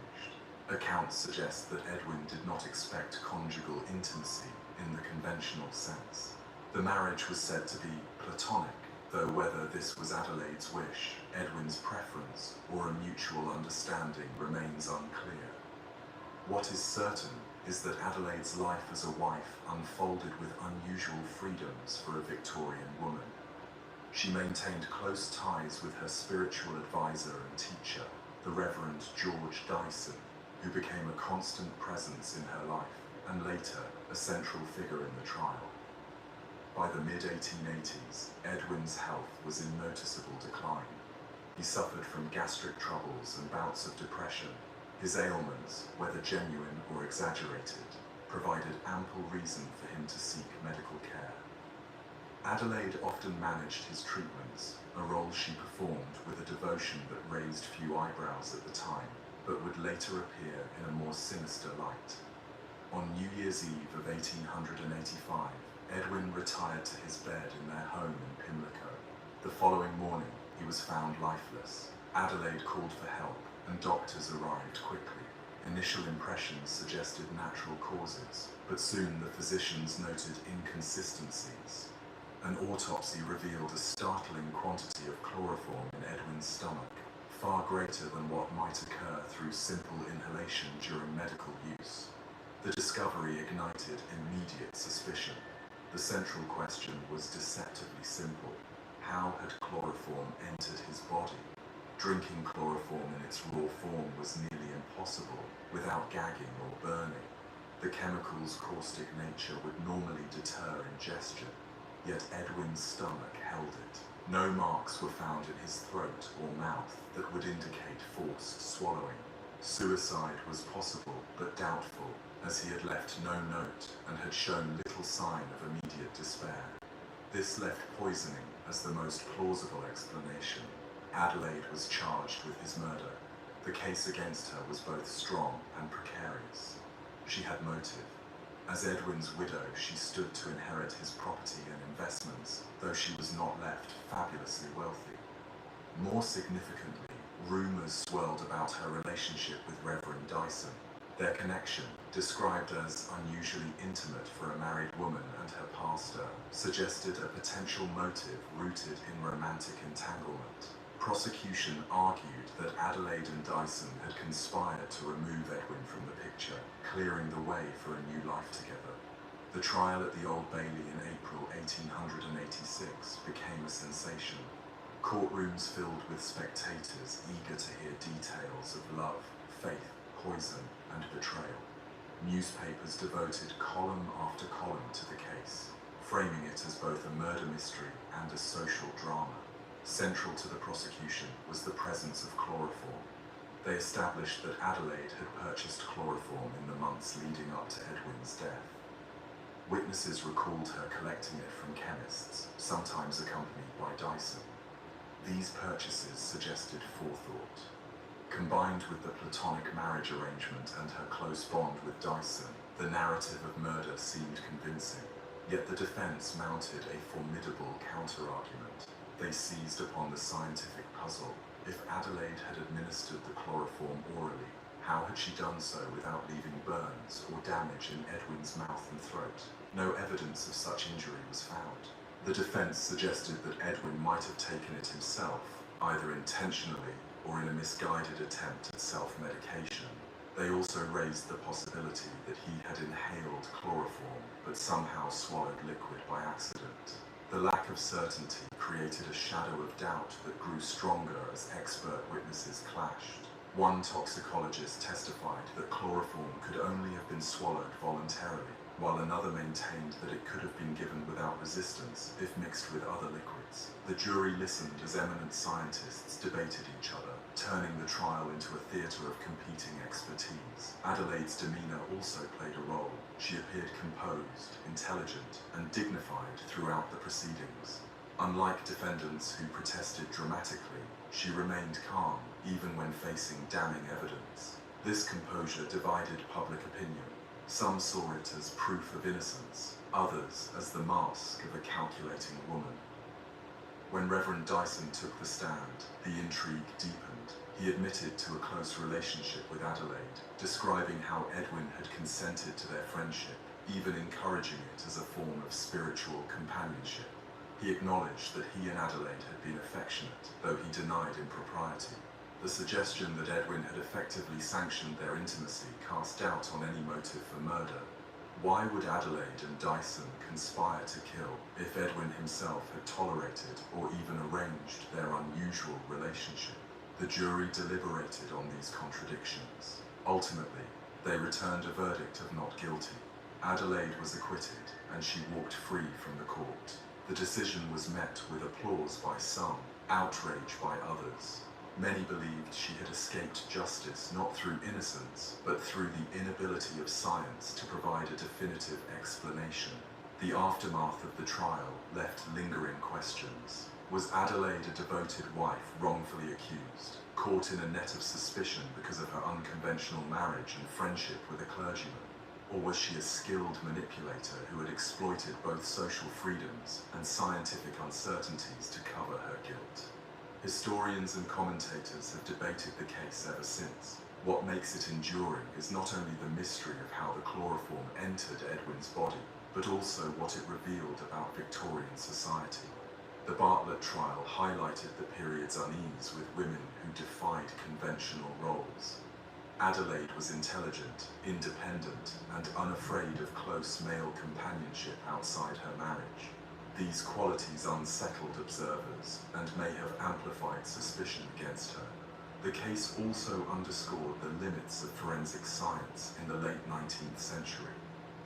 Accounts suggest that Edwin did not expect conjugal intimacy in the conventional sense. The marriage was said to be platonic, though whether this was Adelaide's wish, Edwin's preference, or a mutual understanding remains unclear. What is certain is that Adelaide's life as a wife unfolded with unusual freedoms for a Victorian woman. She maintained close ties with her spiritual advisor and teacher, the Reverend George Dyson, who became a constant presence in her life and later a central figure in the trial. By the mid-1880s, Edwin's health was in noticeable decline. He suffered from gastric troubles and bouts of depression. His ailments, whether genuine or exaggerated, provided ample reason for him to seek medical care. Adelaide often managed his treatments, a role she performed with a devotion that raised few eyebrows at the time, but would later appear in a more sinister light. On New Year's Eve of 1885, Edwin retired to his bed in their home in Pimlico. The following morning, he was found lifeless. Adelaide called for help, and doctors arrived quickly. Initial impressions suggested natural causes, but soon the physicians noted inconsistencies. An autopsy revealed a startling quantity of chloroform in Edwin's stomach, far greater than what might occur through simple inhalation during medical use. The discovery ignited immediate suspicion. The central question was deceptively simple. How had chloroform entered his body? Drinking chloroform in its raw form was nearly impossible without gagging or burning. The chemical's caustic nature would normally deter ingestion, yet Edwin's stomach held it. No marks were found in his throat or mouth that would indicate forced swallowing. Suicide was possible but doubtful, as he had left no note and had shown little sign of immediate despair. This left poisoning as the most plausible explanation. Adelaide was charged with his murder. The case against her was both strong and precarious. She had motive. As Edwin's widow, she stood to inherit his property and investments, though she was not left fabulously wealthy. More significantly, rumors swirled about her relationship with Reverend Dyson. Their connection, described as unusually intimate for a married woman and her pastor, suggested a potential motive rooted in romantic entanglement. Prosecution argued that Adelaide and Dyson had conspired to remove Edwin from the picture, clearing the way for a new life together. The trial at the Old Bailey in April 1886 became a sensation. Courtrooms filled with spectators eager to hear details of love, faith, poison, and betrayal. Newspapers devoted column after column to the case, framing it as both a murder mystery and a social drama. Central to the prosecution was the presence of chloroform. They established that Adelaide had purchased chloroform in the months leading up to Edwin's death. Witnesses recalled her collecting it from chemists, sometimes accompanied by Dyson. These purchases suggested forethought. Combined with the platonic marriage arrangement and her close bond with Dyson, the narrative of murder seemed convincing. Yet the defense mounted a formidable counter-argument. They seized upon the scientific puzzle. If Adelaide had administered the chloroform orally, how had she done so without leaving burns or damage in Edwin's mouth and throat? No evidence of such injury was found. The defense suggested that Edwin might have taken it himself, either intentionally or in a misguided attempt at self-medication. They also raised the possibility that he had inhaled chloroform, but somehow swallowed liquid by accident. The lack of certainty created a shadow of doubt that grew stronger as expert witnesses clashed. One toxicologist testified that chloroform could only have been swallowed voluntarily, while another maintained that it could have been given without resistance if mixed with other liquids. The jury listened as eminent scientists debated each other, turning the trial into a theatre of competing expertise. Adelaide's demeanor also played a role. She appeared composed, intelligent, and dignified throughout the proceedings. Unlike defendants who protested dramatically, she remained calm even when facing damning evidence. This composure divided public opinion. Some saw it as proof of innocence, others as the mask of a calculating woman. When Reverend Dyson took the stand, the intrigue deepened. He admitted to a close relationship with Adelaide, describing how Edwin had consented to their friendship, even encouraging it as a form of spiritual companionship. He acknowledged that he and Adelaide had been affectionate, though he denied impropriety. The suggestion that Edwin had effectively sanctioned their intimacy cast doubt on any motive for murder. Why would Adelaide and Dyson conspire to kill if Edwin himself had tolerated or even arranged their unusual relationship? The jury deliberated on these contradictions. Ultimately, they returned a verdict of not guilty. Adelaide was acquitted, and she walked free from the court. The decision was met with applause by some, outrage by others. Many believed she had escaped justice not through innocence, but through the inability of science to provide a definitive explanation. The aftermath of the trial left lingering questions. Was Adelaide a devoted wife wrongfully accused, caught in a net of suspicion because of her unconventional marriage and friendship with a clergyman? Or was she a skilled manipulator who had exploited both social freedoms and scientific uncertainties to cover her guilt? Historians and commentators have debated the case ever since. What makes it enduring is not only the mystery of how the chloroform entered Edwin's body, but also what it revealed about Victorian society. The Bartlett trial highlighted the period's unease with women who defied conventional roles. Adelaide was intelligent, independent, and unafraid of close male companionship outside her marriage. These qualities unsettled observers and may have amplified suspicion against her. The case also underscored the limits of forensic science in the late 19th century.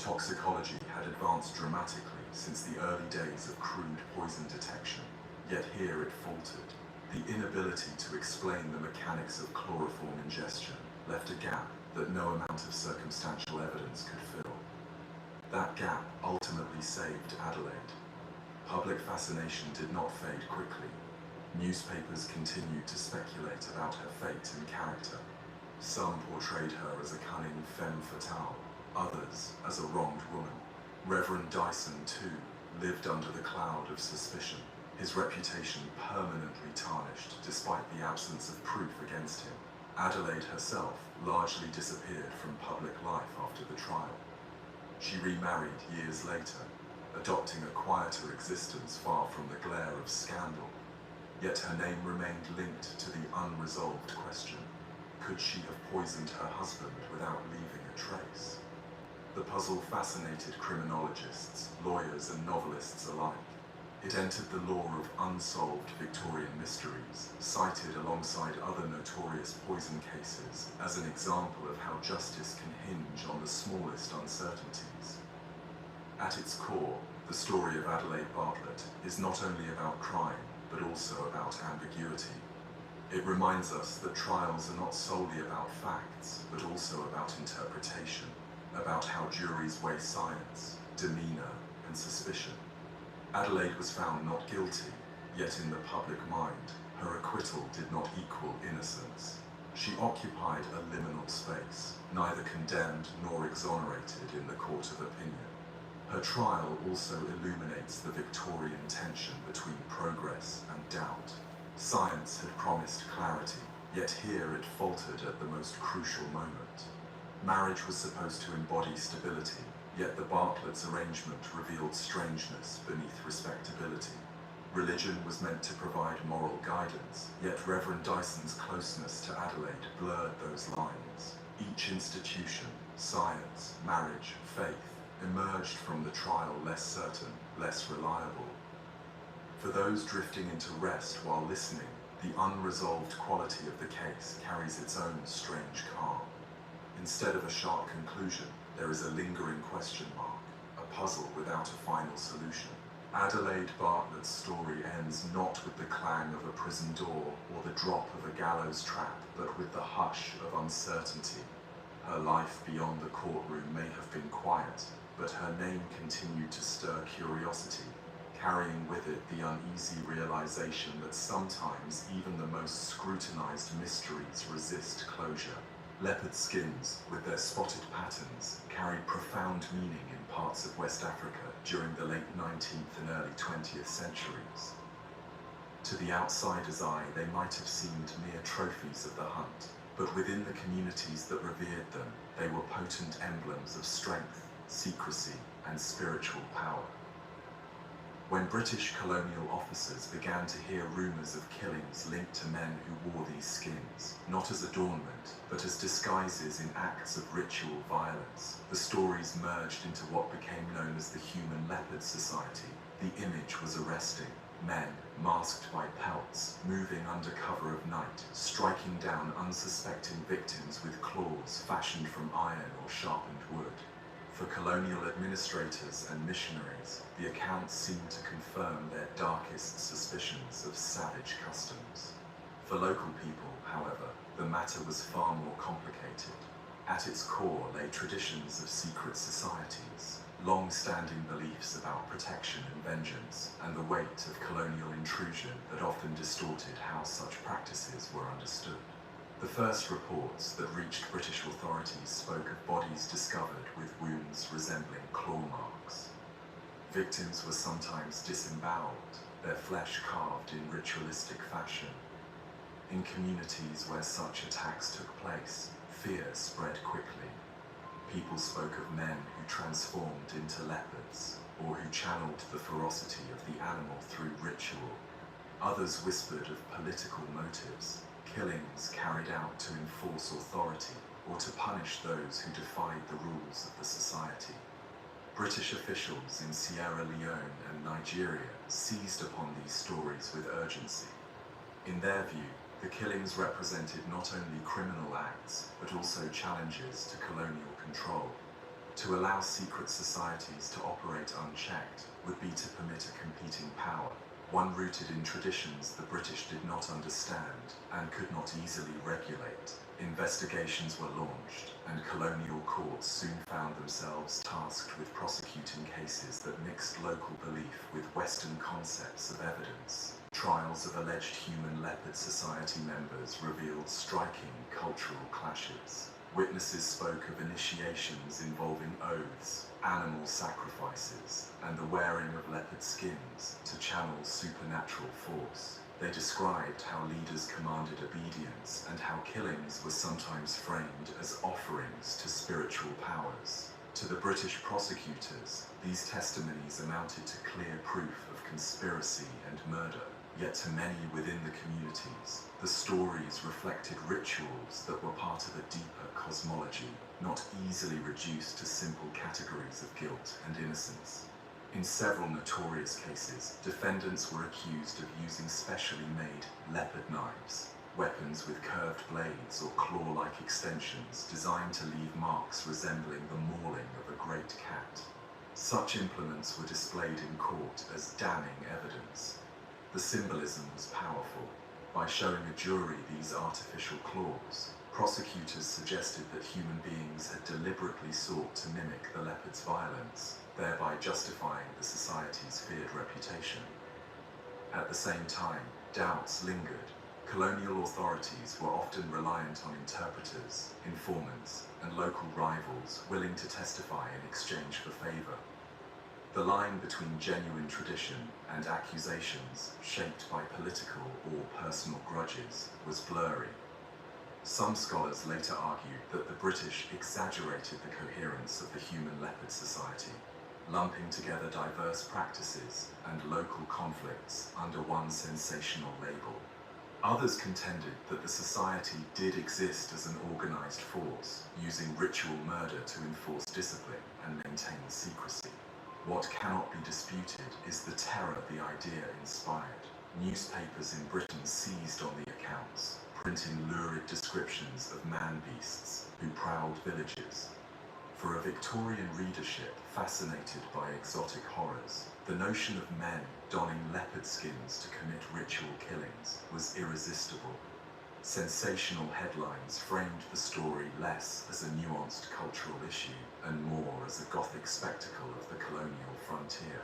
Toxicology had advanced dramatically since the early days of crude poison detection, yet here it faltered. The inability to explain the mechanics of chloroform ingestion left a gap that no amount of circumstantial evidence could fill. That gap ultimately saved Adelaide. Public fascination did not fade quickly. Newspapers continued to speculate about her fate and character. Some portrayed her as a cunning femme fatale, others as a wronged woman. Reverend Dyson, too, lived under the cloud of suspicion, his reputation permanently tarnished despite the absence of proof against him. Adelaide herself largely disappeared from public life after the trial. She remarried years later, adopting a quieter existence far from the glare of scandal. Yet her name remained linked to the unresolved question: could she have poisoned her husband without leaving a trace? The puzzle fascinated criminologists, lawyers, and novelists alike. It entered the lore of unsolved Victorian mysteries, cited alongside other notorious poison cases as an example of how justice can hinge on the smallest uncertainties. At its core, the story of Adelaide Bartlett is not only about crime, but also about ambiguity. It reminds us that trials are not solely about facts, but also about interpretation, about how juries weigh science, demeanor, and suspicion. Adelaide was found not guilty, yet in the public mind, her acquittal did not equal innocence. She occupied a liminal space, neither condemned nor exonerated in the court of opinion. Her trial also illuminates the Victorian tension between progress and doubt. Science had promised clarity, yet here it faltered at the most crucial moment. Marriage was supposed to embody stability, yet the Bartlett's arrangement revealed strangeness beneath respectability. Religion was meant to provide moral guidance, yet Reverend Dyson's closeness to Adelaide blurred those lines. Each institution, science, marriage, faith, emerged from the trial less certain, less reliable. For those drifting into rest while listening, the unresolved quality of the case carries its own strange calm. Instead of a sharp conclusion, there is a lingering question mark, a puzzle without a final solution. Adelaide Bartlett's story ends not with the clang of a prison door or the drop of a gallows trap, but with the hush of uncertainty. Her life beyond the courtroom may have been quiet, but her name continued to stir curiosity, carrying with it the uneasy realization that sometimes even the most scrutinized mysteries resist closure. Leopard skins, with their spotted patterns, carried profound meaning in parts of West Africa during the late 19th and early 20th centuries. To the outsider's eye, they might have seemed mere trophies of the hunt, but within the communities that revered them, they were potent emblems of strength, secrecy, and spiritual power. When British colonial officers began to hear rumors of killings linked to men who wore these skins, not as adornment, but as disguises in acts of ritual violence, the stories merged into what became known as the Human Leopard Society. The image was arresting. Men, masked by pelts, moving under cover of night, striking down unsuspecting victims with claws fashioned from iron or sharpened wood. For colonial administrators and missionaries, the accounts seemed to confirm their darkest suspicions of savage customs. For local people, however, the matter was far more complicated. At its core lay traditions of secret societies, long-standing beliefs about protection and vengeance, and the weight of colonial intrusion that often distorted how such practices were understood. The first reports that reached British authorities spoke of bodies discovered with wounds resembling claw marks. Victims were sometimes disemboweled, their flesh carved in ritualistic fashion. In communities where such attacks took place, fear spread quickly. People spoke of men who transformed into leopards, or who channeled the ferocity of the animal through ritual. Others whispered of political motives, killings carried out to enforce authority or to punish those who defied the rules of the society. British officials in Sierra Leone and Nigeria seized upon these stories with urgency. In their view, the killings represented not only criminal acts, but also challenges to colonial control. To allow secret societies to operate unchecked would be to permit a competing power, one rooted in traditions the British did not understand and could not easily regulate. Investigations were launched, and colonial courts soon found themselves tasked with prosecuting cases that mixed local belief with Western concepts of evidence. Trials of alleged Human Leopard Society members revealed striking cultural clashes. Witnesses spoke of initiations involving oaths, animal sacrifices, and the wearing of leopard skins to channel supernatural force. They described how leaders commanded obedience and how killings were sometimes framed as offerings to spiritual powers. To the British prosecutors, these testimonies amounted to clear proof of conspiracy and murder. Yet to many within the communities, the stories reflected rituals that were part of a deeper cosmology, not easily reduced to simple categories of guilt and innocence. In several notorious cases, defendants were accused of using specially made leopard knives, weapons with curved blades or claw-like extensions designed to leave marks resembling the mauling of a great cat. Such implements were displayed in court as damning evidence. The symbolism was powerful. By showing a jury these artificial claws, prosecutors suggested that human beings had deliberately sought to mimic the leopard's violence, thereby justifying the society's feared reputation. At the same time, doubts lingered. Colonial authorities were often reliant on interpreters, informants, and local rivals willing to testify in exchange for favor. The line between genuine tradition and accusations shaped by political or personal grudges was blurry. Some scholars later argued that the British exaggerated the coherence of the Human Leopard Society, lumping together diverse practices and local conflicts under one sensational label. Others contended that the society did exist as an organized force, using ritual murder to enforce discipline and maintain secrecy. What cannot be disputed is the terror the idea inspired. Newspapers in Britain seized on the accounts, printing lurid descriptions of man-beasts who prowled villages. For a Victorian readership fascinated by exotic horrors, the notion of men donning leopard skins to commit ritual killings was irresistible. Sensational headlines framed the story less as a nuanced cultural issue and more as a Gothic spectacle of the colonial frontier.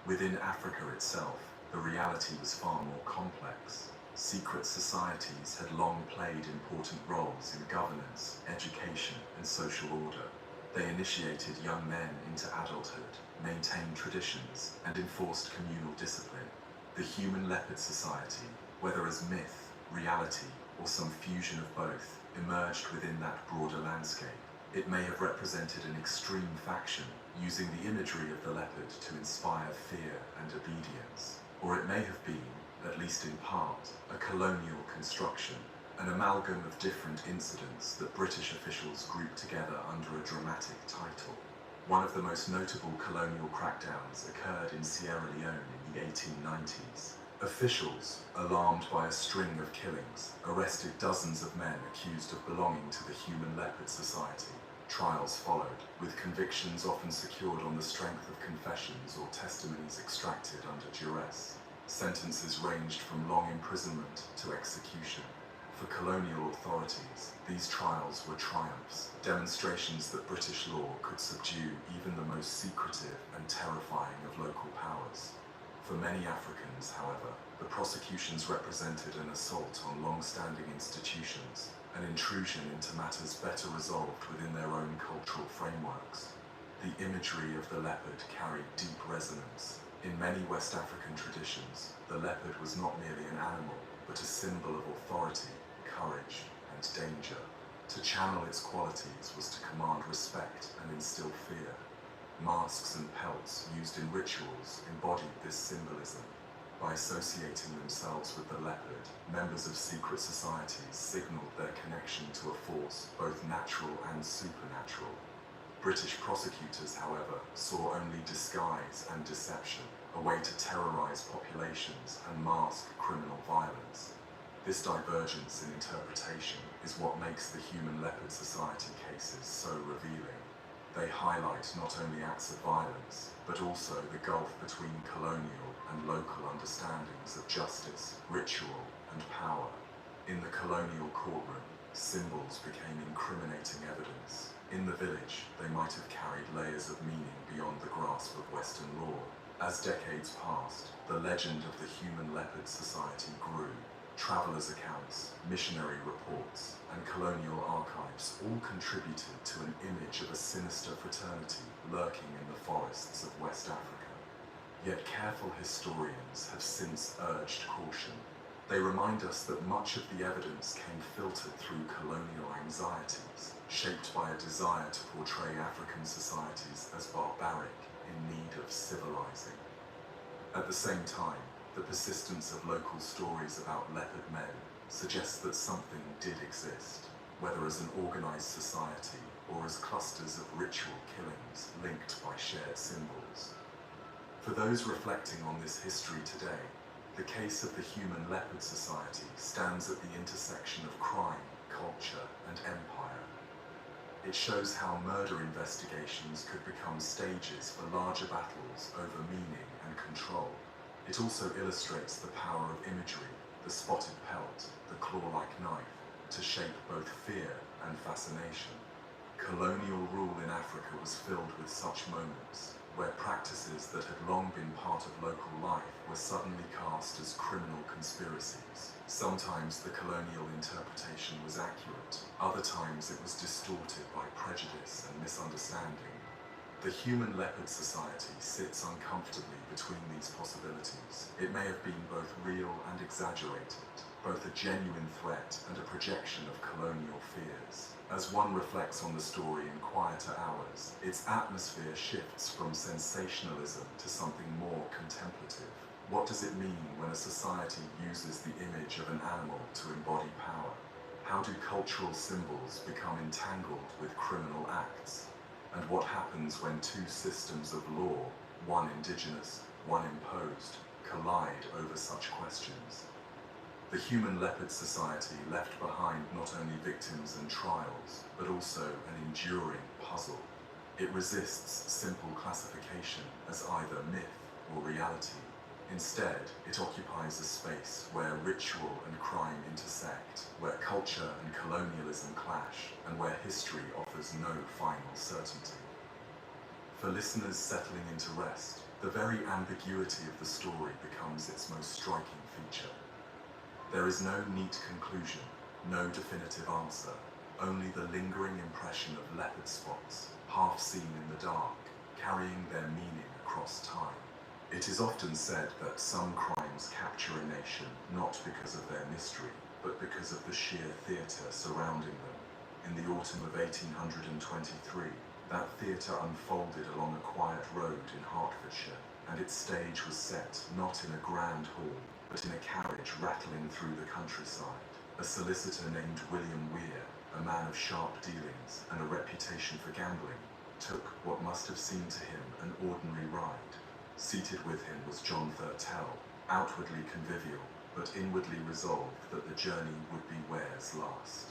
Within Africa itself, the reality was far more complex. Secret societies had long played important roles in governance, education, and social order. They initiated young men into adulthood, maintained traditions, and enforced communal discipline. The human leopard society, whether as myth, reality, or some fusion of both, emerged within that broader landscape. It may have represented an extreme faction, using the imagery of the leopard to inspire fear and obedience. Or it may have been, at least in part, a colonial construction, an amalgam of different incidents that British officials grouped together under a dramatic title. One of the most notable colonial crackdowns occurred in Sierra Leone in the 1890s. Officials, alarmed by a string of killings, arrested dozens of men accused of belonging to the Human Leopard Society. Trials followed, with convictions often secured on the strength of confessions or testimonies extracted under duress. Sentences ranged from long imprisonment to execution. For colonial authorities, these trials were triumphs, demonstrations that British law could subdue even the most secretive and terrifying of local powers. For many Africans, however, the prosecutions represented an assault on long-standing institutions, an intrusion into matters better resolved within their own cultural frameworks. The imagery of the leopard carried deep resonance. In many West African traditions, the leopard was not merely an animal, but a symbol of authority, courage, and danger. To channel its qualities was to command respect and instill fear. Masks and pelts used in rituals embodied this symbolism. By associating themselves with the leopard, members of secret societies signaled their connection to a force both natural and supernatural. British prosecutors, however, saw only disguise and deception, a way to terrorize populations and mask criminal violence. This divergence in interpretation is what makes the Human Leopard Society cases so revealing. They highlight not only acts of violence, but also the gulf between colonial and local understandings of justice, ritual, and power. In the colonial courtroom, symbols became incriminating evidence. In the village, they might have carried layers of meaning beyond the grasp of Western law. As decades passed, the legend of the Human Leopard Society grew. Travelers' accounts, missionary reports, and colonial archives all contributed to an image of a sinister fraternity lurking in the forests of West Africa. Yet careful historians have since urged caution. They remind us that much of the evidence came filtered through colonial anxieties, shaped by a desire to portray African societies as barbaric in need of civilizing. At the same time, the persistence of local stories about leopard men suggests that something did exist, whether as an organized society or as clusters of ritual killings linked by shared symbols. For those reflecting on this history today, the case of the Human Leopard Society stands at the intersection of crime, culture, and empire. It shows how murder investigations could become stages for larger battles over meaning and control. It also illustrates the power of imagery, the spotted pelt, the claw-like knife, to shape both fear and fascination. Colonial rule in Africa was filled with such moments, where practices that had long been part of local life were suddenly cast as criminal conspiracies. Sometimes the colonial interpretation was accurate, other times it was distorted by prejudice and misunderstanding. The Human Leopard Society sits uncomfortably between these possibilities. It may have been both real and exaggerated, both a genuine threat and a projection of colonial fears. As one reflects on the story in quieter hours, its atmosphere shifts from sensationalism to something more contemplative. What does it mean when a society uses the image of an animal to embody power? How do cultural symbols become entangled with criminal acts? And what happens when two systems of law, one indigenous, one imposed, collide over such questions? The Human Leopard Society left behind not only victims and trials, but also an enduring puzzle. It resists simple classification as either myth or reality. Instead, it occupies a space where ritual and crime intersect, where culture and colonialism clash, and where history offers no final certainty. For listeners settling into rest, the very ambiguity of the story becomes its most striking feature. There is no neat conclusion, no definitive answer, only the lingering impression of leopard spots, half seen in the dark, carrying their meaning across time. It is often said that some crimes capture a nation not because of their mystery, but because of the sheer theatre surrounding them. In the autumn of 1823, that theatre unfolded along a quiet road in Hertfordshire, and its stage was set not in a grand hall, but in a carriage rattling through the countryside. A solicitor named William Weir, a man of sharp dealings and a reputation for gambling, took what must have seemed to him an ordinary ride. Seated with him was John Thurtell, outwardly convivial, but inwardly resolved that the journey would be Ware's last.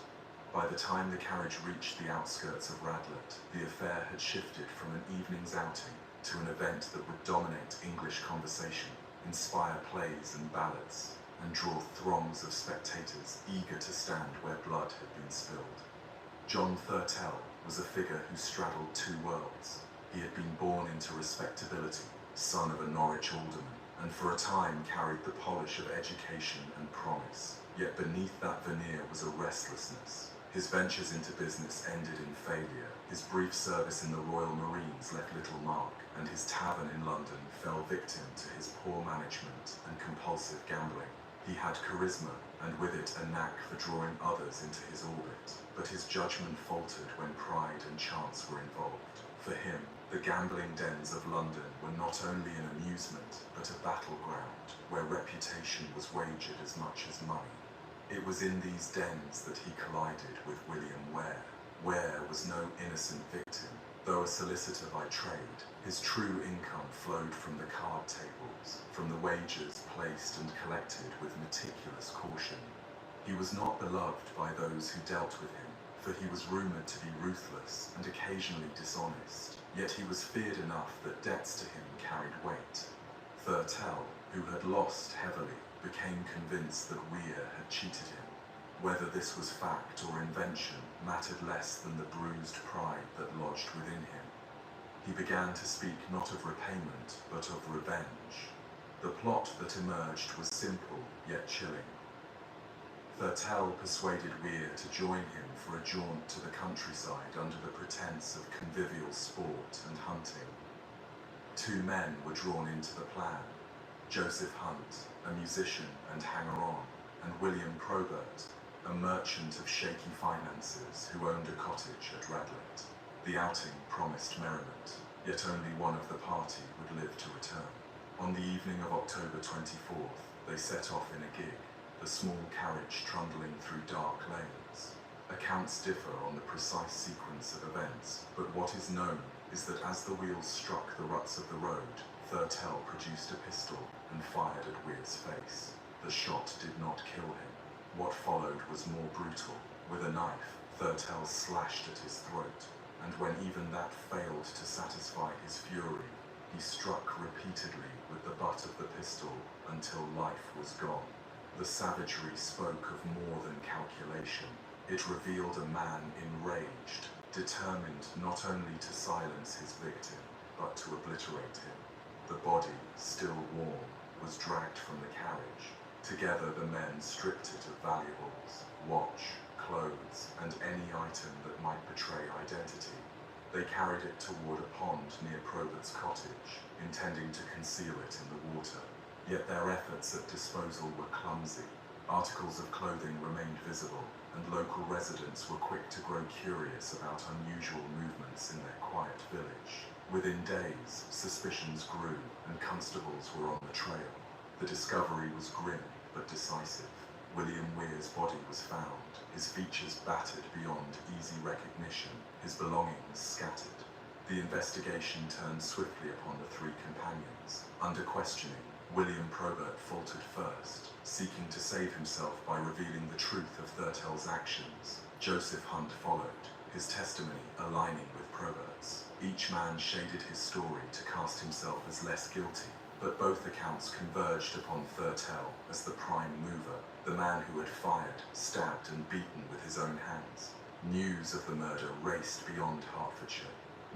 By the time the carriage reached the outskirts of Radlett, the affair had shifted from an evening's outing to an event that would dominate English conversation, inspire plays and ballads, and draw throngs of spectators eager to stand where blood had been spilled. John Thurtell was a figure who straddled two worlds. He had been born into respectability, son of a Norwich alderman, and for a time carried the polish of education and promise. Yet beneath that veneer was a restlessness. His ventures into business ended in failure. His brief service in the Royal Marines left little mark, and his tavern in London fell victim to his poor management and compulsive gambling. He had charisma, and with it a knack for drawing others into his orbit, but his judgment faltered when pride and chance were involved. For him, the gambling dens of London were not only an amusement, but a battleground, where reputation was wagered as much as money. It was in these dens that he collided with William Ware. Ware was no innocent victim. Though a solicitor by trade, his true income flowed from the card tables, from the wagers placed and collected with meticulous caution. He was not beloved by those who dealt with him, for he was rumoured to be ruthless and occasionally dishonest, yet he was feared enough that debts to him carried weight. Thurtell, who had lost heavily, became convinced that Weir had cheated him. Whether this was fact or invention mattered less than the bruised pride that lodged within him. He began to speak not of repayment, but of revenge. The plot that emerged was simple, yet chilling. Thurtell persuaded Weir to join him for a jaunt to the countryside under the pretense of convivial sport and hunting. Two men were drawn into the plan: Joseph Hunt, a musician and hanger-on, and William Probert, a merchant of shaky finances who owned a cottage at Radlett. The outing promised merriment, yet only one of the party would live to return. On the evening of October 24th, they set off in a gig, the small carriage trundling through dark lanes. Accounts differ on the precise sequence of events, but what is known is that as the wheels struck the ruts of the road, Thurtell produced a pistol and fired at Weir's face. The shot did not kill him. What followed was more brutal. With a knife, Thurtell slashed at his throat, and when even that failed to satisfy his fury, he struck repeatedly with the butt of the pistol until life was gone. The savagery spoke of more than calculation. It revealed a man enraged, determined not only to silence his victim, but to obliterate him. The body, still warm, was dragged from the carriage. Together the men stripped it of valuables, watch, clothes, and any item that might betray identity. They carried it toward a pond near Probert's cottage, intending to conceal it in the water. Yet their efforts at disposal were clumsy. Articles of clothing remained visible, and local residents were quick to grow curious about unusual movements in their quiet village. Within days, suspicions grew, and constables were on the trail. The discovery was grim, but decisive. William Weir's body was found, his features battered beyond easy recognition, his belongings scattered. The investigation turned swiftly upon the three companions. Under questioning, William Probert faltered first, seeking to save himself by revealing the truth of Thurtell's actions. Joseph Hunt followed, his testimony aligning with Probert's. Each man shaded his story to cast himself as less guilty, but both accounts converged upon Thurtell as the prime mover, the man who had fired, stabbed and beaten with his own hands. News of the murder raced beyond Hertfordshire.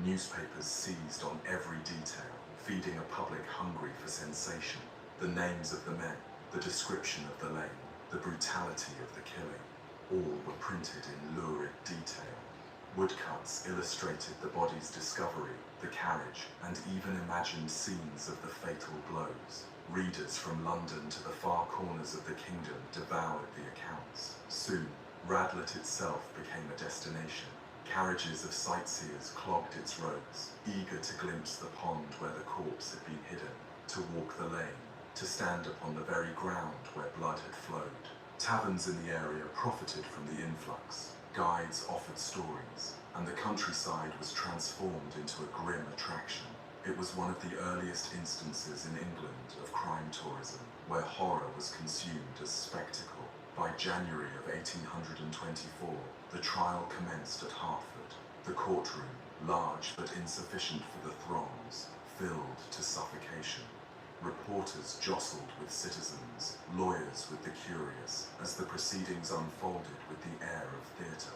Newspapers seized on every detail, feeding a public hungry for sensation. The names of the men, the description of the lane, the brutality of the killing, all were printed in lurid detail. Woodcuts illustrated the body's discovery, the carriage, and even imagined scenes of the fatal blows. Readers from London to the far corners of the kingdom devoured the accounts. Soon, Radlett itself became a destination. Carriages of sightseers clogged its roads, eager to glimpse the pond where the corpse had been hidden, to walk the lane, to stand upon the very ground where blood had flowed. Taverns in the area profited from the influx. Guides offered stories, and the countryside was transformed into a grim attraction. It was one of the earliest instances in England of crime tourism, where horror was consumed as spectacle. By January of 1824, the trial commenced at Hertford. The courtroom, large but insufficient for the throngs, filled to suffocation. Reporters jostled with citizens, lawyers with the curious, as the proceedings unfolded with the air of theatre.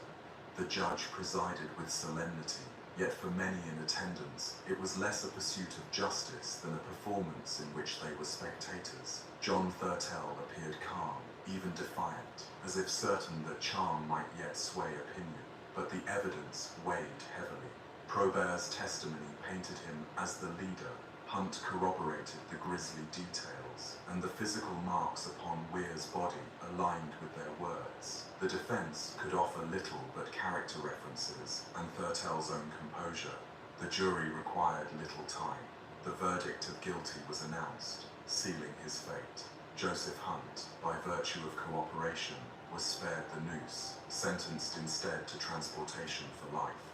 The judge presided with solemnity, yet for many in attendance, it was less a pursuit of justice than a performance in which they were spectators. John Thurtell appeared calm, even defiant, as if certain that charm might yet sway opinion, but the evidence weighed heavily. Probert's testimony painted him as the leader. Hunt corroborated the grisly details, and the physical marks upon Weir's body aligned with their words. The defense could offer little but character references and Thurtell's own composure. The jury required little time. The verdict of guilty was announced, sealing his fate. Joseph Hunt, by virtue of cooperation, was spared the noose, sentenced instead to transportation for life.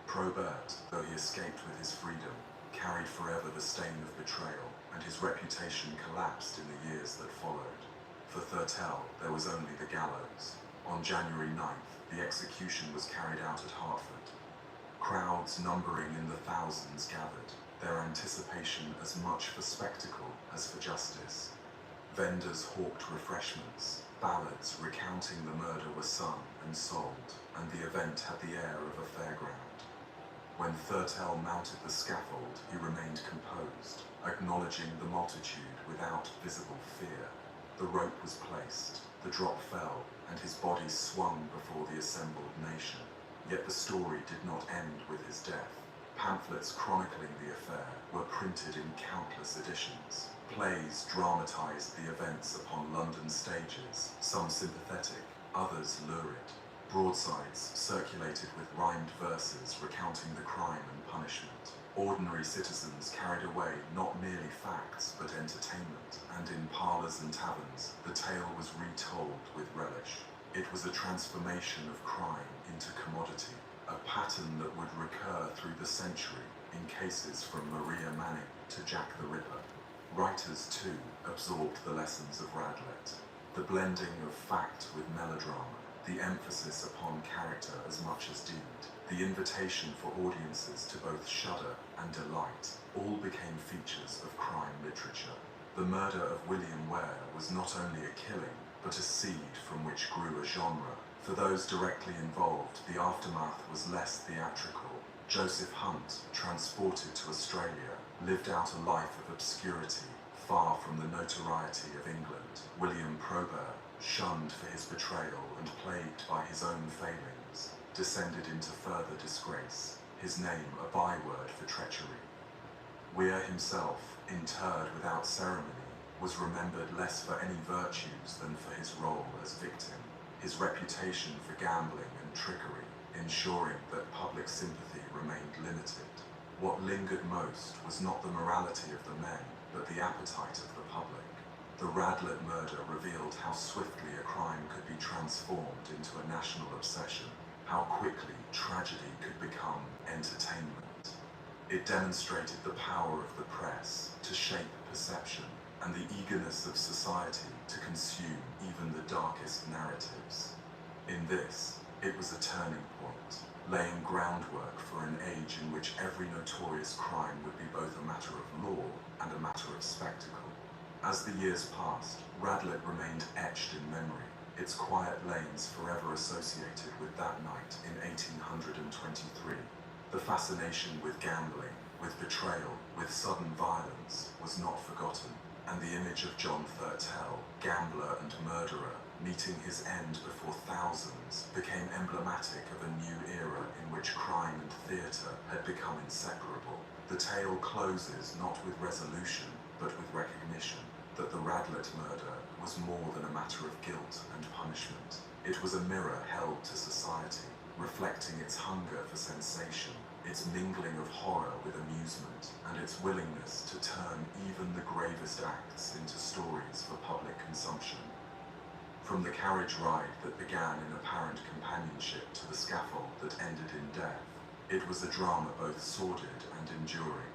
Probert, though he escaped with his freedom, carried forever the stain of betrayal, and his reputation collapsed in the years that followed. For Thurtell, there was only the gallows. On January 9th, the execution was carried out at Hertford. Crowds numbering in the thousands gathered, their anticipation as much for spectacle as for justice. Vendors hawked refreshments, ballads recounting the murder were sung and sold, and the event had the air of a fairground. When Thurtell mounted the scaffold, he remained composed, acknowledging the multitude without visible fear. The rope was placed, the drop fell, and his body swung before the assembled nation. Yet the story did not end with his death. Pamphlets chronicling the affair were printed in countless editions. Plays dramatized the events upon London stages, some sympathetic, others lurid. Broadsides circulated with rhymed verses recounting the crime and punishment. Ordinary citizens carried away not merely facts but entertainment, and in parlours and taverns the tale was retold with relish. It was a transformation of crime into commodity, a pattern that would recur through the century in cases from Maria Manning to Jack the Ripper. Writers, too, absorbed the lessons of Radlett. The blending of fact with melodrama, the emphasis upon character as much as deed, the invitation for audiences to both shudder and delight, all became features of crime literature. The murder of William Ware was not only a killing, but a seed from which grew a genre. For those directly involved, the aftermath was less theatrical. Joseph Hunt, transported to Australia, lived out a life of obscurity, far from the notoriety of England. William Probert, shunned for his betrayal and plagued by his own failings, descended into further disgrace, his name a byword for treachery. Weir himself, interred without ceremony, was remembered less for any virtues than for his role as victim, his reputation for gambling and trickery, ensuring that public sympathy remained limited. What lingered most was not the morality of the men, but the appetite of the public. The Radlett murder revealed how swiftly a crime could be transformed into a national obsession, how quickly tragedy could become entertainment. It demonstrated the power of the press to shape perception and the eagerness of society to consume even the darkest narratives. In this, it was a turning point, laying groundwork for an age in which every notorious crime would be both a matter of law and a matter of spectacle. As the years passed, Radlett remained etched in memory, its quiet lanes forever associated with that night in 1823. The fascination with gambling, with betrayal, with sudden violence was not forgotten, and the image of John Thurtell, gambler and murderer, meeting his end before thousands, became emblematic of a new era in which crime and theatre had become inseparable. The tale closes not with resolution, but with recognition that the Radlett murder was more than a matter of guilt and punishment. It was a mirror held to society, reflecting its hunger for sensation, its mingling of horror with amusement, and its willingness to turn even the gravest acts into stories for public consumption. From the carriage ride that began in apparent companionship to the scaffold that ended in death, it was a drama both sordid and enduring,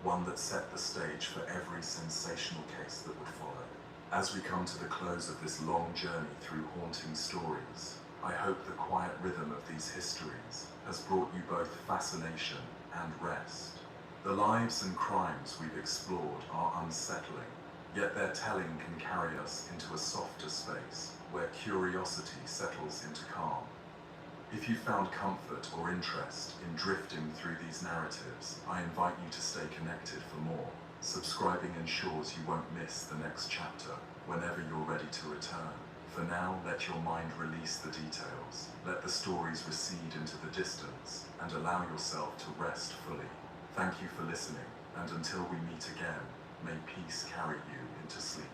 one that set the stage for every sensational case that would follow. As we come to the close of this long journey through haunting stories, I hope the quiet rhythm of these histories has brought you both fascination and rest. The lives and crimes we've explored are unsettling, yet their telling can carry us into a softer space where curiosity settles into calm. If you found comfort or interest in drifting through these narratives, I invite you to stay connected for more. Subscribing ensures you won't miss the next chapter whenever you're ready to return. For now, let your mind release the details, let the stories recede into the distance, and allow yourself to rest fully. Thank you for listening, and until we meet again, may peace carry you into sleep.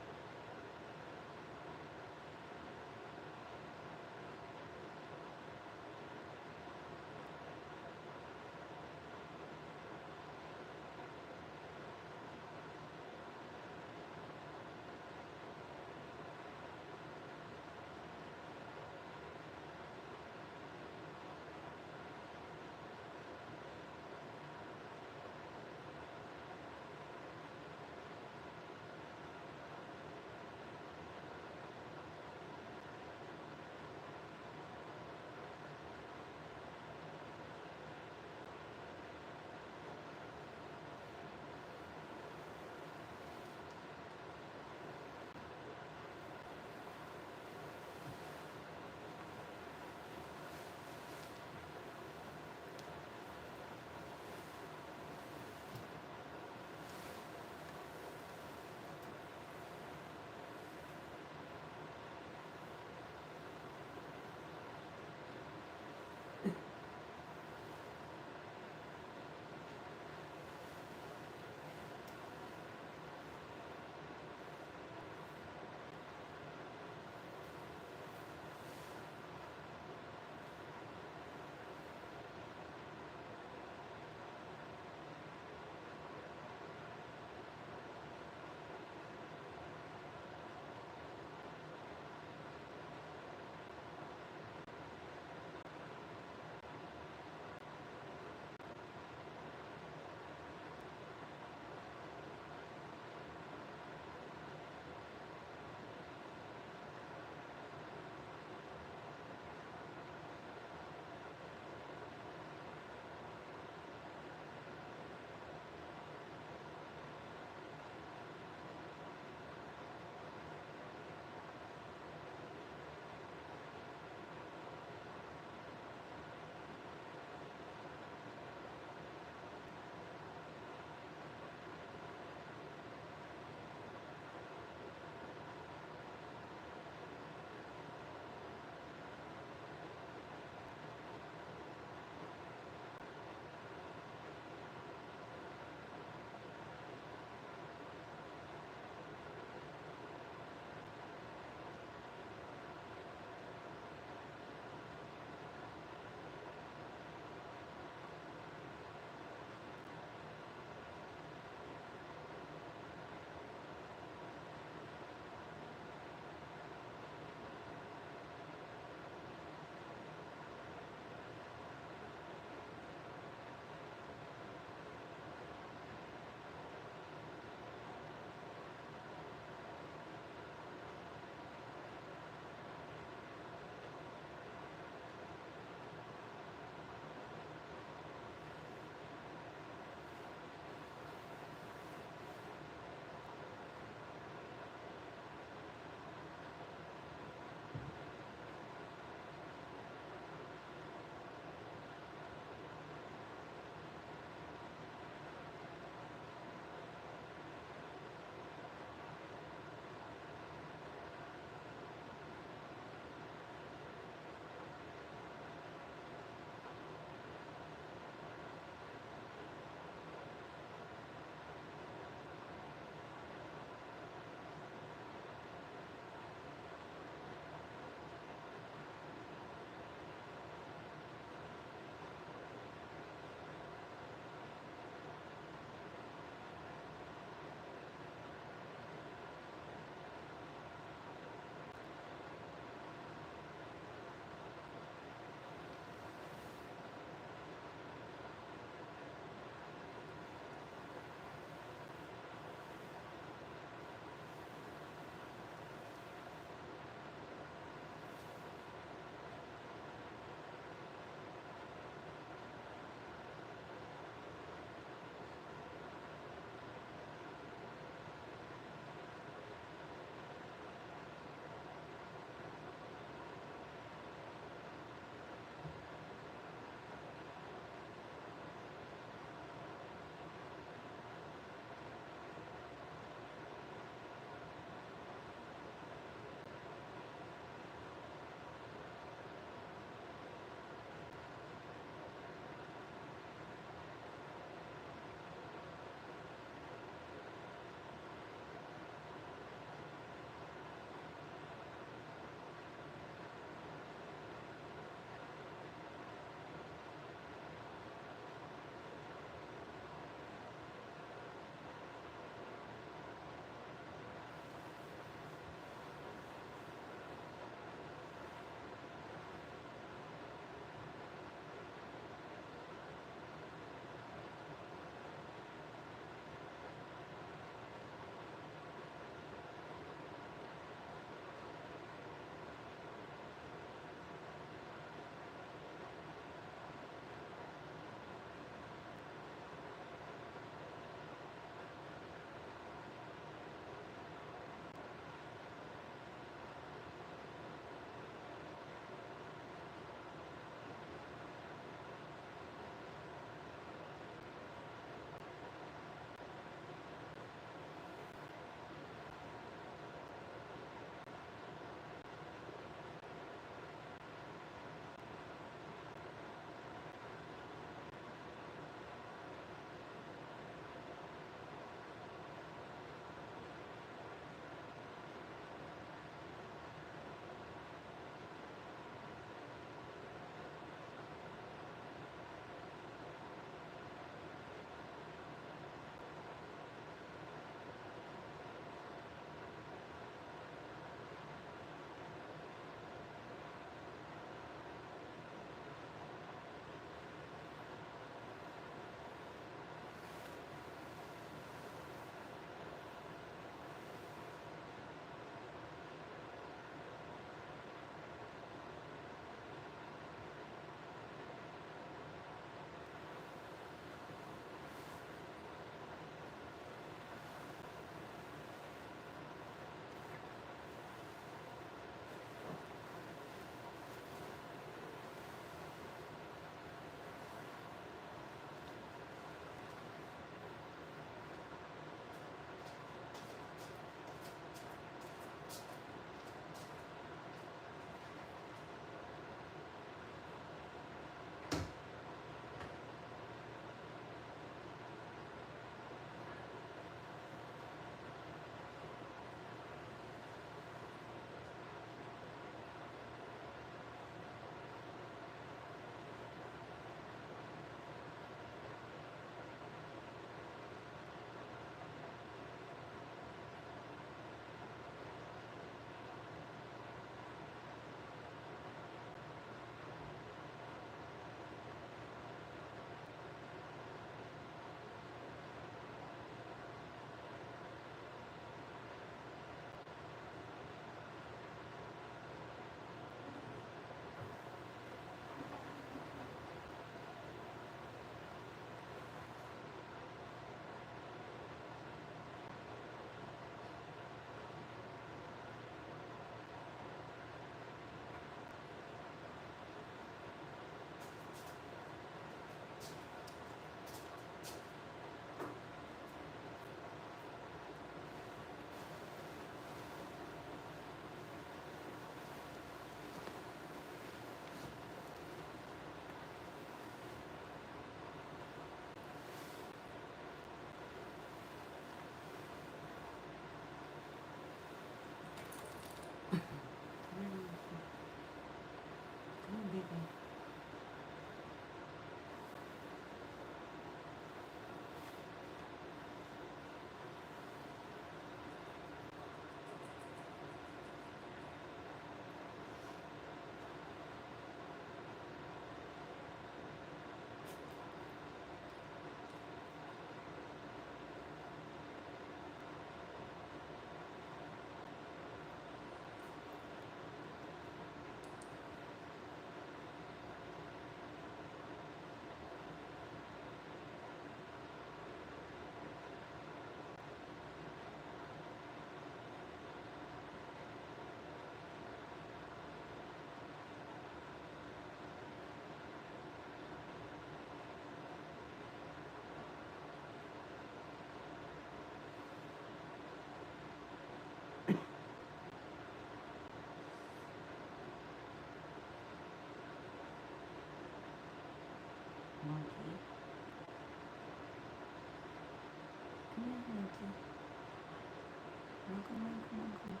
Come on, come on, come on.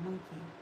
Monkey.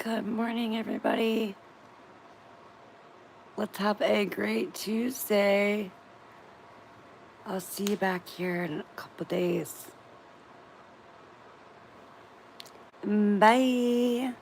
Good morning, everybody. Let's have a great Tuesday. I'll see you back here in a couple days. Bye.